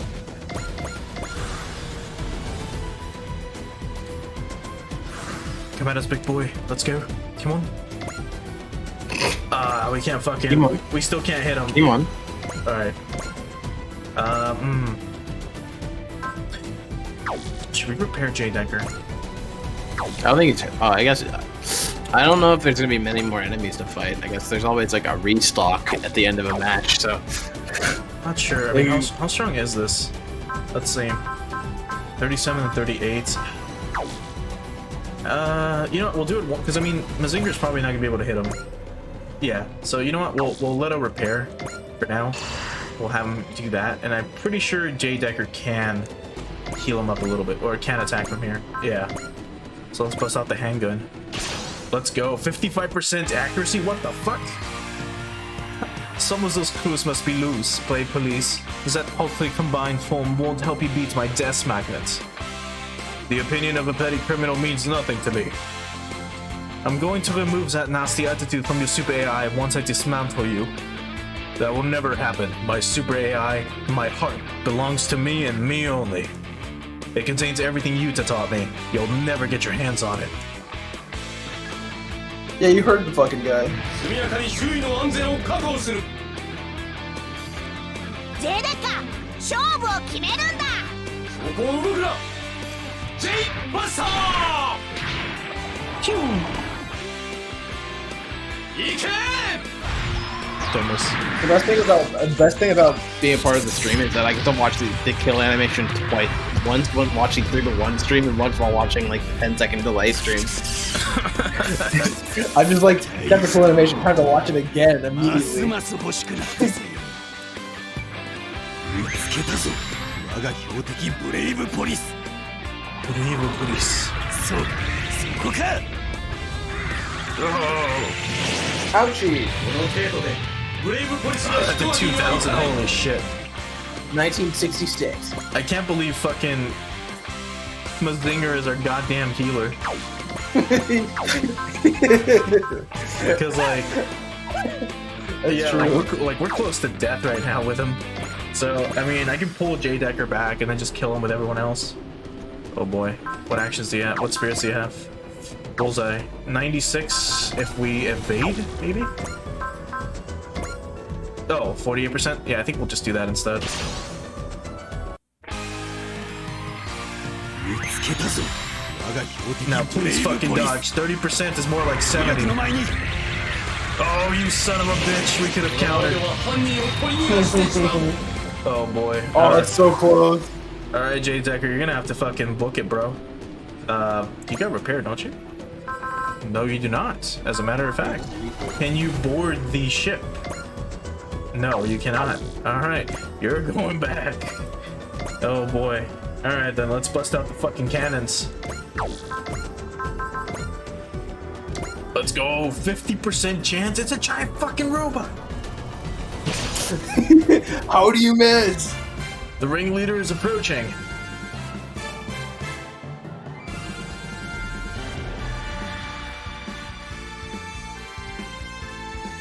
Come at us, big boy. Let's go. Come on. We can't fucking. Come on. We still can't hit him. Come on. Alright. Should we repair J Decker? I don't think it's. Oh, I guess. I don't know if there's gonna be many more enemies to fight. I guess there's always like a restock at the end of a match. So. Not sure. I mean, how strong is this? Let's see. 37 and 38. You know what? We'll do it because I mean, Mazinger's probably not gonna be able to hit him. Yeah. So you know what? We'll let him repair for now. We'll have him do that, and I'm pretty sure J Decker can heal him up a little bit, or can attack from here. Yeah. So let's bust out the handgun. Let's go. 55% accuracy. What the fuck? Some of those clues must be loose, play police. That hopefully combined form won't help you beat my death magnet. The opinion of a petty criminal means nothing to me. I'm going to remove that nasty attitude from your super AI once I dismantle you. That will never happen. My super AI, my heart, belongs to me and me only. It contains everything Yuta taught me. You'll never get your hands on it. Yeah, you heard the fucking guy. 速やかに周囲の安全を確保する J デカ勝負を決めるんだそこを動くな J バスター行け Goodness. The best thing about Being a part of the stream is that I get to watch the kill animation twice. Once when watching 3-1 stream, and once while watching like 10-second delay stream. I just like technical animation, trying to watch it again ます immediately. ます欲しくなったぜ見つけたぞ我が標的ブレイブポリス Brave police. そうだそこか Ouchie! この程度でブレイブポリスが At the 2000, holy shit. 1966. I can't believe fucking Mazinger is our goddamn healer. Because like, yeah, like we're close to death right now with him. So I mean, I can pull J Decker back and then just kill him with everyone else. Oh boy, what actions do you have? What spirits do you have? Bullseye. 96 if we evade, maybe? Oh, 48%? Yeah, I think we'll just do that instead. 見つけたぞ我が標的 Now ブレ please イブ fucking ポリス dodge. 30% is more like 役 70. の前に Oh, you son of a bitch. We could have 我々 countered. は犯人を取り逃がしてしまう Oh boy. Oh, that's so close. Alright, J Decker, you're gonna have to fucking book it, bro. You got repaired, don't you? No, you do not. As a matter of fact. Can you board the ship? No, you cannot. Alright, you're going back. Oh boy. Alright then, let's bust out the fucking cannons. Let's go. 50% chance. It's a giant fucking robot. How do you miss? The ringleader is approaching.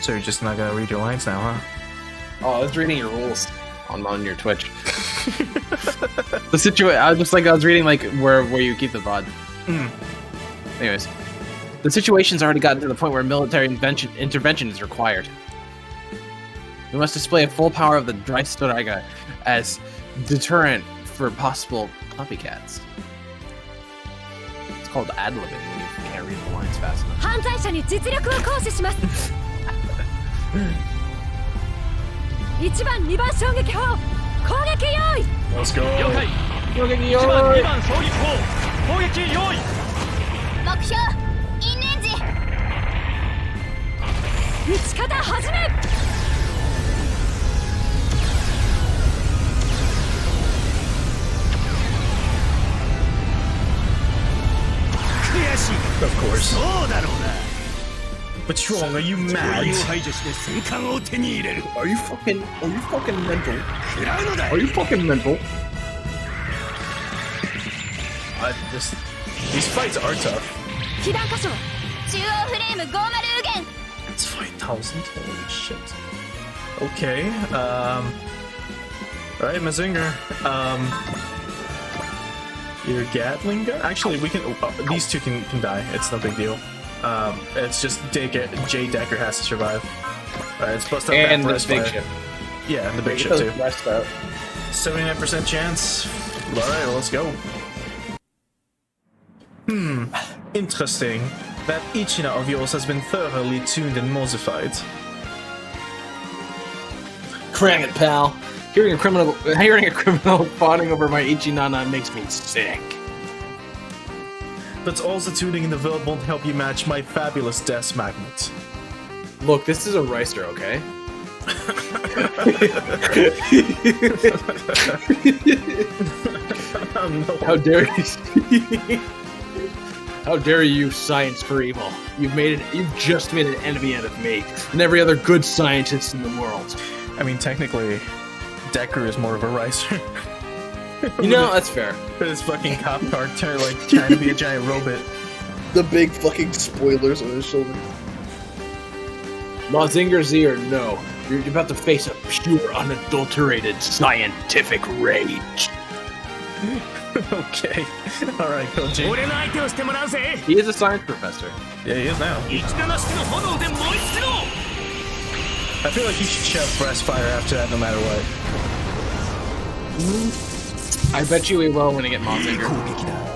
So you're just not gonna read your lines now, huh? Oh, I was reading your rules on your Twitch. The situation, I was reading like where you keep the VOD. Anyways, the situation's already gotten to the point where military intervention is required. We must display a full power of the Dreistorega as deterrent for possible copycats. It's called ad-libbing when you can't read the lines fast enough. 犯罪者に実力を行使します1番2番衝撃砲攻撃用意 Let's go. 了解1番2番衝撃砲攻撃用意目標インレンジ撃ち方始め 悔しい Of course. そうだろうな What's wrong? Are you 問 mad? いを排除して戦艦を手に入れる Are you fucking mental? 食らうのだ Are you fucking mental? These fights are tough. 被弾箇所は中央フレーム50右舷 It's 5,000. Holy shit. Okay. All right, Mazinger. Your Gatling gun. Actually, we can. These two can die. It's no big deal. It's just Jay Decker has to survive. All right, let's bust up And that the breast big fire. ship. Yeah, and the big Get ship those too. rest out. 79% chance. All right, let's go. Interesting. That Ichina of yours has been thoroughly tuned and modified. Cram it, pal. Hearing a criminal fawning over my Ichinana makes me sick. But all the tuning in the world won't help you match my fabulous death magnet. Look, this is a Reister, okay? No. How dare you? How dare you use science for evil? You've just made an enemy out of me and every other good scientist in the world. I mean, technically, Decker is more of a ricer. You know, that's fair. With his fucking cop car trying to be a giant robot. The big fucking spoilers on his shoulder. Mazinger Z or no, you're about to face a pure, unadulterated scientific rage. Okay. Alright, Koji. 俺の相手をしてもらうぜ He is a science professor. Yeah, he is now. 生きななしての炎で燃え尽きろ I feel like he should shove breast fire after that no matter what. I bet you we will when we get Mazinger.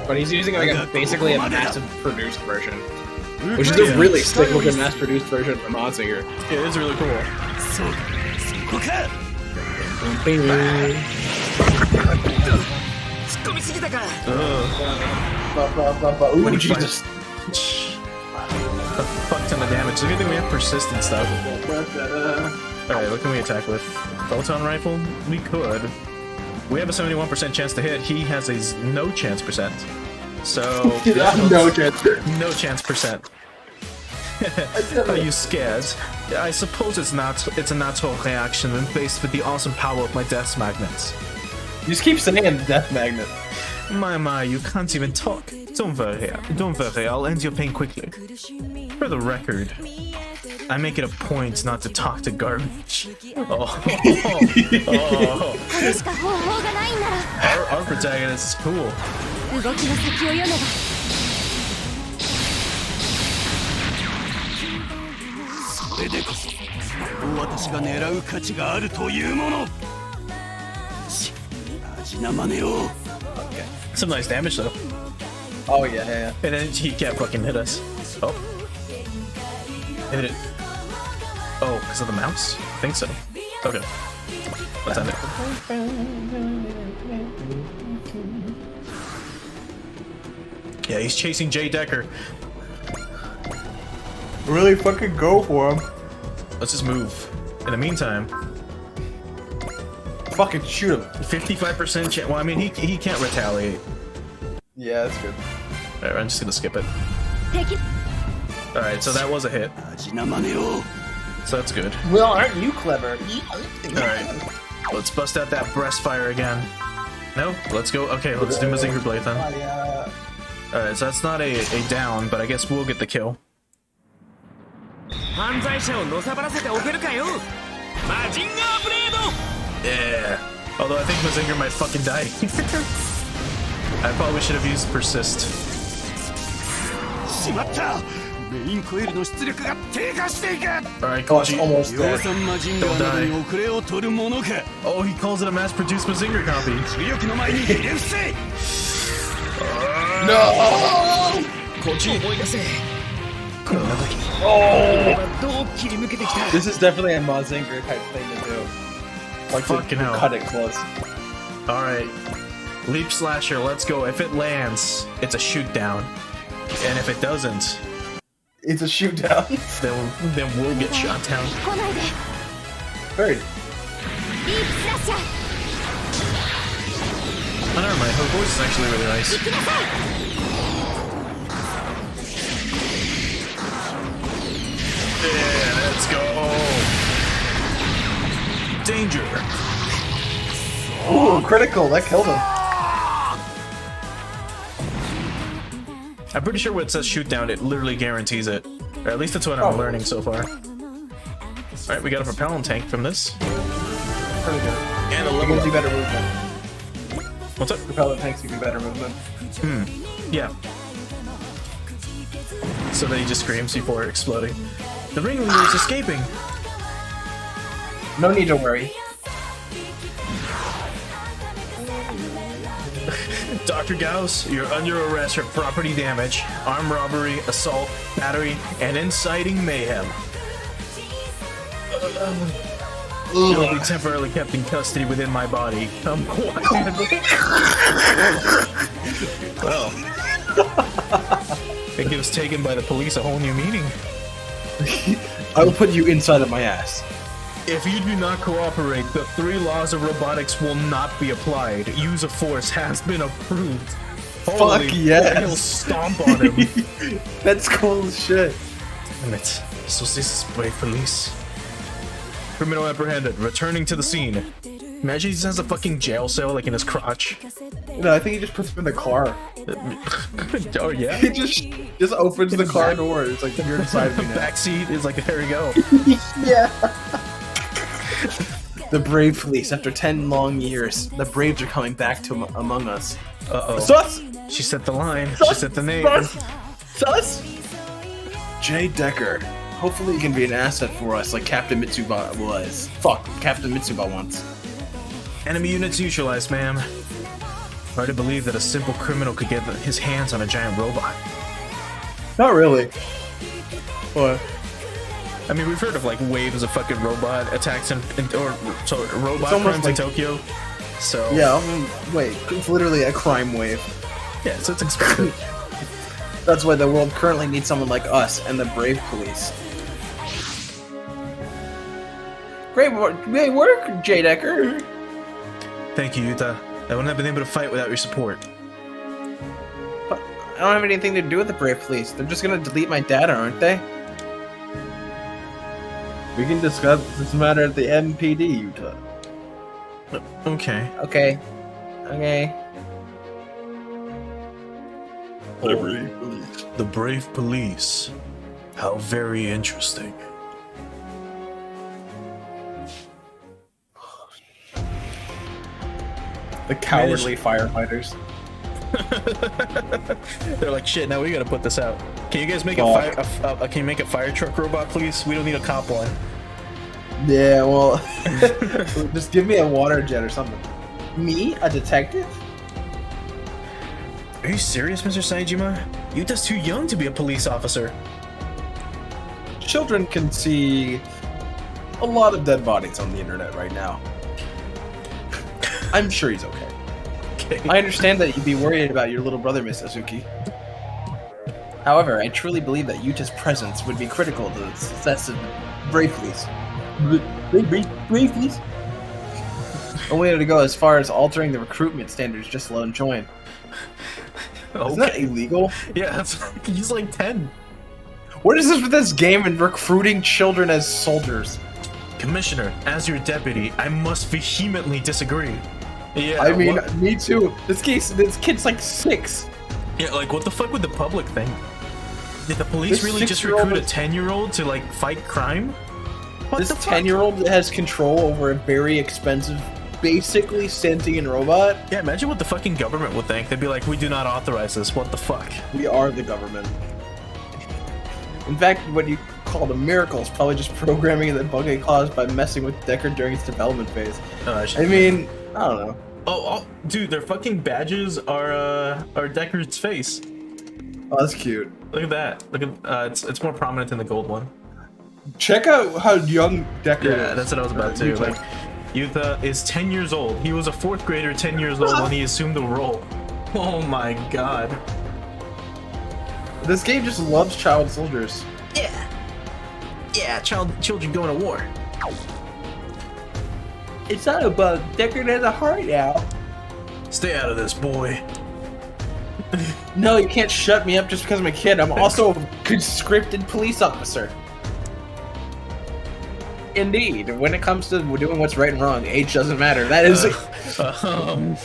But he's using basically a massive produced version. Which is a really sick looking mass produced version of Mazinger. Yeah, it's really cool. そうだそこか Bing. 突っ込みすぎたか Ooh, Jesus. A fuck ton of damage. It's a good thing we have persistent stuff. Alright, what can we attack with? Photon rifle? We could. We have a 71% chance to hit. He has a no chance percent. So yeah, No chance. no chance percent. Are you scared? I suppose it's a natural reaction when faced with the awesome power of my death magnets. You just keep saying death magnet. My, you can't even talk. Don't worry, I'll end your pain quickly. For the record, I make it a point not to talk to garbage. Oh. これしか方法がないんなら Our protagonist is cool. 動きの先を読めばそれでこそ私が狙う価値があるというもの味な真似を Some nice damage though. Oh yeah, yeah. And then he can't fucking hit us. Oh. Hit it. Oh, because of the mouse? I think so. Okay. Let's end it. Yeah, he's chasing Jay Decker. Really fucking go for him. Let's just move. In the meantime, Fucking shoot him. 55% chance. Well, I mean, he can't retaliate. Yeah, that's good. Alright, I'm just gonna skip it. 敵 Alright, so that was a hit. 味な真似を So that's good. Well, aren't you clever? Alright. Let's bust out that breast fire again. No? Let's go. Okay, let's do Mazinger Blade then. Alright, so that's not a down, but I guess we'll get the kill. 犯罪者をのさばらせておけるかよマジンガーブレード Yeah. Although I think Mazinger might fucking die. I probably should have used persist. しまったメインコイルの出力が低下していく Alright, Oh, it's Koji. almost 量 there. 産マジンガーなどに遅れを取るものか Oh, he calls it a mass-produced Mazinger copy. 主力の前にひれ伏せ No! こっち思い出せこんな時 Oh! どう切り抜けてきた This is definitely a Mazinger type thing to do. Like Fucking to hell. cut it close. All right, leap slasher. Let's go. If it lands, it's a shoot down, and if it doesn't, It's a shoot down. then we'll get shot down. 来ないで Very. ディープスラッシャー Oh, never mind. Her voice is actually really nice. 行きなさい Yeah, let's go. Danger. Ooh, critical. That killed him. I'm pretty sure when it says shoot down, it literally guarantees it. Or at least that's what I'm learning so far. Alright, we got a propellant tank from this. Pretty good. And a It level gives you up. better movement. What's up? Propellant tanks give you better movement. Yeah. So then he just screams before exploding. The ringleader is escaping. No need to worry. Dr. Gauss, you're under arrest for property damage, armed robbery, assault, battery, and inciting mayhem. You'll be temporarily kept in custody within my body. Come quietly. Well, it gives taken by the police a whole new meaning. I will put you inside of my ass. If you do not cooperate, the 3 laws of robotics will not be applied. Use of force has been approved. Holy yes. He'll stomp on him. That's cool as shit. Damn it. So this is brave police. Criminal apprehended, returning to the scene. Imagine he just has a fucking jail cell like in his crotch. No, I think he just puts him in the car. Oh yeah? He just opens the car door. It's like, you're inside of me now. Backseat is like, there we go. Yeah. The brave police, after 10 long years, the braves are coming back to among us. Uh-oh. Sus! She set the line. She set the name. Sus! Jay Decker. Hopefully he can be an asset for us like Captain Mitsuba was. Fuck, Captain Mitsuba once. Enemy units neutralized, ma'am. Hard to believe that a simple criminal could get his hands on a giant robot. Not really. What? I mean, we've heard of like waves of fucking robot attacks robot It's almost crimes in like- Tokyo. So Yeah, wait, it's literally a crime wave. yeah, so it's expected. That's why the world currently needs someone like us and the brave police. Great work, Jay Decker. Thank you, Yuta. I wouldn't have been able to fight without your support. But I don't have anything to do with the brave police. They're just gonna delete my data, aren't they? We can discuss this matter at the MPD, Yuta. Okay. Okay. Okay. The brave police. How very interesting. The cowardly firefighters. They're like, shit. Now we gotta put this out. Can you guys make can you make a fire truck robot, please? We don't need a cop one. Yeah, well, just give me a water jet or something. Me, a detective? Are you serious, Mr. Saejima? Yuta's too young to be a police officer. Children can see a lot of dead bodies on the internet right now. I'm sure he's okay. Okay. I understand that you'd be worried about your little brother, Miss Azuki. However, I truly believe that Yuta's presence would be critical to the success of Brave Police. Brave Police? Only to go as far as altering the recruitment standards just to let him join. Isn't that illegal? Yeah, he's like 10. What is this with this game and recruiting children as soldiers? Commissioner, as your deputy, I must vehemently disagree. Yeah, I mean, what- me too. This kid's like 6. yeah, like what the fuck with the public thing? Did the police This really just 6-year-old recruit a is- 10-year-old to like fight crime? What This the fuck? 10-year-old has control over a very expensive, basically sentient robot. Yeah, imagine what the fucking government would think. They'd be like, we do not authorize this. What the fuck? We are the government. In fact, what you call a miracle is probably just programming the bug it caused by messing with Deckard during its development phase. I mean, I don't know. Oh, dude, their fucking badges are Deckard's face. Oh, that's cute. Look at that. Look at it's more prominent than the gold one. Check out how young Deckard is. Yeah, that's what I was about to. Like, Yuta is 10 years old. He was a 4th grader 10 years old when he assumed the role. Oh my god. This game just loves child soldiers. Yeah, children going to war. It's not about Deckard has a heart now. Stay out of this, boy. No, you can't shut me up just because I'm a kid. I'm also a conscripted police officer. Indeed, when it comes to doing what's right and wrong, age doesn't matter. That is that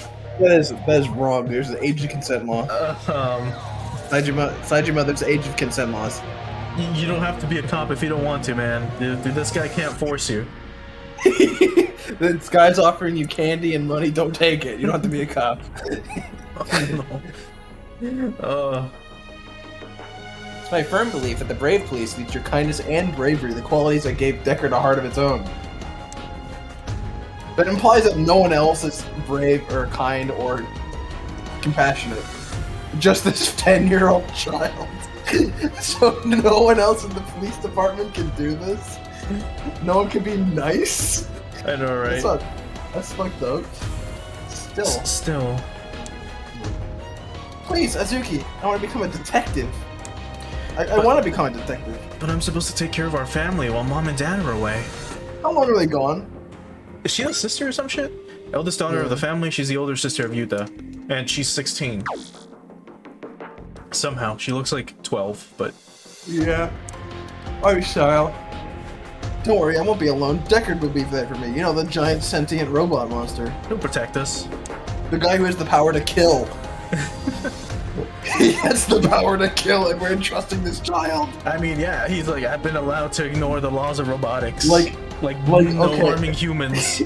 is wrong. There's an age of consent law. Side your mother's age of consent laws. You don't have to be a cop if you don't want to, man. Dude, this guy can't force you. This guy's offering you candy and money. Don't take it. You don't have to be a cop. Oh, no. It's my firm belief that the brave police needs your kindness and bravery, the qualities that gave Deckard a heart of its own. That implies that no one else is brave or kind or compassionate. Just this 10-year-old child. So no one else in the police department can do this? No one can be nice? I know, right? That's fucked up. Still. Please, Azuki, I want to become a detective. I want to become a detective. But I'm supposed to take care of our family while mom and dad are away. How long are they gone? Is she the sister or some shit? Eldest daughter of the family, she's the older sister of Yuta. And she's 16. Somehow. She looks like 12, but... Yeah. Oh, child. Don't worry, I won't be alone. Deckard will be there for me. You know, the giant sentient robot monster. He'll protect us. The guy who has the power to kill. He has the power to kill, and we're entrusting this child. I mean, yeah, he's like, I've been allowed to ignore the laws of robotics. Like no okay. harming humans.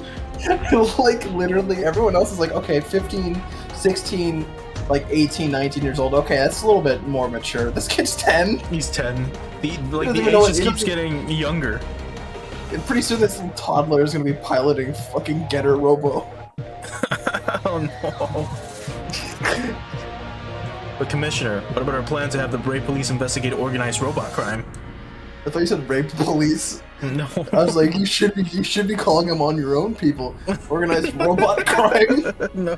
Like, literally, everyone else is like, okay, 15, 16, like 18, 19 years old. Okay, that's a little bit more mature. This kid's 10. He's 10. The doesn't age even know just what keeps getting younger. And pretty soon this little toddler is gonna be piloting fucking Getter Robo. Oh no. But Commissioner, what about our plan to have the Brave Police investigate organized robot crime? I thought you said rape police. No. I was like, you should be calling them on your own people. Organized robot crime. No.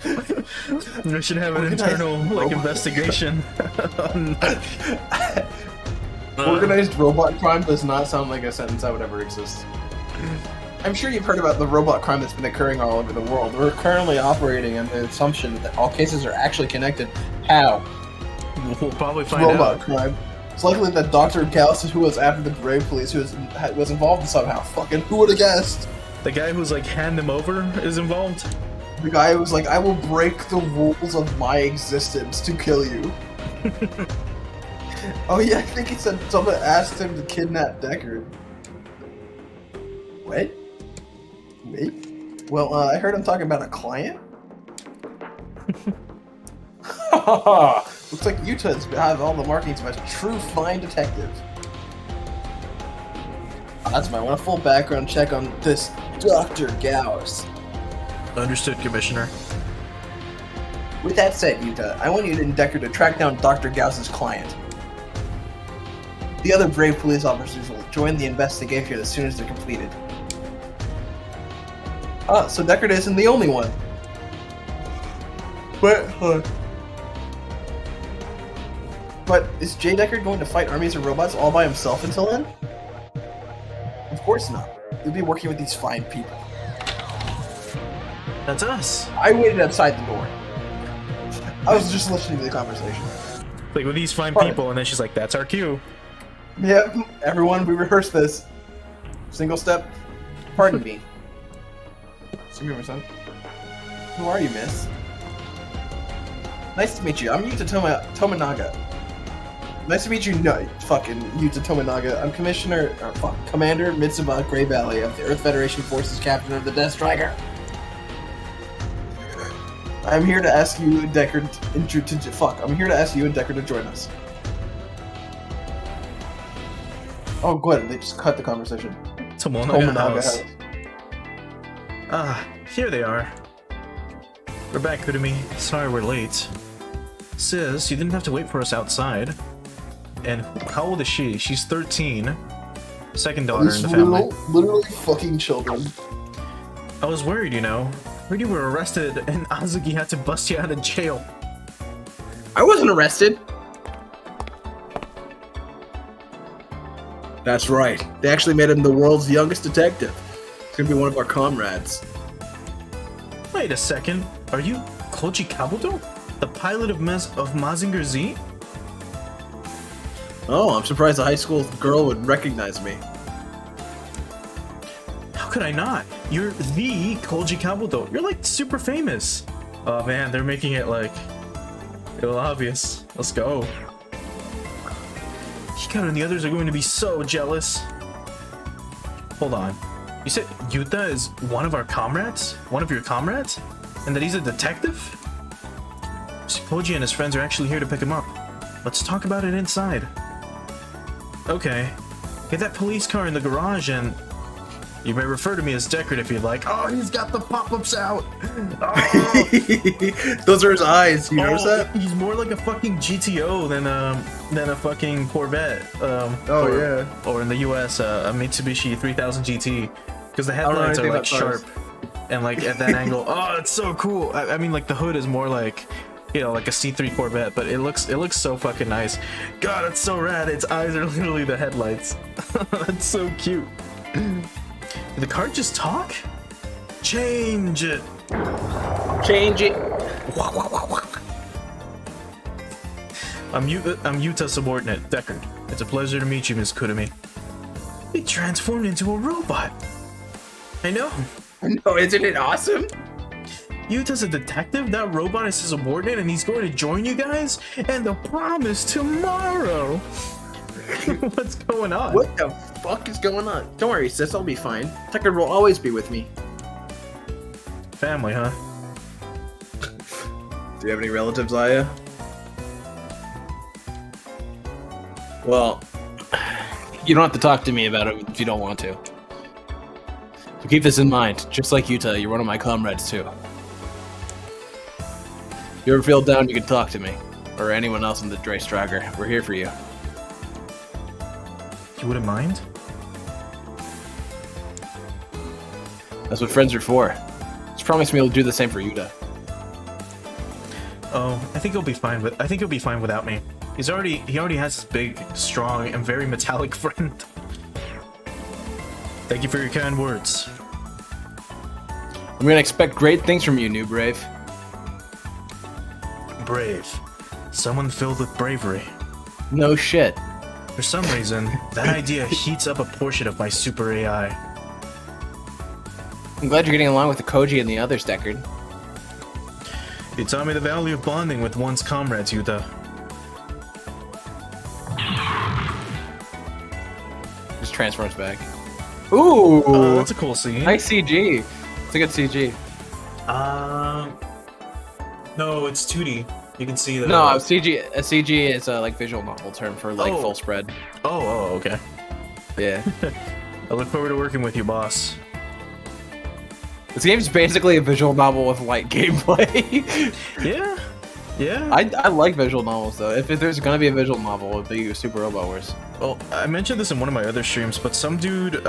We should have an internal investigation. Organized robot crime does not sound like a sentence that would ever exist. I'm sure you've heard about the robot crime that's been occurring all over the world. We're currently operating on the assumption that all cases are actually connected. How? We'll probably find Robot out. crime. It's likely that Dr. Gauss, who was after the Brave Police, who was involved somehow. Fucking who would have guessed? The guy who's like hand them over is involved. The guy who was like, I will break the rules of my existence to kill you. Oh yeah, I think he said someone asked him to kidnap Deckard. What? Wait? Well, I heard him talking about a client? Looks like Utah's have all the markings of a true fine detective. That's I want a full background check on this Dr. Gauss. Understood, Commissioner. With that said, Utah, I want you and Deckard to track down Dr. Gauss's client. The other brave police officers will join the investigation as soon as they're completed. Ah, so Deckard isn't the only one. But is J. Deckard going to fight armies of robots all by himself until then? Of course not. He'll be working with these fine people. That's us. I waited outside the door. I was just listening to the conversation. Like with these fine people, and then she's like, "That's our cue." Yep, everyone, we rehearsed this. Single step. Pardon me. Excuse me, son. Who are you, miss? Nice to meet you. I'm Yuta Tominaga. Nice to meet you, no, fucking Yuta Tominaga. I'm Commander Mitsuba Grey Valley of the Earth Federation Forces, Captain of the Death Striker. I'm here to ask you, Deckard, I'm here to ask you and Deckard to join us. Oh, good. They just cut the conversation. Tominaga House. Ah, here they are. We're back, Kudumi. Sorry we're late. Sis, you didn't have to wait for us outside. And how old is she? She's 13. Second daughter in the family. Literally fucking children. I was worried, you know. Heard you were arrested and Azuki had to bust you out of jail. I wasn't arrested. That's right. They actually made him the world's youngest detective. He's gonna be one of our comrades. Wait a second. Are you Koji Kabuto? The pilot of Mazinger Z? Oh, I'm surprised a high school girl would recognize me. How could I not? You're the Koji Kabuto. You're like super famous. Oh man, they're making it like real obvious. Let's go. Hikaru and the others are going to be so jealous. Hold on. You said Yuta is one of our comrades? One of your comrades? And that he's a detective? Koji and his friends are actually here to pick him up. Let's talk about it inside. Okay. Get that police car in the garage and... You may refer to me as Deckard if you'd like. Oh, he's got the pop-ups out! Oh. Those are his eyes, you notice that? He's more like a fucking GTO than a fucking Corvette. Or in the US, a Mitsubishi 3000 GT. Because the headlights are like sharp. And like at that angle, oh, it's so cool. I mean, like the hood is more like, you know, like a C3 Corvette, but it looks so fucking nice. God, it's so rad. Its eyes are literally the headlights. That's so cute. Did the car just talk? Change it. Change it. I'm Yuta's subordinate, Deckard. It's a pleasure to meet you, Miss Kurumi. He transformed into a robot. I know. No, isn't it awesome? Yuta's a detective, that robot is his subordinate, and he's going to join you guys? And the prom is tomorrow! What's going on? What the fuck is going on? Don't worry, sis, I'll be fine. Deckard will always be with me. Family, huh? Do you have any relatives, Aya? Well, you don't have to talk to me about it if you don't want to. So keep this in mind. Just like Yuta, you're one of my comrades too. If you ever feel down, you can talk to me. Or anyone else in the Dre Strager. We're here for you. You wouldn't mind? That's what friends are for. Just promise me you'll do the same for Yuta. Oh, I think he'll be fine without me. He already has this big, strong, and very metallic friend. Thank you for your kind words. I'm gonna expect great things from you, new Brave. Brave. Someone filled with bravery. No shit. For some reason, that idea heats up a portion of my super AI. I'm glad you're getting along with the Koji and the others, Deckard. You taught me the value of bonding with one's comrades, Yuta. Just transforms back. Ooh! That's a cool scene. Nice CG. It's a good CG. No, it's 2D. You can see the... No, CG. A CG is a like visual novel term for like full spread. Oh, okay. Yeah. I look forward to working with you, boss. This game's basically a visual novel with light gameplay. Yeah. I like visual novels though. If there's gonna be a visual novel, it'd be Super Robot Wars. Well, I mentioned this in one of my other streams, but some dude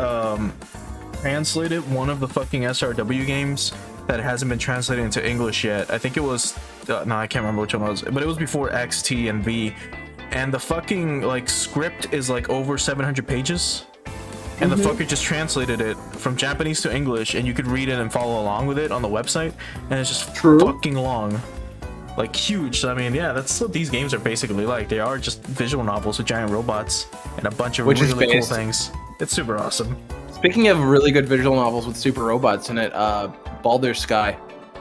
translated one of the fucking SRW games that hasn't been translated into English yet. I think it was no, I can't remember which one it was, but it was before X, T, and V. And the fucking like script is like over 700 pages. And the fucker just translated it from Japanese to English, and you could read it and follow along with it on the website. And it's just fucking long. Like huge. So I mean, yeah, that's what these games are basically like. They are just visual novels with giant robots and a bunch of really cool things. It's super awesome. Speaking of really good visual novels with super robots in it, Baldur's Sky,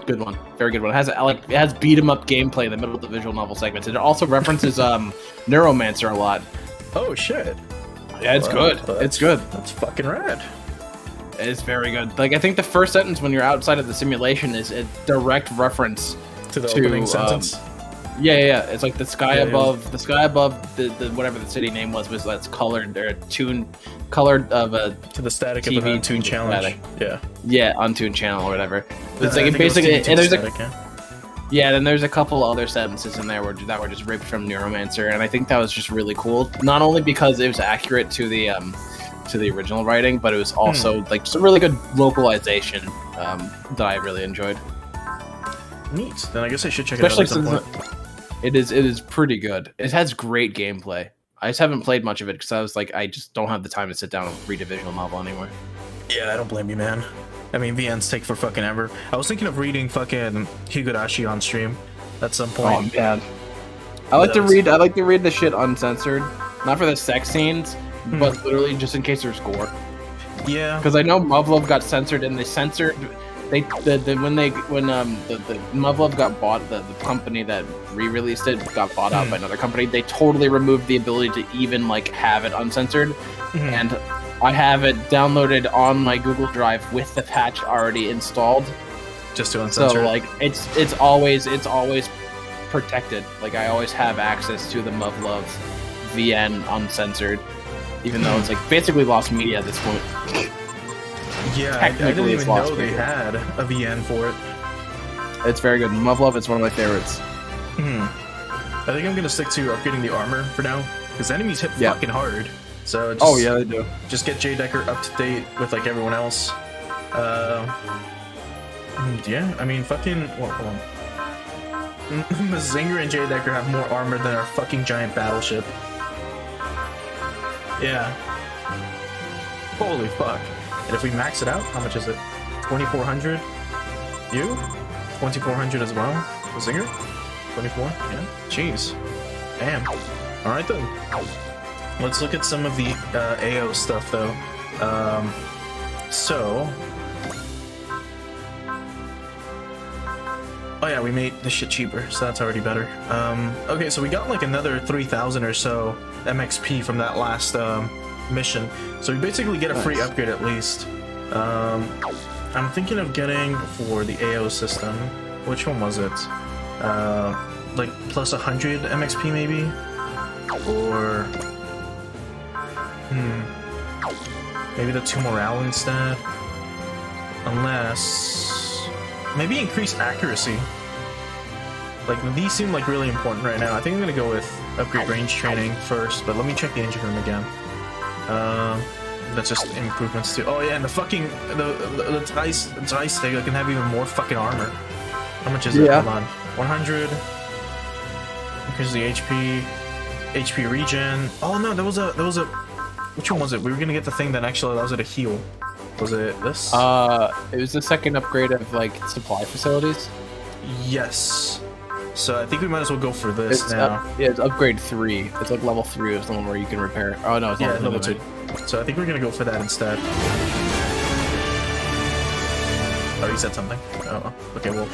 good one, very good one. It has beat 'em up gameplay in the middle of the visual novel segments. It also references Neuromancer a lot. Oh shit. Yeah, it's good. It's good. That's fucking rad. It's very good. Like I think the first sentence when you're outside of the simulation is a direct reference to the opening sentence. Yeah. It's like the sky above the whatever the city name was that's colored or colored of a to the static TV of an Untuned challenge. Yeah, Untuned channel or whatever. It's like basically and there's static, Yeah, then there's a couple other sentences in there that were just ripped from Neuromancer, and I think that was just really cool. Not only because it was accurate to the original writing, but it was also like some really good localization that I really enjoyed. Neat. Then I guess I should check Especially it out at some since point. it is pretty good. It has great gameplay. I just haven't played much of it because I was like, I just don't have the time to sit down and read a visual novel anymore. Yeah, I don't blame you, man. I mean, VNs take for fucking ever. I was thinking of reading fucking Higurashi on stream at some point. Oh man, I like to read the shit uncensored, not for the sex scenes, but literally just in case there's gore. Yeah, Because I know Muv-Luv got censored, and they censored when Muv-Luv got bought, the company that re-released it got bought out by another company. They totally removed the ability to even like have it uncensored, and I have it downloaded on my Google Drive with the patch already installed. just to uncensor. So like it's always protected. Like I always have access to the Muv-Luv VN uncensored, even though it's like basically lost media at this point. Yeah, I didn't even know they had a VN for it. It's very good. Muv-Luv is one of my favorites. I think I'm gonna stick to upgrading the armor for now, because enemies hit fucking hard. So just, Oh yeah, they do. just get J Decker up to date with like everyone else. Yeah, I mean, fucking. Well, hold on. Zinger and J Decker have more armor than our fucking giant battleship. Yeah. Holy fuck. And if we max it out, how much is it? 2,400? You? 2,400 as well? Zinger? 24? Yeah. Jeez. Damn. Alright then. Let's look at some of the AO stuff though. Oh yeah, we made this shit cheaper, so that's already better. Okay, so we got like another 3,000 or so MXP from that last mission. So we basically get a free upgrade at least. I'm thinking of getting for the AO system. Which one was it? Like plus 100 MXP maybe? Or... maybe the 2 morale instead? Unless... maybe increase accuracy. Like, these seem like really important right now. I think I'm gonna go with upgrade range training first, but let me check the engine room again. That's just improvements too. Oh yeah, and the fucking the Dreistega can have even more fucking armor. How much is it? Hold on. 100. Increases the HP regen. Oh no, there was a which one was it? We were gonna get the thing that actually allows it to heal. Was it this? It was the second upgrade of like supply facilities. Yes. So I think we might as well go for this now. It's upgrade 3. It's like level 3 is the one where you can repair. Oh no, it's level 2. So I think we're gonna go for that instead. Oh, you said something? Oh, okay, well.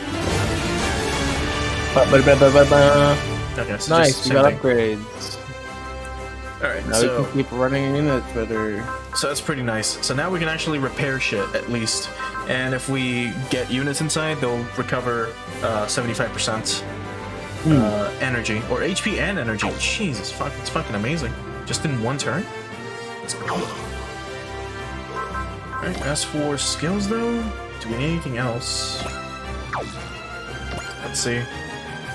Okay, so nice, you got thing. Upgrades. Alright, now so... we can keep running in it better. So that's pretty nice. So now we can actually repair shit, at least. And if we get units inside, they'll recover 75% energy. Or HP and energy. Jesus, fuck, it's fucking amazing. Just in one turn? It's cool. Alright, as for skills, though, do we need anything else? Let's see.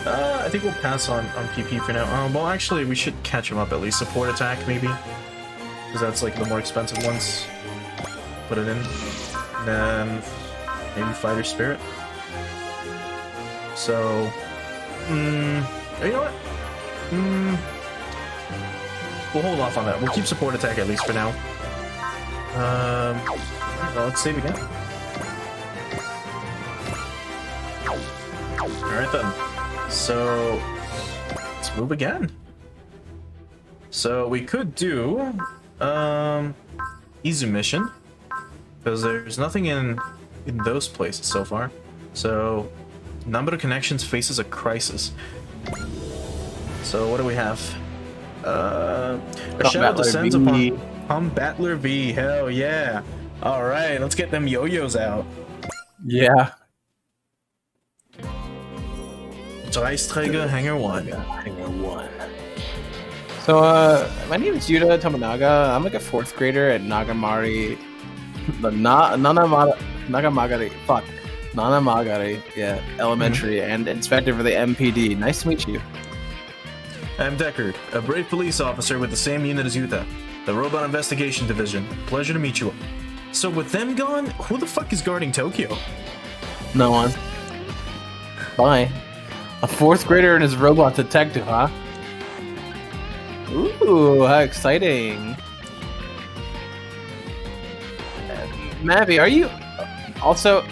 I think we'll pass on PP for now. Well, actually, we should catch him up at least. Support attack, maybe? Because that's like the more expensive ones. Put it in. And then maybe fighter spirit. So, you know what? We'll hold off on that. We'll keep support attack at least for now. Well, let's save again. Alright then. So, let's move again. So we could do Izu mission, because there's nothing in those places so far. So number of connections faces a crisis. So what do we have? A shadow descends upon Battler V. Hell yeah! All right, let's get them yo-yos out. Yeah. Dreisträger, Hangar 1. Hangar 1. So, my name is Yuta Tominaga. I'm like a 4th grader at Nagamari. Nagamagari. Fuck. Nana Magari, yeah, elementary, and inspector for the MPD. Nice to meet you. I'm Deckard, a brave police officer with the same unit as Yuta, the Robot Investigation Division. Pleasure to meet you all. So with them gone, who the fuck is guarding Tokyo? No one. Bye. A 4th grader and his robot detective, huh? Ooh, how exciting. Mavi, are you... Also...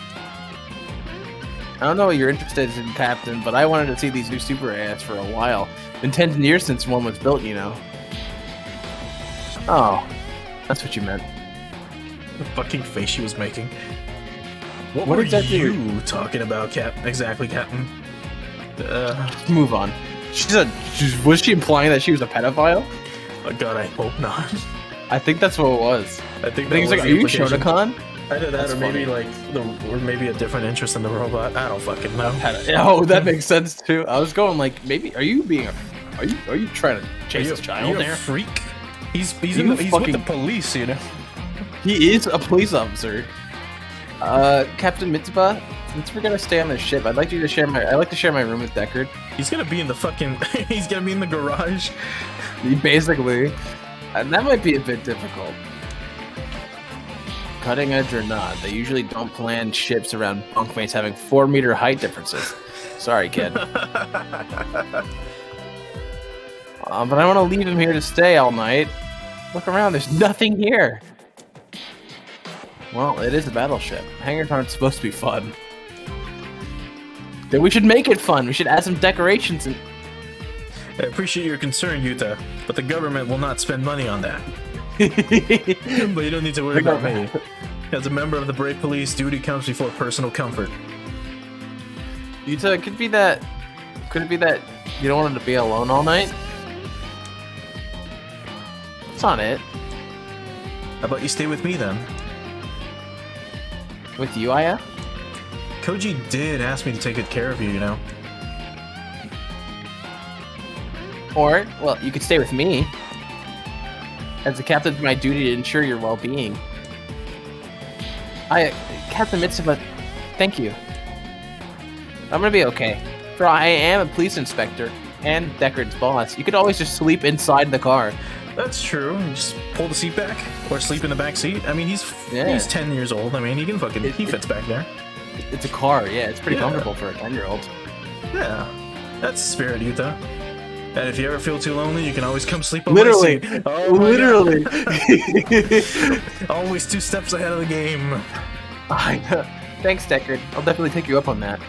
I don't know what you're interested in, Captain, but I wanted to see these new Super AIs for a while. Been 10 years since one was built, you know. Oh, that's what you meant. The fucking face she was making. What were exactly you talking about, Exactly, Captain. Move on. Was she implying that she was a pedophile? Oh god, I hope not. I think that's what it was. I think he's like, the are you implication. Shotokan? Either that, That's or maybe or maybe a different interest in the robot. I don't fucking know. Oh, that makes sense too. I was going like, maybe are you trying to chase this child? Are you there? a freak? He's with the police, you know. He is a police officer. Captain Mitsuba, since we're gonna stay on this ship, I'd like to share my room with Deckard. He's gonna be in the fucking. He's gonna be in the garage. Basically, and that might be a bit difficult. Cutting edge or not, they usually don't plan ships around bunkmates having 4-meter height differences. Sorry, kid. But I want to leave him here to stay all night. Look around, there's nothing here. Well, it is a battleship. Hangars aren't supposed to be fun. Then we should make it fun. We should add some decorations and... I appreciate your concern, Yuta, but the government will not spend money on that. But you don't need to worry about me. As a member of the brave police, duty comes before personal comfort. Yuta, could it be that you don't want him to be alone all night? That's not it. How about you stay with me then? With you, Aya? Koji did ask me to take good care of you, you know. Or, well, you could stay with me. As the captain, it's my duty to ensure your well-being. Captain Mitsuba, thank you. I'm gonna be okay. For I am a police inspector and Deckard's boss. You could always just sleep inside the car. That's true. Just pull the seat back or sleep in the back seat. I mean, he's 10 years old. I mean, he can fucking he fits back there. It's a car, yeah. It's pretty comfortable for a 10-year-old. Yeah, that's the spirit, Yuta. And if you ever feel too lonely, you can always come sleep on Literally, my seat. Oh my literally. God. Always 2 steps ahead of the game. I know. Thanks, Deckard. I'll definitely take you up on that.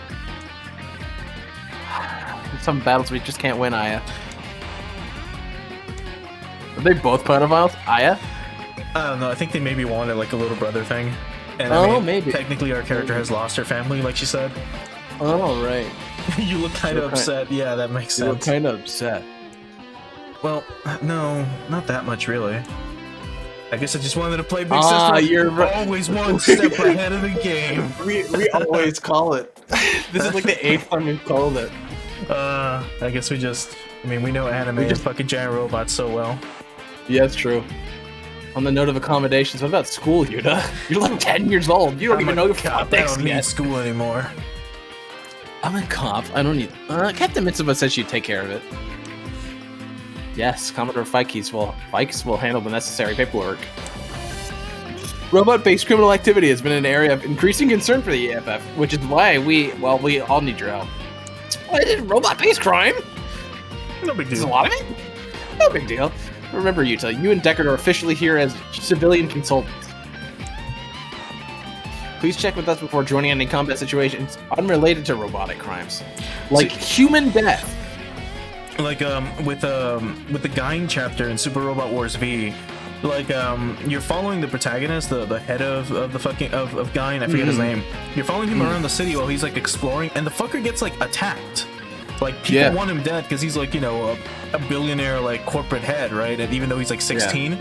Some battles we just can't win, Aya. Are they both pedophiles? Aya? I don't know. I think they maybe wanted like a little brother thing. And maybe. Technically, our character has lost her family, like she said. Oh, right. You look kind of upset. Yeah, that makes sense. You look kind of upset. Well, no, not that much, really. I guess I just wanted to play Big Sister. You're right. Always 1 step ahead of the game. We always call it. This is like the 8th time we've called it. I guess we just... I mean, we know anime and fucking giant robots so well. Yeah, it's true. On the note of accommodations, what about school, Yuta? You're like 10 years old. You don't even know your cop. I don't need school anymore. I'm a cop. I don't need... Captain Mitsuba said she'd take care of it. Yes, Commodore Fikes will handle the necessary paperwork. Robot-based criminal activity has been an area of increasing concern for the EFF, which is why we all need your help. What is robot-based crime? No big deal. There's a lot of it? No big deal. Remember, Yuta, you and Deckard are officially here as civilian consultants. Please check with us before joining any combat situations unrelated to robotic crimes, like human death. Like with the Gain chapter in Super Robot Wars V, like you're following the protagonist, the head of the fucking of Gain, I forget his name. You're following him around the city while he's like exploring, and the fucker gets like attacked. Like people want him dead because he's like, you know, a billionaire like corporate head, right? And even though he's like 16.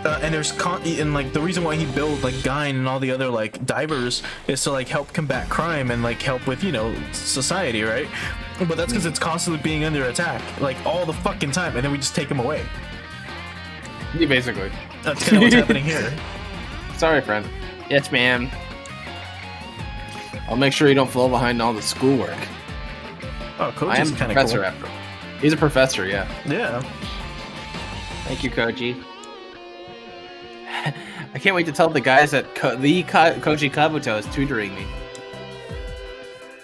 And there's and like the reason why he built like Gain and all the other like divers is to like help combat crime and like help with, you know, society, right? But that's because it's constantly being under attack like all the fucking time, and then we just take him away. Yeah, basically. That's kind of what's happening here. Sorry, friend. Yes, ma'am. I'll make sure you don't fall behind all the schoolwork. Oh, Koji's I am a kind of professor cool. after. He's a professor, yeah. Yeah. Thank you, Koji. I can't wait to tell the guys that Koji Kabuto is tutoring me.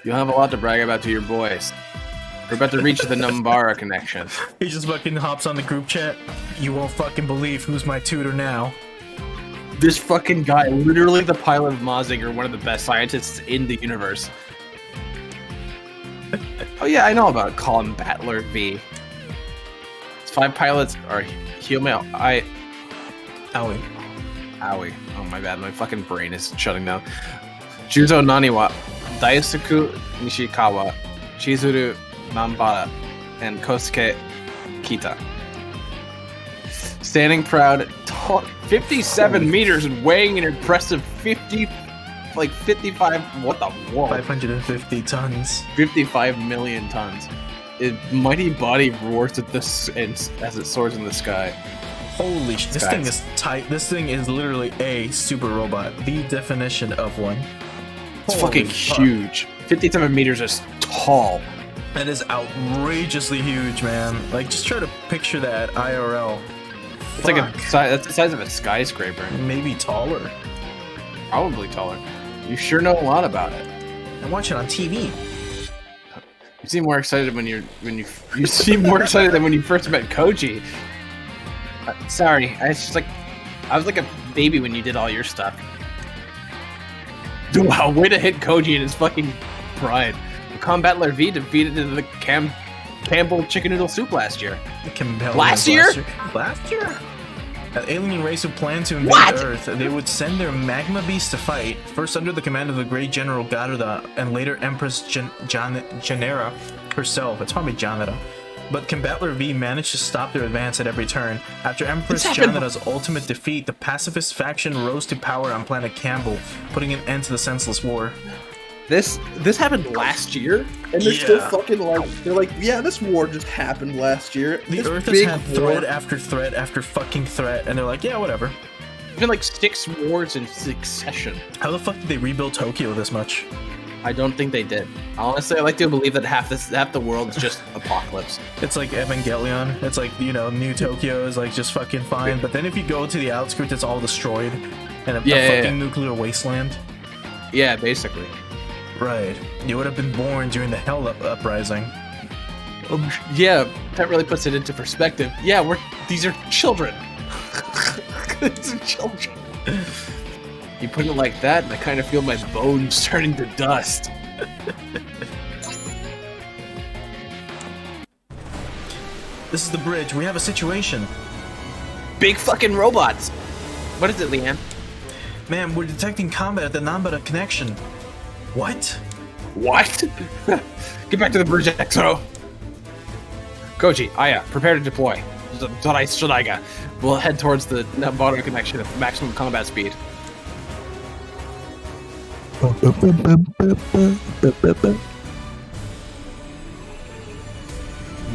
You'll have a lot to brag about to your boys. We're about to reach the Numbara connection. He just fucking hops on the group chat. You won't fucking believe who's my tutor now. This fucking guy, literally the pilot of Mazinger, one of the best scientists in the universe. Oh yeah, I know about Colin Battler V. His 5 pilots are Hyomeo. Owie. Owie. Oh my bad, my fucking brain is shutting down. Juzo Naniwa, Daisuke Nishikawa, Chizuru Nambara, and Kosuke Kita. Standing proud, 57 meters and weighing an impressive 55, what the whoa? 550 tons. 55 million tons. Its mighty body roars at this as it soars in the sky. Holy shit, this thing is tight. This thing is literally a super robot. The definition of one. It's fucking huge. 57 meters is tall. That is outrageously huge, man. Like, just try to picture that IRL. It's like that's the size of a skyscraper. Maybe taller. Probably taller. You sure know a lot about it. I watch it on TV. You seem more excited when you seem more excited than when you first met Koji. Sorry, I was like a baby when you did all your stuff. Wow, way to hit Koji in his fucking pride. Combattler V defeated the Campbell chicken noodle soup last year. Last year? Last year? An alien race who planned to invade Earth. They would send their magma beast to fight, first under the command of the great General Garuda, and later Empress Janera herself. It's probably Janera. But Combattler V managed to stop their advance at every turn. After Empress Janera's ultimate defeat, the pacifist faction rose to power on planet Campbell, putting an end to the senseless war. This happened last year? And they're still fucking like, they're like, yeah, this war just happened last year. The This Earth has big had threat after threat after fucking threat, and they're like, yeah, whatever. There's been like 6 wars in succession. How the fuck did they rebuild Tokyo this much? I don't think they did. Honestly, I like to believe that half the world's just apocalypse. It's like Evangelion. It's like, you know, New Tokyo is like just fucking fine. But then if you go to the outskirts, it's all destroyed. And a fucking nuclear wasteland. Yeah, basically. Right. You would have been born during the Hell Uprising. Yeah, that really puts it into perspective. Yeah, these are children. These are children. You put it like that, and I kind of feel my bones turning to dust. This is the bridge. We have a situation. Big fucking robots. What is it, Leanne? Ma'am, we're detecting combat at the Nambara connection. What? What? Get back to the bridge, Exo. Koji, Aya, prepare to deploy. Shadaiga. We'll head towards the Nambara connection at maximum combat speed.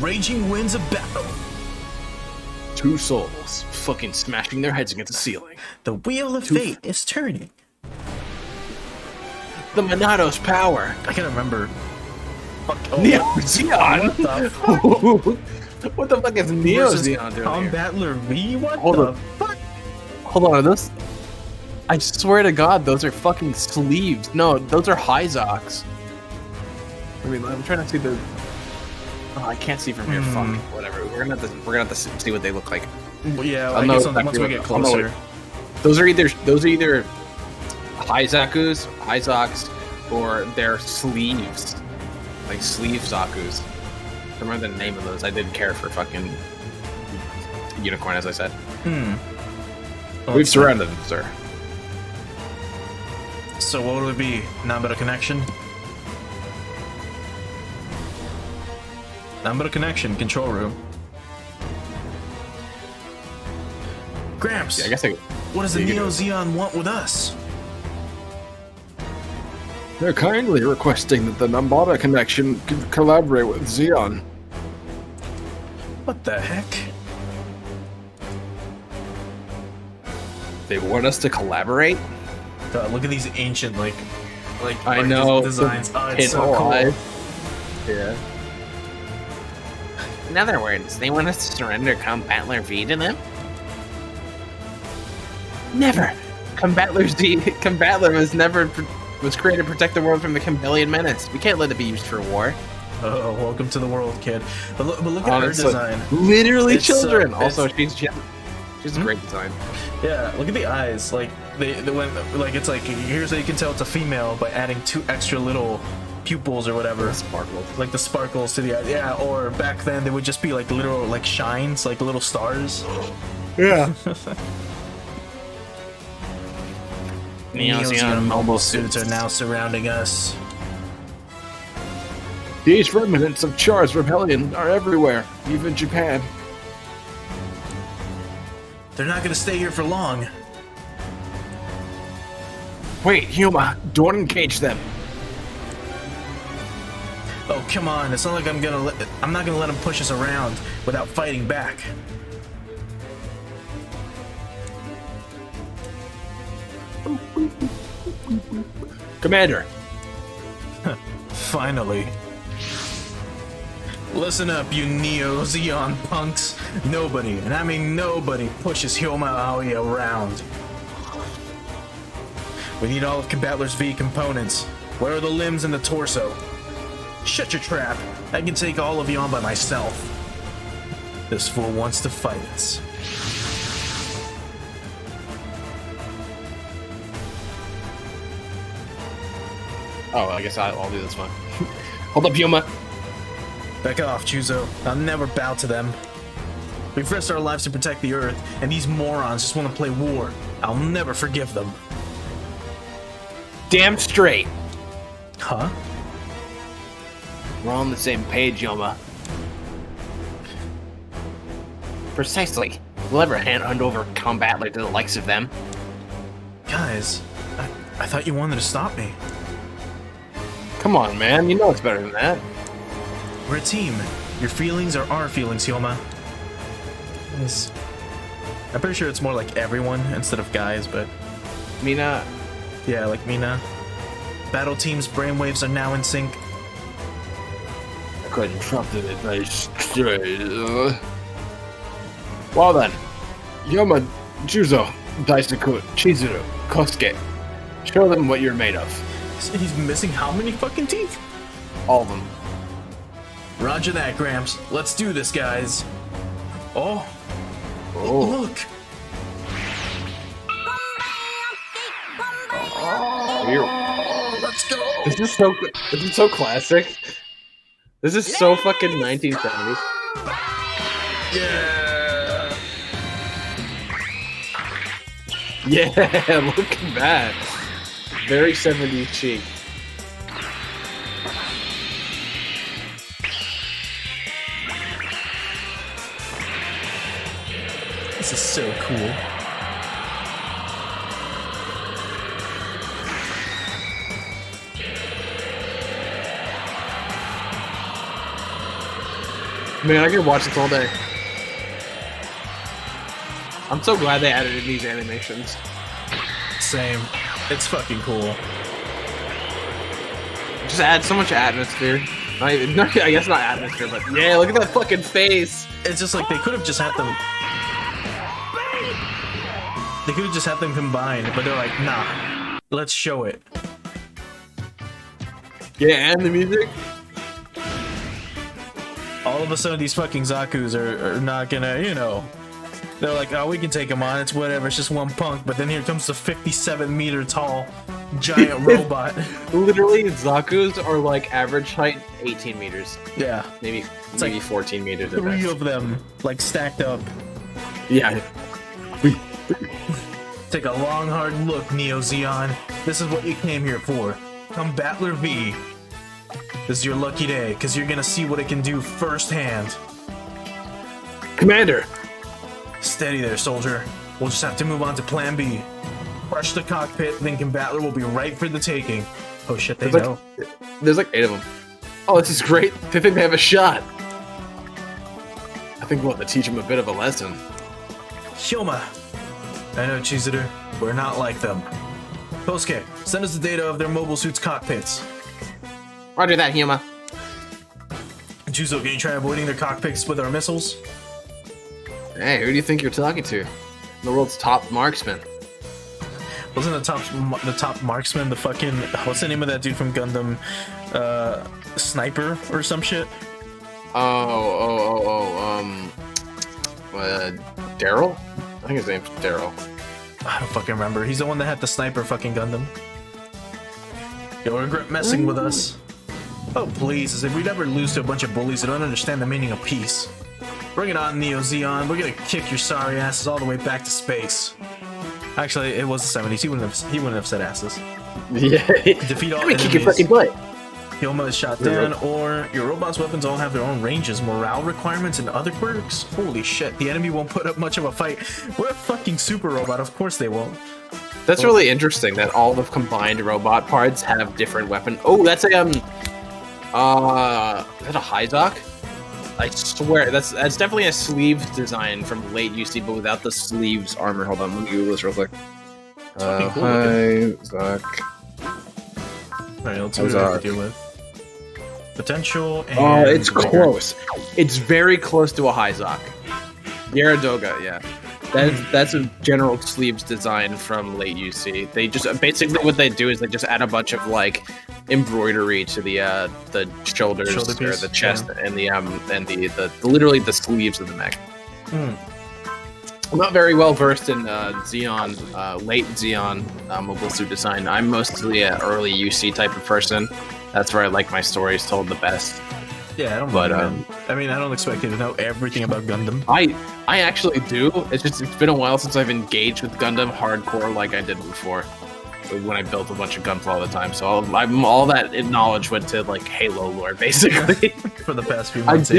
Raging winds of battle. 2 souls fucking smashing their heads against the ceiling. The wheel of fate is turning. The Monado's power. I can't remember. Neo Zeon. What the fuck is Neo Zeon doing here? Combattler V? What Hold the on. fuck? Hold on, those. I swear to God, those are fucking sleeves. No, those are Hyzoks. I mean, I'm trying to see the. Oh, I can't see from here. Fuck. Whatever. We're gonna have to see what they look like. Well, yeah, I'll I know guess exactly once we what- get I'll know closer. Those are either Hyzoks, or they're sleeves, like sleeve Zakus. I remember the name of those. I didn't care for fucking unicorn, as I said. We've surrounded them, sir. So what would it be? Nambara connection? Nambara connection, control room. Gramps, Yeah, I guess what does the Neo Zeon want with us? they're kindly requesting that the Nambara connection collaborate with Zeon. What the heck? They want us to collaborate? God, look at these ancient, like, Like I like know. designs. Oh, it's so Pinhole cool. eyes. Yeah. In other words, they want us to surrender Combattler V to them? Never! Combattler was created to protect the world from the Campbellian menace. We can't let it be used for war. Oh, welcome to the world, kid. But look at her Honestly, design. Literally It's so- children. it's- Also, she's a great design. Yeah, look at the eyes. Like they when like it's like here's how you can tell it's a female by adding 2 extra little pupils or whatever. Sparkles. Like the sparkles to the eye. Yeah, or back then they would just be like literal like shines, like little stars. Yeah. Neozeon mobile suits are now surrounding us. These remnants of Char's rebellion are everywhere, even Japan. They're not gonna stay here for long. Wait, Huma, don't engage them. Oh, come on. It's not like I'm not gonna let them push us around without fighting back. Commander. Finally. Listen up, you Neo-Zeon punks. Nobody, and I mean nobody, pushes Hyoma around. We need all of Combattler's V components. Where are the limbs and the torso? Shut your trap. I can take all of you on by myself. This fool wants to fight us. Oh, I guess I'll do this one. Hold up, Huma. Back off, Chuzo. I'll never bow to them. We've risked our lives to protect the Earth, and these morons just want to play war. I'll never forgive them. Damn straight. Huh? We're on the same page, Yoma. Precisely. We'll ever hand over Combattler to the likes of them. Guys, I thought you wanted to stop me. Come on, man. You know it's better than that. We're a team. Your feelings are our feelings, Hyoma. I'm pretty sure it's more like everyone instead of guys, but Mina. yeah, like Mina. Battle team's brainwaves are now in sync. I couldn't trust it if I straight. Well then. Yoma, Juzo, Daisaku, Chizuru, Kosuke. Show them what you're made of. He's missing how many fucking teeth? All of them. Roger that, Gramps. Let's do this, guys. Oh. Oh. Look. Let's go. This is so classic. This is so fucking 1970s. Yeah. Yeah, look at that. Very 70s chic. This is so cool. Man, I could watch this all day. I'm so glad they added in these animations. Same. It's fucking cool. Just add so much atmosphere. Not even, I guess not atmosphere, but yeah, look at that fucking face. It's just like they could have just had them. They could have just had them combined, but they're like, nah, let's show it. Yeah, and the music. All of a sudden, these fucking Zakus are not gonna, you know. They're like, oh, we can take him on. It's whatever. It's just one punk. But then here comes the 57-meter tall giant robot. Literally, Zaku's are like average height 18 meters. Yeah, Maybe It's maybe like 14 meters. at three best. of them like stacked up. Yeah. Take a long, hard look, Neo-Zeon. This is what you came here for. Combattler V. This is your lucky day, because you're gonna see what it can do firsthand. Commander. Steady there, soldier. We'll just have to move on to Plan B. Crush the cockpit, then Combattler will be right for the taking. Oh shit, they There's know. There's like 8 of them. Oh, this is great. They think they have a shot. I think we'll have to teach them a bit of a lesson. Hyoma. I know, Chizuru. We're not like them. Kosuke, send us the data of their mobile suits' cockpits. Roger that, Huma. Juzo, can you try avoiding their cockpits with our missiles? Hey, who do you think you're talking to? The world's top marksman. Wasn't the top marksman the fucking, what's the name of that dude from Gundam? Sniper or some shit? Daryl? I think his name's Daryl. I don't fucking remember. He's the one that had the sniper fucking Gundam. You'll regret messing with us. Oh please, as if we'd ever lose to a bunch of bullies that don't understand the meaning of peace. Bring it on, Neo Zeon. We're gonna kick your sorry asses all the way back to space. Actually, it was the 70s. He wouldn't have said asses. Yeah. Defeat all enemies. Kick your fucking butt. Hilma is shot down, or your robot's weapons all have their own ranges, morale requirements, and other quirks. Holy shit, the enemy won't put up much of a fight. We're a fucking super robot, of course they won't. That's really interesting that all the combined robot parts have different weapon. Oh, that's a is that a Hyzok? I swear that's definitely a sleeve design from late UC, but without the sleeves armor. Hold on, let me Google this real quick. Hyzok. Alright, let's see what we have to deal with. Potential and... Oh, it's close. It's very close to a Hyzok. Yaradoga, yeah. That's a general sleeves design from late UC. They just basically what they do is they just add a bunch of like embroidery to the shoulders or the chest, yeah, and the literally the sleeves of the mech. I'm not very well versed in Xeon, late Xeon mobile suit design. I'm mostly an early UC type of person. That's where I like my stories told the best. Yeah, I don't. But I mean, I don't expect you to know everything about Gundam. I actually do. It's been a while since I've engaged with Gundam hardcore like I did before, when I built a bunch of Gunpla all the time. So all that knowledge went to like Halo lore, basically. For the past few months,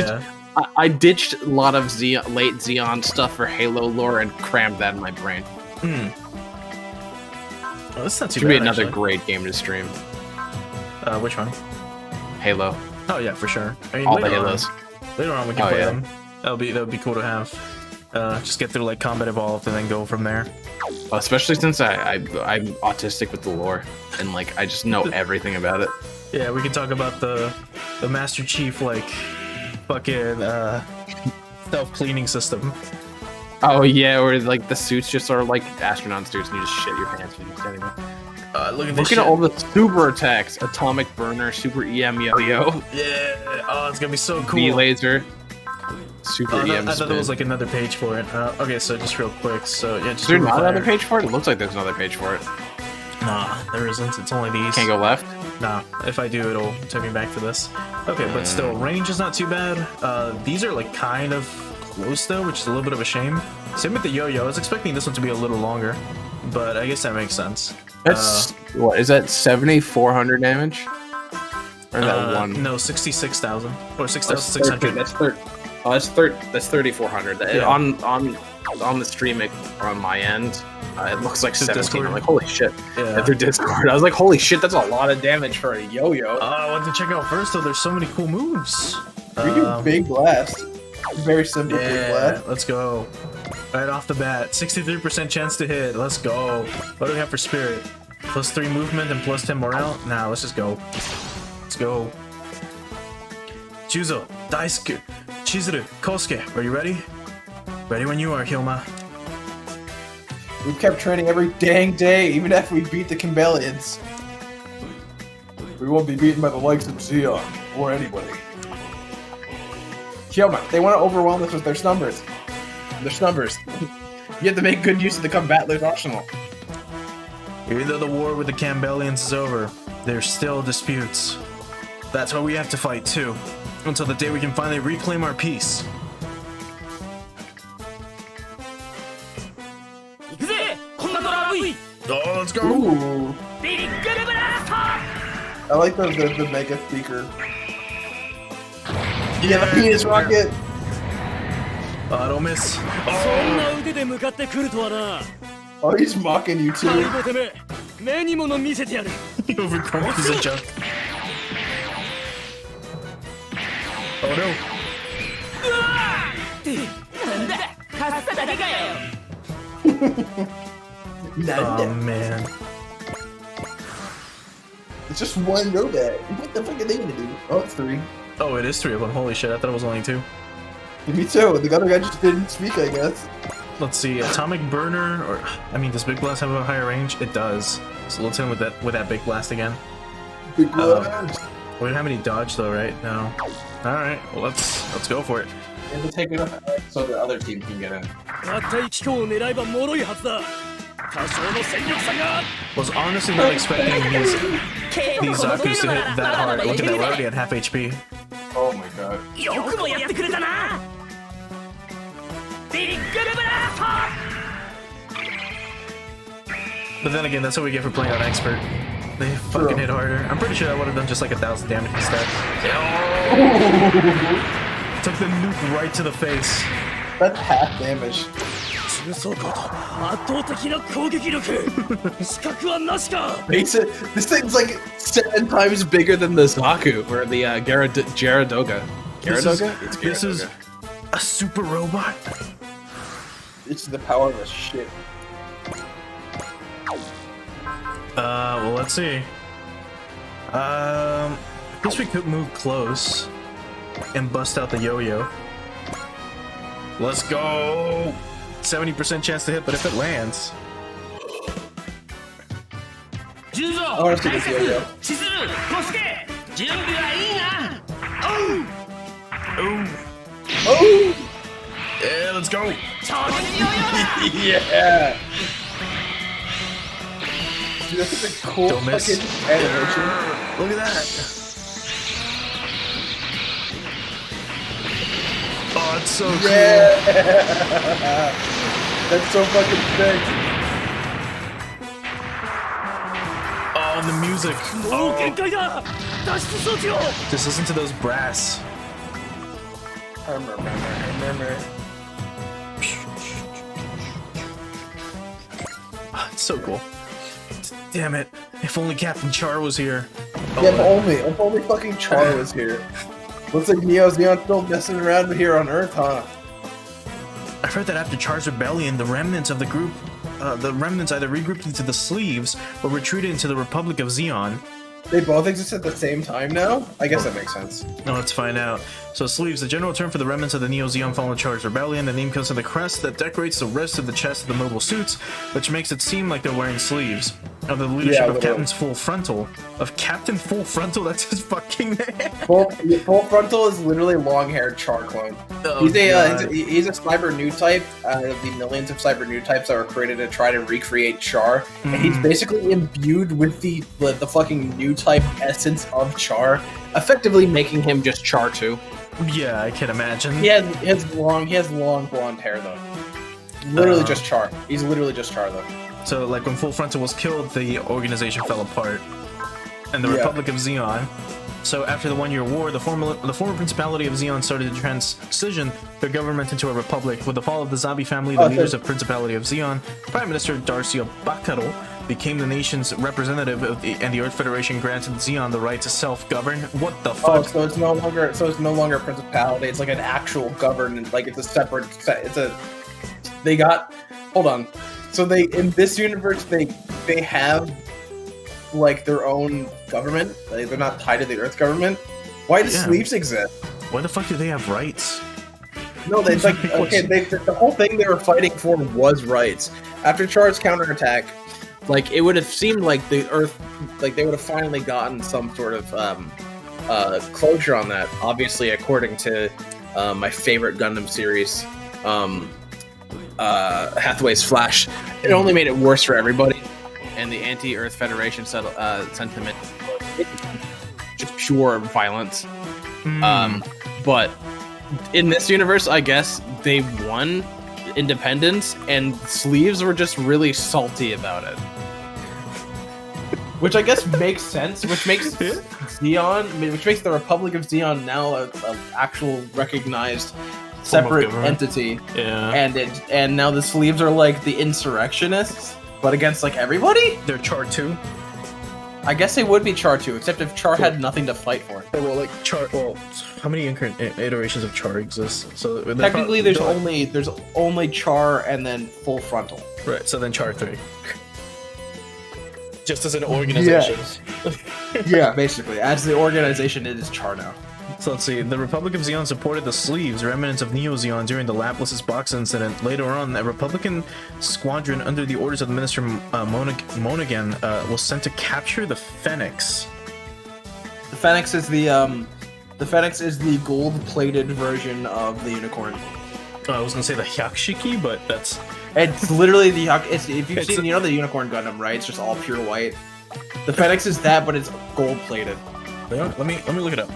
I ditched a lot of late Xeon stuff for Halo lore and crammed that in my brain. Well, that's not too bad. Should be another actually great game to stream. Which one? Halo. Oh yeah, for sure. I mean, all the Halos. Later on, we can play them. That would be cool to have. Just get through like Combat Evolved and then go from there. Especially since I'm autistic with the lore and like I just know everything about it. Yeah, we can talk about the Master Chief like fucking self-cleaning system. Oh yeah, where like the suits just are like astronaut suits and you just shit your pants when you're standing there. Look at all the super attacks: atomic burner, super EM yo-yo. Yeah, oh, it's gonna be so cool. V-laser, super EM. I thought there was like another page for it. Okay, so just real quick. So yeah, just is there not another page for it? It looks like there's another page for it. Nah, there isn't. It's only these. Can't go left? Nah, if I do, it'll take me back to this. Okay, but still, range is not too bad. These are like kind of close though, which is a little bit of a shame. Same with the yo-yo. I was expecting this one to be a little longer, but I guess that makes sense. That's what is that 7,400 damage? Or that one? No, 66,000 or 6,600. That's 3,400. Yeah. On the stream on my end, it looks like 17. Discord? I'm like, holy shit! Yeah. Through Discord, I was like, holy shit, that's a lot of damage for a yo-yo. I want to check out first though. There's so many cool moves. We do Big Blast. Very simple Big Blast. Let's go. Right off the bat, 63% chance to hit. Let's go. What do we have for Spirit? +3 movement and +10 morale. Nah, let's just go. Let's go. Juzo, Daisuke, Chizuru, Kosuke, are you ready? Ready when you are, Hilma. We've kept training every dang day, even after we beat the Kimbellians. We won't be beaten by the likes of Xeon, or anybody. Hilma, they want to overwhelm us with their numbers. You have to make good use of the combatler's arsenal. Even though the war with the Campbellians is over, there's still disputes. That's why we have to fight too, until the day we can finally reclaim our peace. Oh, let's go! Ooh. I like the mega speaker. Yeah, the penis rocket! I don't miss. Oh, he's mocking you too. He overcomes as a junk. Oh no. Oh man. It's just one robot. What the fuck are they gonna do? Oh, it's 3. Oh, it is 3 of them. Holy shit, I thought it was only 2. Me too. The other guy just didn't speak, I guess. Let's see, atomic burner, or I mean, does big blast have a higher range? It does. So let's hit him with that big blast again. Big blast. We don't have any dodge though, right? No. All right, well let's go for it. And to take it up so the other team can get in. 合体機構を狙えば脆いはずだ多少の戦力差が Was honestly not expecting these Zakus to hit that hard. Look at that, we're already at half HP. Oh my god. よくもやってくれたなビッグルブラスト But then again, that's what we get for playing on expert. They fucking hit harder. I'm pretty sure I would have done just like 1,000 damage instead. Oh! Took the nuke right to the face. That's half damage. 中層高と圧倒的な攻撃力資格はなしか This thing's like 7 times bigger than the Zaku, or the Gyaradoga. Gyaradoga? It's This is a super robot. It's the power of a ship. Well, let's see. I guess we could move close and bust out the yo-yo. Let's go. 70% chance to hit, but if it lands. 順蔵 I wanna see this yo-yo. 千鶴小助準備はいいな Oh. Oh! Yeah, let's go. 超人ヨーヨーだ Yeah! Dude, that's such a cool Don't miss. fucking animation. Look at that. Oh, it's so cool. Yeah! That's so fucking sick. Oh, the music. もう限界だ脱出装置を Just listen to those brass. Ah, it's so cool. Damn it. If only Captain Char was here. Oh, Yeah, if only fucking Char was here. Looks like Neo's still messing around here on Earth, huh? I've heard that after Char's rebellion, the remnants of the group, the remnants either regrouped into the Sleeves or retreated into the Republic of Xeon. They both exist at the same time now? I guess that makes sense. Now let's find out. So Sleeves, the general term for the remnants of the Neo-Zeon fallen Char's rebellion. The name comes from the crest that decorates the rest of the chest of the mobile suits, which makes it seem like they're wearing sleeves. Under the leadership of Captain's Full Frontal. Of Captain Full Frontal? That's his fucking name. Full Frontal is literally long-haired Char clone. Oh, he's a cyber new type out of the millions of cyber new types that were created to try to recreate Char. And he's basically imbued with the fucking new type essence of Char, effectively making him just Char too. Yeah, I can imagine. He has long blonde hair though. Literally just Char. He's literally just Char though. So, like, when Full Frontal was killed, the organization fell apart. And the Republic of Xeon. So, after the One-Year War, the former Principality of Xeon started to transition their government into a republic. With the fall of the Zabi family, the leaders of Principality of Xeon, Prime Minister Darcio Bakaro became the nation's representative, and the Earth Federation granted Xeon the right to self-govern. What the fuck? Oh, so it's no longer a principality. It's like an actual government. Like it's a separate. They got. Hold on. So in this universe they have like their own government. Like, they're not tied to the Earth government. Why does Sleeves exist? Why the fuck do they have rights? No, it's like okay. The whole thing they were fighting for was rights. After Char's counterattack, like it would have seemed like the Earth, like they would have finally gotten some sort of closure on that. Obviously, according to my favorite Gundam series. Hathaway's Flash, it only made it worse for everybody, and the anti-Earth Federation sentiment, just pure violence. But in this universe, I guess they won independence, and Sleeves were just really salty about it. Which I guess makes sense, which makes Xeon, which makes the Republic of Xeon now an actual recognized separate entity, and now the Sleeves are like the insurrectionists, but against like everybody. They're Char 2. I guess they would be Char 2, except if Char had nothing to fight for. Well, like Char. Well, how many iterations of Char exist? So technically, there's only Char and then Full Frontal. Right. So then Char 3. Just as an organization. Yes. Yeah, basically. As the organization, it is Char now. So let's see. The Republic of Zeon supported the Sleeves, remnants of Neo Zeon, during the Laplace's box incident. Later on, a Republican squadron under the orders of the Minister Monaghan was sent to capture the Phoenix. The Phoenix is the gold-plated version of the unicorn. I was gonna say the Hyakshiki, but that's... It's literally the if you've seen, you know, the unicorn Gundam, right? It's just all pure white. The Phoenix is that, but it's gold-plated. Let me look it up,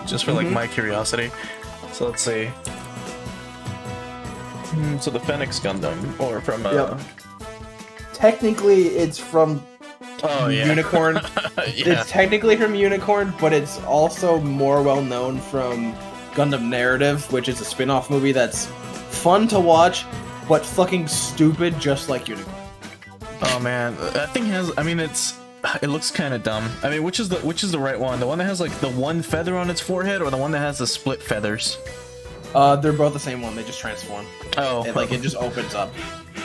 just for like my curiosity. So let's see. So the Phoenix Gundam, or from Technically, it's from Unicorn. Yeah. It's technically from Unicorn, but it's also more well known from Gundam Narrative, which is a spin-off movie that's fun to watch, but fucking stupid, just like Unicorn. Oh man, that thing has. I mean, it looks kind of dumb. I mean, which is the right one? The one that has like the one feather on its forehead, or the one that has the split feathers? They're both the same one. They just transform. Oh, it just opens up.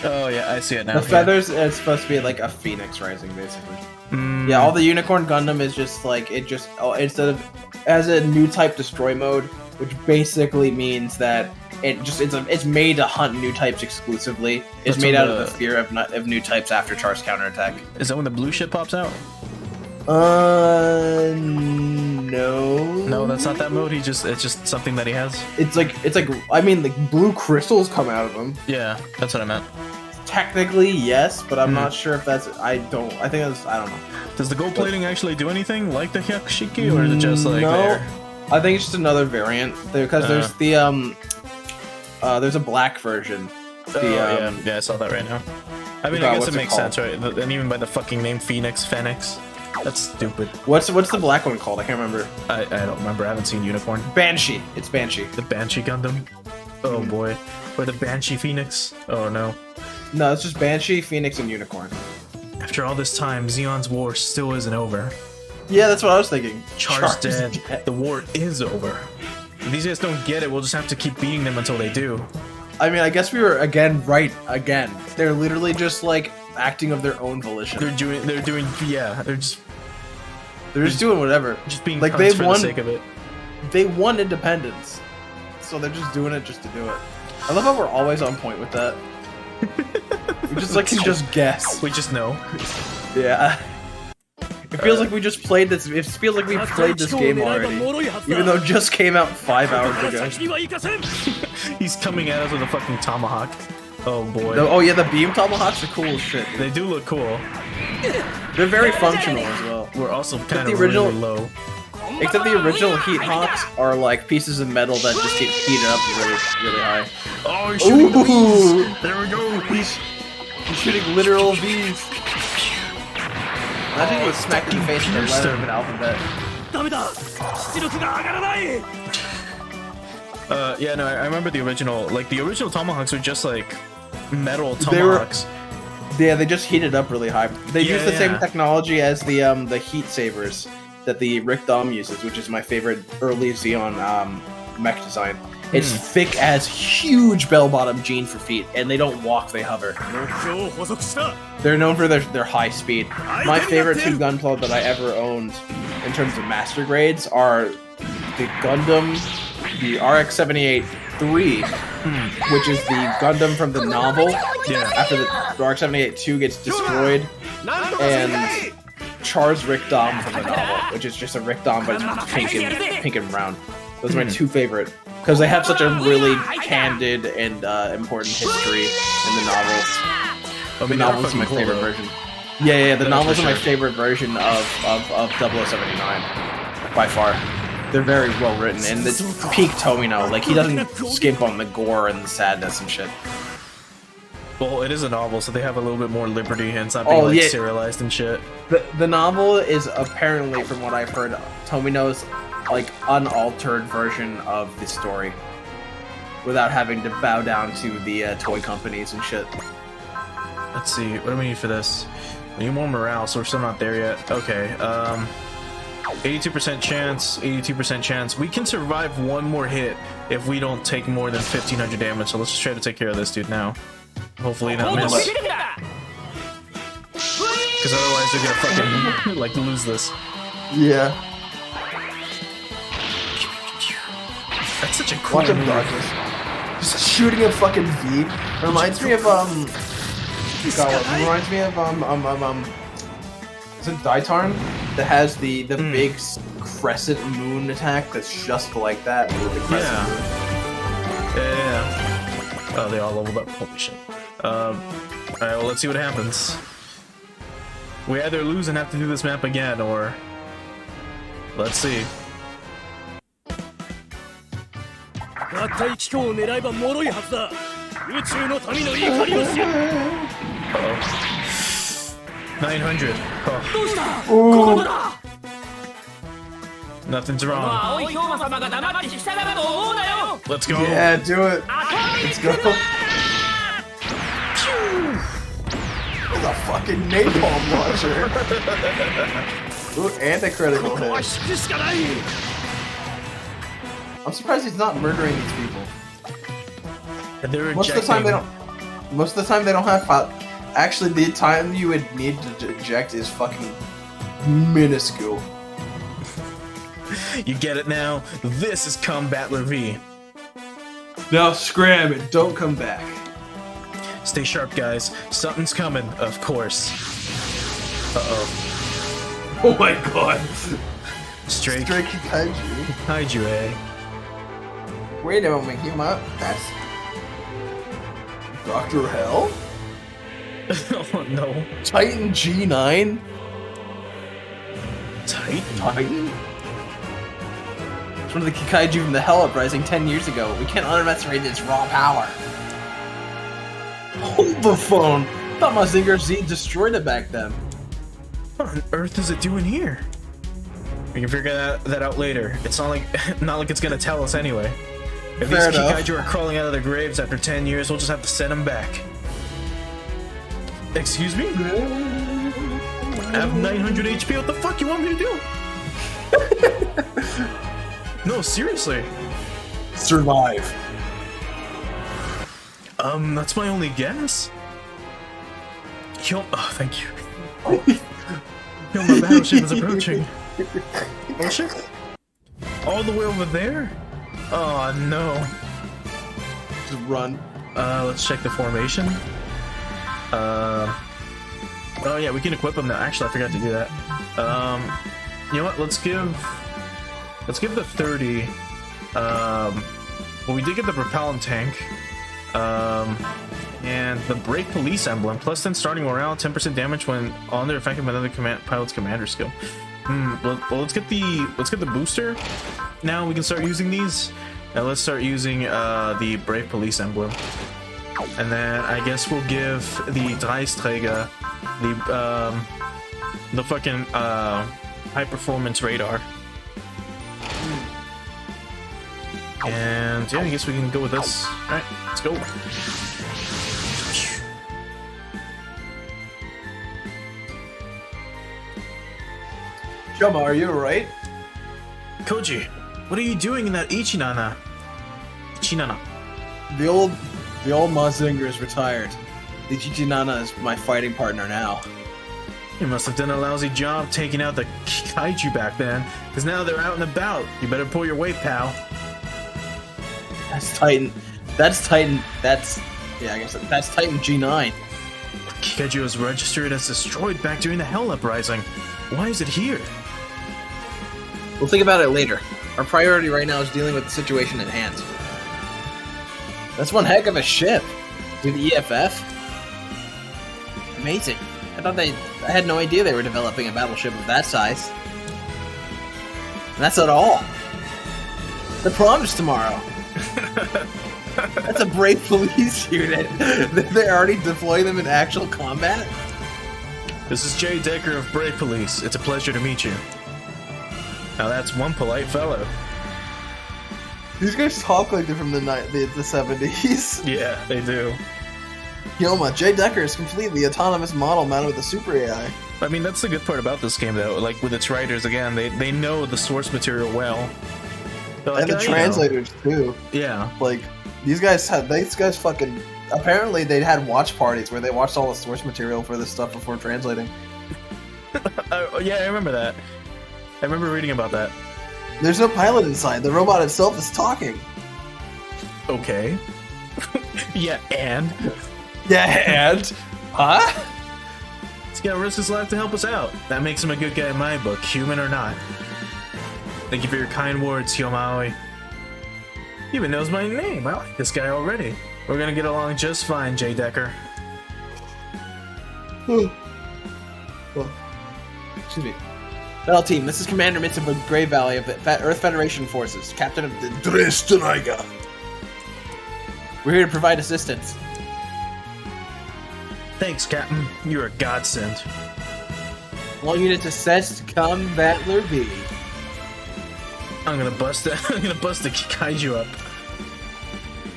Oh yeah, I see it now. The feathers is supposed to be like a phoenix rising, basically. Yeah, all the Unicorn Gundam is just like instead of as a new type destroy mode, which basically means that it's made to hunt new types exclusively. It's made out of the fear of new types after Char's counterattack. Is that when the blue ship pops out? No. No, that's not that mode. It's just something that he has. It's like I mean, like blue crystals come out of him. Yeah, that's what I meant. Technically, yes, but I'm not sure if that's. I don't know. Does the gold plating actually do anything like the Hyakshiki, or is it just like no? there? I think it's just another variant because there's there's a black version. Yeah, I saw that right now. I mean, I guess it makes sense, right? And even by the fucking name Phoenix. That's stupid. What's the black one called? I can't remember. I don't remember. I haven't seen Unicorn. Banshee. It's Banshee. The Banshee Gundam. Oh boy. Or the Banshee Phoenix. Oh no. No, it's just Banshee, Phoenix, and Unicorn. After all this time, Zeon's war still isn't over. Yeah, that's what I was thinking. Char's dead. The war is over. If these guys don't get it, we'll just have to keep beating them until they do. I mean, I guess we were right again. They're literally just like acting of their own volition. They're just doing whatever. Just being like cunts they for won. The sake of it. They won independence, so they're just doing it just to do it. I love how we're always on point with that. We just can just guess. We just know. Yeah. It feels like we just played this. It feels like we played this game already, even though it just came out 5 hours ago. He's coming at us with a fucking tomahawk. Oh boy. Oh yeah, the beam tomahawks are cool as shit. They do look cool. They're very functional as well. We're also kind of really low. Except the original Heat Hawks are like pieces of metal that just get heated up really high. Oh, he's shooting V's. There we go. He's shooting literal V's. Imagine he was smacked in the face with a letter of an alphabet. Yeah, no, I remember the original. Like the original tomahawks were just like metal tomahawks. They just heated up really high. They use the same technology as the heat sabers that the Rick Dom uses, which is my favorite early Zeon mech design. It's thick as huge bell-bottom jean for feet, and they don't walk, they hover. They're known for their high speed. My favorite two Gunpla that I ever owned in terms of master grades are the Gundam, the RX-78-3, which is the Gundam from the novel. Yeah. After the RX-78-2 gets destroyed, and Char's Rick Dom from the novel, which is just a Rick Dom, but it's pink and brown. Those are my two favorite, because they have such a really candid and important history in the novels. The novels are my favorite version. Yeah, the novels are my favorite version of 0079, by far. They're very well written, and it's peak Tomino. Like, he doesn't skimp on the gore and the sadness and shit. Well, it is a novel, so they have a little bit more liberty, and it's not being serialized and shit. The novel is apparently, from what I've heard, Tomino's like unaltered version of the story, without having to bow down to the toy companies and shit. Let's see, what do we need for this? We need more morale, so we're still not there yet. Okay, 82% chance, 82% chance. We can survive one more hit if we don't take more than 1500 damage, so let's just try to take care of this dude now. Hopefully not miss. Because otherwise they're gonna fucking, like, lose this. Yeah. That's such a cool Watch him move. dodge this. Just shooting a fucking V. It reminds me of God, it reminds me of is it Daitarn that has the big crescent moon attack that's just like that with the crescent moon. Yeah. Oh, they all leveled up. Holy shit. Alright, well, let's see what happens. We either lose and have to do this map again, or... Let's see. 合体機構を狙えば脆いはずだ。宇宙の民の怒りを知る。900. どうした？ここだ。 Nothing's wrong. 青い氷馬様が黙って引き下がると思うなよ。 Let's go. Yeah, do it. Let's go. It's a fucking napalm launcher. Ooh, and a critical hit. I'm surprised he's not murdering these people. And they're Most of the time they don't. Most of the time they don't have. Actually, the time you would need to eject is fucking minuscule. You get it now? This is Combattler V. Now scram it. Don't come back. Stay sharp, guys. Something's coming, of course. Uh-oh. Oh my god. Straight Kaiju. Kaiju, eh? Wait a moment, you up? That's Dr. Hell? Oh no. Titan G9? Titan? It's one of the Kaiju from the Hell Uprising 10 years ago. We can't underestimate its raw power. Hold the phone! Thought Mazinger Z destroyed it back then. What on earth is it doing here? We can figure that out later. It's not like it's gonna tell us anyway. If Fair these enough. Kaiju are crawling out of their graves after 10 years, we'll just have to send them back. Excuse me? I have 900 HP. What the fuck you want me to do? No, seriously. Survive. That's my only guess. Yo, oh, thank you. Yo, my battleship is approaching. Oh shit. All the way over there? Oh no. Just run. Let's check the formation. Oh yeah, we can equip them now. Actually, I forgot to do that. You know what? Let's give the 30. Well, we did get the propellant tank. And the brake police emblem, plus 10 starting morale, 10% damage when on their effective another pilot's commander skill. Well, let's get the booster. Now we can start using these. Now let's start using the brave police emblem. And then I guess we'll give the Dreisträger the fucking high performance radar. And yeah, I guess we can go with this. Alright, let's go. Shoma, are you alright? Koji, what are you doing in that Ichinana? Ichinana. The old Mazinger is retired. The Chichinana is my fighting partner now. You must have done a lousy job taking out the kaiju back then, because now they're out and about. You better pull your weight, pal. That's Titan. That's Titan. That's Titan G9. Kaiju was registered as destroyed back during the Hell Uprising. Why is it here? We'll think about it later. Our priority right now is dealing with the situation at hand. That's one heck of a ship. With EFF. Amazing. I had no idea they were developing a battleship of that size. And that's not all. The prom's tomorrow. That's a brave police unit. They're already deploying them in actual combat? This is Jay Decker of Brave Police. It's a pleasure to meet you. Now that's one polite fellow. These guys talk like they're from the 70s. Yeah, they do. Yoma, Jay Decker is completely autonomous model mounted with a super AI. I mean, that's the good part about this game, though. Like, with its writers, again, they know the source material well. Like, And the translators, too. Yeah. Like, these guys fucking... Apparently, they had watch parties where they watched all the source material for this stuff before translating. Yeah, I remember that. remember reading about that. There's no pilot inside. The robot itself is talking. Okay. Yeah, and? Yeah, and? Huh? He's got to risk his life to help us out. That makes him a good guy in my book, human or not. Thank you for your kind words, Lmao. He even knows my name. I like this guy already. We're gonna get along just fine, J. Decker. Well, excuse me. Battle team, this is Commander Mitz of the Grey Valley of the Earth Federation Forces, Captain of the Dresdeniger. We're here to provide assistance. Thanks, Captain. You're a godsend. All units assessed, combat B. I'm gonna bust the kaiju up.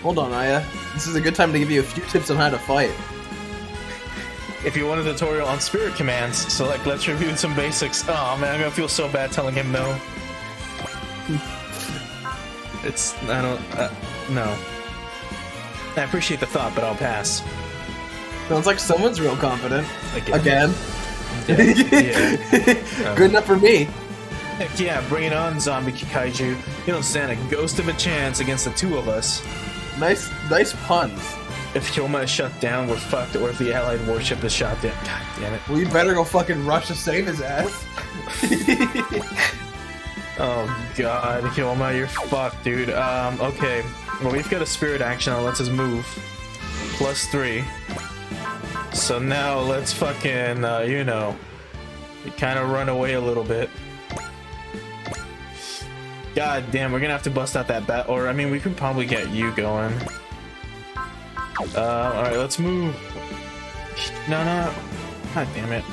Hold on, Aya. This is a good time to give you a few tips on how to fight. If you want a tutorial on spirit commands, select let's review some basics. Oh man, I'm gonna feel so bad telling him no. No. I appreciate the thought, but I'll pass. Sounds like someone's real confident. Again. Yeah. Good enough for me. Heck yeah, bring it on, zombie kaiju. You don't stand a ghost of a chance against the two of us. Nice puns. If Kyoma is shut down, we're fucked, or if the allied warship is shot down. God damn it. We better go fucking rush to save his ass. Oh god, Kyoma, you're fucked, dude. Okay. Well, we've got a spirit action that lets us move. +3. So now let's fucking, you know, kind of run away a little bit. God damn, we're gonna have to bust out that bat, or I mean, we could probably get you going. Alright, let's move. No. God damn it.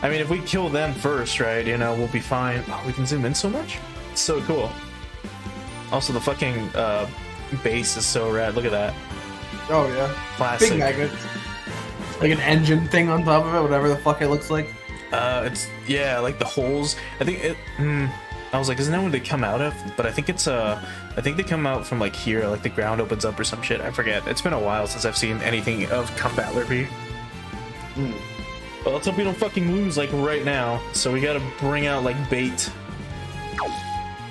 I mean, if we kill them first, right, you know, we'll be fine. Oh, we can zoom in so much? It's so cool. Also, the fucking, base is so rad. Look at that. Oh, yeah. Classic. Big magnet. Like an engine thing on top of it, whatever the fuck it looks like. It's, yeah, like the holes. I think it, I was like, isn't that where they come out of? But I think it's, I think they come out from like here, like the ground opens up or some shit. I forget. It's been a while since I've seen anything of Combat Liberty. Well, let's hope we don't fucking lose like right now. So we gotta bring out like bait.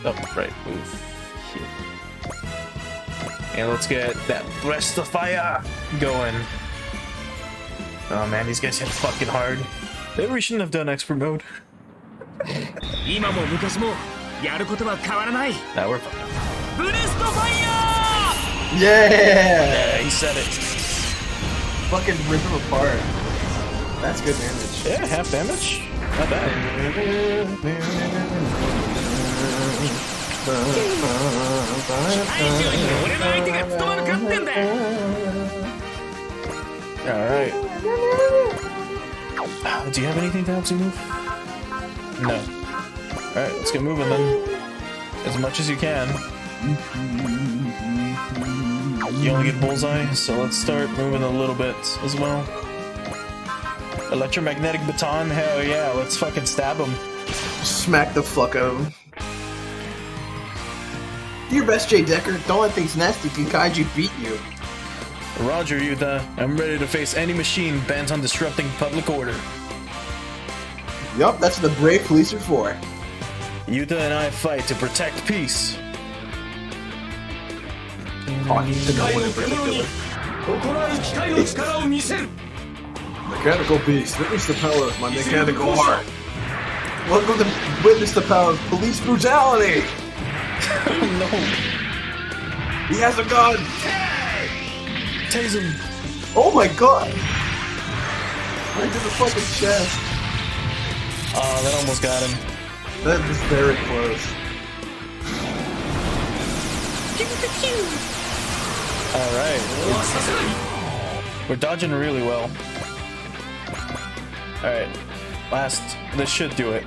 Oh, right, move here. And let's get that breast of fire going. Oh man, these guys hit fucking hard. Maybe we shouldn't have done expert mode. Now we're fucking. Yeah! He said it. Fucking rip him apart. That's good damage. Yeah, half damage. Not bad. Alright. Do you have anything to help you move? No. Alright, let's get moving then. As much as you can. You only get bullseye, so let's start moving a little bit as well. Electromagnetic baton, hell yeah, let's fucking stab him. Smack the fuck out of him. Do your best, J. Decker. Don't let things nasty Kaiju beat you. Roger, Yuta. I'm ready to face any machine bent on disrupting public order. Yup, that's what the brave police are for. Yuta and I fight to protect peace. Talking to no one in particular. Mechanical beast, witness the power of my mechanical heart. Welcome to witness the power of police brutality. No. He has a gun. Tase him. Oh my god. Right to the fucking chest. Oh, that almost got him. That was very close. Alright. We're dodging really well. Alright. Last. This should do it.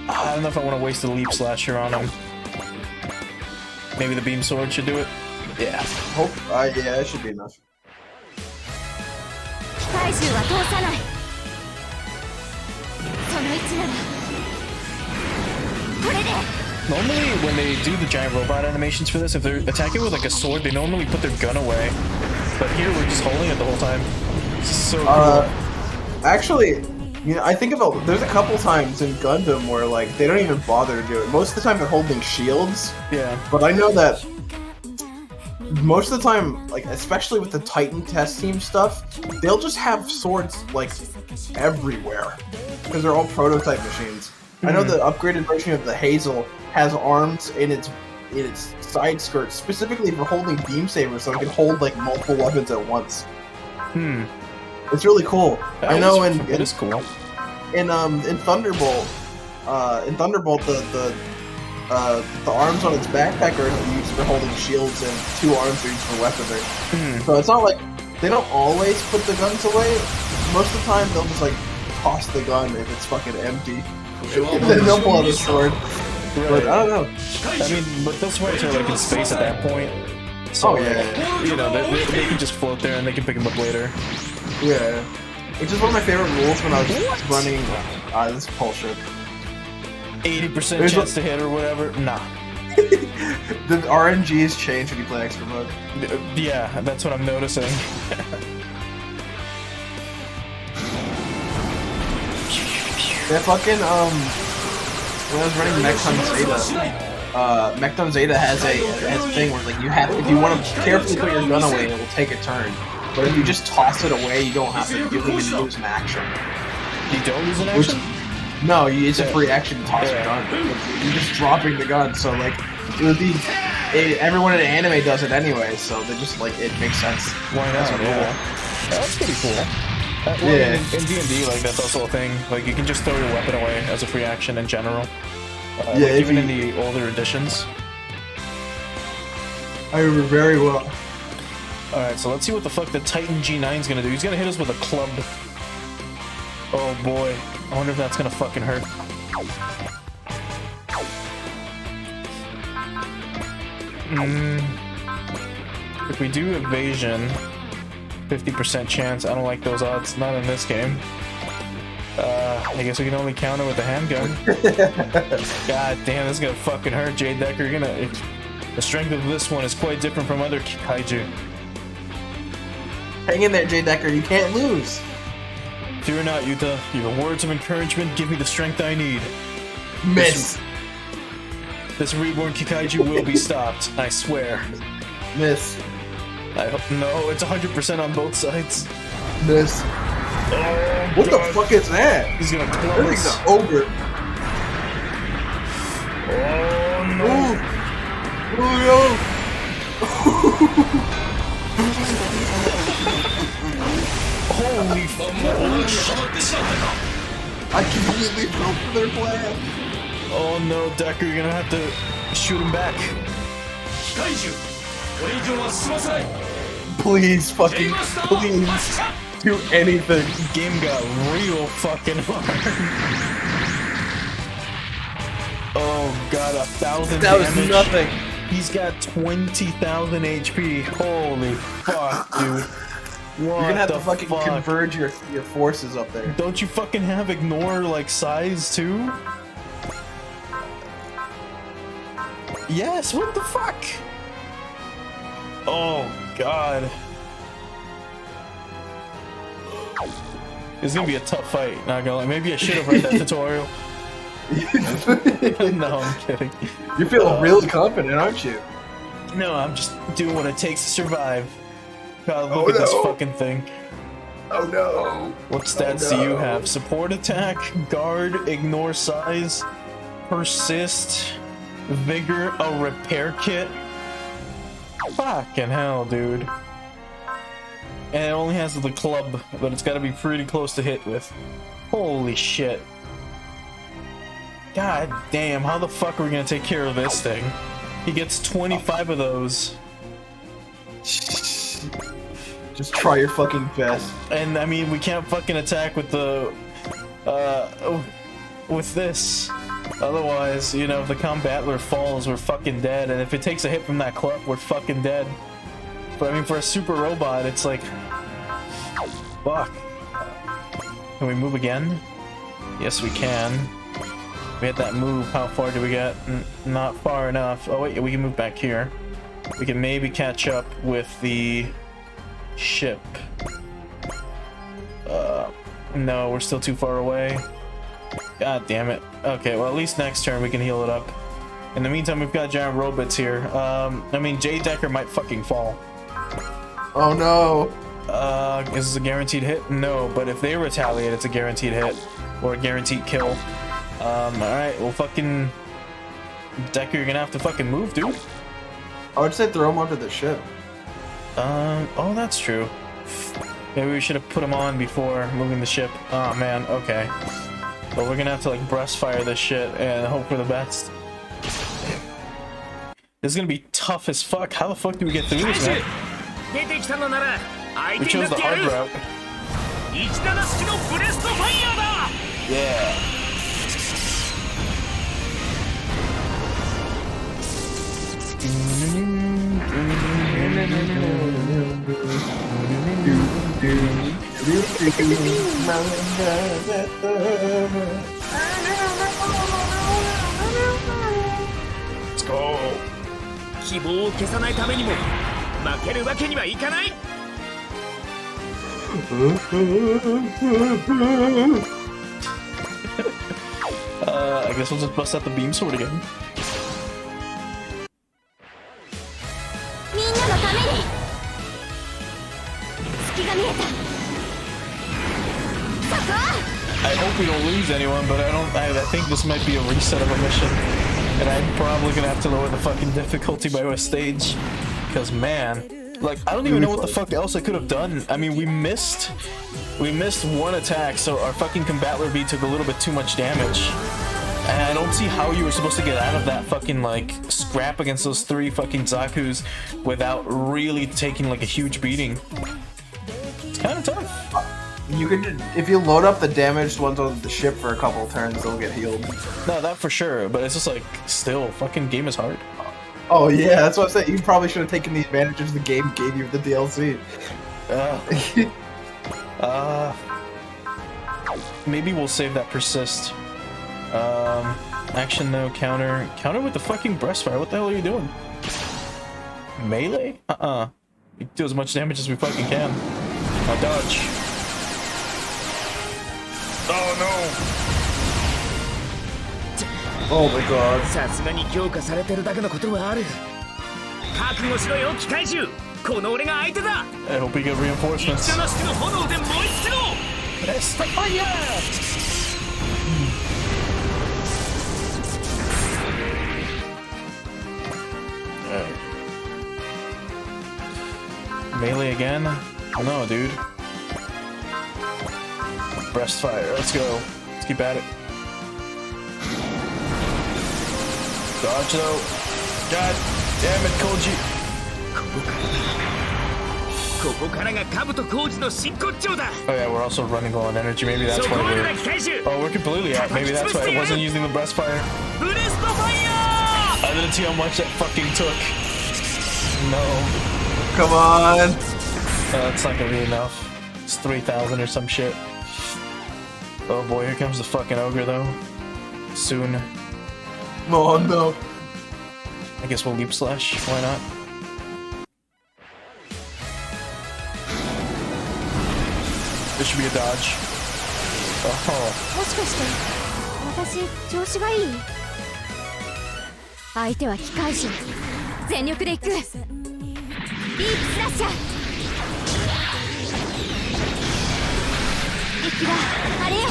I don't know if I want to waste the leap slasher on him. Maybe the beam sword should do it? Yeah. Hope. Yeah, it should be enough. Normally, when they do the giant robot animations for this, if they're attacking with like a sword, they normally put their gun away. But here, we're just holding it the whole time. This is so cool. Actually, You know, I think about there's a couple times in Gundam where like they don't even bother to do it. Most of the time they're holding shields. Yeah. But I know that most of the time, like especially with the Titan test team stuff, they'll just have swords like everywhere because they're all prototype machines. I know the upgraded version of the Hazel has arms in its side skirts specifically for holding beam sabers, so it can hold like multiple weapons at once. It's really cool. I know it is cool. In Thunderbolt, the arms on its backpack are used for holding shields, and 2 arms are used for weaponry. So it's not like they don't always put the guns away. Most of the time, they'll just like toss the gun if it's fucking empty. Then they'll pull out a sword. Right. But I don't know. I mean, but those swords are like in space at that point. So, you know, they can just float there and they can pick them up later. Yeah. Which is one of my favorite rules when I was running. This is bullshit. 80% chance to hit or whatever? Nah. The RNGs change when you play extra mode. Yeah, that's what I'm noticing. That fucking, when I was running Mechton Zeta has a thing where like you have, if you want to carefully put your gun away, it will take a turn. But if you just toss it away, you don't have to, you don't even lose an action. You don't lose an action? No, it's a free action to toss your gun. You're just dropping the gun, so like, it would be, everyone in anime does it anyway, so they just like, it makes sense. Why not? That's pretty cool. Well, in D&D, like, that's also a thing. Like, you can just throw your weapon away as a free action in general. Like, even in the older editions. I remember very well. Alright, so let's see what the fuck the Titan G9 is gonna do. He's gonna hit us with a club. Oh boy. I wonder if that's gonna fucking hurt. If we do evasion, 50% chance. I don't like those odds. Not in this game. I guess we can only counter with the handgun. God damn, this is gonna fucking hurt, Jade Decker. The strength of this one is quite different from other kaiju. Hang in there, Jade Decker. You can't lose. Fear not, Yuta. Your words of encouragement give me the strength I need. Miss. This reborn Kikaiju will be stopped. I swear. Miss. I hope no. It's 100% on both sides. Miss. Oh, what the fuck is that? He's gonna club us. This thing's an ogre. Oh no. Holy shit. I completely broke their plan. Oh no, Decker, you're gonna have to shoot him back. Please, fucking, please, do anything. Game got real fucking hard. Oh god, 1,000 That damage. was nothing. He's got 20,000 HP. Holy fuck, dude. What You're gonna have to fucking fuck? converge your forces up there. Don't you fucking have ignore like size too? Yes, what the fuck? Oh god. It's gonna be a tough fight, not gonna lie. Maybe I should have read that tutorial. No, I'm kidding. You feel really confident, aren't you? No, I'm just doing what it takes to survive. God, look at this fucking thing. Oh no. What stats do you have? Support attack, guard, ignore size, persist, vigor, a repair kit. Fucking hell, dude. And it only has the club, but it's gotta be pretty close to hit with. Holy shit. God damn, how the fuck are we gonna take care of this thing? He gets 25 of those. Just try your fucking best. And I mean, we can't fucking attack with the, with this. Otherwise, you know, if the combattler falls, we're fucking dead. And if it takes a hit from that club, we're fucking dead. But I mean, for a super robot, it's like, fuck. Can we move again? Yes, we can. We had that move. How far do we get? Not far enough. Oh wait, we can move back here. We can maybe catch up with the ship. No, we're still too far away. God damn it. Okay, well, at least next turn we can heal it up. In the meantime, we've got giant robots here. I mean, J Decker might fucking fall. Oh no. Is this a guaranteed hit? No, but if they retaliate, it's a guaranteed hit. Or a guaranteed kill. Alright, well, fucking... Decker, you're gonna have to fucking move, dude. I would say throw him onto the ship. Oh, that's true. Maybe we should have put him on before moving the ship. Oh, man, okay. But we're gonna have to, like, breast fire this shit and hope for the best. This is gonna be tough as fuck. How the fuck do we get through this, man? We chose the hard route. Yeah. Let's go. 希望を消さないためにも負けるわけにはいかない。 I guess we'll just bust out the beam sword again. みんなのために隙が見えた。そこ I hope we don't lose anyone, but I think this might be a reset of a mission. And I'm probably gonna have to lower the fucking difficulty by a stage. Because, man, like, I don't even know what the fuck else I could have done. I mean, we missed one attack, so our fucking Combattler V took a little bit too much damage. And I don't see how you were supposed to get out of that fucking, like, scrap against those 3 fucking Zakus without really taking, like, a huge beating. It's kind of tough. You can, if you load up the damaged ones on the ship for a couple turns, they'll get healed. No, that for sure, but it's just like, still, fucking game is hard. Oh yeah, that's what I'm saying. You probably should have taken the advantages the game gave you with the DLC. Maybe we'll save that persist. Action though, counter with the fucking breastfire. What the hell are you doing? Melee? We do as much damage as we fucking can. I'll dodge. Oh no! Oh my god. さすがに強化されてるだけのことはある。覚悟しろよ機械獣。この俺が相手だ。 I hope we get reinforcements. 一なしの炎で燃え尽きろ。 Let's fire! Melee again? No, dude. Breastfire. Let's go. Let's keep at it. Dodge though. God damn it, Koji. ここからが兜工事の真骨頂だ。 Oh yeah, we're also running low on energy. Maybe that's そこ why までだ we're... 機械獣。 Oh, we're completely out. Maybe that's why I wasn't using the breastfire. ブレストファイヤー。 I didn't see how much that fucking took. No. Come on. It's not gonna be enough. It's 3,000 or some shit. Oh boy, here comes the fucking ogre though. Soon. Oh no. I guess we'll leap slash. Why not? This should be a dodge. Oh. もしかして私調子がいい？相手は機械人。全力で行く。ディープスラッシャー。息は晴れよ。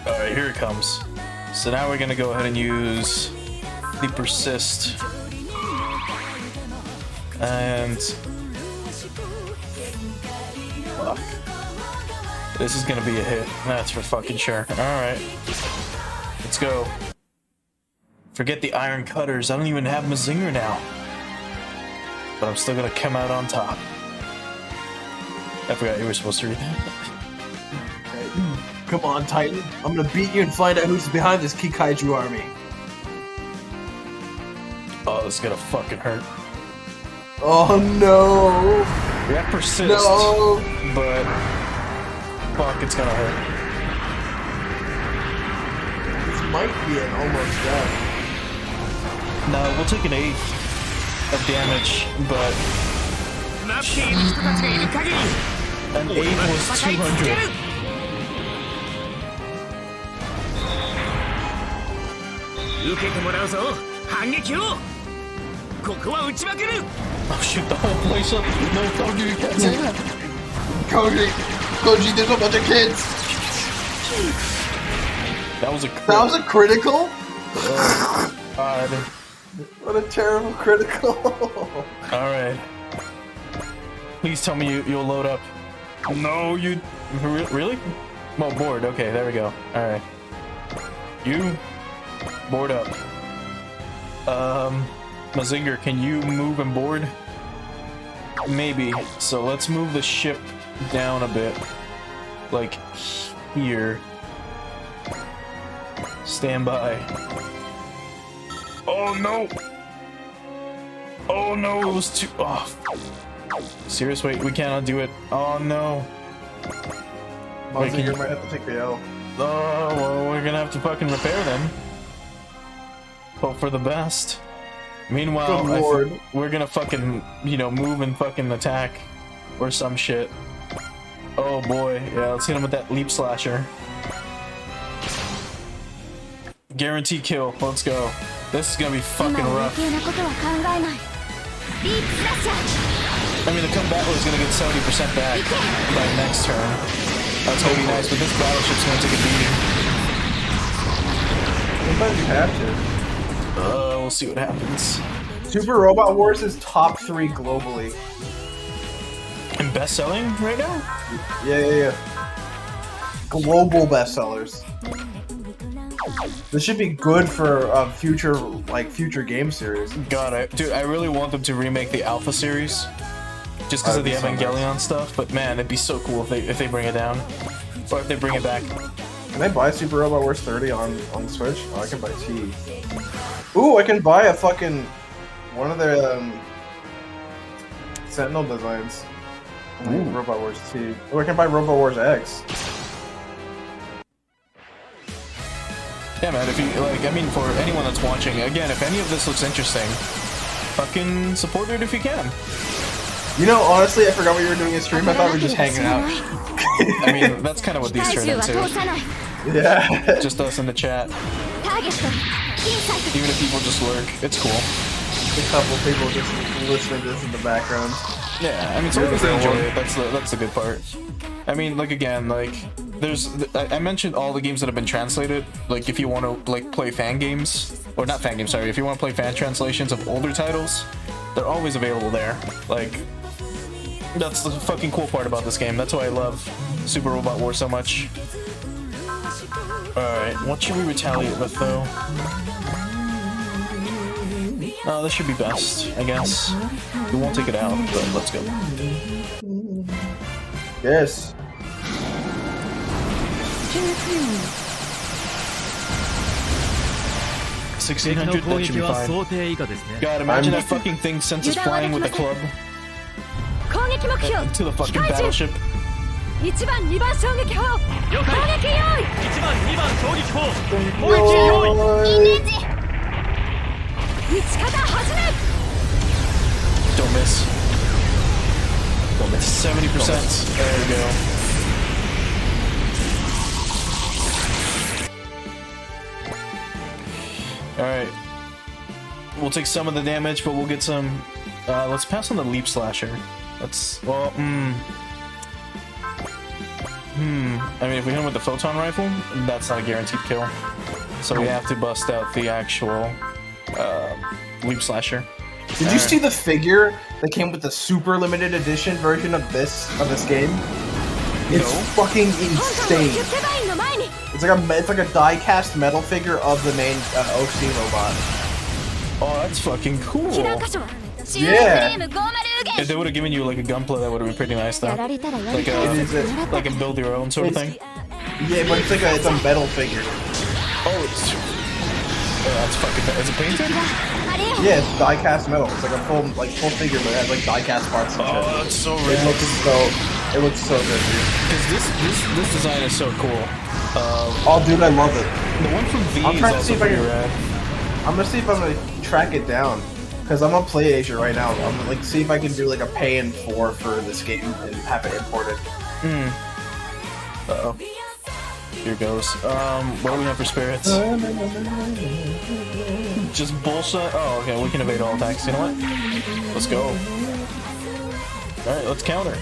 Alright, here it comes. So now we're gonna go ahead and use the persist. And... fuck. This is gonna be a hit. That's for fucking sure. Alright. Let's go. Forget the iron cutters. I don't even have Mazinger now. But I'm still gonna come out on top. I forgot you were supposed to read that. Come on, Titan. I'm gonna beat you and find out who's behind this Kikaiju army. Oh, this is gonna fucking hurt. Oh no! We have persist, No! but fuck, it's gonna hurt. might be an almost death. No, we'll take an 8 of damage, but 待っている人たちがいる限り an 8 was 戦い続ける 200. 受けてもらうぞ反撃をここは打ちまくる Oh shoot, the whole place up. No, Koji, you can't say that. Koji, there's a bunch of kids. That was a crit. That was a critical? God. What a terrible critical. Alright. Please tell me you'll load up. No, you... Really? Oh, board. Okay, there we go. Alright. You... board up. Mazinger, can you move and board? Maybe. So let's move the ship down a bit. Like, here. Stand by. Oh no! Oh no, it was too... Oh. Serious? Wait, we cannot do it. Oh no. Wait, You might have to take the L. Oh, well, we're gonna have to fucking repair them. Hope for the best. Meanwhile, Good lord. We're gonna fucking, you know, move and fucking attack. Or some shit. Oh boy. Yeah, let's hit him with that leap slasher. Guarantee kill. Let's go. This is gonna be fucking rough. I mean, the combat was gonna get 70% back by next turn. That's gonna be nice, but this battleship's gonna take a beating. Sometimes you have to. We'll see what happens. Super Robot Wars is top 3 globally. And best-selling right now? Yeah. Global bestsellers. This should be good for future game series. God, dude, I really want them to remake the Alpha series, just because of the Evangelion stuff. But man, it'd be so cool if they bring it down, or if they bring it back. Can I buy Super Robot Wars 30 on the Switch? Oh, I can buy T. Ooh, I can buy a fucking one of their Sentinel designs. Robot Wars T. Oh, I can buy Robot Wars X. Yeah, man, if you, like, I mean, for anyone that's watching, again, if any of this looks interesting, fucking support it if you can. You know, honestly, I forgot what you were doing in stream. I thought we were just hanging out. I mean, that's kind of what these turn into. Yeah. Just us in the chat. Even if people just lurk, it's cool. A couple people just listening to this in the background. Yeah, I mean, so long as they enjoy it, that's the good part. I mean, like, again, like, I mentioned all the games that have been translated. Like, if you want to, like, play fan games, or not fan games, sorry, if you want to play fan translations of older titles, they're always available there. Like, that's the fucking cool part about this game. That's why I love Super Robot Wars so much. Alright, what should we retaliate with, though? Oh, this should be best, I guess. We won't take it out, but let's go. Yes. $1,600, that should be fine. God, imagine that fucking thing sends us flying with a club to the fucking battleship. 1番2番衝撃砲攻撃用意1番2番衝撃砲攻撃用意イメージ撃ち方始め Don't miss. Don't miss. 70%. There we go. Alright. We'll take some of the damage, but we'll get some... let's pass on the leap slasher. Let's... Well, I mean, if we hit him with the photon rifle, that's not a guaranteed kill. So we have to bust out the actual leap slasher. Did you see the figure that came with the super limited edition version of this game? It's fucking insane. It's like a die-cast metal figure of the main OC robot. Oh, that's fucking cool. Yeah. If they would have given you like a gunpla, that would have been pretty nice though. Like a build your own sort of thing. Yeah, but it's a metal figure. Oh, that's fucking. Is it painted? Yeah, it's die-cast metal. It's like a full figure, but it has like die-cast parts and shit. Oh, that's so It rad. looks so. It looks so good, dude. Because this design is so cool. Oh, dude, I love it. The one from V I'm is trying to see also if I pretty can. rad. I'm gonna see if I'm gonna track it down. Because I'm on PlayAsia right now. I'm gonna like see if I can do like a pay in 4 for this game and have it imported. Uh-oh. Here goes. What do we have for spirits? Just bullshit? Oh, okay, we can evade all attacks. You know what? Let's go. Alright, let's counter.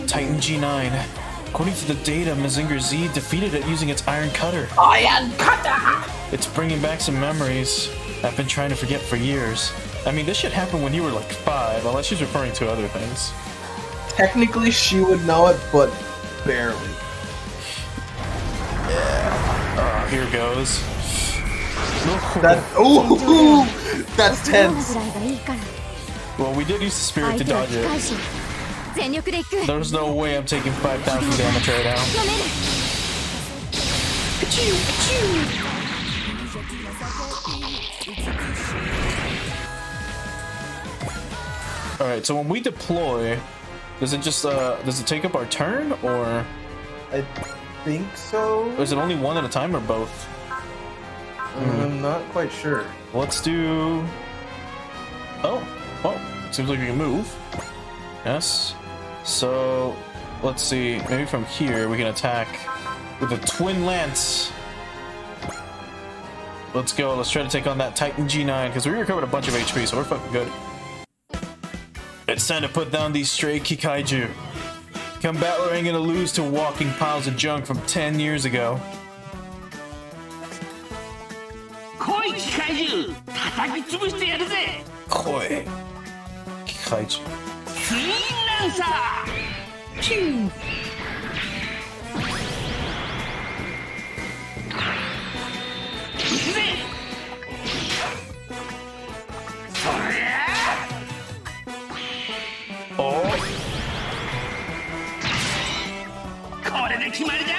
Titan G9. According to the data, Mazinger Z defeated it using its Iron Cutter. Iron Cutter! It's bringing back some memories I've been trying to forget for years. I mean, this shit happened when you were like 5, unless she's referring to other things. Technically, she would know it, but barely. Yeah. Here goes. Ooh, that's tense. Well, we did use the spirit to dodge it. There's no way I'm taking 5,000 damage right now. Alright, so when we deploy, does it just does it take up our turn, or I think so. is it only one at a time, or both? I'm not quite sure. Let's do. Oh, seems like we can move. Yes. So let's see. Maybe from here we can attack with a twin lance. Let's go. Let's try to take on that Titan G9 because we recovered a bunch of HP, so we're fucking good. It's time to put down these stray Kikaiju. Come battler ain't gonna lose to walking piles of junk from 10 years ago. Koi Kikaiju! Koi Kikaiju.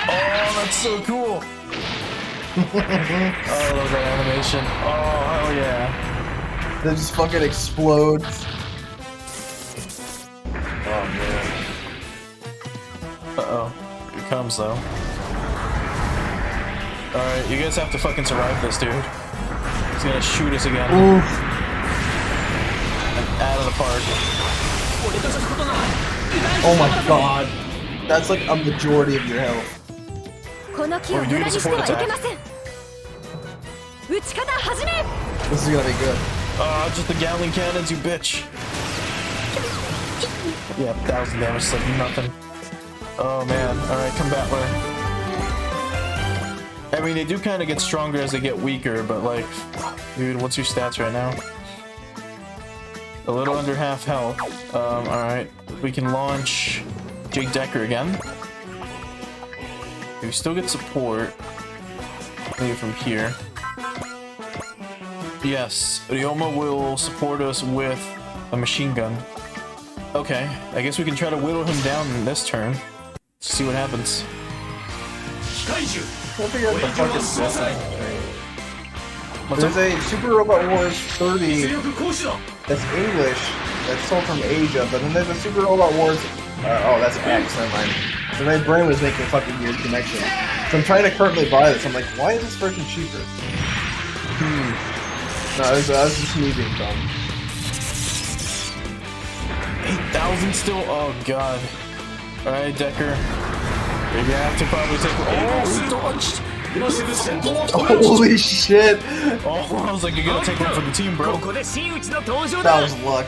Oh, that's so cool. Oh, I love that animation. Oh, hell yeah. They just fucking explode. Oh, man. Uh-oh. Here it comes, though. Alright, you guys have to fucking survive this, dude. He's gonna shoot us again. Oof. And out of the park. Oh my god. That's like a majority of your health. Or we do get a support attack. This is gonna be good. Just the Gatling cannons, you bitch. Yeah, 1,000 damage is like nothing. Oh man, alright, come battler. I mean, they do kind of get stronger as they get weaker, but like, dude, what's your stats right now? A little under half health. Alright, we can launch Jake Decker again. We still get support. Maybe from here. Yes, Ryoma will support us with a machine gun. Okay, I guess we can try to whittle him down in this turn. See what happens. Can't figure out the fucking system. There's a Super Robot Wars 30 that's English, that's sold from Asia, but then there's a Super Robot Wars. Oh, that's X, never mind. So my brain was making a fucking weird connection. So I'm trying to currently buy this. I'm like, why is this version cheaper? No, that was just me being dumb. 8,000 still? Oh god. Alright, Decker. You're gonna have to probably take. Oh, dodged! Holy shit! Oh, I was like, you're gonna take one for the team, bro. That was luck.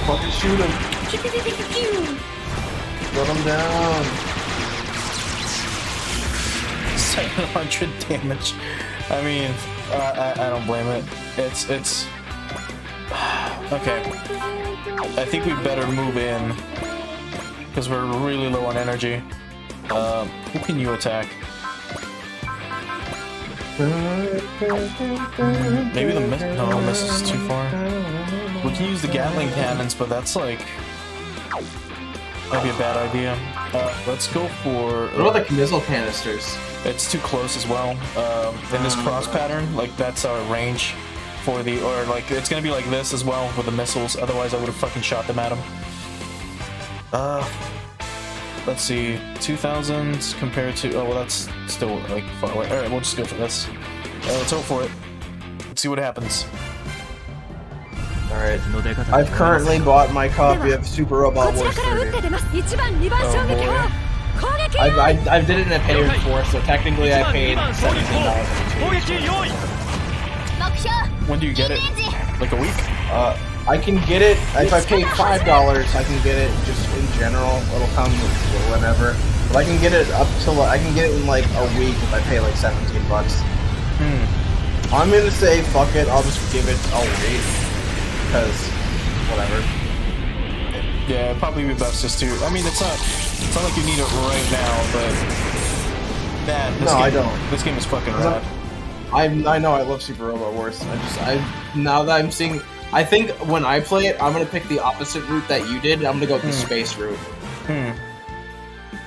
Fucking shoot him. Put him down. 700 damage. I mean, I don't blame it. It's okay. I think we better move in because we're really low on energy. Who can you attack? Maybe the miss. No, miss is too far. We can use the Gatling cannons, but that's like that'd be a bad idea. Let's go for. What about the missile canisters? It's too close as well. In this cross pattern, like that's our range. for the, or like it's gonna be like this as well with the missiles. Otherwise, I would have fucking shot them at him. Let's see, 2,000 compared to, oh well, that's still like far away. All right, we'll just go for this. Let's hope for it. Let's see what happens. Alright, I've currently bought my copy of Super Robot Wars 30. Oh boy. I did it in a pay before, so technically I paid $17. When do you get it? Like a week? I can get it, if I pay $5, I can get it just in general. It'll come whenever. But I can get it up till, I can get it in like a week if I pay like $17. I'm gonna say, fuck it, I'll just give it a wait. Because, whatever. Yeah, it'd probably be best just to, I mean, it's not like you need it right now, but man, this game, I don't. This game is fucking rad. I know I love Super Robot Wars. Now that I'm seeing, I think when I play it, I'm gonna pick the opposite route that you did. I'm gonna go with the space route.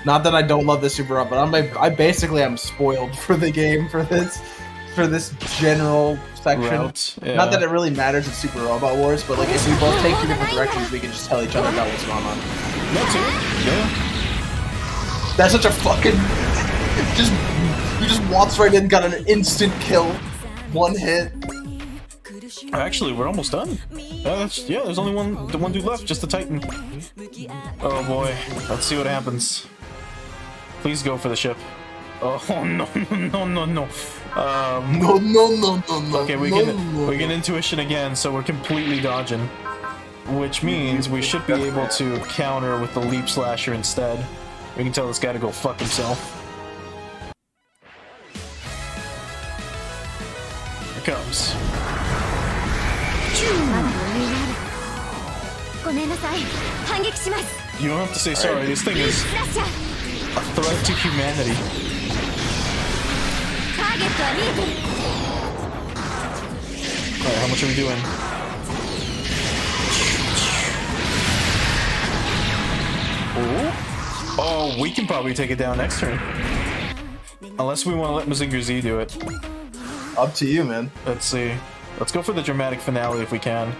Not that I don't love the Super Robot, but I basically am spoiled for the game for this general section. Yeah. Not that it really matters in Super Robot Wars, but like if we both take two different directions, we can just tell each other about what's going on. That's it. Yeah. That's such a fucking he just walks right in, got an instant kill, one hit. Actually, we're almost done. Yeah, there's only one dude left, just the Titan. Oh boy, let's see what happens. Please go for the ship. Oh no. No. Okay, we get intuition again, so we're completely dodging, which means we should be able to counter with the leap slasher instead. We can tell this guy to go fuck himself. Here it comes. You don't have to say sorry. This thing is a threat to humanity. Alright, how much are we doing? Oh, we can probably take it down next turn. Unless we want to let Mazinger Z do it. Up to you, man. Let's see. Let's go for the dramatic finale if we can.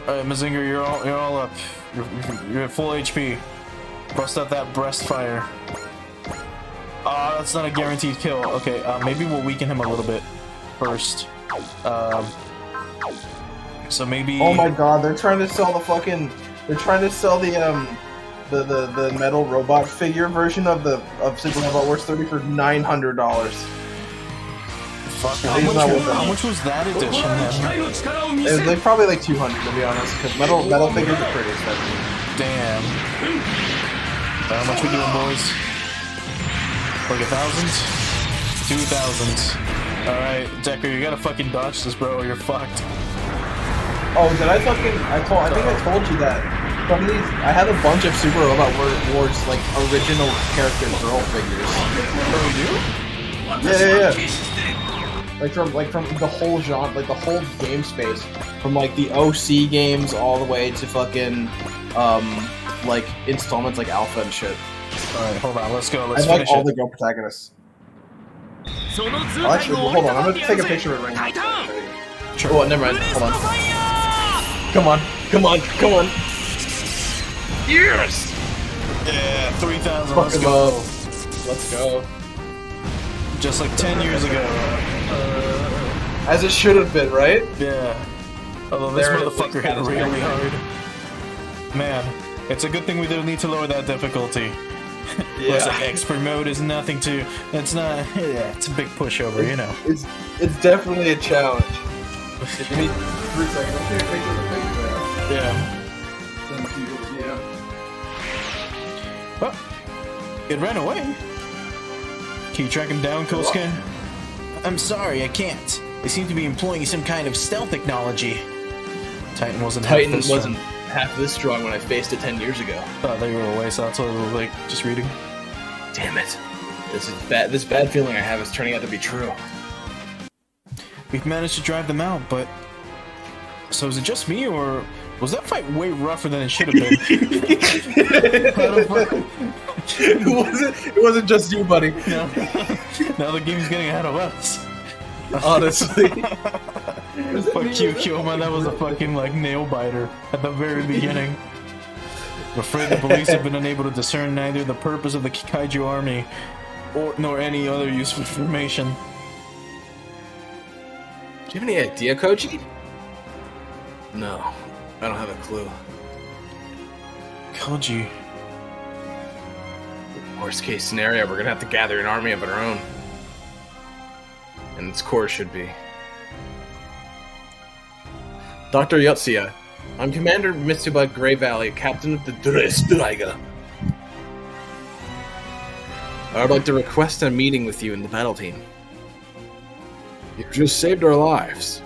Alright, Mazinger, you're all up. You're at full HP. Bust out that breast fire. Ah, that's not a guaranteed kill. Okay, maybe we'll weaken him a little bit first. So maybe. Oh my god, they're trying to sell the fucking. They're trying to sell the metal robot figure version of Super Robot Wars 30 for $900. Fuck. How much was that edition then? It was like probably like 200 to be honest, because metal figures are pretty expensive. Damn. How much we doing, boys? Like 1,000? 2,000. Alright, Decker, you gotta fucking dodge this, bro, or you're fucked. Oh, did I fucking... I think I told you that. From these... I have a bunch of Super Robot Wars, like, original character girl figures. Oh, you do? Yeah. Like from the whole genre, like the whole game space. From, like, the OC games all the way to fucking, like, installments like Alpha and shit. Alright, hold on, let's go, let's I like finish all it. the girl protagonists. Actually, hold on, I'm gonna take a picture of it right now. Sure. Oh, never mind, hold on. Come on. Yes! Yeah, 3,000, Fuck let's him go. up. Let's go. Just like 10 years ago. As it should have been, right? Yeah. Although this There it is, motherfucker hit really hard. Man, it's a good thing we don't need to lower that difficulty. Yeah. Like expert mode is nothing to. It's not. Yeah, it's a big pushover, you know. It's definitely a challenge. Give me 3 seconds. I'm taking a picture of the picture there. Yeah. Yeah. Oh, it ran away. Can you track him down, Kosuke? I'm sorry, I can't. They seem to be employing some kind of stealth technology. Titan wasn't half this strong when I faced it 10 years ago. Oh, they were away, so that's what it was like, just reading. Damn it. This is bad. This bad feeling I have is turning out to be true. We've managed to drive them out, but... So is it just me, or was that fight way rougher than it should have been? It wasn't just you, buddy. No. Now the game's getting ahead of us. Honestly. Fuck you, Kyoma. That was a fucking like nail biter at the very beginning. I'm afraid the police have been unable to discern neither the purpose of the Kaiju army nor any other useful information. Do you have any idea, Koji? No, I don't have a clue. Koji. Worst case scenario, we're gonna have to gather an army of our own. And its core should be. Dr. Yotsuya, I'm Commander Mitsuba Grey Valley, Captain of the Dreiga. I would like to request a meeting with you in the battle team. You've just saved our lives.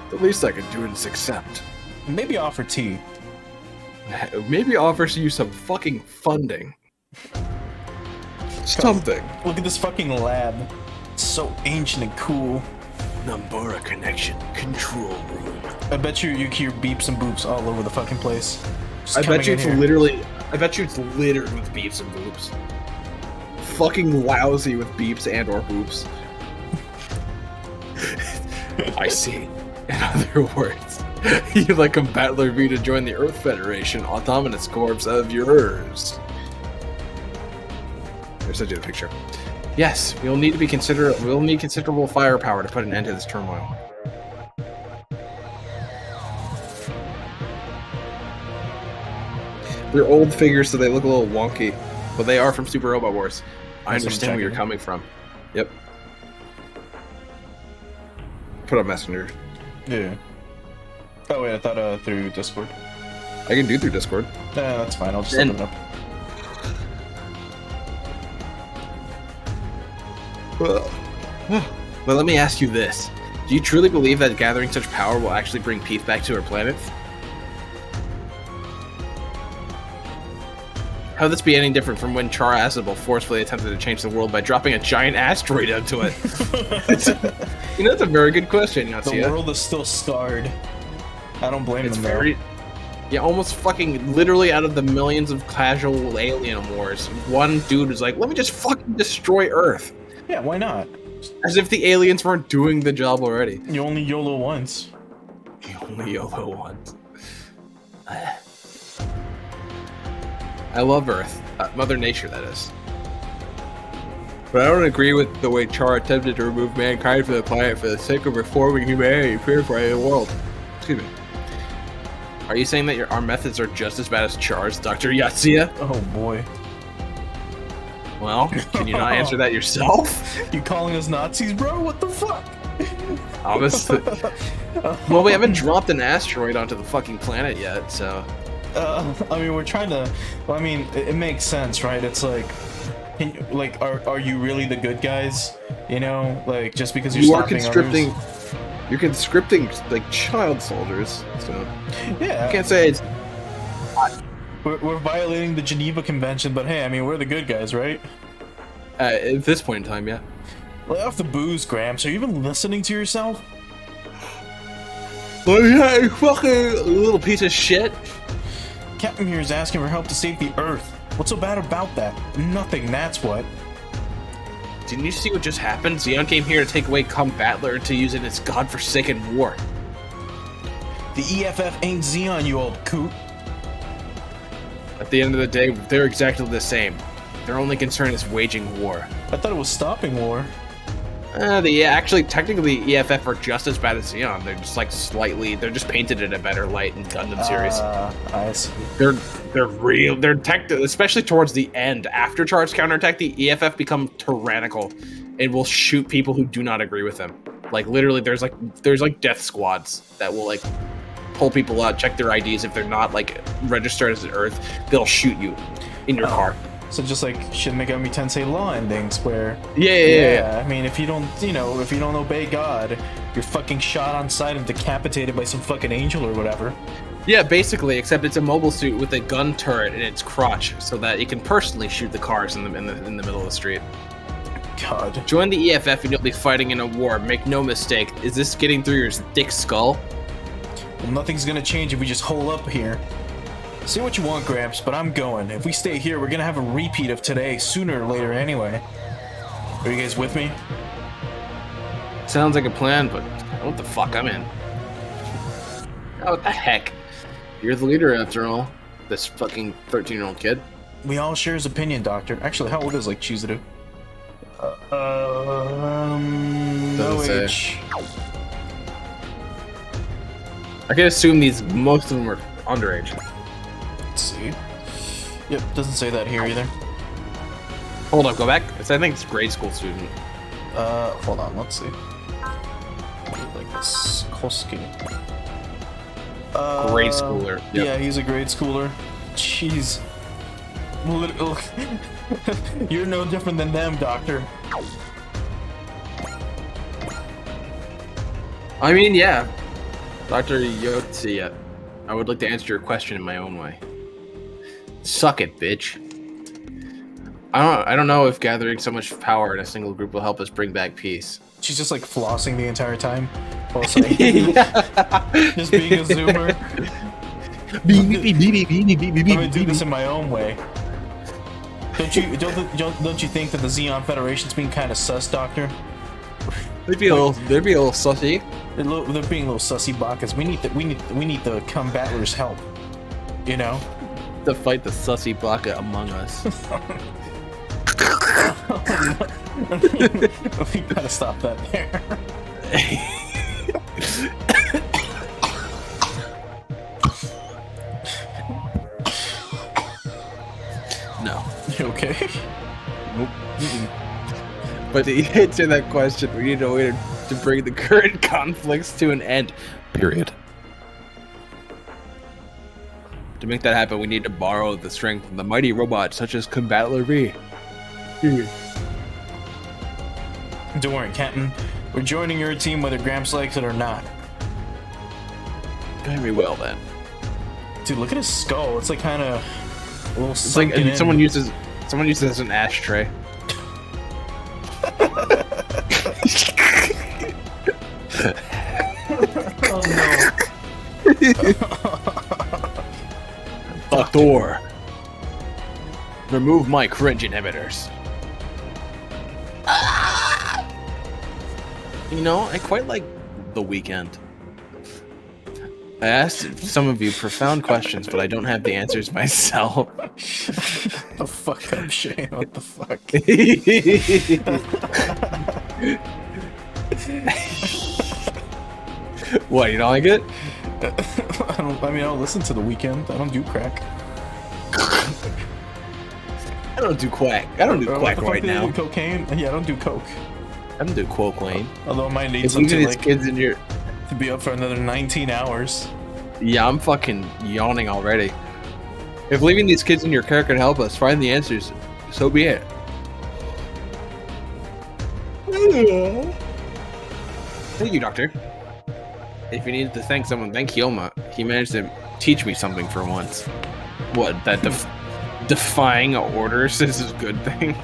The least I can do is accept. Maybe offer tea. Maybe offers you some fucking funding. Something. Look at this fucking lab. It's so ancient and cool. Numbura connection control room. I bet you hear beeps and boops all over the fucking place. Just I bet you coming it's in here. literally. I bet you it's littered with beeps and boops. Fucking lousy with beeps and or boops. I see. In other words, you'd like a battler V to join the Earth Federation Autonomous Corps of yours. There's a picture. Yes, we'll need considerable firepower to put an end to this turmoil. They're old figures, so they look a little wonky, but they are from Super Robot Wars. I understand where you're coming from. Yep. Put on Messenger. Yeah. Oh wait, I thought through Discord. I can do through Discord. Yeah, that's fine. I'll just And- open it up. But let me ask you this. Do you truly believe that gathering such power will actually bring peace back to our planet? How would this be any different from when Char Azzable forcefully attempted to change the world by dropping a giant asteroid onto it? That's a very good question, Yatsuya. The world is still scarred. I don't blame It's them very... Yeah, almost fucking literally out of the millions of casual alien wars, one dude was like, let me just fucking destroy Earth. though. Yeah, why not? As if the aliens weren't doing the job already. You only YOLO once. You only YOLO once. I love Earth. Mother Nature, that is. But I don't agree with the way Char attempted to remove mankind from the planet for the sake of reforming humanity and purifying the world. Excuse me. Are you saying that our methods are just as bad as Char's, Dr. Yatsuya? Oh boy. Well, can you not answer that yourself? You calling us Nazis, bro? What the fuck? Honestly. Well, we haven't dropped an asteroid onto the fucking planet yet, so... I mean, we're trying to. Well, I mean, it makes sense, right? It's like, are you really the good guys? You know, like just because you're stopping others? You're conscripting like child soldiers. So Yeah, I can't say it's. we're violating the Geneva Convention, but hey, I mean, we're the good guys, right? At this point in time, yeah. Lay off the booze, Gramps. Are you even listening to yourself? Oh yeah, you fucking little piece of shit. Captain here is asking for help to save the Earth. What's so bad about that? Nothing, that's what. Didn't you see what just happened? Xeon came here to take away Battler to use it in its godforsaken war. The EFF ain't Xeon, you old coot. At the end of the day, they're exactly the same. Their only concern is waging war. I thought it was stopping war. Actually, technically, EFF are just as bad as Xeon. They're just like they're just painted in a better light in Gundam series. I see. They're real. They're especially towards the end. After Char's counterattack, the EFF become tyrannical and will shoot people who do not agree with them. Like literally, there's like death squads that will like pull people out, check their IDs. If they're not like registered as Earth, they'll shoot you in your car. So just like Shin Megami Tensei Law endings, where Yeah. I mean, if you don't obey God, you're fucking shot on sight and decapitated by some fucking angel or whatever. Yeah, basically, except it's a mobile suit with a gun turret in its crotch, so that it can personally shoot the cars in the middle of the street. God. Join the EFF and you'll be fighting in a war. Make no mistake. Is this getting through your thick skull? Well, nothing's gonna change if we just hole up here. Say what you want, Gramps, but I'm going. If we stay here, we're gonna have a repeat of today sooner or later anyway. Are you guys with me? Sounds like a plan, but what the fuck I'm in. Oh, what the heck? You're the leader after all. This fucking 13-year-old kid. We all share his opinion, Doctor. Actually, how old is like Chizuru? No age. I can assume most of them are underage. Let's see. Yep, doesn't say that here either. Hold up, go back. I think it's grade school student. Hold on, let's see. Like this Kosuke. Grade schooler. Yep. Yeah, he's a grade schooler. Jeez. You're no different than them, Doctor. I mean, yeah. Dr. Yotsuya, I would like to answer your question in my own way. Suck it, bitch. I don't know if gathering so much power in a single group will help us bring back peace. She's just like flossing the entire time. While saying, just being a zoomer. I'm gonna do this in my own way. Don't you think that the Xeon Federation's being kind of sus, Doctor? They'd be a little sussy. They're being a little sussy bakas. We need the combattlers' help. You know? To fight the sussy baka among us. We gotta stop that there. No. You okay? Nope. But to answer that question, we need a way to bring the current conflicts to an end. Period. To make that happen, we need to borrow the strength from the mighty robots such as Combattler V. Don't worry, Captain. We're joining your team whether Gramps likes it or not. Very well then. Dude, look at his skull. It's like kind of a little. It's like someone uses it as an ashtray. Oh no. Doctor, remove my cringe inhibitors. You know, I quite like The Weeknd. I asked some of you profound questions, but I don't have the answers myself. The fuck up, Shayne. What the fuck? What, you don't like it? I don't listen to The Weeknd. I don't do crack. I don't do quack. I don't do quack right now. Do cocaine? Yeah, I don't do coke. I don't do cocaine. Although I might need If some you to, these like, kids in your... to be up for another 19 hours. Yeah, I'm fucking yawning already. If leaving these kids in your care can help us find the answers, so be it. Thank you, Doctor. If you needed to thank someone, thank Hyoma. He managed to teach me something for once. What, that defying orders is a good thing?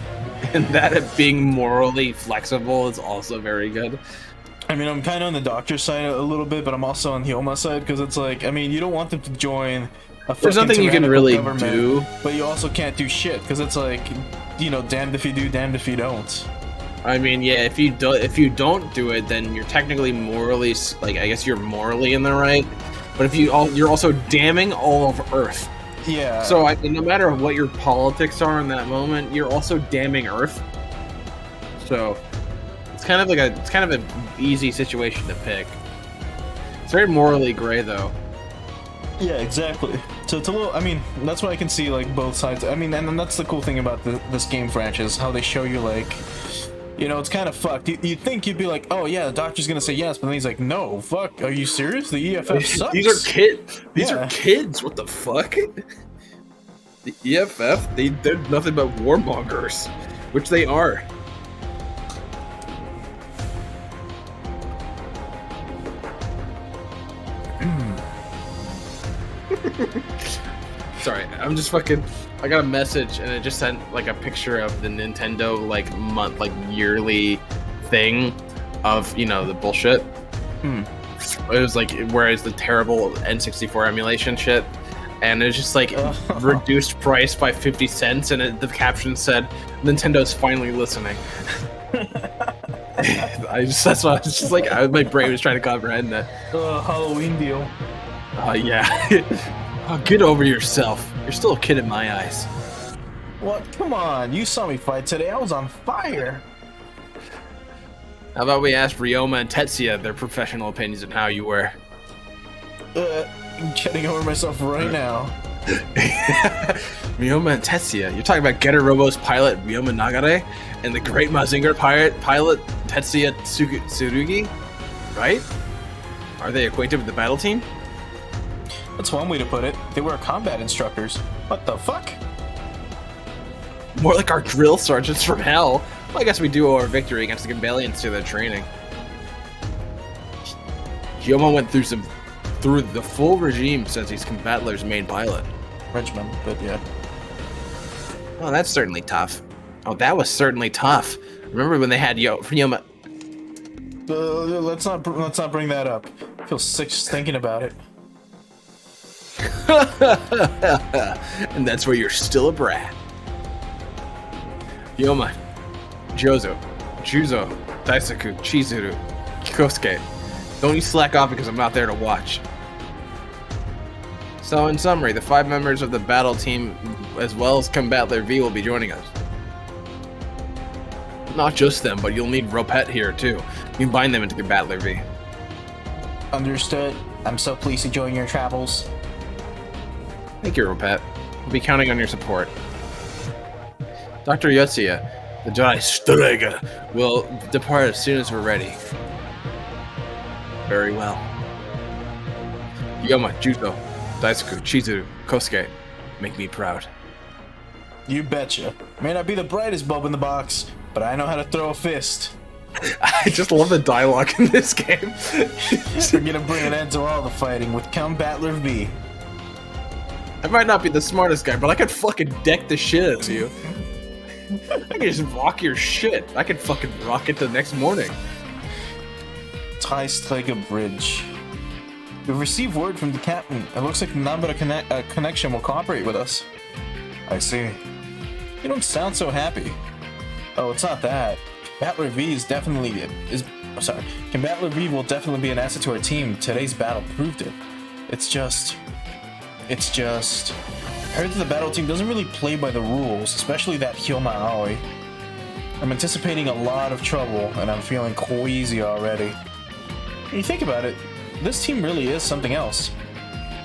And that being morally flexible is also very good. I mean, I'm kind of on the Doctor's side a little bit, but I'm also on Hyoma's side, because it's like, I mean, you don't want them to join a There's nothing you can really do. But you also can't do shit, because it's like, you know, damned if you do, damned if you don't. I mean, yeah, if you don't do it, then you're technically morally, like, I guess you're morally in the right. But if you're also damning all of Earth. Yeah. So I mean, no matter what your politics are in that moment, you're also damning Earth. So it's kind of an easy situation to pick. It's very morally gray, though. Yeah, exactly. So it's a little. I mean, that's why I can see like both sides. I mean, and that's the cool thing about this game franchise, how they show you like. You know, it's kind of fucked. You'd think you'd be like, oh yeah, the Doctor's gonna say yes, but then he's like, no, fuck, are you serious? The EFF sucks. These are kids. These are kids. What the fuck? The EFF, they're nothing but warmongers, which they are. Sorry, I'm just fucking. I got a message and it just sent like a picture of the Nintendo like yearly thing of, you know, the bullshit. It was like, whereas the terrible N64 emulation shit, and it was just like reduced price by 50 cents, and the caption said, "Nintendo's finally listening." That's why I was just like, my brain was trying to comprehend that. Halloween deal. Yeah. Oh, get over yourself. You're still a kid in my eyes. What? Come on, you saw me fight today. I was on fire. How about we ask Ryoma and Tetsuya their professional opinions on how you were? I'm getting over myself right now. Ryoma and Tetsuya? You're talking about Getter Robo's pilot Ryoma Nagare and the great Mazinger pilot Tetsuya Tsurugi? Right? Are they acquainted with the battle team? That's one way to put it. They were combat instructors. What the fuck? More like our drill sergeants from hell. Well, I guess we do owe our victory against the Gambalians to their training. Ryoma went through the full regime since he's Combatler's main pilot. Frenchman, but yeah. Oh, that's certainly tough. Oh, that was certainly tough. Remember when they had Ryoma? Let's not bring that up. I feel sick just thinking about it. And that's where you're still a brat. Ryoma, Juzo, Daisaku, Chizuru, Kikosuke. Don't you slack off because I'm not there to watch. So in summary, the 5 members of the battle team as well as Combatler V will be joining us. Not just them, but you'll need Ropet here too. You can bind them into Combatler V. Understood. I'm so pleased to join your travels. Thank you, Ropet. We'll be counting on your support. Dr. Yotsuya, the Jedi Strega, will depart as soon as we're ready. Very well. Ryoma, Juzo, Daisaku, Chizuru, Kosuke, make me proud. You betcha. May not be the brightest bulb in the box, but I know how to throw a fist. I just love the dialogue in this game. We're gonna bring an end to all the fighting with Combatler V. I might not be the smartest guy, but I could fucking deck the shit out of you. I can just rock your shit. I can fucking rock it the next morning. Thai Strega Bridge. We've received word from the captain. It looks like the Nambara connection will cooperate with us. I see. You don't sound so happy. Oh, it's not that. Combatler V Combatler V will definitely be an asset to our team. Today's battle proved it. It's just. I heard that the battle team doesn't really play by the rules, especially that lmao. I'm anticipating a lot of trouble, and I'm feeling queasy already. When you think about it, this team really is something else.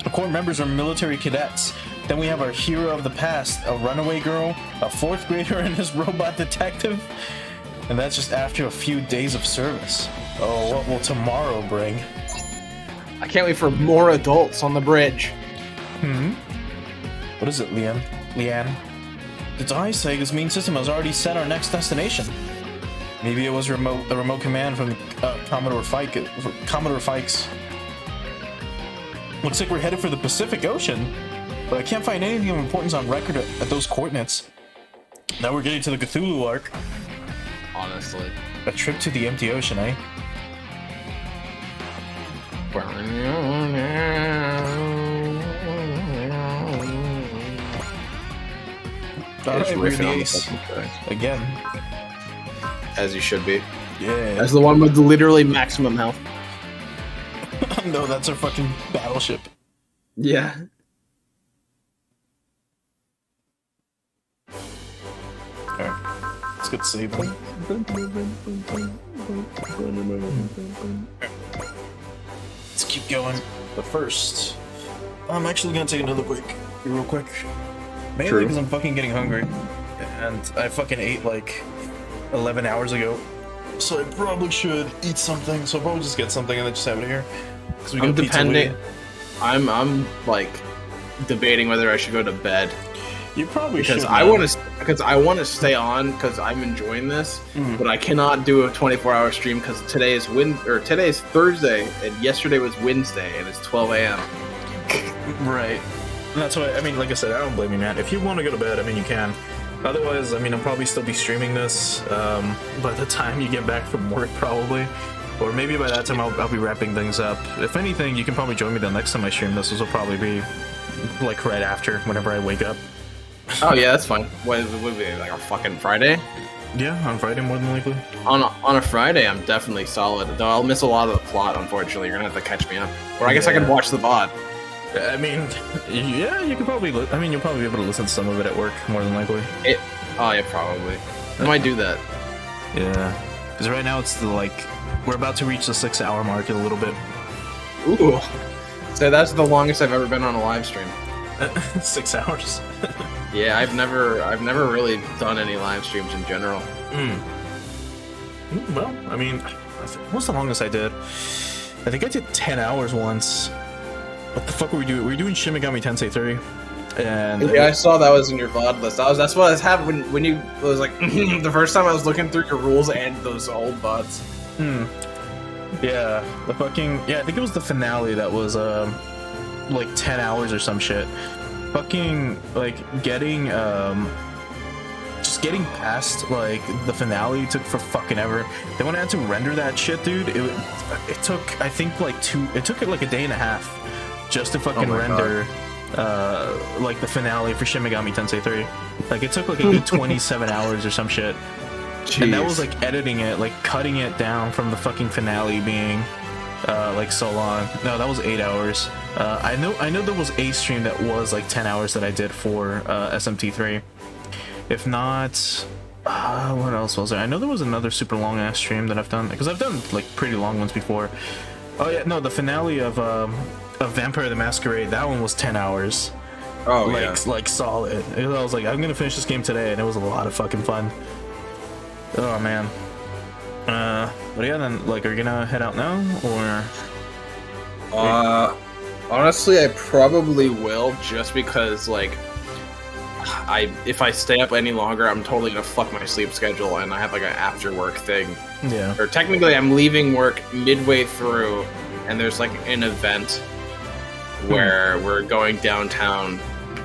The core members are military cadets. Then we have our hero of the past, a runaway girl, a 4th grader, and this robot detective. And that's just after a few days of service. Oh, what will tomorrow bring? I can't wait for more adults on the bridge. What is it, Leanne? The Dai Sega's main system has already set our next destination. Maybe it was the remote command from Commodore Fikes. Looks like we're headed for the Pacific Ocean, but I can't find anything of importance on record at those coordinates. Now we're getting to the Cthulhu arc. Honestly. A trip to the empty ocean, eh? Just riffing on the Ace. fucking track. Again. As you should be. Yeah. As the one with literally maximum health. No, that's our fucking battleship. Yeah. Alright. Let's get saving. Let's keep going. But first, I'm actually gonna take another break real quick. Mainly because I'm fucking getting hungry. And I fucking ate like 11 hours ago. So I probably should eat something. So I'll probably just get something and then just have it here. I'm depending. I'm like debating whether I should go to bed. You probably because should. I want to stay on because I'm enjoying this, but I cannot do a 24-hour stream because today is Thursday and yesterday was Wednesday and it's 12 a.m. Right. And that's why, I mean, like I said, I don't blame you, man. If you want to go to bed, I mean, you can. Otherwise, I mean, I'll probably still be streaming this by the time you get back from work, probably. Or maybe by that time I'll be wrapping things up. If anything, you can probably join me the next time I stream this. This will probably be like right after, whenever I wake up. Oh yeah, that's fine. What would be like a fucking Friday? Yeah, on Friday more than likely. On a Friday, I'm definitely solid. Though I'll miss a lot of the plot. Unfortunately, you're gonna have to catch me up. Or I guess I can watch the VOD. I mean, yeah, you could probably. I mean, you'll probably be able to listen to some of it at work, more than likely. Oh yeah, probably. I might do that. Yeah, because right now it's we're about to reach the 6-hour mark in a little bit. Ooh. So that's the longest I've ever been on a live stream. 6 hours. Yeah, I've never really done any live streams in general. Well, I mean, what was the longest I did? I think I did 10 hours once. What the fuck were we doing? We were doing Shin Megami Tensei 3. And yeah, I saw that was in your VOD list. That's what I was having when you it was like the first time I was looking through your rules and those old VODs. Yeah, I think it was the finale that was like 10 hours or some shit. Fucking getting just getting past the finale took for fucking ever. Then when I had to render that shit, dude, it took I think it took like a day and a half just to fucking render the finale for Shin Megami Tensei 3. It took a good 27 hours or some shit. Jeez. And that was editing it, cutting it down from the fucking finale being so long. No, that was 8 hours. I know there was a stream that was 10 hours that I did for SMT3. If not, what else was there? I know there was another super long ass stream that I've done, because I've done pretty long ones before. Oh yeah, no, the finale of Vampire the Masquerade, that one was 10 hours. Oh yeah. Solid. I was I'm gonna finish this game today, and it was a lot of fucking fun. Oh man. But yeah, then are you gonna head out now, or? Honestly, I probably will, just because if I stay up any longer, I'm totally gonna fuck my sleep schedule, and I have an after work thing. Yeah. Or technically, I'm leaving work midway through, and there's an event where we're going downtown.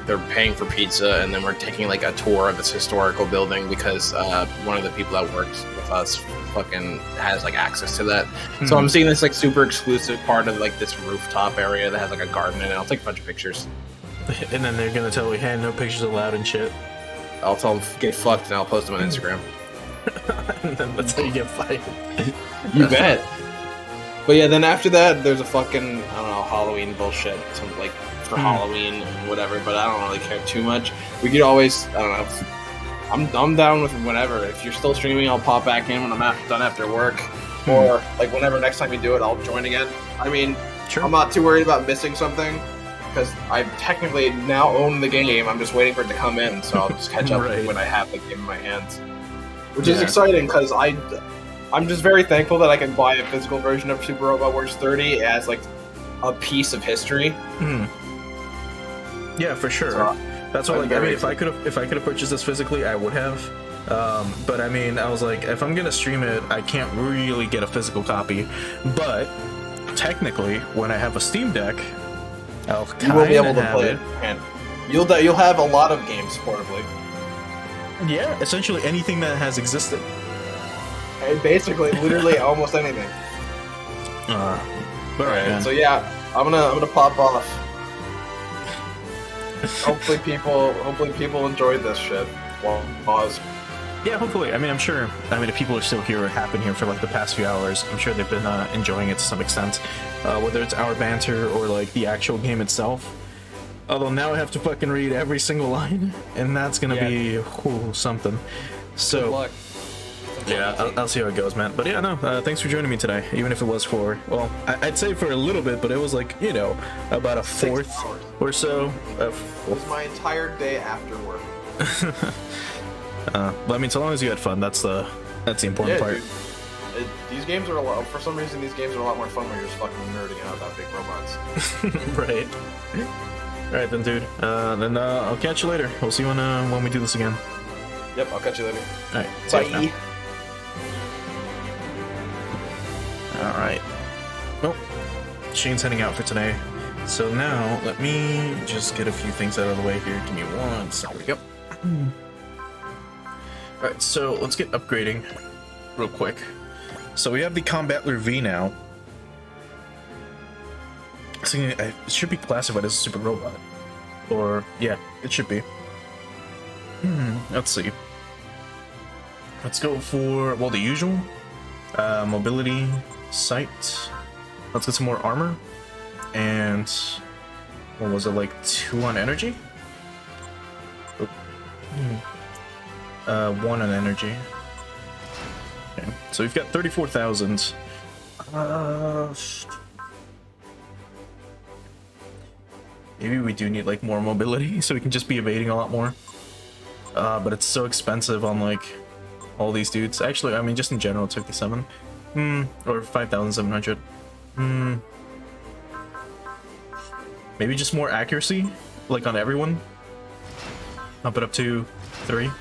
They're paying for pizza, and then we're taking a tour of this historical building because one of the people that works with us fucking has access to that. So I'm seeing this super exclusive part of this rooftop area that has a garden in it. I'll take a bunch of pictures. And then they're gonna tell me, hey, no pictures allowed and shit. I'll tell them get fucked, and I'll post them on Instagram. And then that's how you get fired. You bet. But yeah, then after that, there's a fucking Halloween bullshit, for Halloween and whatever. But I don't really care too much. We could always, I'm down with whatever. If you're still streaming, I'll pop back in when I'm done after work, or whenever next time you do it, I'll join again. I mean, sure. I'm not too worried about missing something, because I technically now own the game. I'm just waiting for it to come in, so I'll just catch up when I have the game in my hands. Which is exciting, because I'm just very thankful that I can buy a physical version of Super Robot Wars 30 as a piece of history. Yeah, for sure. So, that's what if I could have purchased this physically, I would have. But I mean, I was if I'm gonna stream it, I can't really get a physical copy. But technically, when I have a Steam Deck, you will be able to play it. And you'll have a lot of games portably. Yeah, essentially anything that has existed. Basically, literally almost anything. Alright. So yeah, I'm gonna pop off. Hopefully people enjoyed this shit. Well, pause. Yeah, hopefully. I mean, I'm sure. I mean, if people are still here or have been here for the past few hours, I'm sure they've been enjoying it to some extent. Whether it's our banter or the actual game itself. Although now I have to fucking read every single line, and that's gonna be something. So. Good luck. Yeah, I'll see how it goes, man. But yeah, no, thanks for joining me today. Even if it was for, well, I'd say for a little bit, but it was about a fourth or so. It was my entire day after work. But I mean, so long as you had fun, that's the important part. Dude. These games are for some reason, these games are a lot more fun when you're just fucking nerding out about big robots. Right. Alright then, dude. Then I'll catch you later. We'll see you when we do this again. Yep, I'll catch you later. Alright. Bye. Alright. Well, Shayne's heading out for today. So now, let me just get a few things out of the way here. Give me one second. Yep. Alright, so let's get upgrading real quick. So we have the Combattler V now. So it should be classified as a super robot. Or, yeah, it should be. Let's see. Let's go for, well, the usual. Mobility, sight. Let's get some more armor. And what was it, like 2 on energy? Oh. 1 on energy. Okay, so we've got 34,000. Maybe we do need like more mobility so we can just be evading a lot more. But it's so expensive on like all these dudes. Actually, I mean, just in general, 57. Or 5,700. Maybe just more accuracy, like on everyone. Bump it up to 3.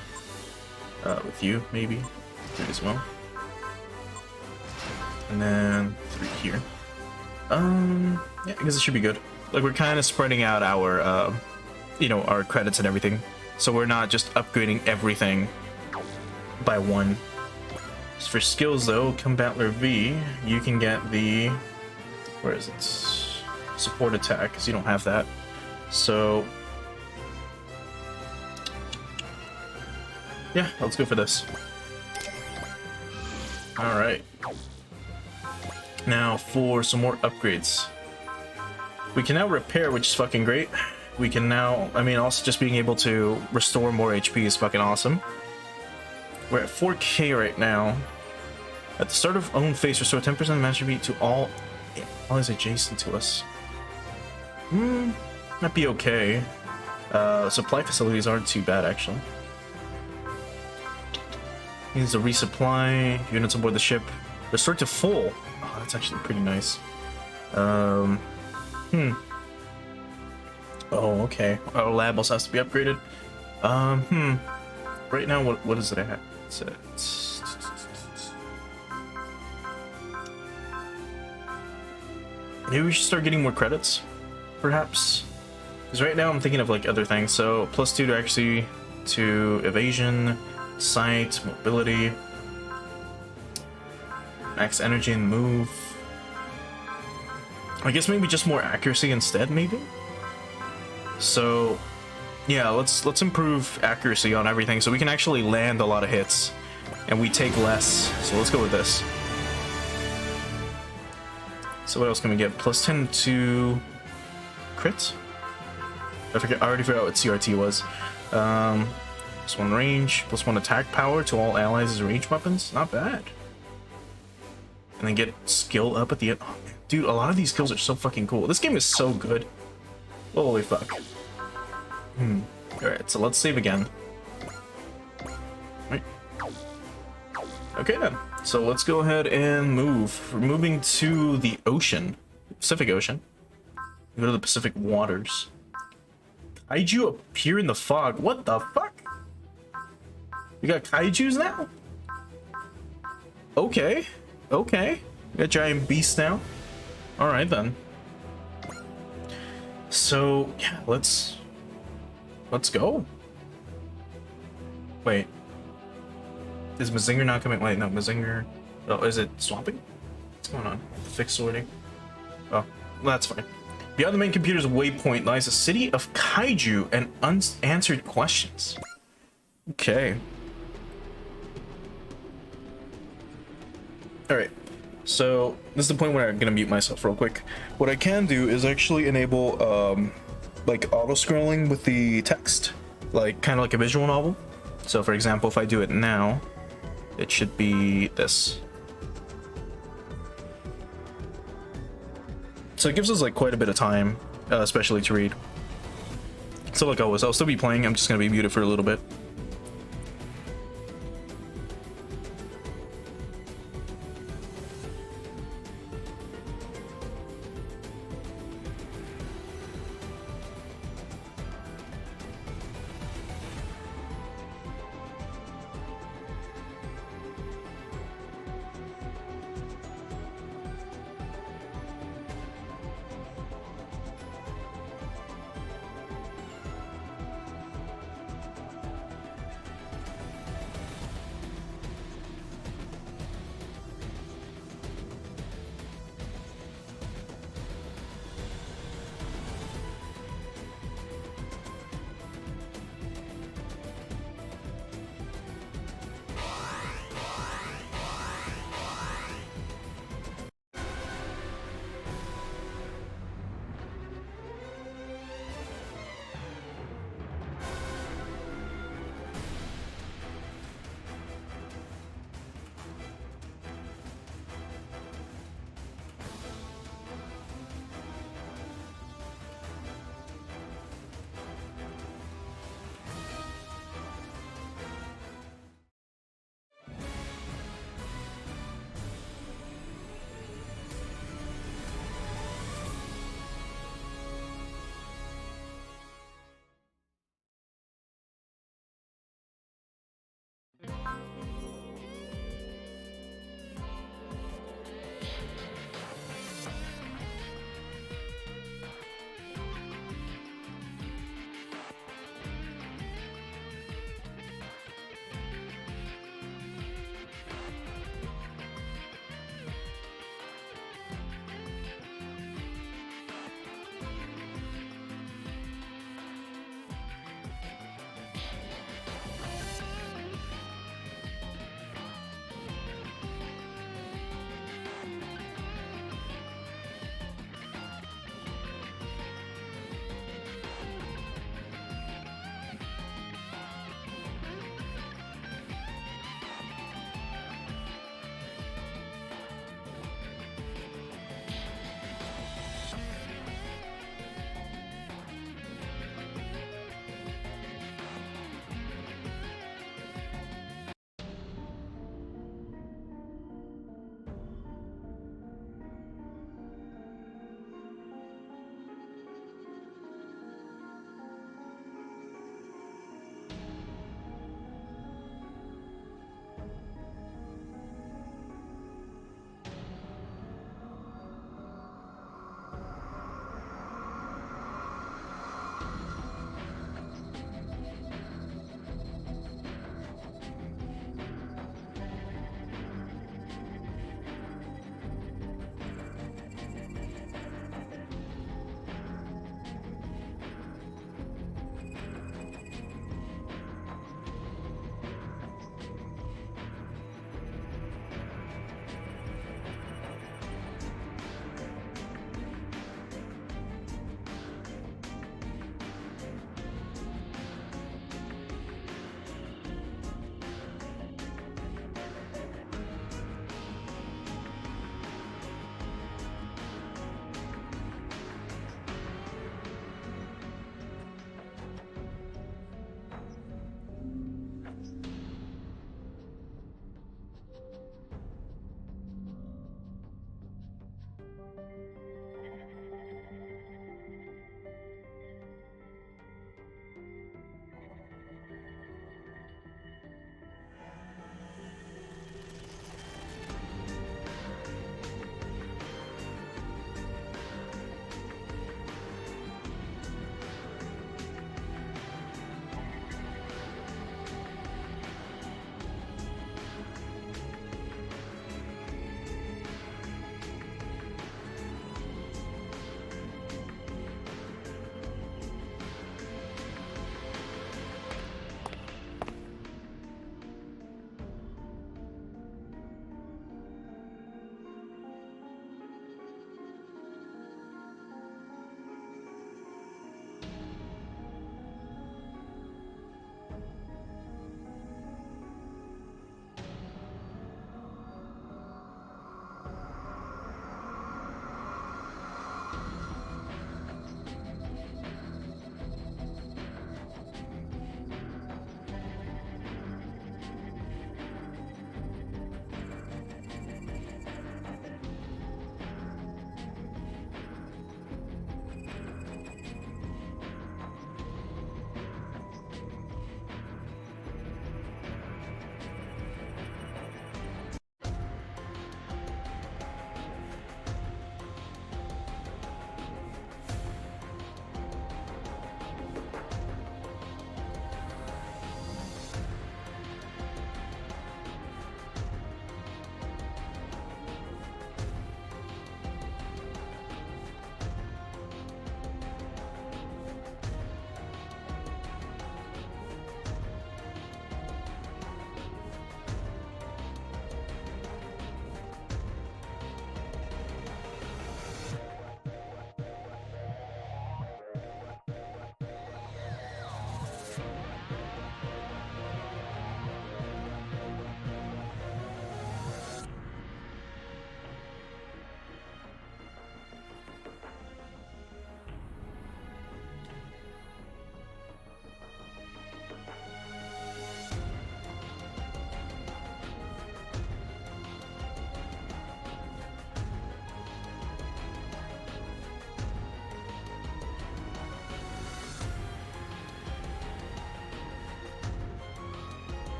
With you, maybe 3 as well. And then 3 here. Yeah, I guess it should be good. Like, we're kind of spreading out our, you know, our credits and everything. So we're not just upgrading everything by 1. As for skills, though, Combattler V, you can get the... Where is it? Support attack, because you don't have that. So... yeah, let's go for this. Alright. Now, for some more upgrades. We can now repair, which is fucking great. We can now, I mean, also just being able to restore more HP is fucking awesome. We're at 4k right now. At the start of own phase, restore 10% master beat to all allies adjacent to us. That'd be okay. Supply facilities aren't too bad, actually. Needs to resupply units aboard the ship. Restore to full. Oh, that's actually pretty nice. Oh, okay. Our lab also has to be upgraded. Right now, what is it I have? Maybe we should start getting more credits, perhaps. Because right now I'm thinking of like other things. So +2 to accuracy, to evasion, sight, mobility, max energy and move. I guess maybe just more accuracy instead, maybe. So yeah, let's improve accuracy on everything so we can actually land a lot of hits and we take less. So let's go with this. So what else can we get? +10 to crit? I already forgot what CRT was. +1 range, +1 attack power to all allies as ranged weapons. Not bad. And then get skill up at the end. Oh, man. Dude, a lot of these skills are so fucking cool. This game is so good. Holy fuck. Alright, so let's save again. Right. Okay then. So let's go ahead and move. We're moving to the ocean. Pacific Ocean. We go to the Pacific waters. Kaiju appear in the fog. What the fuck? We got kaijus now? Okay. Okay. We got giant beasts now. Alright then. So, yeah, let's go. Wait. Is Mazinger not coming? Wait, no, Mazinger... Oh, is it swamping? What's going on? Fixed sorting. Oh, well, that's fine. Beyond the main computer's waypoint lies a city of kaiju and unanswered questions. Okay. Alright. So, this is the point where I'm gonna mute myself real quick. What I can do is actually enable, like, auto-scrolling with the text. Like, kind of like a visual novel. So, for example, if I do it now, it should be this. So it gives us, like, quite a bit of time, especially to read. So, like always, I'll still be playing. I'm just gonna be muted for a little bit.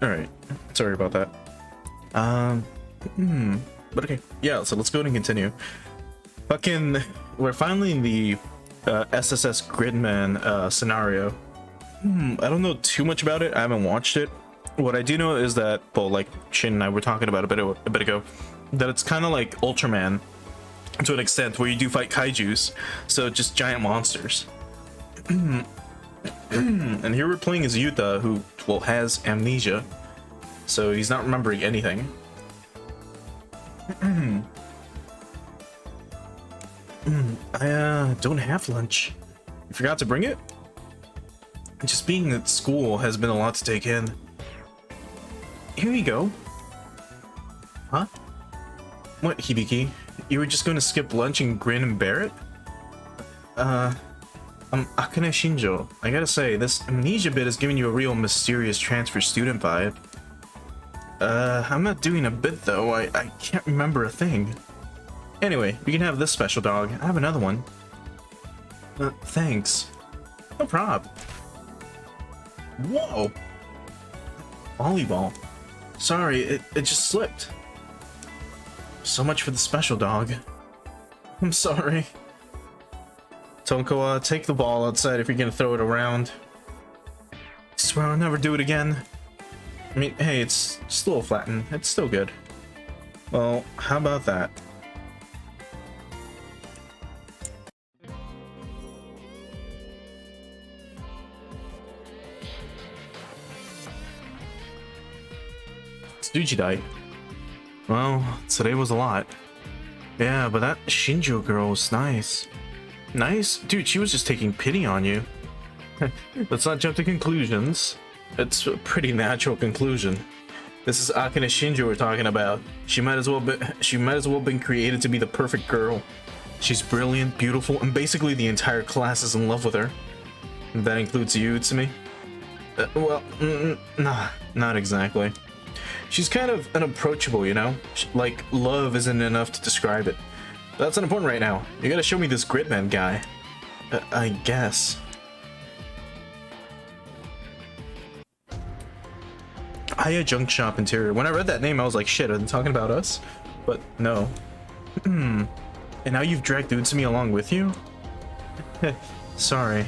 All right, sorry about that. But okay, yeah. So let's go ahead and continue. Fucking, we're finally in the SSS Gridman scenario. I don't know too much about it. I haven't watched it. What I do know is that, well, like Shayne and I were talking about a bit ago, that it's kind of like Ultraman to an extent, where you do fight kaijus, so just giant monsters. And here we're playing as Yuta, who, well, has amnesia, so he's not remembering anything. I don't have lunch. You forgot to bring it? Just being at school has been a lot to take in. Here you go. Huh? What, Hibiki? You were just going to skip lunch and grin and bear it? I'm Akane Shinjo. I gotta say, this amnesia bit is giving you a real mysterious transfer student vibe. I'm not doing a bit though. I can't remember a thing. Anyway, you can have this special dog. I have another one. Thanks. No prob. Whoa! Volleyball. Sorry, it just slipped. So much for the special dog. I'm sorry. Tonko, take the ball outside if you're gonna throw it around. I swear I'll never do it again. I mean, hey, it's just a little flattened. It's still good. Well, how about that? Tsujidai. Well, today was a lot. Yeah, but that Shinjo girl was nice. Nice? Dude, she was just taking pity on you. Let's not jump to conclusions. It's a pretty natural conclusion. This is Akane Shinjo we're talking about. She might as well been created to be the perfect girl. She's brilliant, beautiful, and basically the entire class is in love with her. And that includes you, Utsumi? Well, nah, not exactly. She's kind of unapproachable, you know? Like, love isn't enough to describe it. But that's not important right now. You gotta show me this Gridman guy. I guess. Hiya Junk Shop Interior. When I read that name, I was like, shit, are they talking about us? But no. And now you've dragged Utsumi along with you? Sorry.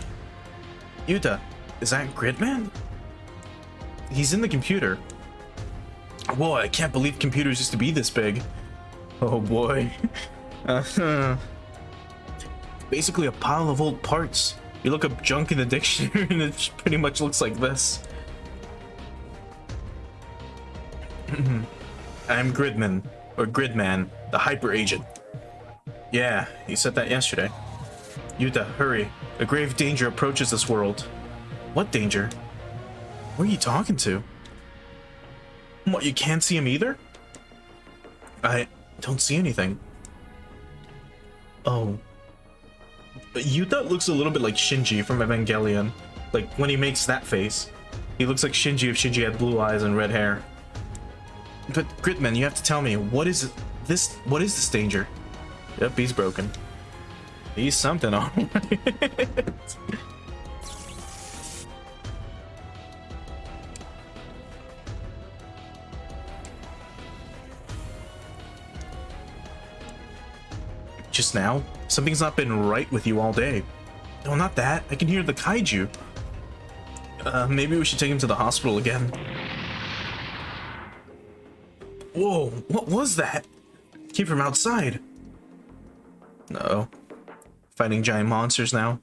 Yuta, is that Gridman? He's in the computer. Whoa, I can't believe computers used to be this big. Oh boy. Basically a pile of old parts. You look up junk in the dictionary and it pretty much looks like this. I'm Gridman, or Gridman, the hyper agent. Yeah, you said that yesterday. Yuta, hurry. A grave danger approaches this world. What danger? Who are you talking to? What, you can't see him either? I don't see anything. Oh. Yuta looks a little bit like Shinji from Evangelion. Like, when he makes that face. He looks like Shinji if Shinji had blue eyes and red hair. But, Gridman, you have to tell me, what is this danger? Yep, he's broken. He's something, alright. Just now? Something's not been right with you all day. No, not that. I can hear the kaiju. Maybe we should take him to the hospital again. Whoa, what was that? Came from outside. Uh-oh. Fighting giant monsters now.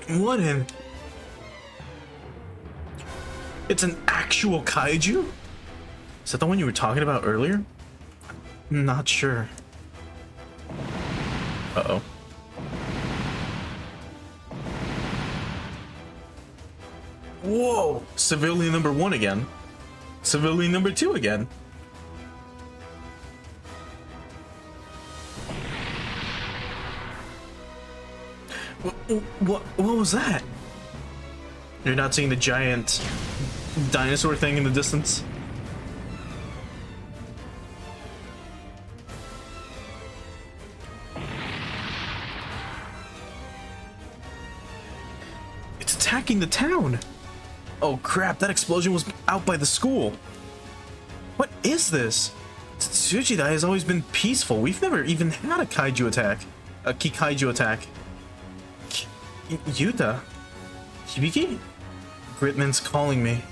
What in? It's an actual kaiju? Is that the one you were talking about earlier? I'm not sure. Uh-oh. Whoa! Civilian number 1 again. Civilian number 2 again. What was that? You're not seeing the giant dinosaur thing in the distance? attacking the town. Oh crap, that explosion was out by the school. What is this? Tsuchidai has always been peaceful. We've never even had a kaiju attack. A kikaiju attack. Yuta? Hibiki? Gridman's calling me.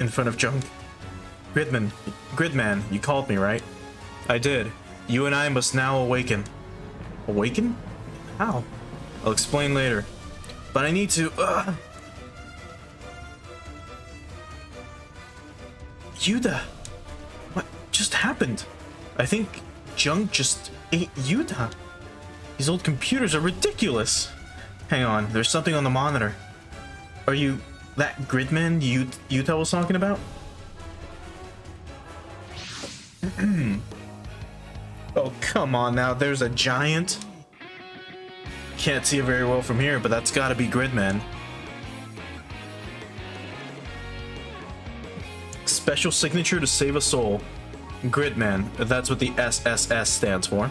In front of Junk. Gridman, you called me, right? I did. You and I must now awaken. Awaken? How? I'll explain later. But I need to, Yuta! What just happened? I think Junk just ate Yuta. These old computers are ridiculous. Hang on, there's something on the monitor. Are you that Gridman Yuta was talking about? Oh, come on now, there's a giant. Can't see it very well from here, but that's gotta be Gridman. Special signature to save a soul. Gridman, that's what the SSS stands for.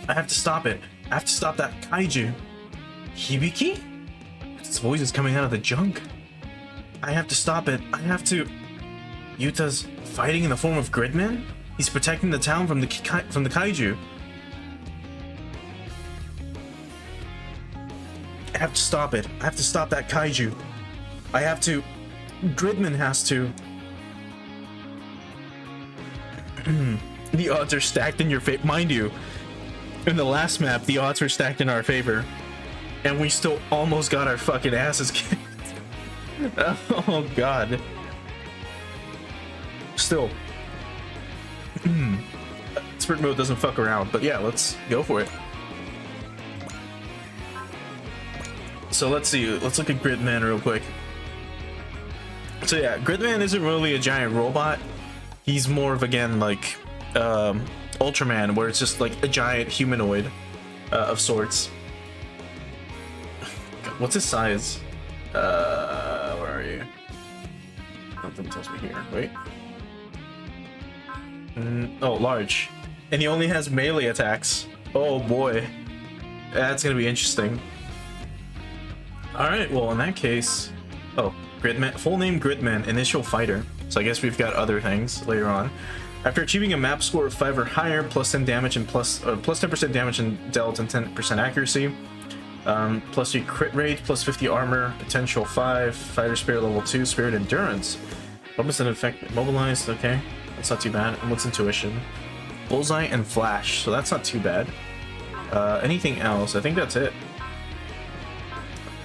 I have to stop it. I have to stop that kaiju. Hibiki? Its voice is coming out of the junk. I have to stop it. I have to... Yuta's fighting in the form of Gridman? He's protecting the town from the kaiju. I have to stop it. I have to stop that kaiju. I have to... Gridman has to. The odds are stacked in your favor. Mind you, in the last map, the odds were stacked in our favor. And we still almost got our fucking asses kicked. Oh, God. Still. Sprint mode doesn't fuck around. But yeah, let's go for it. So let's see. Let's look at Gridman real quick. So yeah, Gridman isn't really a giant robot. He's more of, again, like Ultraman, where it's just like a giant humanoid of sorts. What's his size? Where are you? Nothing tells me here. Wait. Oh, large. And he only has melee attacks. Oh boy. That's gonna be interesting. Alright, well in that case... Oh, Gridman, full name Gridman, initial fighter. So I guess we've got other things later on. After achieving a map score of 5 or higher, plus 10 damage and plus 10% damage and dealt and 10% accuracy. Plus 3 crit rate, plus 50 armor, potential 5, fighter spirit level 2, spirit endurance. Weapons and effect mobilized, okay. That's not too bad. And what's intuition? Bullseye and flash, so that's not too bad. Anything else? I think that's it.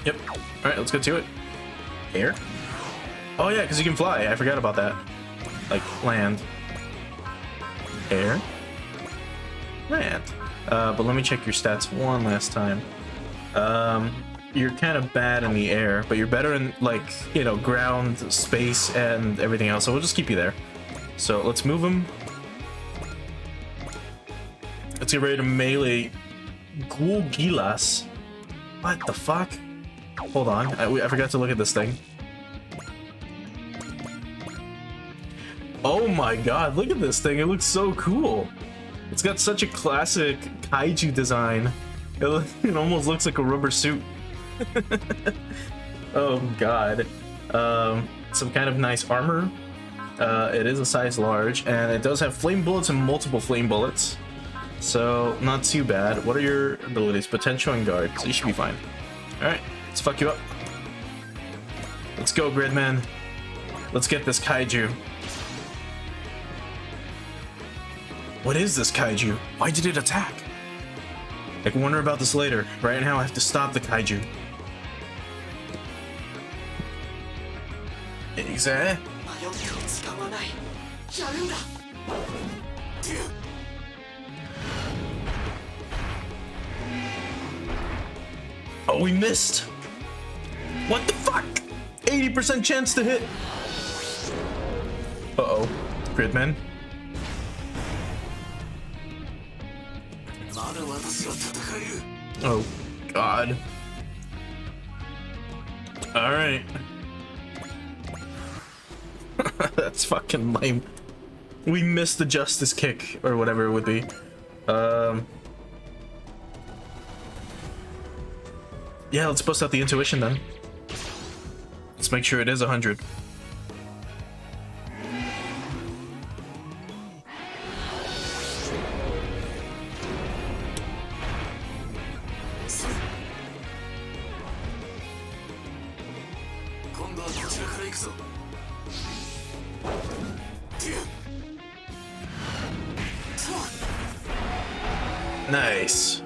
Yep. Alright, let's get to it. Air? Oh yeah, because you can fly. I forgot about that. Like, land. Air? Land. But let me check your stats one last time. You're kind of bad in the air, but you're better in, like, you know, ground, space, and everything else. So we'll just keep you there. So let's move him. Let's get ready to melee Ghoul Gilas. What the fuck? Hold on, I forgot to look at this thing. Oh my god, look at this thing. It looks so cool. It's got such a classic kaiju design. It almost looks like a rubber suit. Oh god. Some kind of nice armor. It is a size large, and it does have flame bullets and multiple flame bullets. So, not too bad. What are your abilities? Potential and guard. So you should be fine. Alright, let's fuck you up. Let's go, Gridman. Let's get this kaiju. What is this kaiju? Why did it attack? I can wonder about this later. Right now, I have to stop the kaiju. Exactly. Oh, we missed. What the fuck? 80% chance to hit. Uh-oh. Gridman. Oh, God. Alright. That's fucking lame. We missed the justice kick, or whatever it would be. Yeah, let's bust out the intuition then. Let's make sure it is 100. Nice.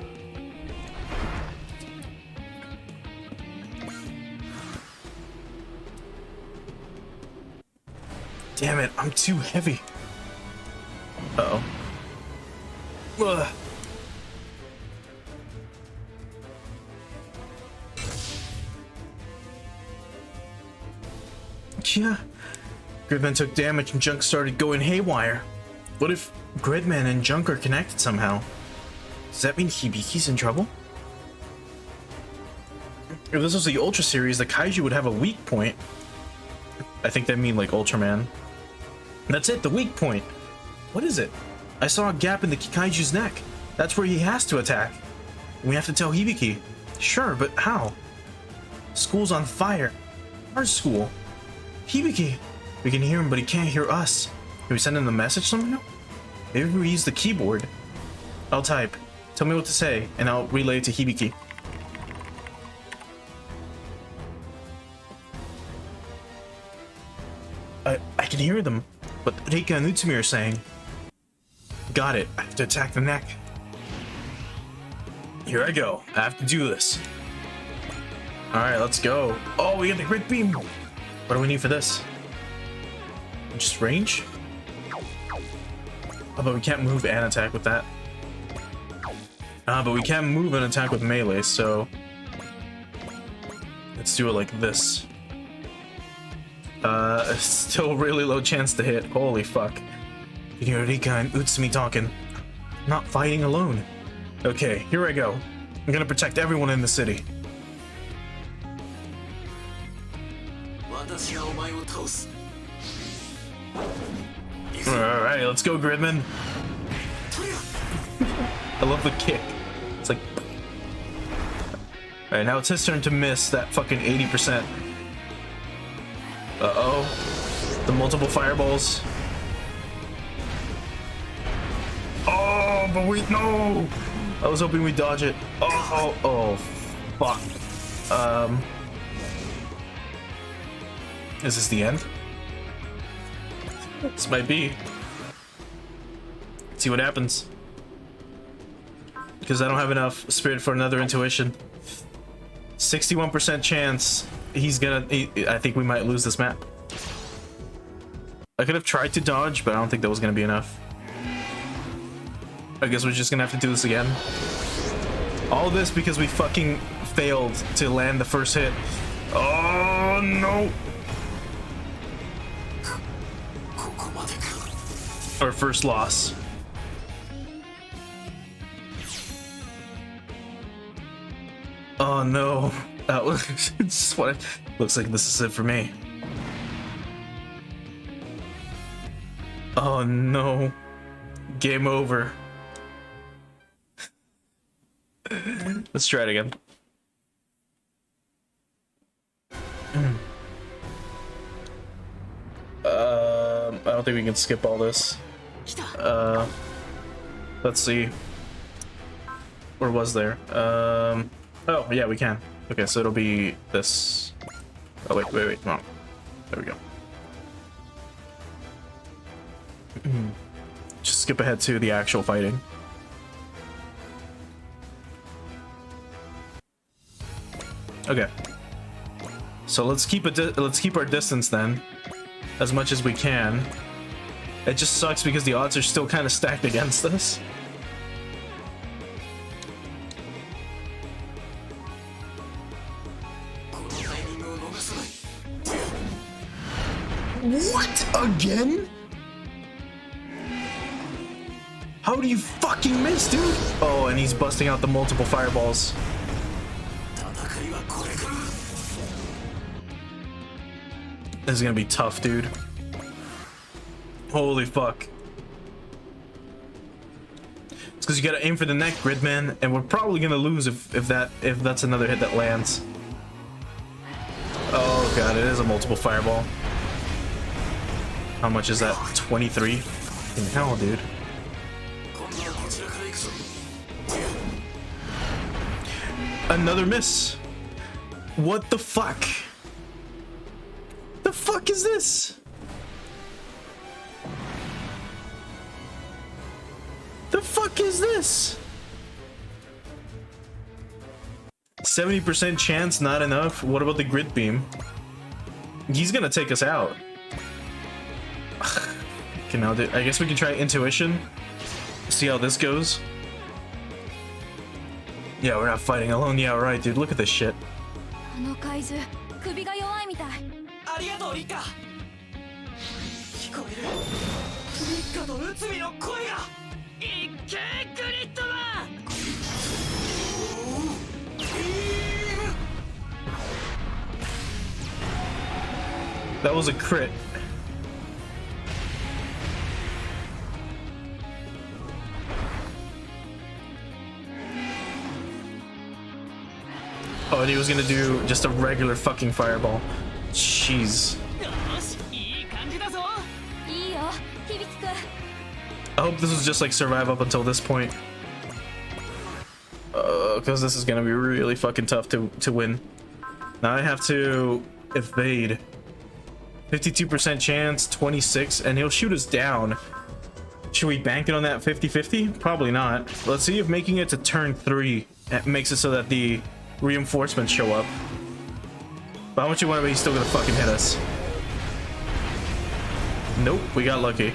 Damn it, I'm too heavy. Uh-oh. Ugh. Yeah. Gridman took damage and Junk started going haywire. What if Gridman and Junk are connected somehow? Does that mean Hibiki's in trouble? If this was the Ultra series, the Kaiju would have a weak point. I think they mean like Ultraman. That's it, the weak point. What is it? I saw a gap in the Kaiju's neck. That's where he has to attack. We have to tell Hibiki. Sure, but how? School's on fire. Our school. Hibiki. We can hear him, but he can't hear us. Can we send him the message somehow? Maybe we use the keyboard. I'll type. Tell me what to say, and I'll relay it to Hibiki. I can hear them, but Rika and Utsumi are saying. Got it. I have to attack the neck. Here I go. I have to do this. Alright, let's go. Oh, we got the Great Beam. What do we need for this? Just range? Oh, but we can't move and attack with that. But we can move and attack with melee, so let's do it like this. Still really low chance to hit. Holy fuck. You hear Rika and Utsumi talking. Not fighting alone. Okay, here I go. I'm gonna protect everyone in the city. Alright, let's go, Gridman. I love the kick. It's like... Alright, now it's his turn to miss that fucking 80%. Uh-oh. The multiple fireballs. Oh, but wait, no! I was hoping we'd dodge it. Oh, fuck. Is this the end? This might be. Let's see what happens. Because I don't have enough spirit for another intuition. 61% chance he's gonna... I think we might lose this map. I could have tried to dodge, but I don't think that was gonna be enough. I guess we're just gonna have to do this again. All this because we fucking failed to land the first hit. Oh no! Our first loss. Oh no! That was just what looks like. This is it for me. Oh no! Game over. Let's try it again. I don't think we can skip all this. Let's see. Or was there? Oh yeah, we can. Okay, so it'll be this. Oh wait, come on. There we go. Just skip ahead to the actual fighting. Okay. So let's keep our distance then, as much as we can. It just sucks because the odds are still kind of stacked against us. What? Again? How do you fucking miss, dude? Oh, and he's busting out the multiple fireballs. This is gonna be tough, dude. Holy fuck. because you gotta aim for the neck, Gridman, and we're probably gonna lose if that's another hit that lands. Oh god, it is a multiple fireball. How much is that? 23? In hell, dude. Another miss. What the fuck? The fuck is this? The fuck is this? 70% chance, not enough. What about the grid beam? He's gonna take us out. Okay, now I guess we can try intuition. See how this goes. Yeah, we're not fighting alone. Yeah, right, dude. Look at this shit. That was a crit. Oh, and he was gonna do just a regular fucking fireball. Jeez. I hope this was just like survive up until this point. Because this is gonna be really fucking tough to win. Now I have to evade. 52% chance, 26, and he'll shoot us down. Should we bank it on that 50-50? Probably not. Let's see if making it to turn 3 makes it so that the reinforcements show up. But how much you want to be, he's still gonna fucking hit us. Nope, we got lucky.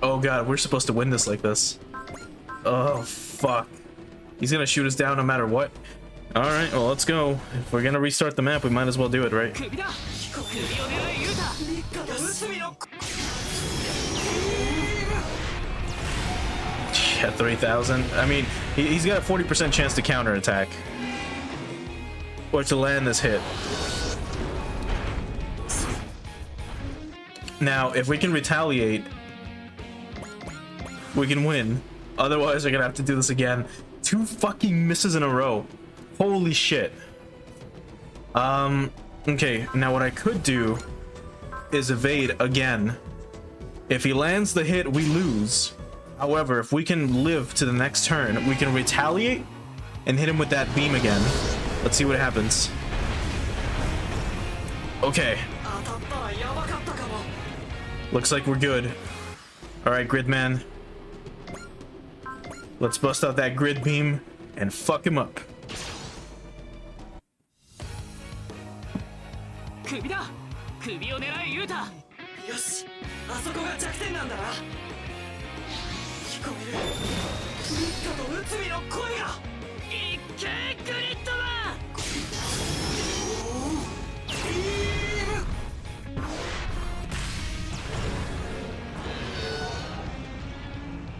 Oh god, we're supposed to win this like this. Oh fuck. He's gonna shoot us down no matter what. Alright, well let's go. If we're gonna restart the map, we might as well do it, right? Yeah, 3,000. I mean, he's got a 40% chance to counterattack. Or to land this hit. Now, if we can retaliate, we can win. Otherwise, we're gonna have to do this again. 2 fucking misses in a row. Holy shit. Okay, now what I could do is evade again. If he lands the hit, we lose. However, if we can live to the next turn, we can retaliate and hit him with that beam again. Let's see what happens. Okay. Looks like we're good. Alright, Gridman. Let's bust out that grid beam and fuck him up.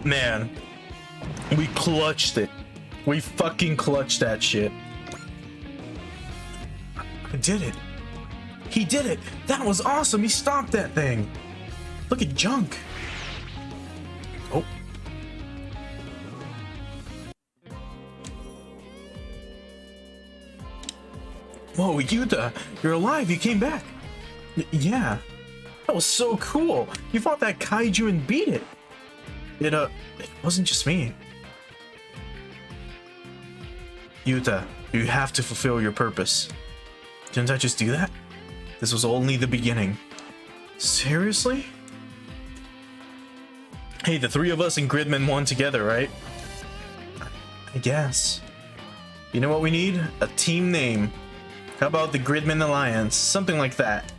Man, we clutched it. We fucking clutched that shit. I did it. He did it. That was awesome. He stopped that thing. Look at Junk. Oh. Whoa, Yuta, you're alive. You came back. Yeah. That was so cool. You fought that kaiju and beat it. It wasn't just me. Yuta, you have to fulfill your purpose. Didn't I just do that? This was only the beginning. Seriously? Hey, the 3 of us and Gridman won together, right? I guess. You know what we need? A team name. How about the Gridman Alliance? Something like that.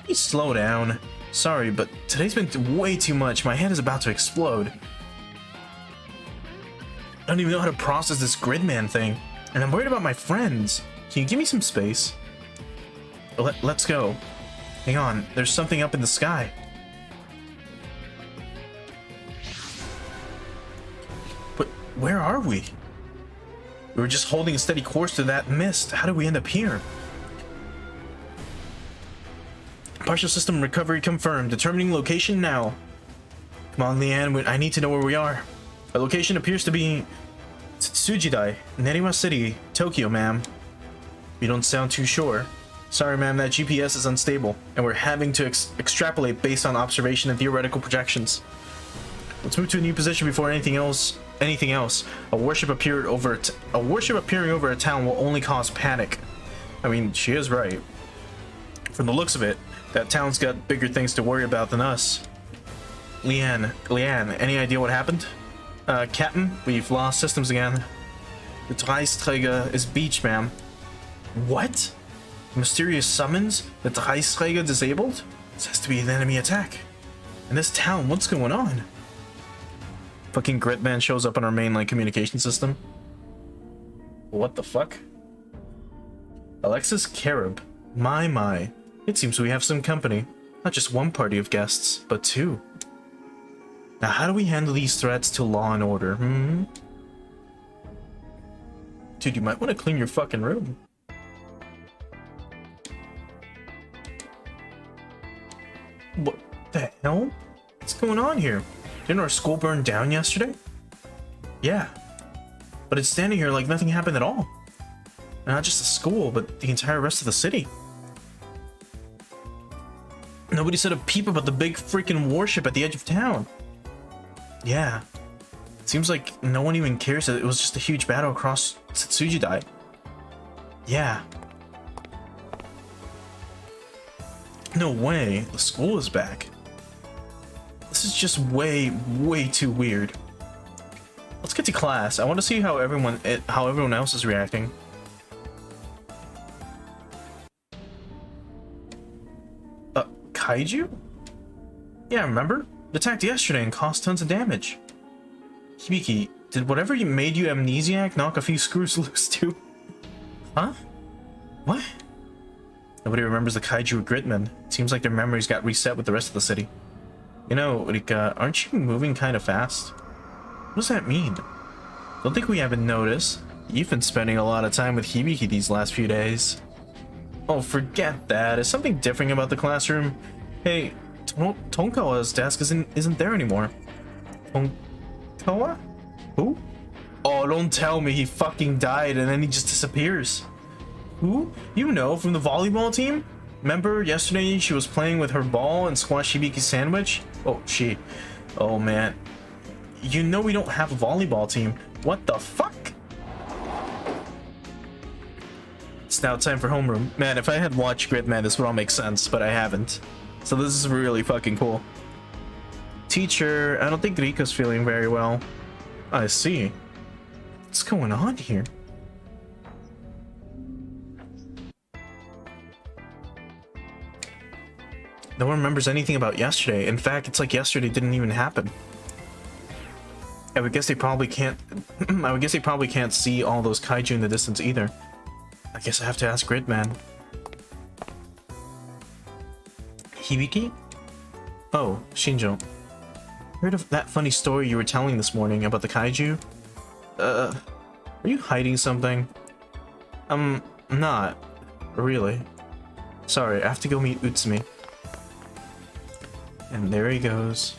You slow down. Sorry, but today's been way too much. My head is about to explode. I don't even know how to process this Gridman thing. And I'm worried about my friends. Can you give me some space? Let's go. Hang on, there's something up in the sky. But where are we? We were just holding a steady course to that mist. How did we end up here? Partial system recovery confirmed. Determining location now. Come on, Leanne. I need to know where we are. Our location appears to be Tsujidai, Nerima City, Tokyo, ma'am. You don't sound too sure. Sorry, ma'am. That GPS is unstable, and we're having to extrapolate based on observation and theoretical projections. Let's move to a new position before anything else. A warship appearing over a town will only cause panic. I mean, she is right. From the looks of it, that town's got bigger things to worry about than us. Leanne, any idea what happened? Captain, we've lost systems again. The Dreisträger is beached, ma'am. What? Mysterious summons? The Dreisträger disabled? This has to be an enemy attack. In this town, what's going on? Fucking Gridman shows up on our mainline communication system. What the fuck? Alexis Carib. My. It seems we have some company. Not just one party of guests, but two. Now how do we handle these threats to law and order, Dude, you might want to clean your fucking room. What the hell? What's going on here? Didn't our school burn down yesterday? Yeah. But it's standing here like nothing happened at all. Not just the school, but the entire rest of the city. Nobody said a peep about the big freaking warship at the edge of town. Yeah. It seems like no one even cares that it was just a huge battle across Tsujidai. Yeah. No way. The school is back. This is just way too weird. Let's get to class. I want to see how everyone else is reacting. Kaiju? Yeah, remember? It attacked yesterday and caused tons of damage. Hibiki, did whatever made you amnesiac knock a few screws loose too? Huh? What? Nobody remembers the Kaiju Gridman. Seems like their memories got reset with the rest of the city. You know, Rika, aren't you moving kind of fast? What does that mean? Don't think we haven't noticed. You've been spending a lot of time with Hibiki these last few days. Oh, forget that. Is something different about the classroom? Hey, Tonkawa's desk isn't there anymore. Tonkawa? Who? Oh, don't tell me he fucking died and then he just disappears. Who? You know, from the volleyball team? Remember yesterday she was playing with her ball and squashed Hibiki's sandwich? Oh man. You know we don't have a volleyball team. What the fuck? It's now time for homeroom. Man, if I had watched Gridman, this would all make sense, but I haven't. So this is really fucking cool. Teacher, I don't think Rika's feeling very well. I see. What's going on here? No one remembers anything about yesterday. In fact, it's like yesterday didn't even happen. I would guess they probably can't see all those kaiju in the distance either. I guess I have to ask Gridman. Hibiki? Oh, Shinjo. Heard of that funny story you were telling this morning about the kaiju? Are you hiding something? Not really. Sorry, I have to go meet Utsumi. And there he goes.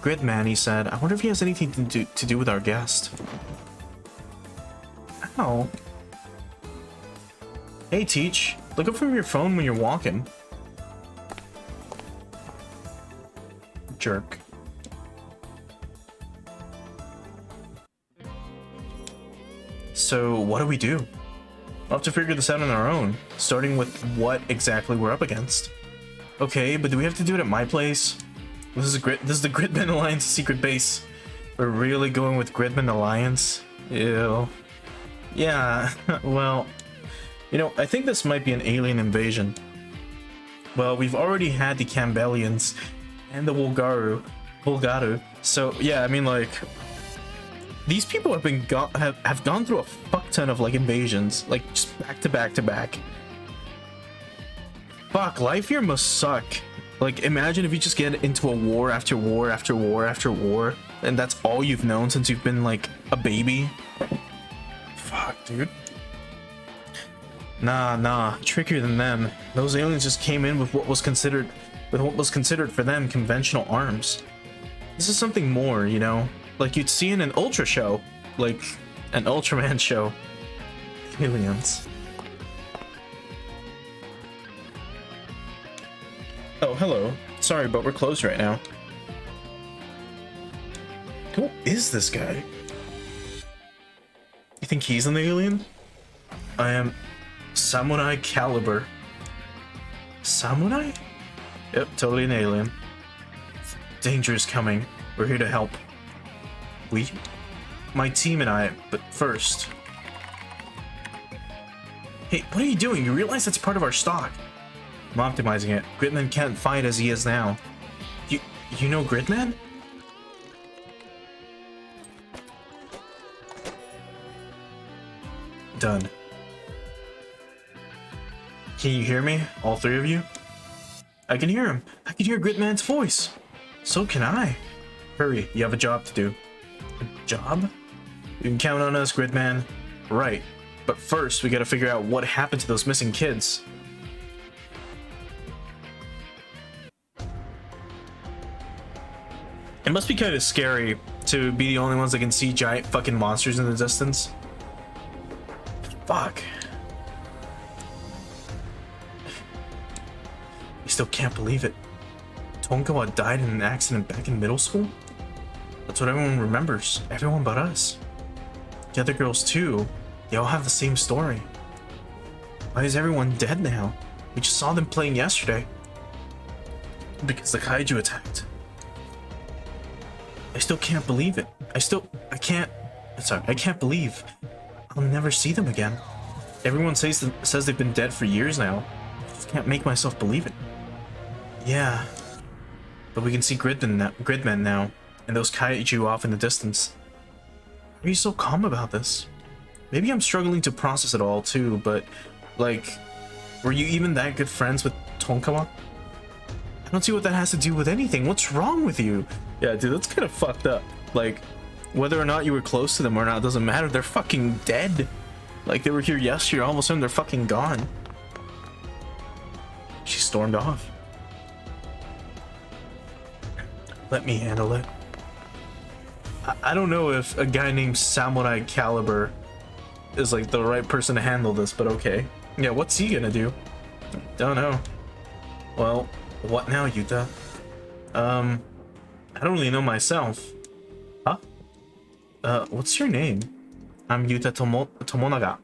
Gridman, he said. I wonder if he has anything to do with our guest. Ow. Hey, Teach. Look up from your phone when you're walking. Jerk. So, what do we do? We'll have to figure this out on our own, starting with what exactly we're up against. Okay, but do we have to do it at my place? This is the Gridman Alliance secret base. We're really going with Gridman Alliance? Ew. Yeah, well, you know, I think this might be an alien invasion. Well, we've already had the Campbellians and the Bulgaru. So yeah, I mean, like, these people have gone through a fuck ton of like invasions, like just back to back to back. Fuck, life here must suck. Like, imagine if you just get into a war after war after war after war, and that's all you've known since you've been like a baby. Fuck, dude. Nah, trickier than them. Those aliens just came in with what was considered for them conventional arms. This is something more, you know? Like you'd see in an Ultra show. Like an Ultraman show. Aliens. Oh, hello. Sorry, but we're closed right now. Who is this guy? You think he's an alien? I am Samurai Caliber. Samurai? Yep, totally an alien. Danger is coming. We're here to help. We? My team and I, but first. Hey, what are you doing? You realize that's part of our stock. I'm optimizing it. Gridman can't fight as he is now. You know Gridman? Done. Can you hear me? All three of you? I can hear him. I can hear Gridman's voice. So can I. Hurry, you have a job to do. A job? You can count on us, Gridman. Right. But first, we gotta figure out what happened to those missing kids. It must be kind of scary to be the only ones that can see giant fucking monsters in the distance. Fuck. I still can't believe it. Tonkawa died in an accident back in middle school? That's what everyone remembers. Everyone but us. The other girls too. They all have the same story. Why is everyone dead now? We just saw them playing yesterday. Because the kaiju attacked. I still can't believe it. I can't believe I'll never see them again. Everyone says they've been dead for years now. I just can't make myself believe it. Yeah. But we can see Gridmen now, and those kaiju off in the distance. Why are you so calm about this? Maybe I'm struggling to process it all too, but, like, were you even that good friends with Tonkawa? I don't see what that has to do with anything. What's wrong with you? Yeah, dude, that's kind of fucked up. Like, whether or not you were close to them or not doesn't matter. They're fucking dead. Like, they were here yesterday, all of a sudden they're fucking gone. She stormed off. Let me handle it. I don't know if a guy named Samurai Caliber is like the right person to handle this, but okay. Yeah, what's he gonna do? Don't know. Well, what now, Yuta? I don't really know myself. Huh? What's your name? I'm Yuta Tomonaga.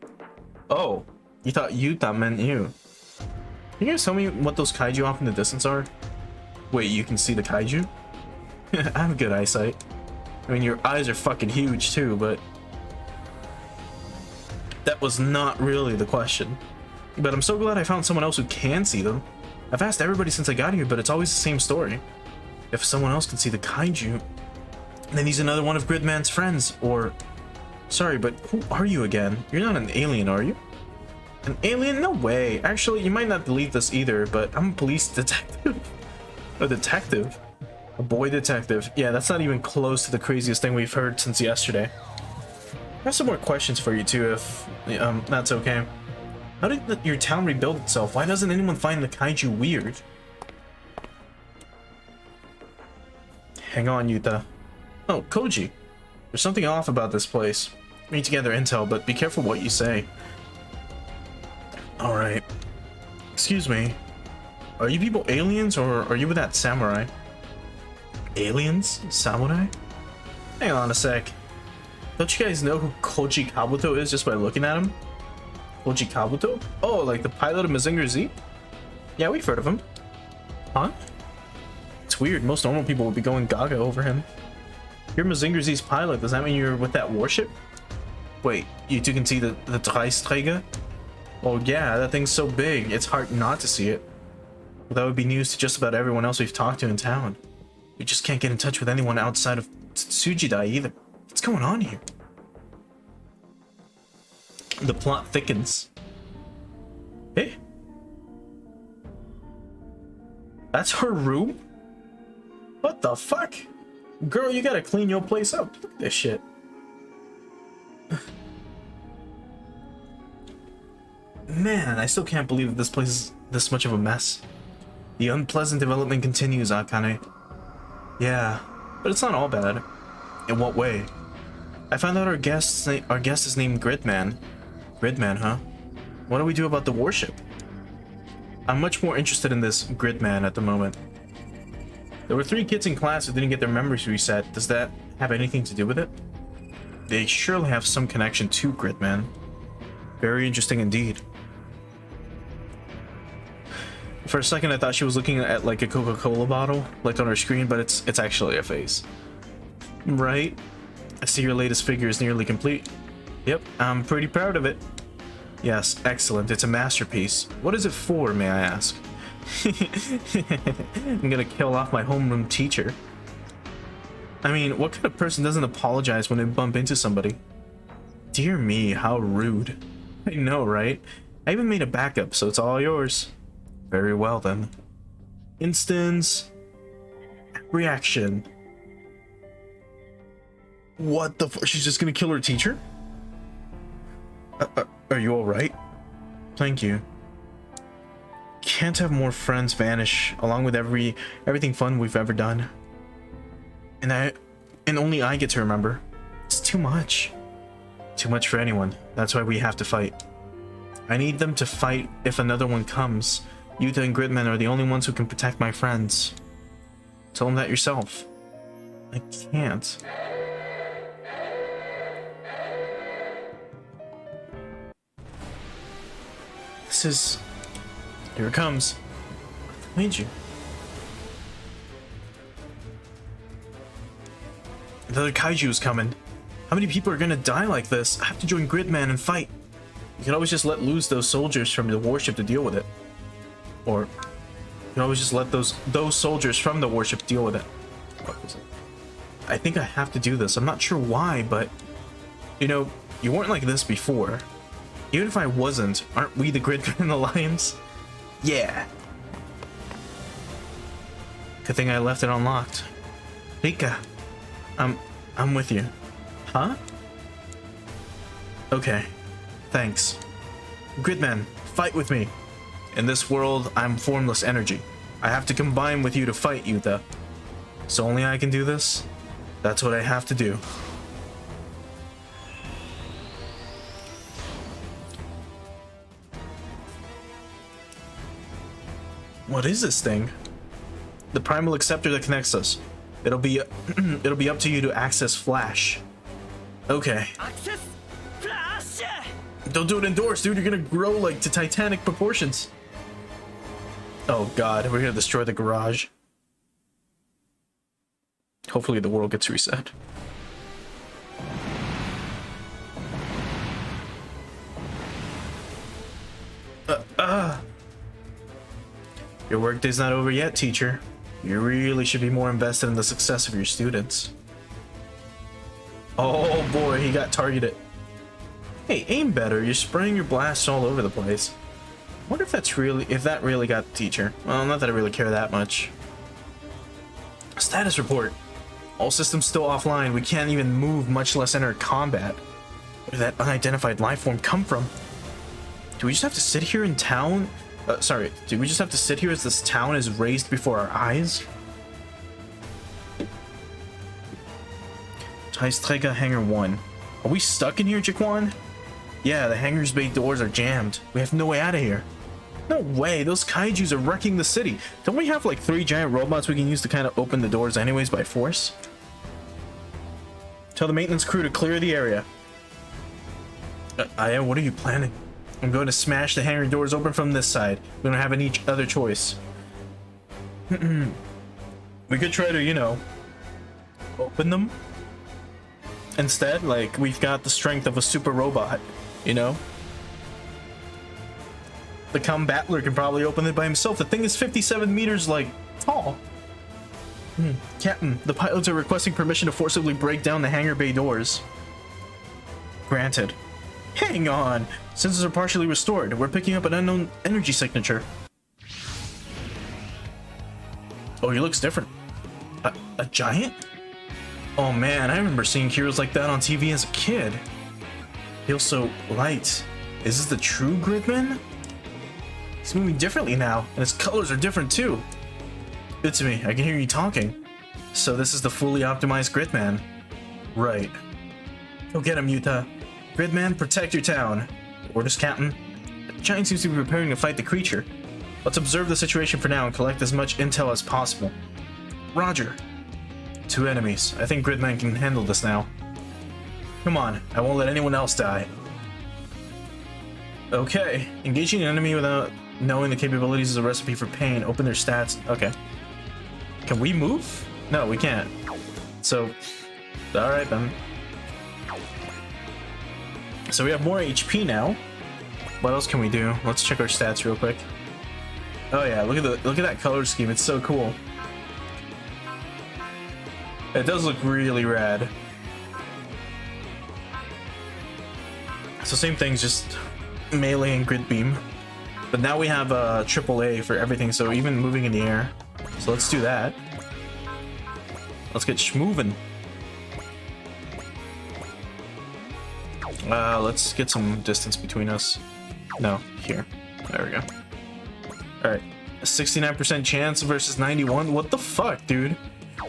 Oh, you thought Yuta meant you. Can you guys tell me what those kaiju off in the distance are? Wait, you can see the kaiju? I have good eyesight. I mean, your eyes are fucking huge too, but that was not really the question. But I'm so glad I found someone else who can see them. I've asked everybody since I got here, but it's always the same story. If someone else can see the kaiju, then he's another one of Gridman's friends, or... Sorry, but who are you again? You're not an alien, are you? An alien? No way. Actually, you might not believe this either, but I'm a police detective. A detective? A boy detective. Yeah, that's not even close to the craziest thing we've heard since yesterday. I have some more questions for you too, if that's okay. How did your town rebuild itself? Why doesn't anyone find the kaiju weird? Hang on, Yuta. Oh, Koji. There's something off about this place. We need to gather intel, but be careful what you say. Alright. Excuse me. Are you people aliens, or are you with that samurai? Aliens? Samurai? Hang on a sec. Don't you guys know who Koji Kabuto is just by looking at him? Koji Kabuto? Oh, like the pilot of Mazinger Z? Yeah, we've heard of him. Huh? It's weird, most normal people would be going gaga over him. You're Mazinger Z's pilot, does that mean you're with that warship? Wait, you two can see the Dreisträger? Oh yeah, that thing's so big, it's hard not to see it. Well, that would be news to just about everyone else we've talked to in town. We just can't get in touch with anyone outside of Tsujidai either. What's going on here? The plot thickens. Hey? That's her room? What the fuck? Girl, you gotta clean your place up. Look at this shit. Man, I still can't believe that this place is this much of a mess. The unpleasant development continues, Akane. Yeah, but it's not all bad. In what way? I found out our guest is named Gridman. Gridman, huh? What do we do about the warship? I'm much more interested in this Gridman at the moment. There were 3 kids in class who didn't get their memories reset. Does that have anything to do with it? They surely have some connection to Gridman. Very interesting indeed. For a second I thought she was looking at like a Coca-Cola bottle, like on her screen, but it's actually a face. Right? I see your latest figure is nearly complete. Yep, I'm pretty proud of it. Yes, excellent. It's a masterpiece. What is it for, may I ask? I'm gonna kill off my homeroom teacher. I mean, what kind of person doesn't apologize when they bump into somebody? Dear me, how rude. I know, right? I even made a backup, so it's all yours. Very well, then. Instance... reaction. What the f- She's just gonna kill her teacher? Are you alright? Thank you. Can't have more friends vanish, along with everything fun we've ever done. And only I get to remember. It's too much. Too much for anyone. That's why we have to fight. I need them to fight if another one comes. Yuta and Gridman are the only ones who can protect my friends. Tell them that yourself. I can't. This is... Here it comes. I need you. The other kaiju's coming. How many people are gonna die like this? I have to join Gridman and fight. You can always just let loose those soldiers from the warship to deal with it. Or you can always just let those soldiers from the warship deal with it. What was it? I think I have to do this. I'm not sure why, but you know, you weren't like this before. Even if I wasn't, aren't we the Gridman Alliance? Yeah. Good thing I left it unlocked. Rika, I'm with you. Huh? Okay. Thanks. Gridman, fight with me. In this world, I'm formless energy. I have to combine with you to fight Yuta. So only I can do this? That's what I have to do. What is this thing? The primal acceptor that connects us. It'll be up to you to access Flash. Okay. Access Flash! Don't do it indoors, dude. You're gonna grow like to Titanic proportions. Oh god, we're gonna destroy the garage. Hopefully the world gets reset. Your workday's not over yet, teacher. You really should be more invested in the success of your students. Oh boy, he got targeted. Hey, aim better. You're spraying your blasts all over the place. Wonder if that really got the teacher. Well, not that I really care that much. Status report. All systems still offline. We can't even move, much less enter combat. Where did that unidentified life form come from? Do we just have to sit here in town? Do we just have to sit here as this town is razed before our eyes? Heisträger Hangar 1. Are we stuck in here, Jaquan? Yeah, the hangar's bay doors are jammed. We have no way out of here. No way, those kaijus are wrecking the city. Don't we have like 3 giant robots we can use to kind of open the doors anyways by force? Tell the maintenance crew to clear the area. Aya, what are you planning? I'm going to smash the hangar doors open from this side. We don't have any other choice. We could try to, you know, open them. Instead, like, we've got the strength of a super robot, you know? The Combattler can probably open it by himself. The thing is 57 meters, like, tall. Captain, the pilots are requesting permission to forcibly break down the hangar bay doors. Granted. Hang on! Sensors are partially restored. We're picking up an unknown energy signature. Oh, he looks different. A giant? Oh man, I remember seeing heroes like that on TV as a kid. Feels so light Is this the true Gridman? He's moving differently now, and his colors are different too. It's me, I can hear you talking. So this is the fully optimized Gridman. Right. Go get him, Yuta. Gridman, protect your town. Orders, Captain. The giant seems to be preparing to fight the creature. Let's observe the situation for now and collect as much intel as possible. Roger. 2 enemies. I think Gridman can handle this now. Come on, I won't let anyone else die. Okay, engaging an enemy without knowing the capabilities is a recipe for pain. Open their stats. Okay. Can we move? No, we can't. So, alright then. So we have more HP now. What else can we do? Let's check our stats real quick. Oh yeah, look at that color scheme. It's so cool. It does look really rad. So same things, just melee and grid beam. But now we have a AAA for everything, so even moving in the air. So let's do that. Let's get schmovin'. Let's get some distance between us. No, here. There we go. Alright. A 69% chance versus 91? What the fuck, dude?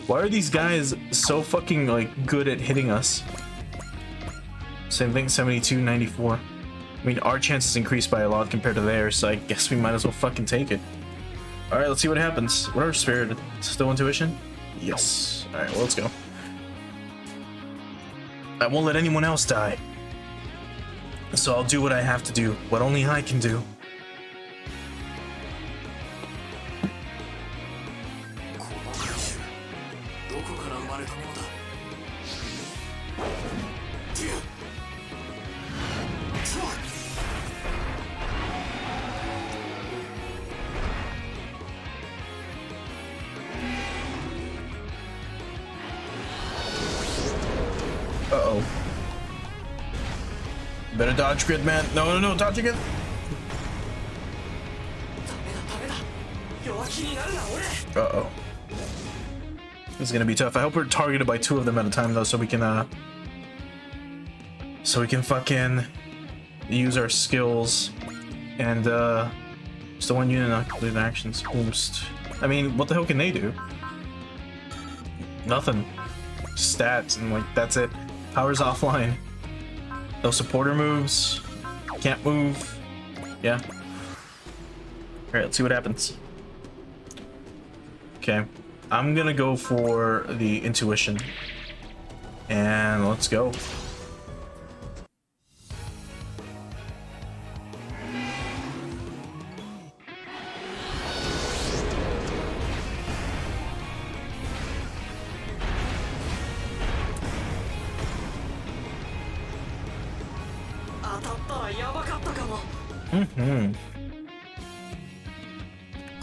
Why are these guys so fucking, like, good at hitting us? Same thing, 72, 94. I mean, our chances increased by a lot compared to theirs, so I guess we might as well fucking take it. Alright, let's see what happens. What are spirit? Still intuition? Yes. Alright, well, let's go. I won't let anyone else die. So I'll do what I have to do. What only I can do. Uh-oh. Better dodge, Gridman. No, dodge again. Uh-oh. This is gonna be tough. I hope we're targeted by 2 of them at a time, though, so we can fucking use our skills and just the one unit calculated actions boost. I mean, what the hell can they do? Nothing. Stats and like that's it. Power's offline. No supporter moves. Can't move. Yeah. Alright, let's see what happens. Okay. I'm gonna go for the intuition. And let's go.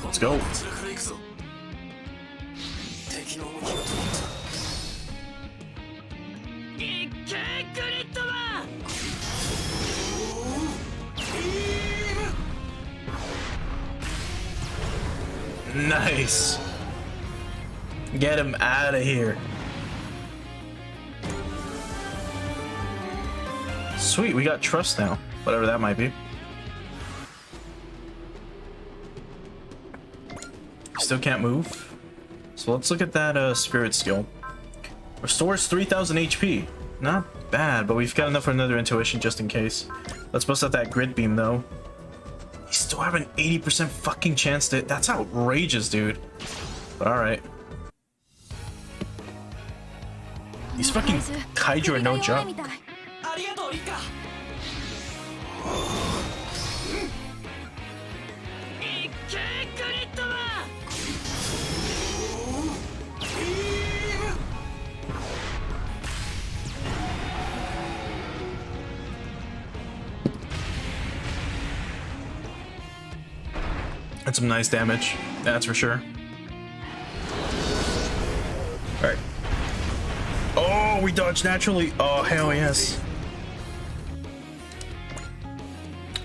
Let's go. Nice. Get him out of here. Sweet, we got trust now. Whatever that might be. Still can't move. So let's look at that spirit skill. Restores 3000 HP. Not bad, but we've got enough for another intuition just in case. Let's bust out that grid beam though. You still have an 80% fucking chance to... That's outrageous, dude. But alright. These fucking kaiju are no joke. That's some nice damage, that's for sure. Alright. Oh, we dodged naturally. Oh, hell yes.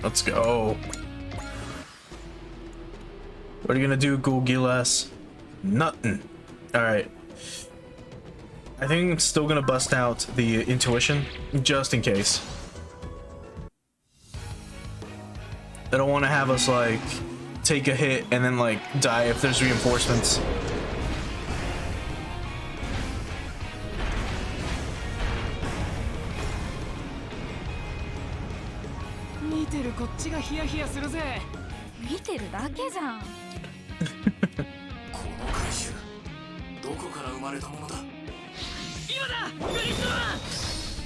Let's go. What are you gonna do, Gulgilas? Nothing. Alright. I think I'm still gonna bust out the intuition, just in case. I don't want to have us like take a hit and then like die if there's reinforcements.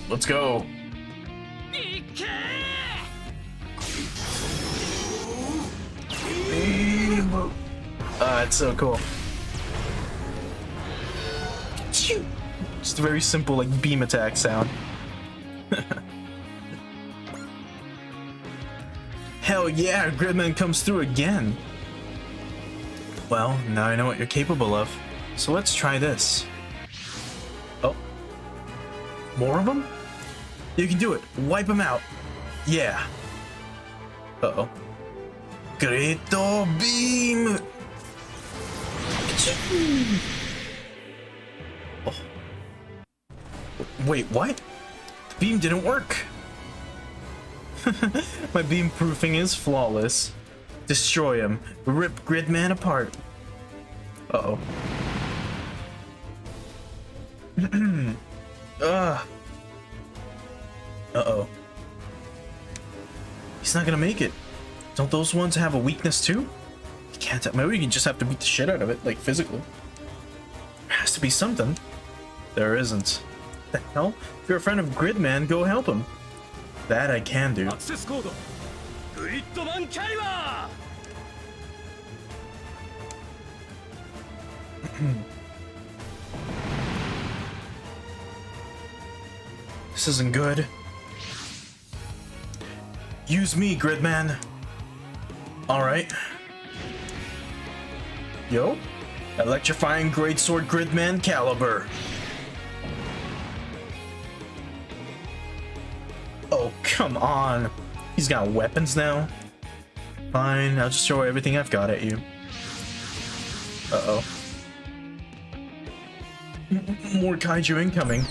Let's go. It's so cool. Just a very simple like beam attack sound. Hell yeah, Gridman comes through again. Well, now I know what you're capable of. So let's try this. Oh. More of them? You can do it. Wipe them out. Yeah. Uh-oh. Great beam! Oh. Wait, what? The beam didn't work. My beam proofing is flawless. Destroy him. Rip Gridman apart. Uh-oh. Uh-oh. He's not gonna make it. Don't those ones have a weakness too? You can't. Maybe we can just have to beat the shit out of it, like physically. There has to be something. There isn't. The hell? If you're a friend of Gridman, go help him. That I can do. Access code. Gridman Kaiba. This isn't good. Use me, Gridman. Alright. Yo. Electrifying Greatsword Gridman Caliber. Oh, come on. He's got weapons now. Fine, I'll just throw everything I've got at you. Uh-oh. More kaiju incoming.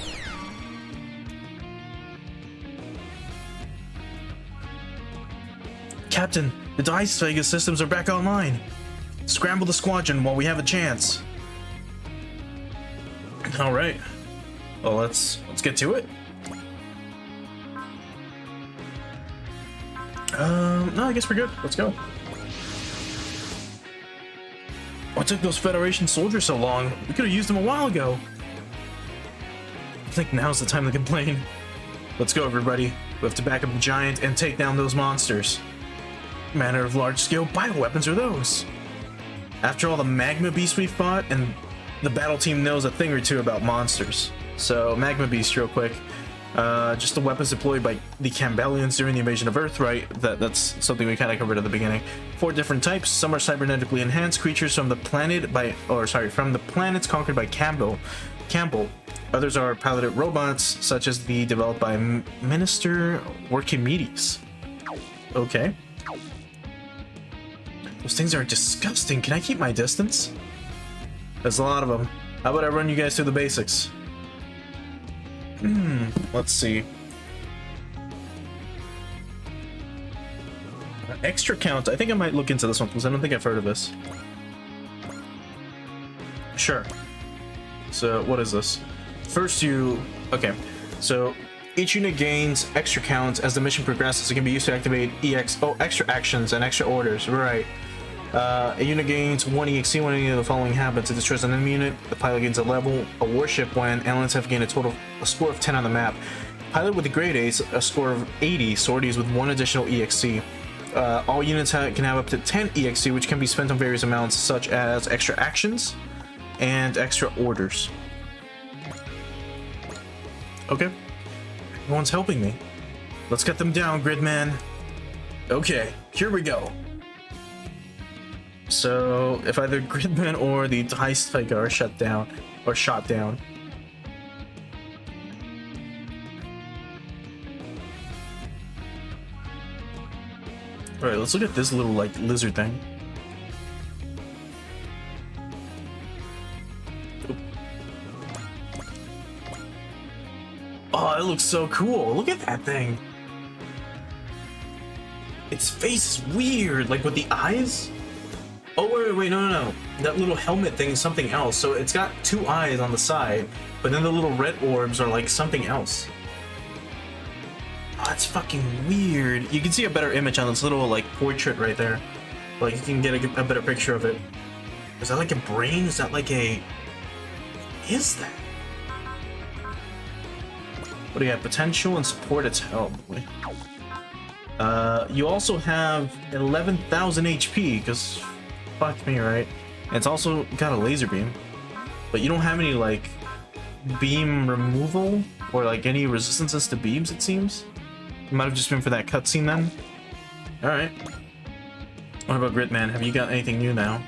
Captain, the Dice Vega systems are back online. Scramble the squadron while we have a chance. All right. Well, let's get to it. No, I guess we're good. Let's go. What took those Federation soldiers so long? We could have used them a while ago. I think now's the time to complain. Let's go, everybody. We have to back up the giant and take down those monsters. What manner of large-scale bioweapons are those? After all the magma beasts we fought, and the battle team knows a thing or two about monsters. So, magma beast real quick. Just the weapons deployed by the Campbellians during the invasion of Earth, right? That's something we kind of covered at the beginning. 4 different types. Some are cybernetically enhanced creatures from the planets conquered by Campbell. Others are piloted robots, such as the developed by Minister Archimedes. Okay. Those things are disgusting. Can I keep my distance? There's a lot of them. How about I run you guys through the basics? Let's see. Extra count. I think I might look into this one because I don't think I've heard of this. Sure. So, what is this? First okay. So, each unit gains extra counts as the mission progresses. It can be used to activate extra actions and extra orders. Right. A unit gains 1 EXC when any of the following happens. It destroys an enemy unit. The pilot gains a warship when aliens have gained a score of 10 on the map. Pilot with the grade Ace, a score of 80, sorties with 1 additional EXC. All units can have up to 10 EXC, which can be spent on various amounts, such as extra actions and extra orders. Okay. Everyone's helping me. Let's get them down, Gridman. Okay, here we go. So, if either Gridman or the Dice Tiger are shot down. Alright, let's look at this little, like, lizard thing. Oh, it looks so cool. Look at that thing. its face is weird, like with the eyes. Oh wait, no. That little helmet thing is something else. So it's got 2 eyes on the side, but then the little red orbs are like something else. Oh, that's fucking weird. You can see a better image on this little like portrait right there. Like you can get a better picture of it. Is that like a brain? Is that like a... What is that? What do you have? Potential and support attack. Oh boy. You also have 11,000 HP, because fuck me, right? And it's also got a laser beam. But you don't have any like beam removal or like any resistances to beams, it seems. It might have just been for that cutscene then. Alright. What about Gridman? Have you got anything new now?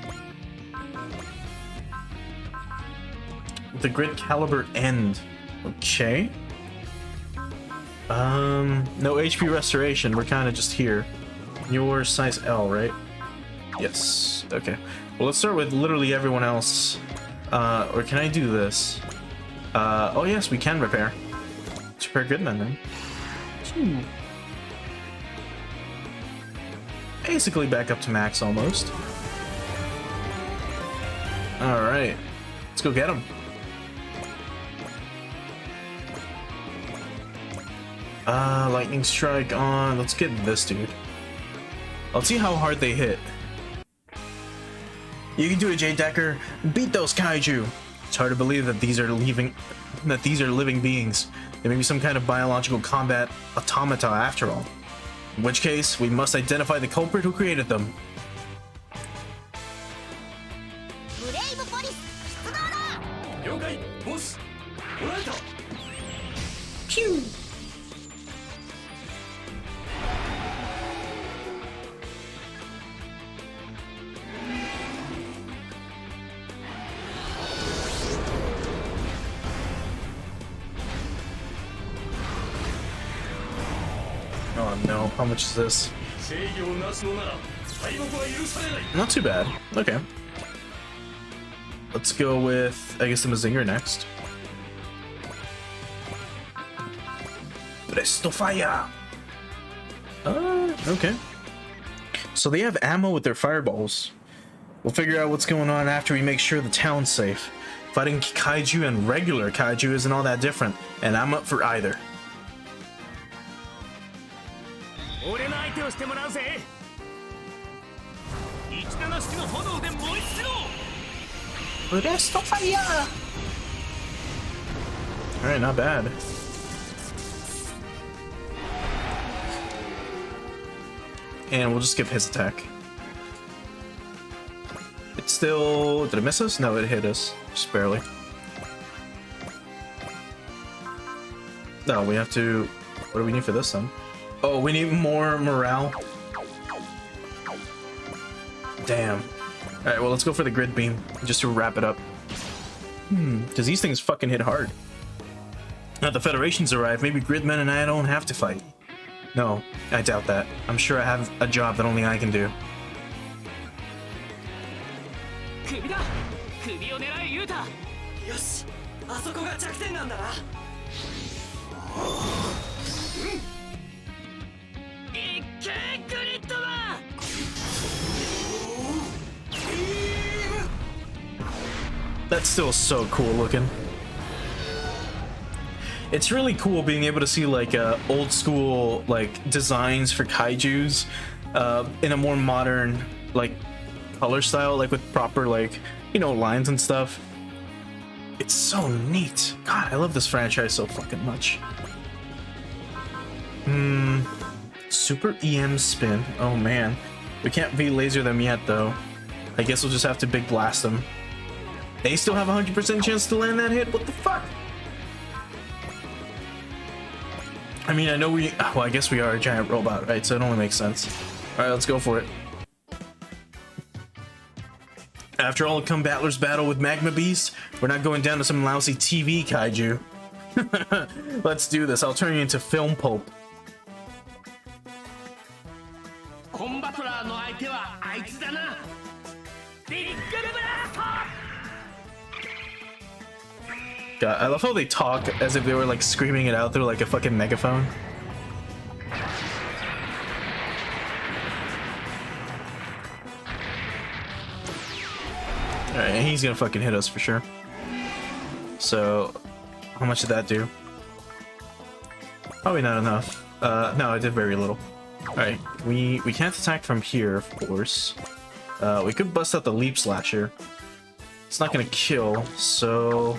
The Grid Caliber End. Okay. No HP restoration. We're kind of just here. You're size L, right? Yes. Okay. Well, let's start with literally everyone else. Or can I do this? Oh yes, we can repair. Let's repair Gridman then. Basically back up to max almost. Alright. Let's go get him. Lightning strike on. Let's get this dude. Let's see how hard they hit. You can do it, Jay Decker. Beat those kaiju. It's hard to believe that these are living beings. They may be some kind of biological combat automata after all. In which case, we must identify the culprit who created them. Pew! Oh no, how much is this? Not too bad. Okay. Let's go with, I guess, the Mazinger next. Presto fire! Okay. So they have ammo with their fireballs. We'll figure out what's going on after we make sure the town's safe. Fighting kaiju and regular kaiju isn't all that different, and I'm up for either. Presto fire! Alright, not bad. And we'll just skip his attack. It's still... Did it miss us? No, it hit us. Just barely. No, we have to... What do we need for this then? Oh, we need more morale. Damn. Alright, well, let's go for the grid beam, just to wrap it up. Because these things fucking hit hard. Now the Federation's arrived, maybe Gridman and I don't have to fight. No, I doubt that. I'm sure I have a job that only I can do. That's still so cool looking. It's really cool being able to see like old school like designs for kaijus in a more modern like color style, like with proper like, you know, lines and stuff. It's so neat. God, I love this franchise so fucking much. Super EM spin. Oh man, we can't V-laser them yet though. I guess we'll just have to big blast them. They still have a 100% chance to land that hit? What the fuck? I mean, I know we... Well, I guess we are a giant robot, right? So it only makes sense. Alright, let's go for it. After all, come Battler's battle with Magma Beast, we're not going down to some lousy TV kaiju. Let's do this. I'll turn you into film pulp. God, I love how they talk as if they were like screaming it out through like a fucking megaphone. Alright, and he's gonna fucking hit us for sure. So, how much did that do? Probably not enough. No, it did very little. Alright, we can't attack from here, of course. We could bust out the Leap Slasher. It's not gonna kill, so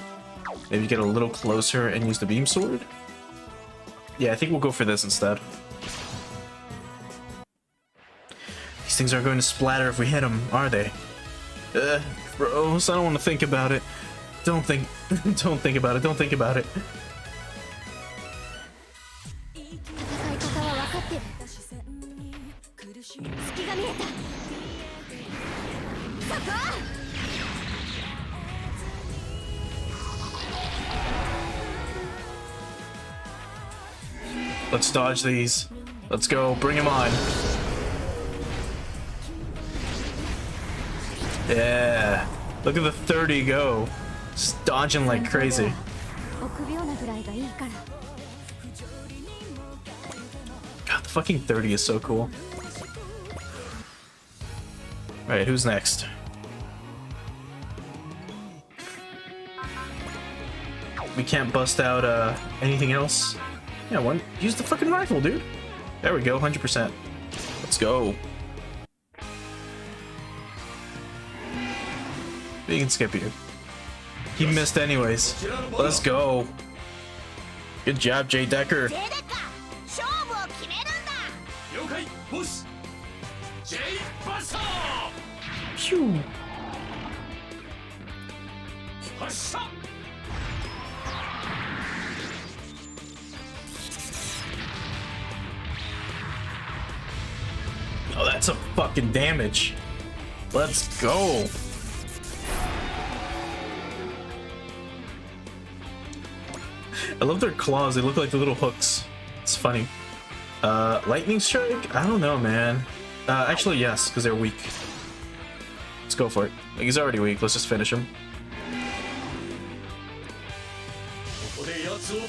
maybe get a little closer and use the Beam Sword? Yeah, I think we'll go for this instead. These things aren't going to splatter if we hit them, are they? Bros, I don't want to think about it. Don't think about it, don't think about it. 戦い方は分かってる。隙が見えた。そこ！ Let's dodge these. Let's go, bring him on. Yeah. Look at the 30 go. Just dodging like crazy. 臆病なぐらいがいいから。 God, the fucking 30 is so cool. Alright, who's next? We can't bust out anything else. Yeah, use the fucking rifle, dude. There we go, 100%. Let's go. We can skip you. He missed anyways. Let's go. Good job, Jay Decker. Phew. Oh, that's a fucking damage. Let's go. I love their claws. They look like the little hooks. It's funny. Lightning strike? I don't know, man. Actually, yes, because they're weak. Let's go for it. Like, he's already weak. Let's just finish him.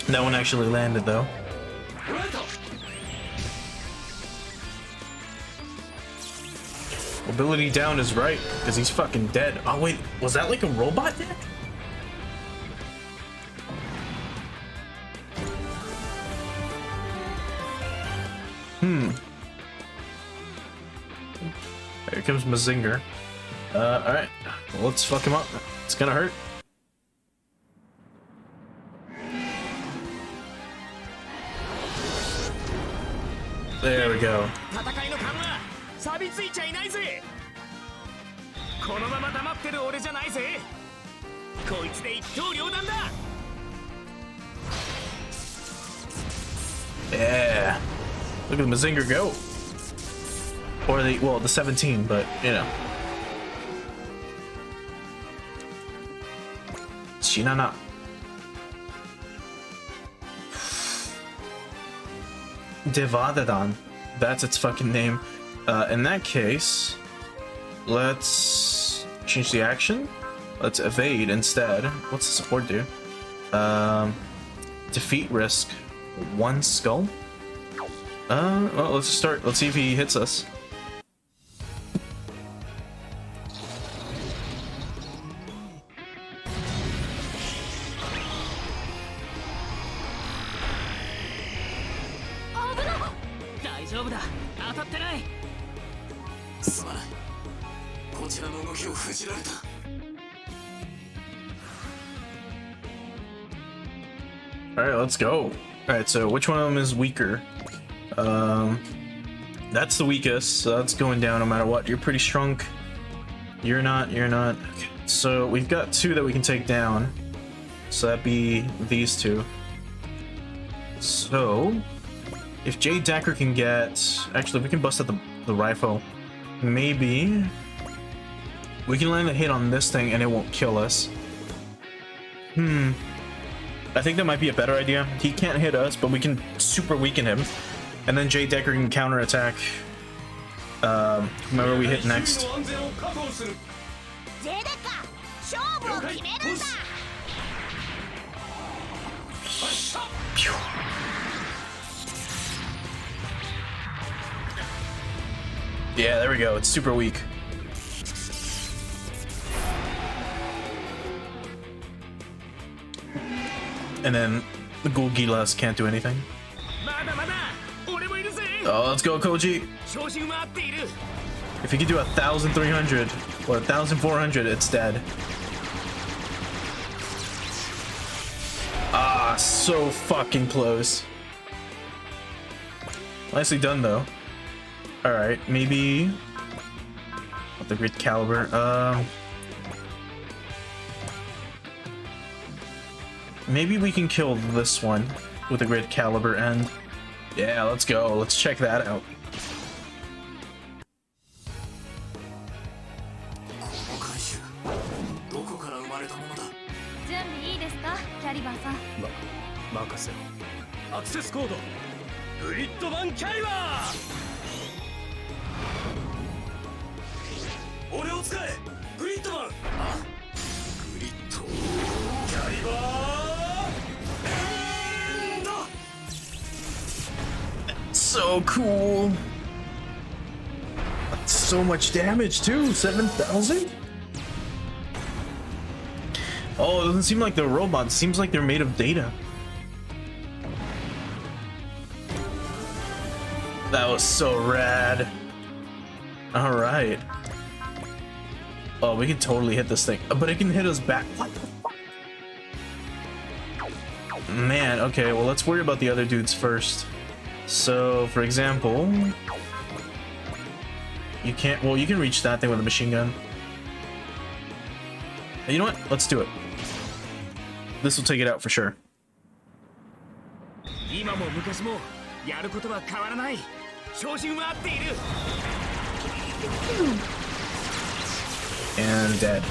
That one actually landed, though. Mobility down is right, because he's fucking dead. Oh, wait. Was that like a robot deck? Here comes Mazinger. Alright. Well, let's fuck him up. It's gonna hurt. There we go. Yeah. Look at the Mazinger go. Or the 17, but you know. Shinana. Devadadan. That's its fucking name. In that case, let's change the action. Let's evade instead. What's the support do? Defeat risk 1 skull. Well, let's start. Let's see if he hits us. Alright, let's go. Alright, so which one of them is weaker? That's the weakest, so that's going down no matter what. You're pretty strong. You're not. Okay. So we've got 2 that we can take down. So that'd be these 2. So if Jay Decker can get... Actually, we can bust out the rifle. Maybe we can land a hit on this thing and it won't kill us. I think that might be a better idea. He can't hit us, but we can super weaken him. And then Jay Decker can counterattack whomever we hit next. Yeah, there we go. It's super weak. And then the Ghoul Gilas can't do anything. Oh, let's go, Koji. If you could do 1,300 or 1,400, it's dead. Ah, so fucking close. Nicely done, though. All right, maybe with the Great Caliber. Maybe we can kill this one with a Great Caliber end. Yeah, let's go. Let's check that out. So cool. That's so much damage too. 7,000. Oh, it doesn't seem like they're robots. It seems like they're made of data. That was so rad. All right. Oh, we can totally hit this thing, but it can hit us back. What the fuck? Man, okay, well, let's worry about the other dudes first. So, for example, you can't, well, you can reach that thing with a machine gun. You know what? Let's do it. This will take it out for sure. And dead.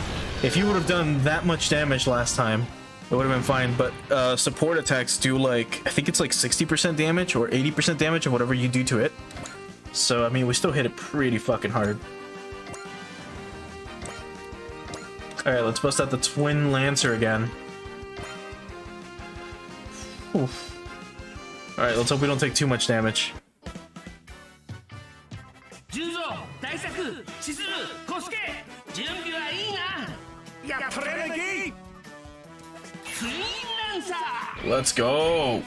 If you would have done that much damage last time, it would have been fine, but support attacks do like, I think it's like 60% damage or 80% damage of whatever you do to it. So, I mean, we still hit it pretty fucking hard. Alright, let's bust out the Twin Lancer again. Oof. Alright, let's hope we don't take too much damage. Let's go!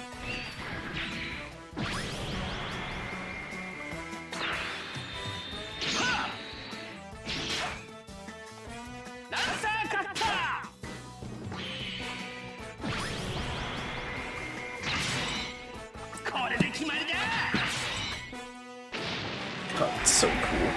Oh, it's so cool.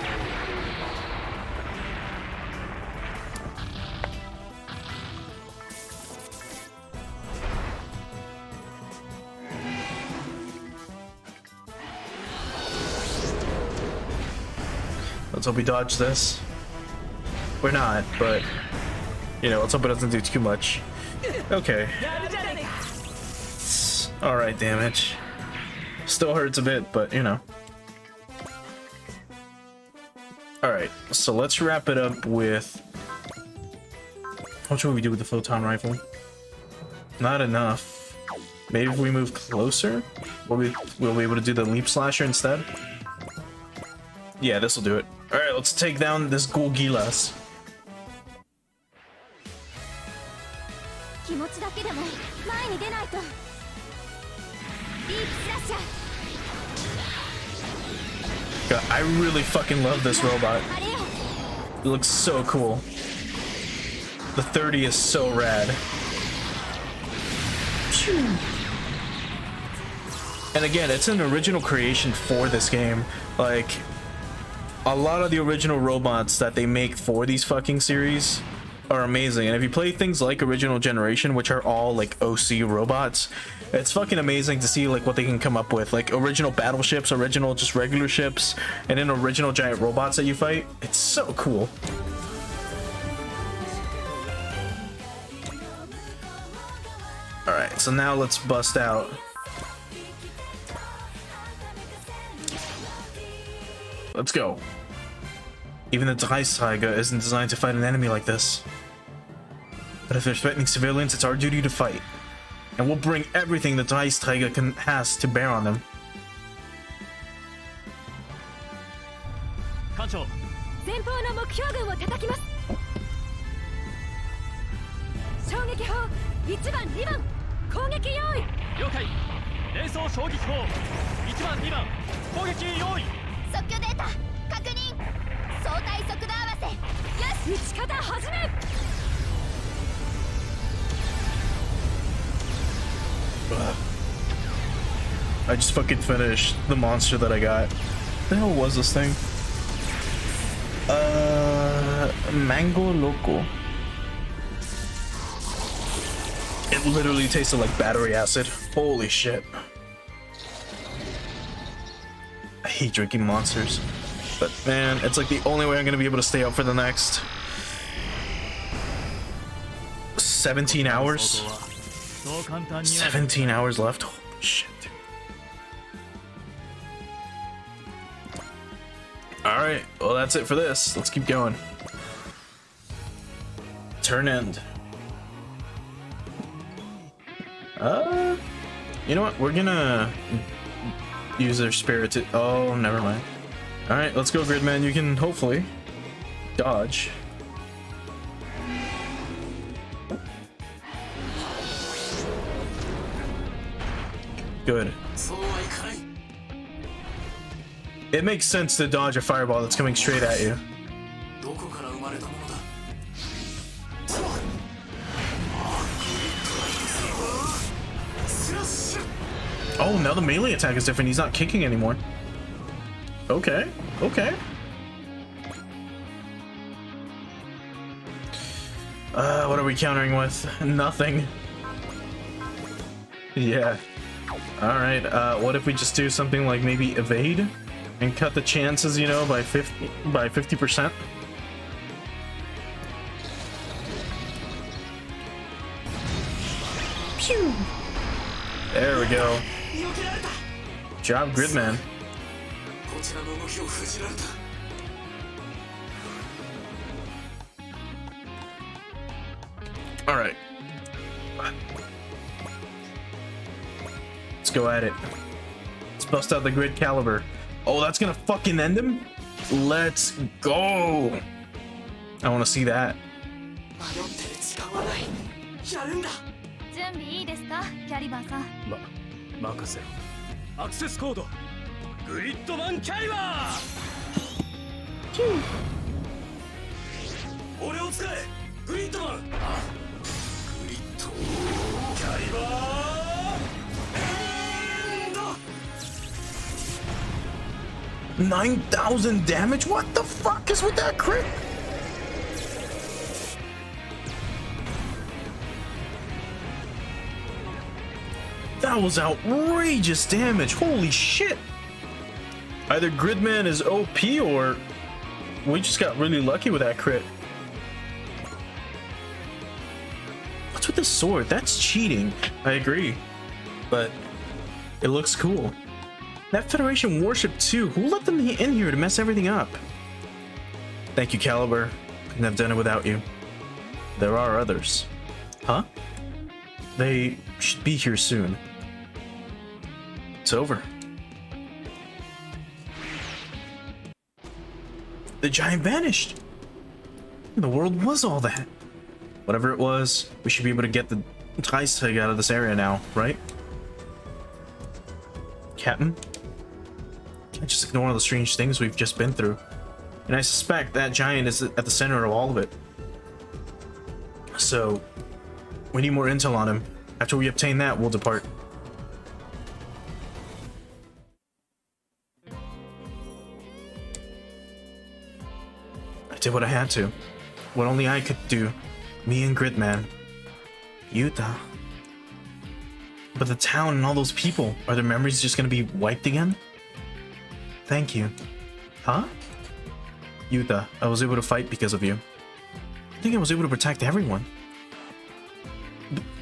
Let's hope we dodge this. We're not, but you know, let's hope it doesn't do too much. Okay. Alright, damage. Still hurts a bit, but you know. Alright, so let's wrap it up with... What should we do with the photon rifle? Not enough. Maybe if we move closer, we'll be able to do the leap slasher instead? Yeah, this will do it. Alright, let's take down this Ghoul Gilas. God, I really fucking love this robot. It looks so cool. The 30 is so rad. And again, it's an original creation for this game. Like, a lot of the original robots that they make for these fucking series are amazing. And if you play things like Original Generation, which are all like OC robots, it's fucking amazing to see like what they can come up with. Like original battleships, original just regular ships, and then original giant robots that you fight. It's so cool. Alright, so now let's bust out. Let's go. Even the Dreisträger isn't designed to fight an enemy like this. But if they're threatening civilians, it's our duty to fight. And we'll bring everything the Dreisträger has to bear on them. 攻撃用意。了解。連装衝撃砲。1番2番攻撃用意。即興データ確認。相対速度合わせ。よし。撃ち方始め。I just fucking finished the monster that I got. What the hell was this thing? Mango Loco. It literally tasted like battery acid. Holy shit. I hate drinking monsters. But man, it's like the only way I'm gonna be able to stay up for the next 17 hours. そう簡単には 17 hours left. Holy shit. Alright, well that's it for this. Let's keep going. Turn end. You know what? We're gonna use their spirit to... Oh, never mind. Alright, let's go, Gridman. You can hopefully dodge. Good. It makes sense to dodge a fireball that's coming straight at you. Oh, now the melee attack is different. He's not kicking anymore. Okay, okay. What are we countering with? Nothing. Yeah. Alright, what if we just do something like maybe evade? And cut the chances, you know, by 50%? Pew! There we go. Job, Gridman. Alright. Let's go at it. Let's bust out the grid caliber. Oh, that's gonna fucking end him? Let's go! I wanna see that. 準備いいですかキャリバーさん。任せろ。アクセスコードグリッドマンキャリバー。俺を使えグリッドマン。グリッドキャリバーエンド。 9,000 damage? What the fuck is with that crit? That was outrageous damage. Holy shit. Either Gridman is OP or we just got really lucky with that crit. What's with this sword? That's cheating. I agree. But it looks cool. That Federation warship too. Who let them in here to mess everything up? Thank you, Caliber. Couldn't have done it without you. There are others. Huh? They should be here soon. It's over. The giant vanished. The world was all that. Whatever it was, we should be able to get the Teistag out of this area now, right? Captain? Can't just ignore all the strange things we've just been through. And I suspect that giant is at the center of all of it. So, we need more intel on him. After we obtain that, we'll depart. I did what I had to. What only I could do. Me and Gridman. Yuta. But the town and all those people, are their memories just gonna be wiped again? Thank you. Huh? Yuta, I was able to fight because of you. I think I was able to protect everyone.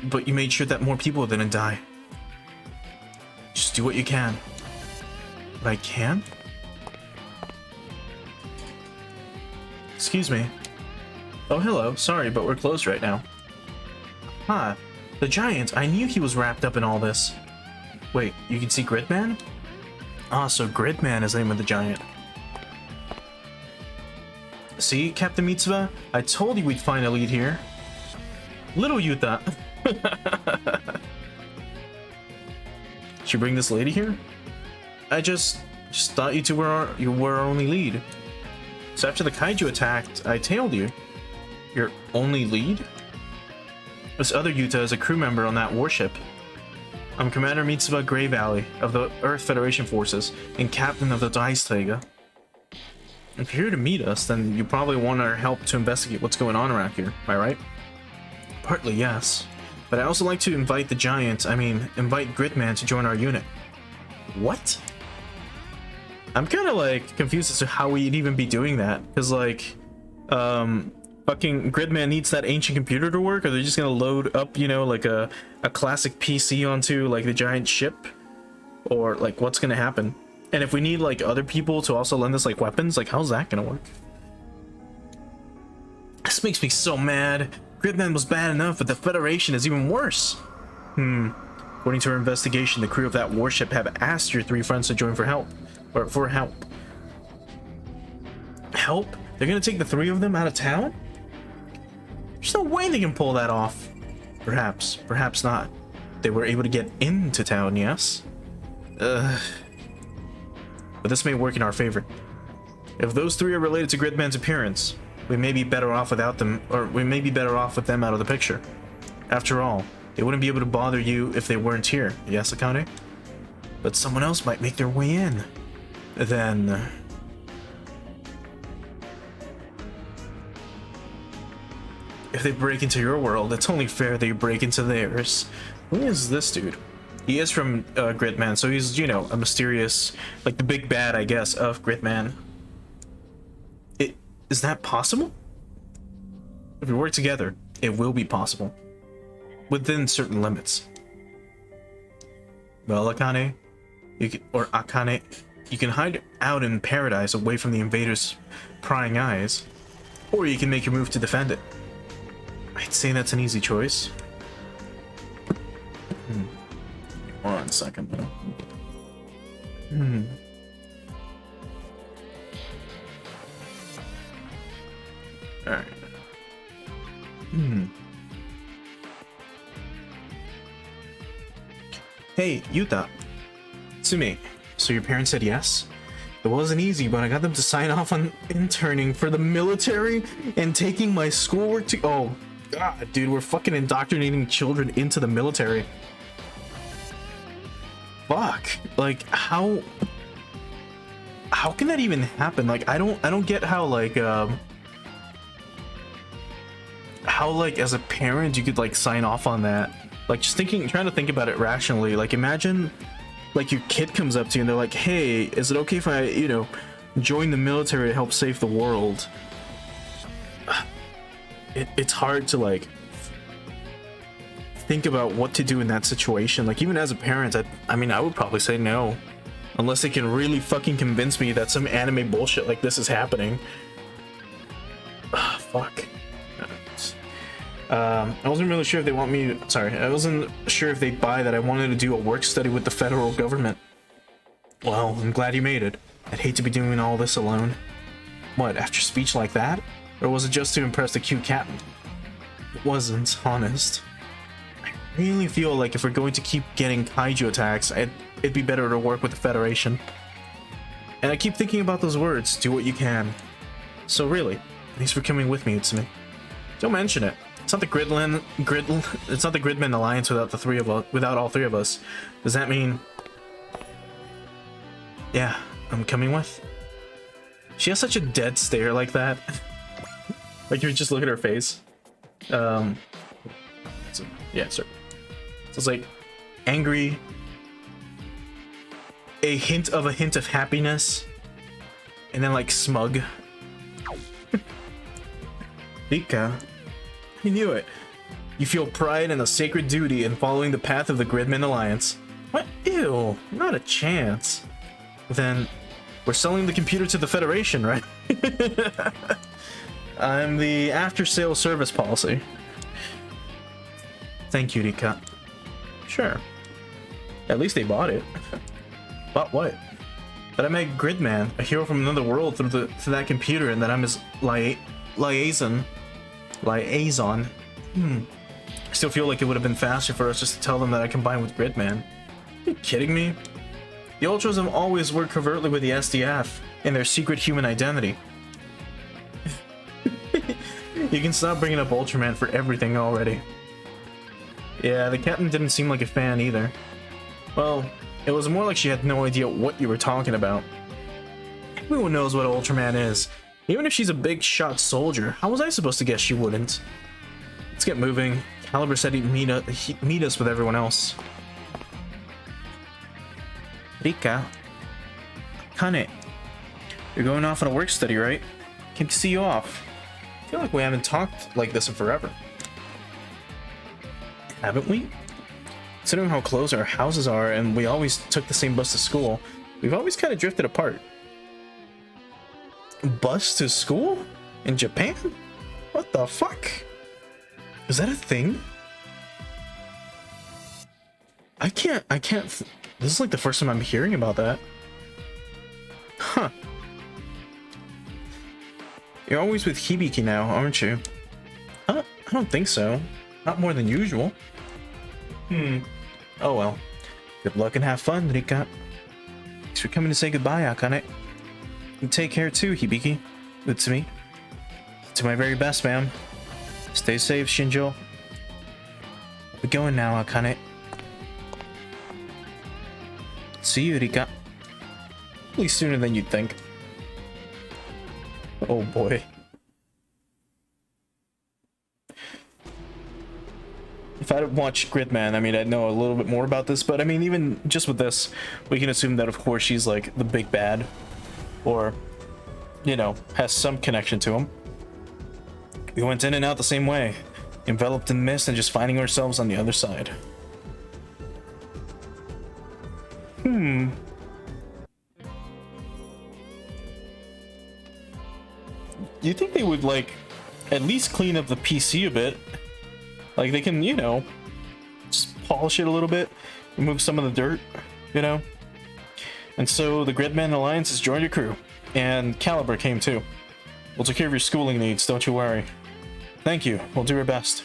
But you made sure that more people didn't die. Just do what you can. What I can? Excuse me. Oh, hello. Sorry, but we're closed right now. Ah, the giant. I knew he was wrapped up in all this. Wait, you can see Gridman? Ah, so Gridman is the name of the giant. See, Captain Mitsuba? I told you we'd find a lead here. Little Yuta. Did you bring this lady here? I just thought you were our only lead. So after the kaiju attacked, I tailed you. Your only lead? This other Yuta is a crew member on that warship. I'm Commander Mitsuba Grey Valley of the Earth Federation Forces and Captain of the Daisträger. If you're here to meet us, then you probably want our help to investigate what's going on around here, am I right? Partly, yes. But I also like to invite the Giant, invite Gridman to join our unit. What? I'm kind of like confused as to how we'd even be doing that, because like, fucking Gridman needs that ancient computer to work, or they're just gonna load up, you know, like a classic PC onto like the giant ship, or like what's gonna happen? And if we need like other people to also lend us like weapons, like how's that gonna work? This makes me so mad. Gridman was bad enough, but the Federation is even worse. According to our investigation, the crew of that warship have asked your three friends to join for help. Help? They're gonna take the three of them out of town? There's no way they can pull that off. Perhaps not. They were able to get into town, yes? But this may work in our favor. If those three are related to Gridman's appearance, we may be better off without them, or we may be better off with them out of the picture. After all, they wouldn't be able to bother you if they weren't here, yes, Akane? But someone else might make their way in. Then... if they break into your world, it's only fair they break into theirs. Who is this dude? He is from Gridman, so he's, you know, a mysterious, like the big bad, I guess, of Gridman. Is that possible? If we work together, it will be possible. Within certain limits. Well, Akane, you can hide out in paradise away from the invaders' prying eyes, or you can make your move to defend it. I'd say that's an easy choice. One second, though. Alright. Hey, Yuta. Tsumi, so your parents said yes? It wasn't easy, but I got them to sign off on interning for the military and taking my schoolwork to... Oh, God, dude, we're fucking indoctrinating children into the military. Fuck. Like, how can that even happen? Like, I don't get how, like, as a parent you could, like, sign off on that. Like, just trying to think about it rationally. Like, imagine, like, your kid comes up to you and they're like, hey, is it okay if I, you know, join the military to help save the world? It's hard to, like, think about what to do in that situation. Like, even as a parent, I mean, I would probably say no. Unless they can really fucking convince me that some anime bullshit like this is happening. Fuck. I wasn't really sure if they want me to... Sorry, I wasn't sure if they'd buy that I wanted to do a work study with the federal government. Well, I'm glad you made it. I'd hate to be doing all this alone. What, after speech like that? Or was it just to impress the cute captain? It wasn't, honest. I really feel like if we're going to keep getting kaiju attacks, it'd be better to work with the Federation. And I keep thinking about those words, do what you can. So really, thanks for coming with me, Utsumi. Don't mention it. It's not the it's not the Gridman Alliance without all three of us. Does that mean... Yeah, I'm coming with? She has such a dead stare like that. Like, you just look at her face. Yeah, sir. So it's like angry, a hint of happiness, and then like smug. Rika, I knew it. You feel pride and a sacred duty in following the path of the Gridman Alliance. What? Ew, not a chance. Then we're selling the computer to the Federation, right? I'm the after-sale service policy. Thank you, Rika. Sure. At least they bought it. Bought what? That I made Gridman, a hero from another world, through that computer, and that I'm his liaison. I still feel like it would have been faster for us just to tell them that I combined with Gridman. Are you kidding me? The Ultras have always worked covertly with the SDF in their secret human identity. You can stop bringing up Ultraman for everything already. Yeah, the captain didn't seem like a fan either. Well, it was more like she had no idea what you were talking about. Everyone knows what Ultraman is. Even if she's a big shot soldier, how was I supposed to guess she wouldn't? Let's get moving. Caliber said he'd meet us with everyone else. Rika. Kane. You're going off on a work study, right? Came to see you off. I feel like we haven't talked like this in forever. Haven't we? Considering how close our houses are and we always took the same bus to school, we've always kind of drifted apart. Bus to school? In Japan? What the fuck? Is that a thing? I can't. This is like the first time I'm hearing about that. Huh. You're always with Hibiki now, aren't you? I don't think so. Not more than usual. Oh well. Good luck and have fun, Rika. Thanks for coming to say goodbye, Akane. And take care too, Hibiki. Utsumi. To my very best, ma'am. Stay safe, Shinjo. We're going now, Akane. See you, Rika. At least sooner than you'd think. Oh boy. If I had watched Gridman, I mean, I'd know a little bit more about this, but I mean, even just with this, we can assume that, of course, she's like the big bad, or, you know, has some connection to him. We went in and out the same way, enveloped in mist and just finding ourselves on the other side. You think they would, like, at least clean up the PC a bit? Like, they can, you know, just polish it a little bit, remove some of the dirt, you know? And so the Gridman Alliance has joined your crew, and Caliber came too. We'll take care of your schooling needs, don't you worry. Thank you, we'll do our best.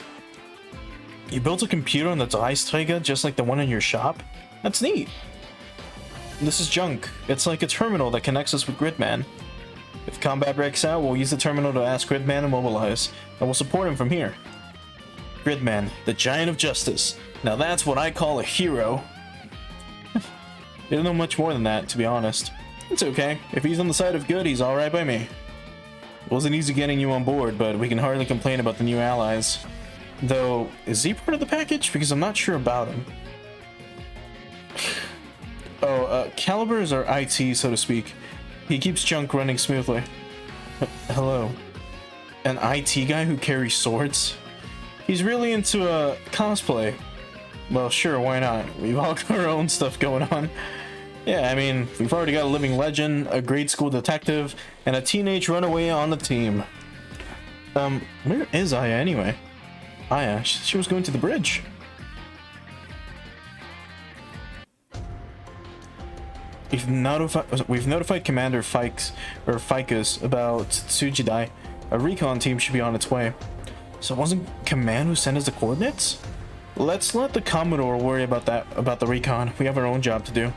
You built a computer on the Dreisträger just like the one in your shop? That's neat. This is junk. It's like a terminal that connects us with Gridman. If combat breaks out, we'll use the terminal to ask Gridman to mobilize, and we'll support him from here. Gridman, the Giant of Justice. Now that's what I call a hero. You don't know much more than that, to be honest. It's okay. If he's on the side of good, he's alright by me. It wasn't easy getting you on board, but we can hardly complain about the new allies. Though, is he part of the package? Because I'm not sure about him. Caliber is our IT, so to speak. He keeps junk running smoothly. Hello. An IT guy who carries swords? He's really into cosplay. Well, sure, why not? We've all got our own stuff going on. Yeah, I mean, we've already got a living legend, a grade school detective, and a teenage runaway on the team. Where is Aya anyway? Aya, she was going to the bridge. We've notified Commander Ficus about Tsujidai. A recon team should be on its way. So it wasn't Command who sent us the coordinates? Let's let the Commodore worry about that, about the recon. We have our own job to do.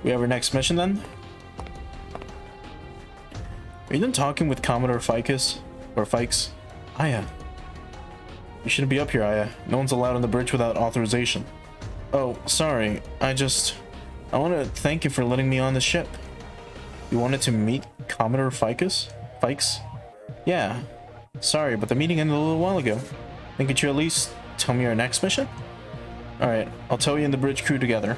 We have our next mission then? Are you done talking with Commodore Ficus? Or Fikes? Aya. You shouldn't be up here, Aya. No one's allowed on the bridge without authorization. Oh, sorry. I want to thank you for letting me on the ship. You wanted to meet Commodore Ficus? Fikes? Yeah. Sorry, but the meeting ended a little while ago. Could you at least tell me our next mission? Alright, I'll tell you and the bridge crew together.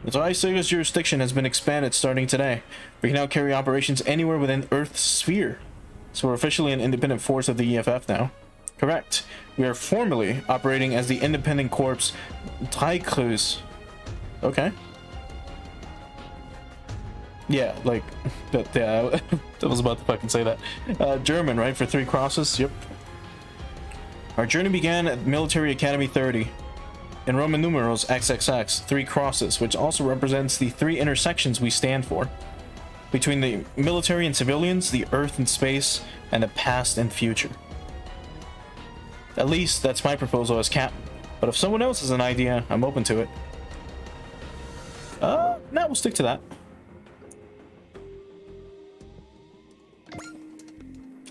The Dreisträger's jurisdiction has been expanded starting today. We can now carry operations anywhere within Earth's sphere. So we're officially an independent force of the EFF now. Correct. We are formally operating as the Independent Corps Dreikreuz. Okay. Yeah, like, I was about to fucking say that. German, right? For 3 crosses? Yep. Our journey began at Military Academy 30. In Roman numerals, XXX, 3 crosses, which also represents the 3 intersections we stand for. Between the military and civilians, the Earth and space, and the past and future. At least, that's my proposal as captain. But if someone else has an idea, I'm open to it. No, we'll stick to that.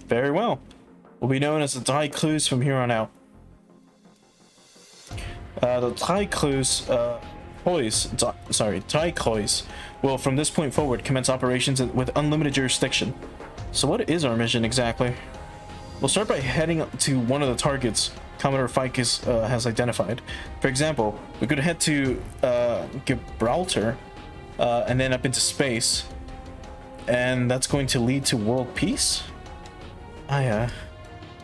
Very well. Will be known as the Thai Clues from here on out. The Thai Clues, Thai Clues will from this point forward commence operations with unlimited jurisdiction. So what is our mission exactly? We'll start by heading to one of the targets Commodore Ficus has identified. For example, we could head to Gibraltar and then up into space, and that's going to lead to world peace. I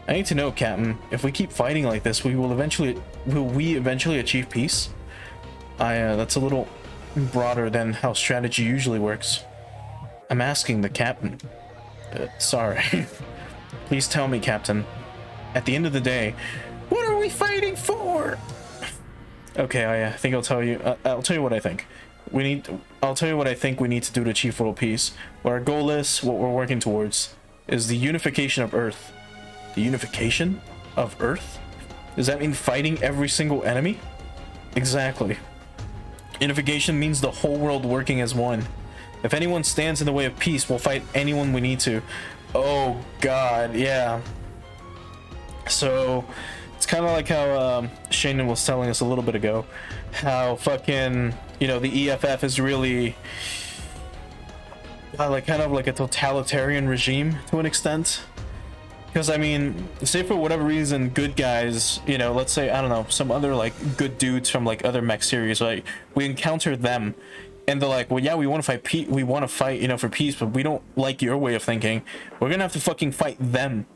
need to know, Captain, if we keep fighting like this, will we eventually achieve peace? That's a little broader than how strategy usually works. I'm asking the captain. Sorry. Please tell me, Captain. At the end of the day, what are we fighting for? Okay, I think I'll tell you. I'll tell you what I think. I'll tell you what I think we need to do to achieve world peace. What our goal is, what we're working towards, is the unification of Earth. The unification of Earth? Does that mean fighting every single enemy? Exactly. Unification means the whole world working as one. If anyone stands in the way of peace, we'll fight anyone we need to. Oh god, yeah. So it's kind of like how Shayne was telling us a little bit ago, how fucking, the EFF is really like kind of like a totalitarian regime to an extent. Because, I mean, say for whatever reason, good guys, let's say, I don't know, some other, like, good dudes from, like, other mech series, like, we encounter them, and they're like, well, yeah, we want to fight, for peace, but we don't like your way of thinking. We're gonna have to fucking fight them.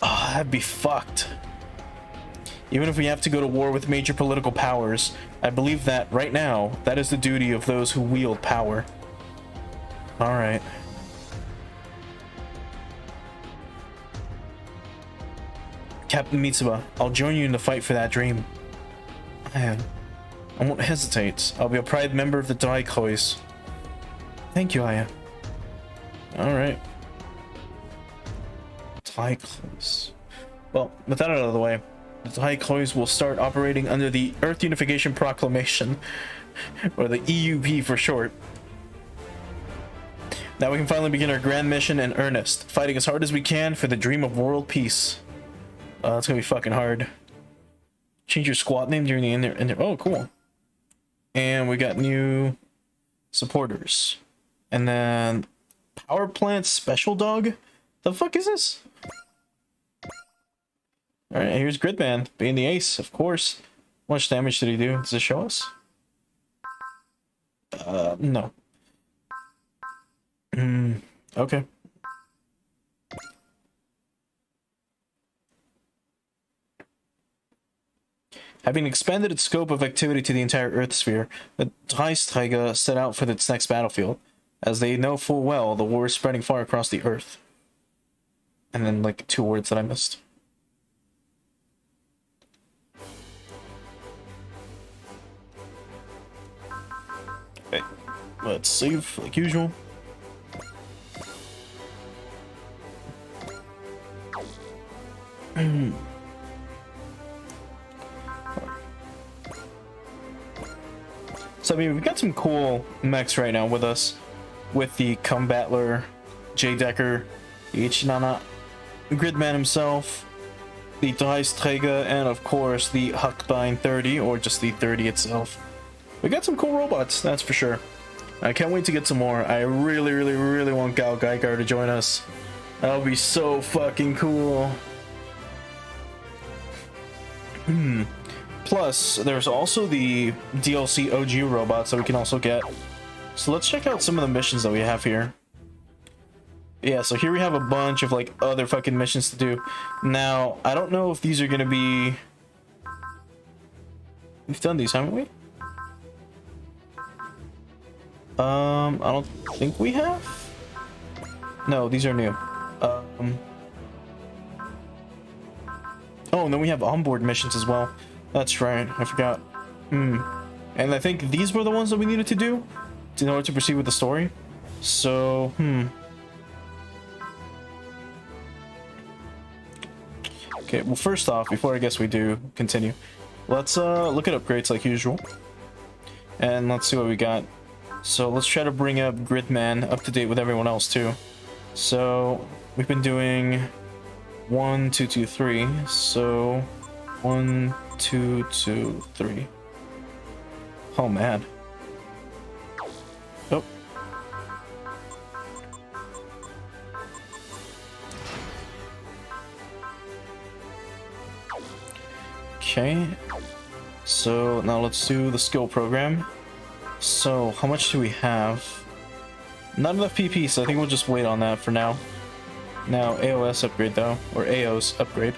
Oh, that'd be fucked. Even if we have to go to war with major political powers, I believe that, right now, that is the duty of those who wield power. Alright. Captain Mitsuba, I'll join you in the fight for that dream. I won't hesitate. I'll be a proud member of the Daikos. Thank you, Aya. Alright. Daikos. Well, with that out of the way, the Daikos will start operating under the Earth Unification Proclamation, or the EUP for short. Now we can finally begin our grand mission in earnest, fighting as hard as we can for the dream of world peace. It's gonna be fucking hard. Change your squad name during the in there. Oh, cool. And we got new supporters. And then power plant special dog. The fuck is this? All right, here's Gridman being the ace, of course. How much damage did he do? Does it show us? No. Okay. Having expanded its scope of activity to the entire Earth sphere, the Dreisträger set out for its next battlefield, as they know full well the war is spreading far across the Earth. And then, like, 2 words that I missed. Okay, let's save, like usual. So, I mean, we've got some cool mechs right now with us, with the Combatler, J Decker, the Ichinana, Gridman himself, the Dreisträger, and of course the Hackbein 30, or just the 30 itself. We got some cool robots, that's for sure. I can't wait to get some more. I really, really, really want Gal Geiger to join us. That would be so fucking cool. Plus, there's also the DLC OG robots that we can also get. So let's check out some of the missions that we have here. Yeah, so here we have a bunch of like other fucking missions to do. Now, I don't know if these are gonna be... We've done these, haven't we? I don't think we have. No, these are new. Oh, and then we have onboard missions as well. That's right, I forgot. And I think these were the ones that we needed to do in order to proceed with the story. So, Okay, well, first off, before I guess we do continue, let's look at upgrades like usual. And let's see what we got. So let's try to bring up Gridman up to date with everyone else too. So we've been doing 1, 2, 2, 3. So 1, 2, 2, 3. Oh man. Oh. Okay. So now let's do the skill program. So how much do we have? Not enough PP, so I think we'll just wait on that for now. Now AOS upgrade though, or AOS upgrade.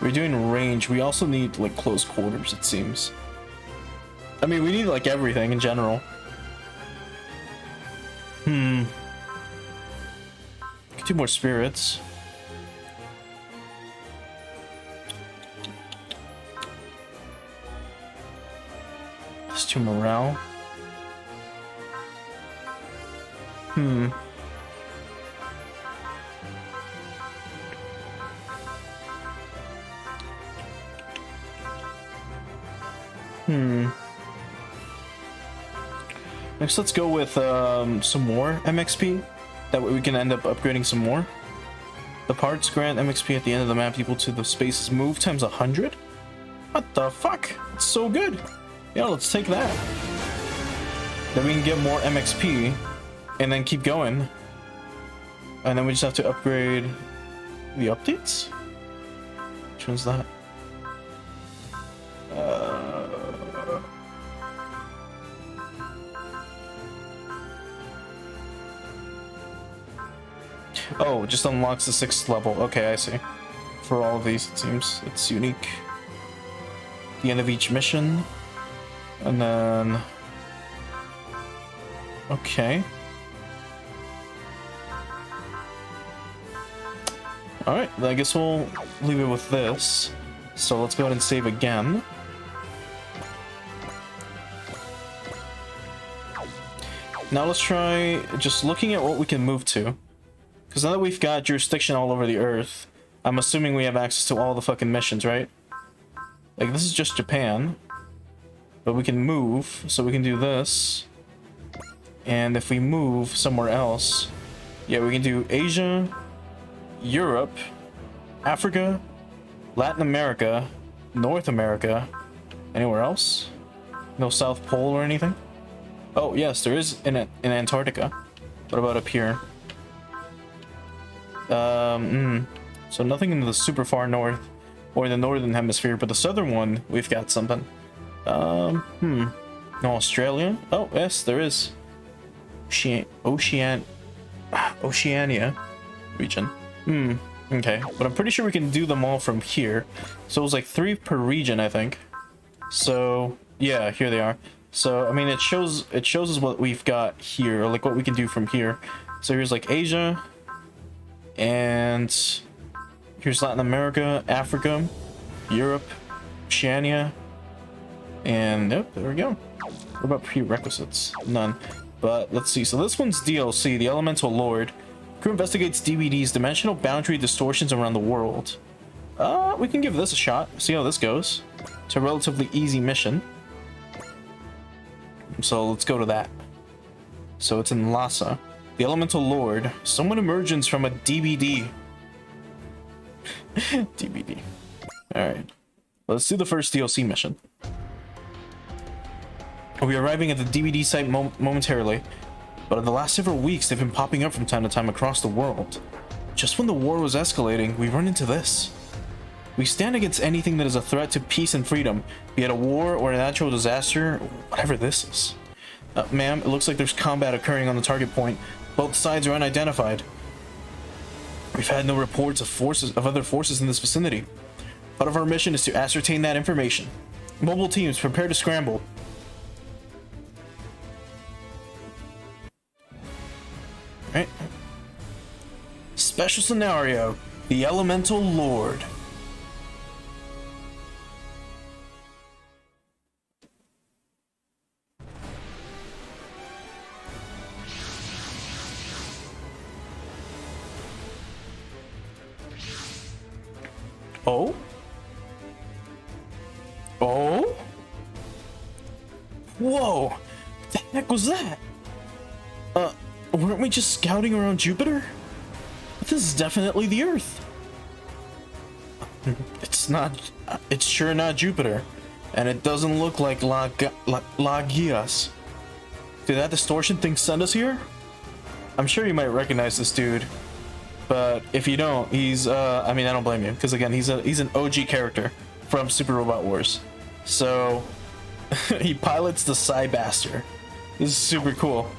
We're doing range. We also need like close quarters, it seems. I mean, we need like everything in general. Could do more spirits. Let's do morale. Next, let's go with some more MXP. That way we can end up upgrading some more. The parts grant MXP at the end of the map equal to the space's move times 100? What the fuck? It's so good. Yeah, let's take that. Then we can get more MXP and then keep going. And then we just have to upgrade the updates? Which one's that? Oh, it just unlocks the 6th level. Okay, I see. For all of these, it seems it's unique. The end of each mission. And then... Okay. Alright, I guess we'll leave it with this. So let's go ahead and save again. Now let's try just looking at what we can move to. Because now that we've got jurisdiction all over the Earth, I'm assuming we have access to all the fucking missions, right? Like, this is just Japan. But we can move, so we can do this. And if we move somewhere else, yeah, we can do Asia, Europe, Africa, Latin America, North America. Anywhere else? No South Pole or anything? Oh, yes, there is in Antarctica. What about up here? So nothing in the super far north or the northern hemisphere, but the southern one, we've got something. No, Australia? Oh, yes, there is. Oceania region. Okay, but I'm pretty sure we can do them all from here. So it was like 3 per region, I think. So yeah, here they are. So I mean, it shows us what we've got here, or like what we can do from here. So here's like Asia, and here's Latin America, Africa, Europe, Oceania, and yep, there we go. What about prerequisites? None. But let's see. So this one's DLC, the Elemental Lord. Crew investigates DVD's dimensional boundary distortions around the world. We can give this a shot. See how this goes. It's a relatively easy mission. So let's go to that. So it's in Lhasa. The Elemental Lord. Someone emerges from a DVD. DVD. Alright. Let's do the first DLC mission. We'll be arriving at the DVD site momentarily, but in the last several weeks they've been popping up from time to time across the world. Just when the war was escalating, we run into this. We stand against anything that is a threat to peace and freedom, be it a war or a natural disaster, whatever this is. Ma'am, it looks like there's combat occurring on the target point. Both sides are unidentified. We've had no reports of other forces in this vicinity. Part of our mission is to ascertain that information. Mobile teams, prepare to scramble. Right. Special scenario, the Elemental Lord. Oh? Whoa! What the heck was that? Weren't we just scouting around Jupiter? This is definitely the Earth. It's not. It's sure not Jupiter. And it doesn't look like Lagias. Did that distortion thing send us here? I'm sure you might recognize this dude. But if you don't, he's, I mean, I don't blame you. Because again, he's an OG character from Super Robot Wars. So, he pilots the Cybaster. This is super cool.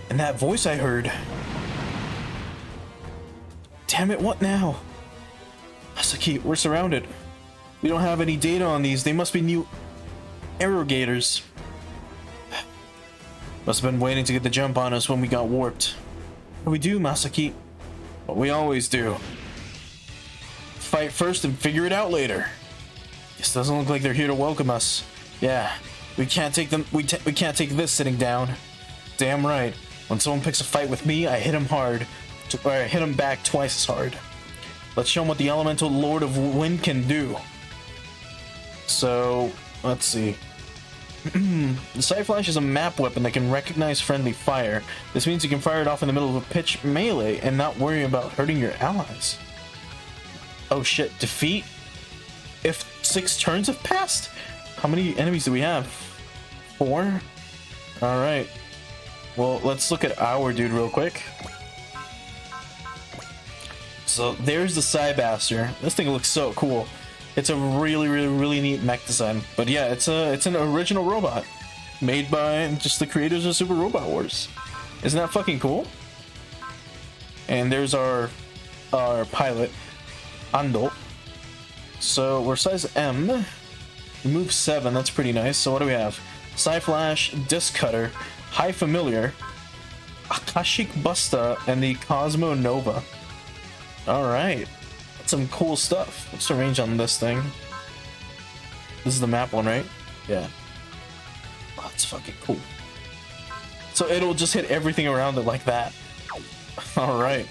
And that voice I heard. Damn it, what now? Masaki, we're surrounded. We don't have any data on these. They must be new irrigators. Must have been waiting to get the jump on us when we got warped. What do we do, Masaki? What we always do. Fight first and figure it out later. This doesn't look like they're here to welcome us. Yeah, we can't take them. We can't take this sitting down. Damn right. When someone picks a fight with me, I hit him hard. Or I hit him back twice as hard. Let's show him what the elemental Lord of Wind can do. So, let's see. The Sight Flash is a map weapon that can recognize friendly fire. This means you can fire it off in the middle of a pitch melee and not worry about hurting your allies. Oh shit, defeat? If 6 turns have passed? How many enemies do we have? 4? Alright. Well, let's look at our dude real quick. So there's the Cybaster. This thing looks so cool. It's a really neat mech design. But yeah, it's an original robot made by just the creators of Super Robot Wars. Isn't that fucking cool? And there's our pilot, Ando. So we're size M. We move 7. That's pretty nice. So what do we have? Psy Flash, Disc Cutter, High Familiar, Akashic Busta, and the Cosmo Nova. All right. Some cool stuff. What's the range on this thing? This is the map one, right? Yeah. Oh, that's fucking cool. So it'll just hit everything around it like that. Alright.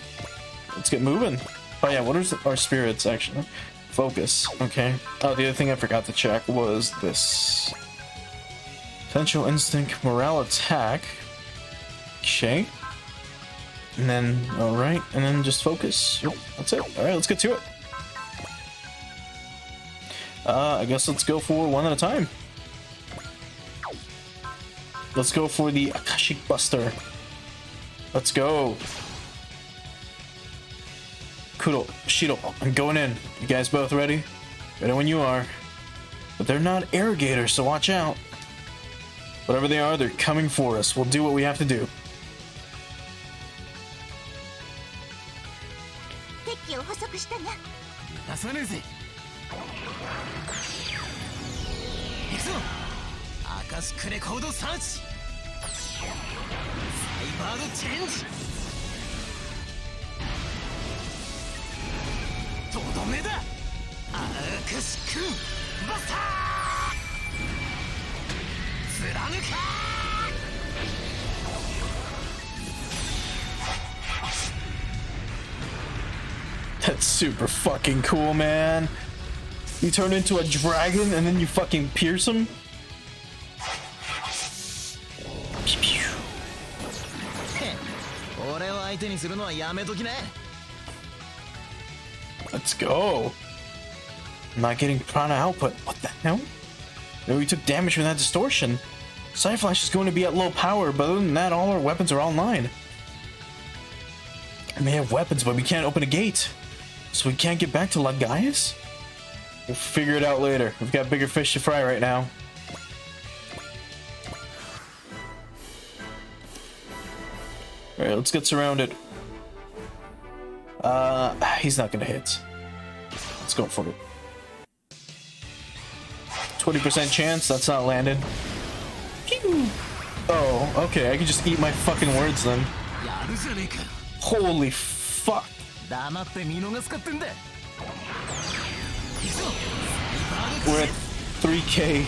Let's get moving. Oh yeah, what are our spirits actually? Focus. Okay. Oh, the other thing I forgot to check was this. Potential Instinct, Morale Attack. Okay. And then, alright, and then just focus. Yep, that's it. Alright, let's get to it. I guess let's go for one at a time. Let's go for the Akashic Buster. Let's go. Kuro, Shiro, I'm going in. You guys both ready? Ready when you are. But they're not irrigators, so watch out. Whatever they are, they're coming for us. We'll do what we have to do. That's super fucking cool, man. You turn into a dragon and then you fucking pierce him. Let's go. I'm not getting prana output. What the hell? Maybe we took damage from that distortion. Psyflash is going to be at low power, but other than that, all our weapons are online. I may have weapons, but we can't open a gate. So we can't get back to Lagaius? We'll figure it out later. We've got bigger fish to fry right now. Alright, let's get surrounded. He's not gonna hit. Let's go for it. 20% chance, that's not landed. Oh, okay, I can just eat my fucking words then. Holy fuck. We're at 3K.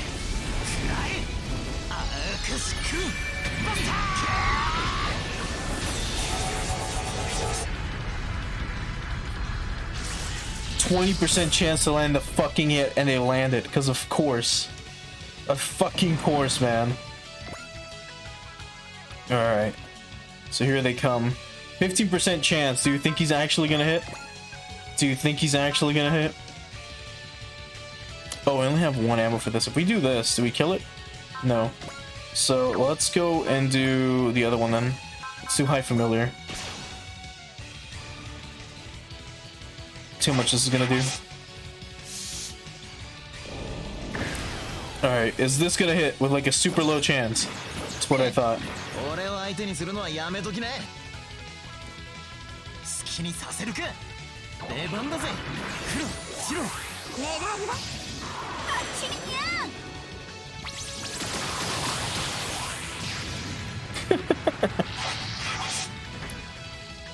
%20 chance to land the fucking hit, and they landed, because of course. Of fucking course, man. Alright. So here they come. 15% chance. Do you think he's actually gonna hit? Do you think he's actually gonna hit? Oh, we only have one ammo for this. If we do this, do we kill it? No. So let's go and do the other one then. Let's do High Familiar. See how much this is gonna do. Alright, is this gonna hit with like a super low chance? That's what I thought.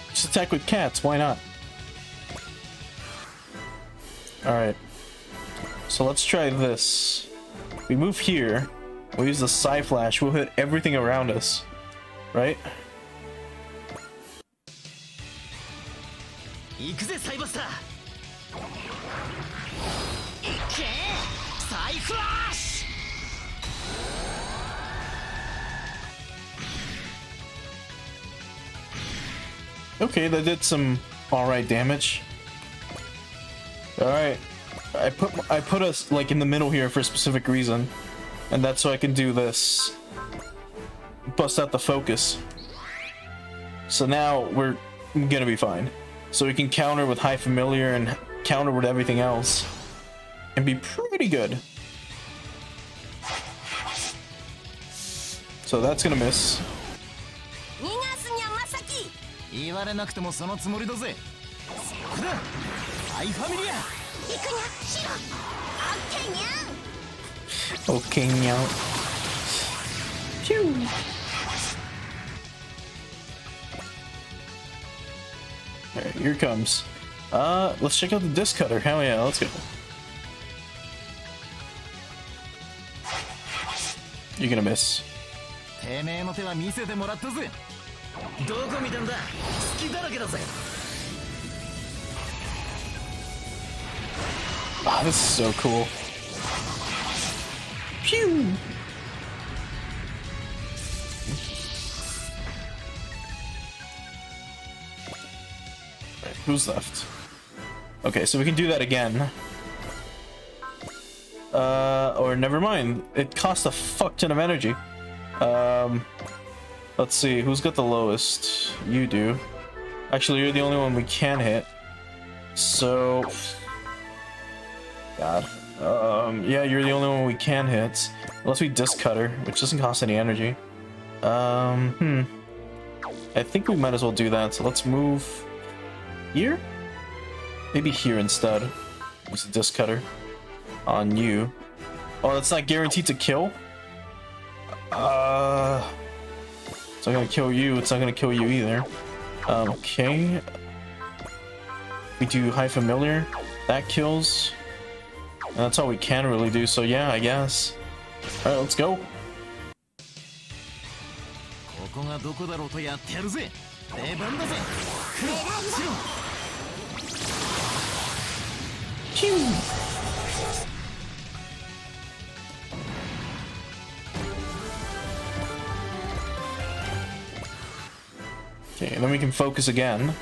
Just attack with cats, why not? Alright. So let's try this. We move here. We'll use the Psy Flash. We'll hit everything around us. Right? Okay, that did some alright damage. Alright. I put us like in the middle here for a specific reason. And that's so I can do this. Bust out the focus. So now we're gonna be fine. So we can counter with High Familiar and counter with everything else. And be pretty good. So that's gonna miss. Okay, now. Phew. Alright, here it comes. Let's check out the disc cutter. Hell yeah, let's go. You're gonna miss. Ah, this is so cool. Phew! Right, who's left? Okay, so we can do that again. Or never mind. It costs a fuck ton of energy. Let's see, who's got the lowest? You do. Actually, you're the only one we can hit. So... God. Yeah, you're the only one we can hit. Unless we disc cutter, which doesn't cost any energy. I think we might as well do that. So let's move here? Maybe here instead. Use the disc cutter on you. Oh, that's not guaranteed to kill? It's not gonna kill you, it's not gonna kill you either. Okay. We do High Familiar. That kills. And that's all we can really do, so yeah, I guess. Alright, let's go. Okay, and then we can focus again.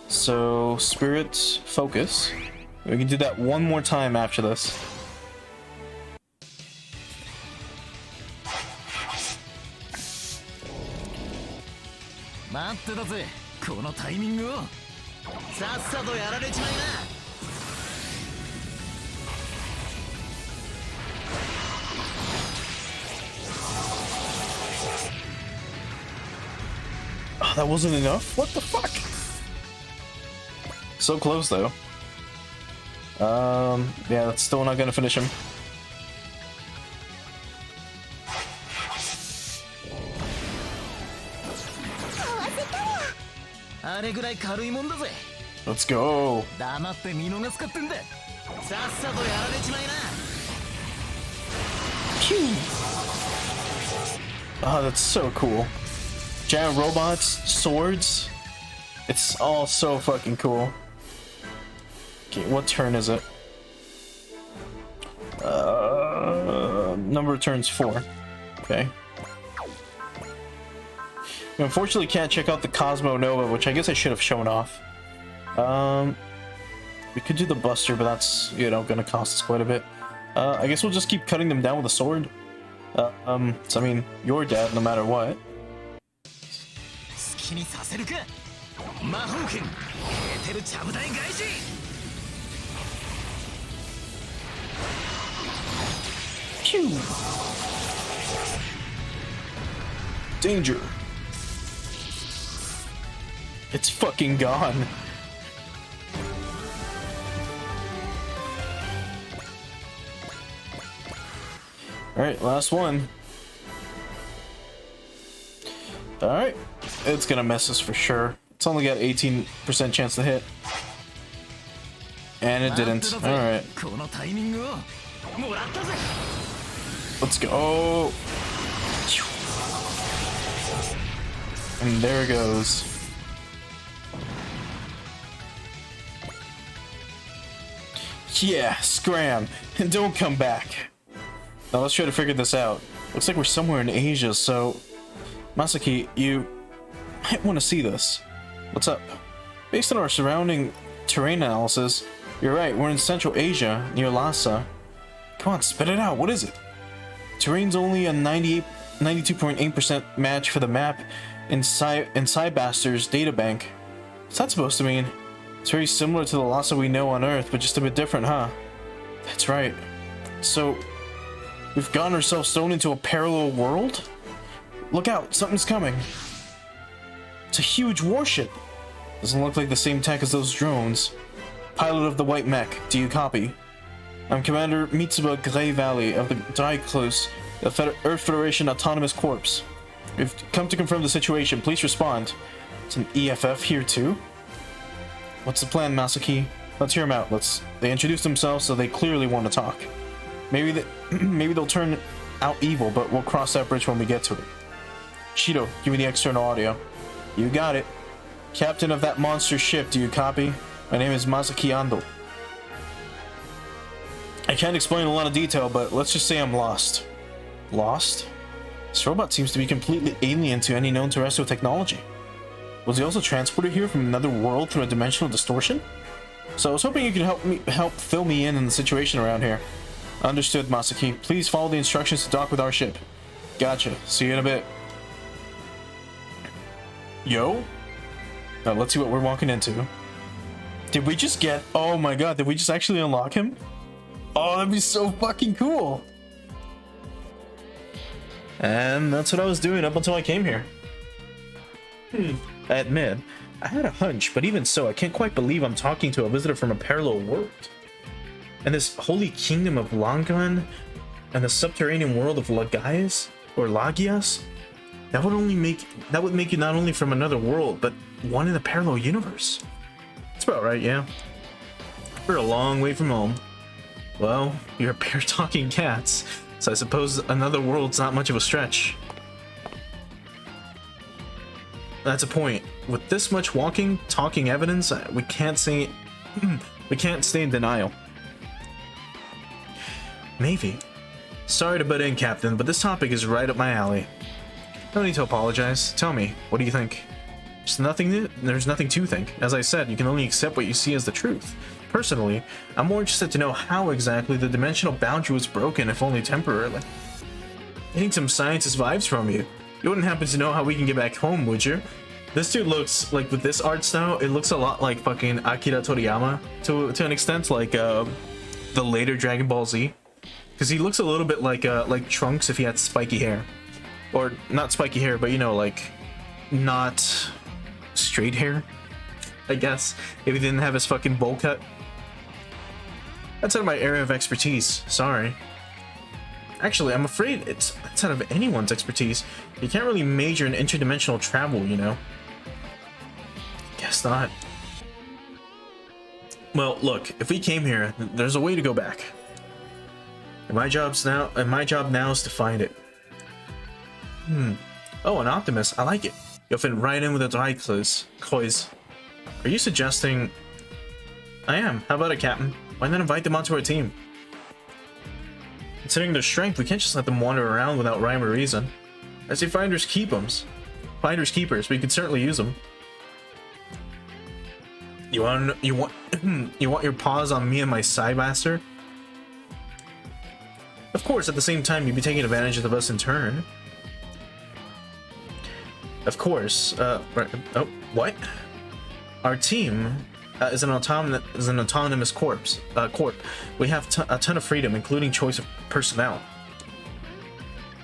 So, Spirit, focus. We can do that one more time after this. Oh, that wasn't enough? What the fuck? So close though. Yeah, that's still not gonna finish him. Let's go. Oh, that's so cool. Giant robots, swords. It's all so fucking cool. Okay, what turn is it? number of turns 4. Okay. We unfortunately can't check out the Cosmo Nova, which I guess I should have shown off. We could do the Buster, but that's, you know, gonna cost us quite a bit. I guess we'll just keep cutting them down with a sword. So I mean, you're dead no matter what. Phew. Danger. It's fucking gone. Alright, last one. Alright. It's gonna mess us for sure. It's only got 18% chance to hit. And it didn't. Alright. Let's go. And there it goes. Yeah, scram. And don't come back. Now let's try to figure this out. Looks like we're somewhere in Asia, so... Masaki, you might want to see this. What's up? Based on our surrounding terrain analysis, you're right, we're in Central Asia, near Lhasa. Come on, spit it out, what is it? Terrain's only a 92.8% match for the map in Cybaster's databank. What's that supposed to mean? It's very similar to the Lhasa we know on Earth, but just a bit different, huh? That's right. So, we've gotten ourselves thrown into a parallel world? Look out, something's coming. It's a huge warship. Doesn't look like the same tech as those drones. Pilot of the White Mech, do you copy? I'm Commander Mitsuba Grey Valley of the Dryclose, the Earth Federation Autonomous Corps. We've come to confirm the situation, please respond. It's an EFF here too? What's the plan, Masaki? Let's hear them out. They introduce themselves, so they clearly want to talk. Maybe they'll turn out evil, but we'll cross that bridge when we get to it. Shido, give me the external audio. You got it. Captain of that monster ship, do you copy? My name is Masaki Ando. I can't explain a lot of detail, but let's just say I'm lost. Lost? This robot seems to be completely alien to any known terrestrial technology. Was he also transported here from another world through a dimensional distortion? So I was hoping you could help fill me in on the situation around here. Understood, Masaki. Please follow the instructions to dock with our ship. Gotcha. See you in a bit. Yo? Now let's see what we're walking into. Did we just get... Oh my god, did we just actually unlock him? Oh, that'd be so fucking cool. And that's what I was doing up until I came here. I admit, I had a hunch, but even so, I can't quite believe I'm talking to a visitor from a parallel world. And this holy kingdom of Langan and the subterranean world of Lagaias or Lagias, that would make you not only from another world, but one in a parallel universe. That's about right, yeah. We're a long way from home. Well, you're a pair of talking cats, so I suppose another world's not much of a stretch. That's a point. With this much walking, talking evidence, we can't stay in denial. Maybe. Sorry to butt in, Captain, but this topic is right up my alley. No need to apologize. Tell me, what do you think? There's nothing to think. As I said, you can only accept what you see as the truth. Personally, I'm more interested to know how exactly the dimensional boundary was broken, if only temporarily. Getting some scientist vibes from you. You wouldn't happen to know how we can get back home, would you? This dude looks like, with this art style, it looks a lot like fucking Akira Toriyama to an extent, like the later Dragon Ball Z, because he looks a little bit like Trunks if he had spiky hair, or not spiky hair, but you know, like not straight hair, I guess, if he didn't have his fucking bowl cut. That's out of my area of expertise. Sorry. Actually, I'm afraid it's out of anyone's expertise. You can't really major in interdimensional travel, you know. Guess not. Well, look, if we came here, there's a way to go back. And my job now is to find it. Oh, an optimist. I like it. You'll fit right in with the Dryclose. Are you suggesting... I am. How about it, Captain? Why not invite them onto our team? Considering their strength, we can't just let them wander around without rhyme or reason. I say finders keepers. Finders keepers. We could certainly use them. You want your paws on me and my side master? Of course, at the same time, you'd be taking advantage of us in turn. Of course. Right. Oh, what? Our team is an autonomous corp. We have a ton of freedom, including choice of personnel.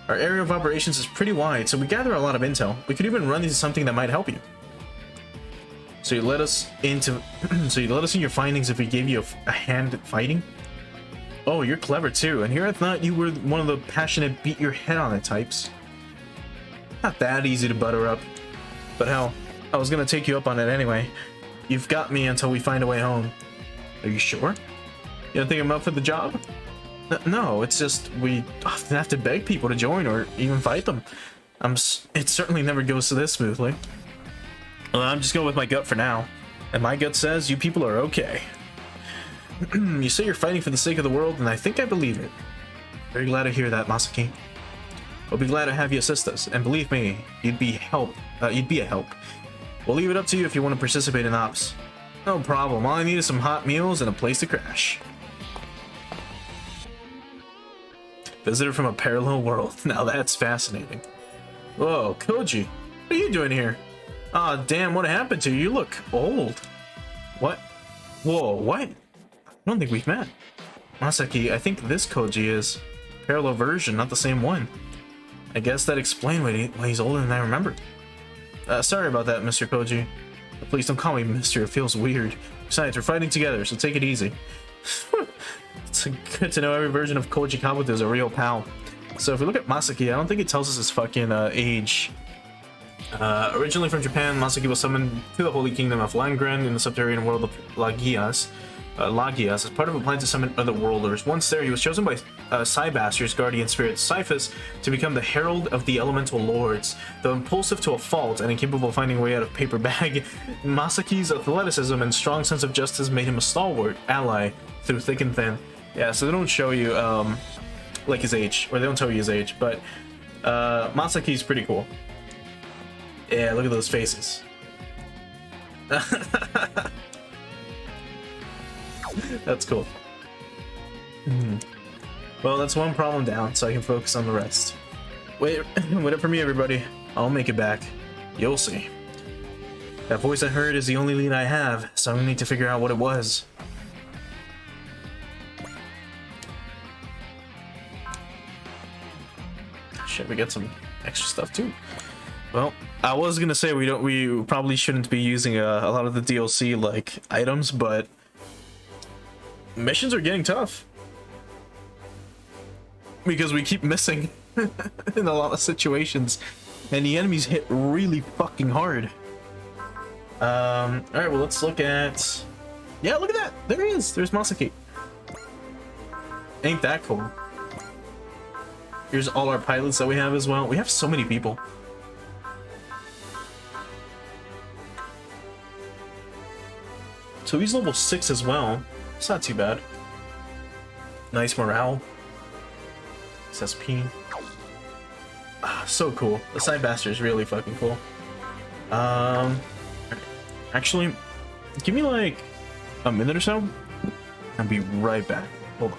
Our area of operations is pretty wide, so we gather a lot of intel. We could even run into something that might help you. So you let us into your findings if we gave you a hand at fighting? Oh, you're clever too, and here I thought you were one of the passionate beat your head on it types. Not that easy to butter up. But hell, I was gonna take you up on it anyway. You've got me until we find a way home. Are you sure? You don't think I'm up for the job? No, it's just we often have to beg people to join or even fight them. It certainly never goes to this smoothly. Well, I'm just going with my gut for now. And my gut says you people are okay. You say you're fighting for the sake of the world, and I think I believe it. Very glad to hear that, Masaki. We'll be glad to have you assist us, and believe me, you'd be a help. We'll leave it up to you if you want to participate in ops. No problem, all I need is some hot meals and a place to crash. Visitor from a parallel world. Now that's fascinating. Whoa, Koji, what are you doing here? Aw, damn, what happened to you? You look old. What? Whoa, what? I don't think we've met. Masaki, I think this Koji is parallel version, not the same one. I guess that explains why he's older than I remembered. Sorry about that, Mr. Koji. But please don't call me Mr. It feels weird. Besides, we're fighting together, so take it easy. It's good to know every version of Koji Kabuto is a real pal. So if we look at Masaki, I don't think it tells us his fucking age. Originally from Japan, Masaki was summoned to the Holy Kingdom of Langren in the subterranean world of Lagias as part of a plan to summon other worlders. Once there, he was chosen by Cybaster's guardian spirit, Cyphus, to become the herald of the elemental lords. Though impulsive to a fault and incapable of finding a way out of paper bag, Masaki's athleticism and strong sense of justice made him a stalwart ally through thick and thin. Yeah, so they don't show you like his age, or they don't tell you his age, but Masaki's pretty cool. Yeah, look at those faces. That's cool. Well, that's one problem down, so I can focus on the rest. Wait up for me, everybody. I'll make it back. You'll see. That voice I heard is the only lead I have, so I'm gonna need to figure out what it was. Shit, we get some extra stuff too. Well, I was gonna say we probably shouldn't be using a lot of the DLC like items, but missions are getting tough because we keep missing in a lot of situations, and the enemies hit really fucking hard. All right, well, let's look at. Yeah, look at that. There he is. There's Masaki. Ain't that cool? Here's all our pilots that we have as well. We have so many people. So he's level 6 as well. It's not too bad. Nice morale. SSP. So cool. The side bastard is really fucking cool. Actually, give me like a minute or so. I'll be right back. Hold on.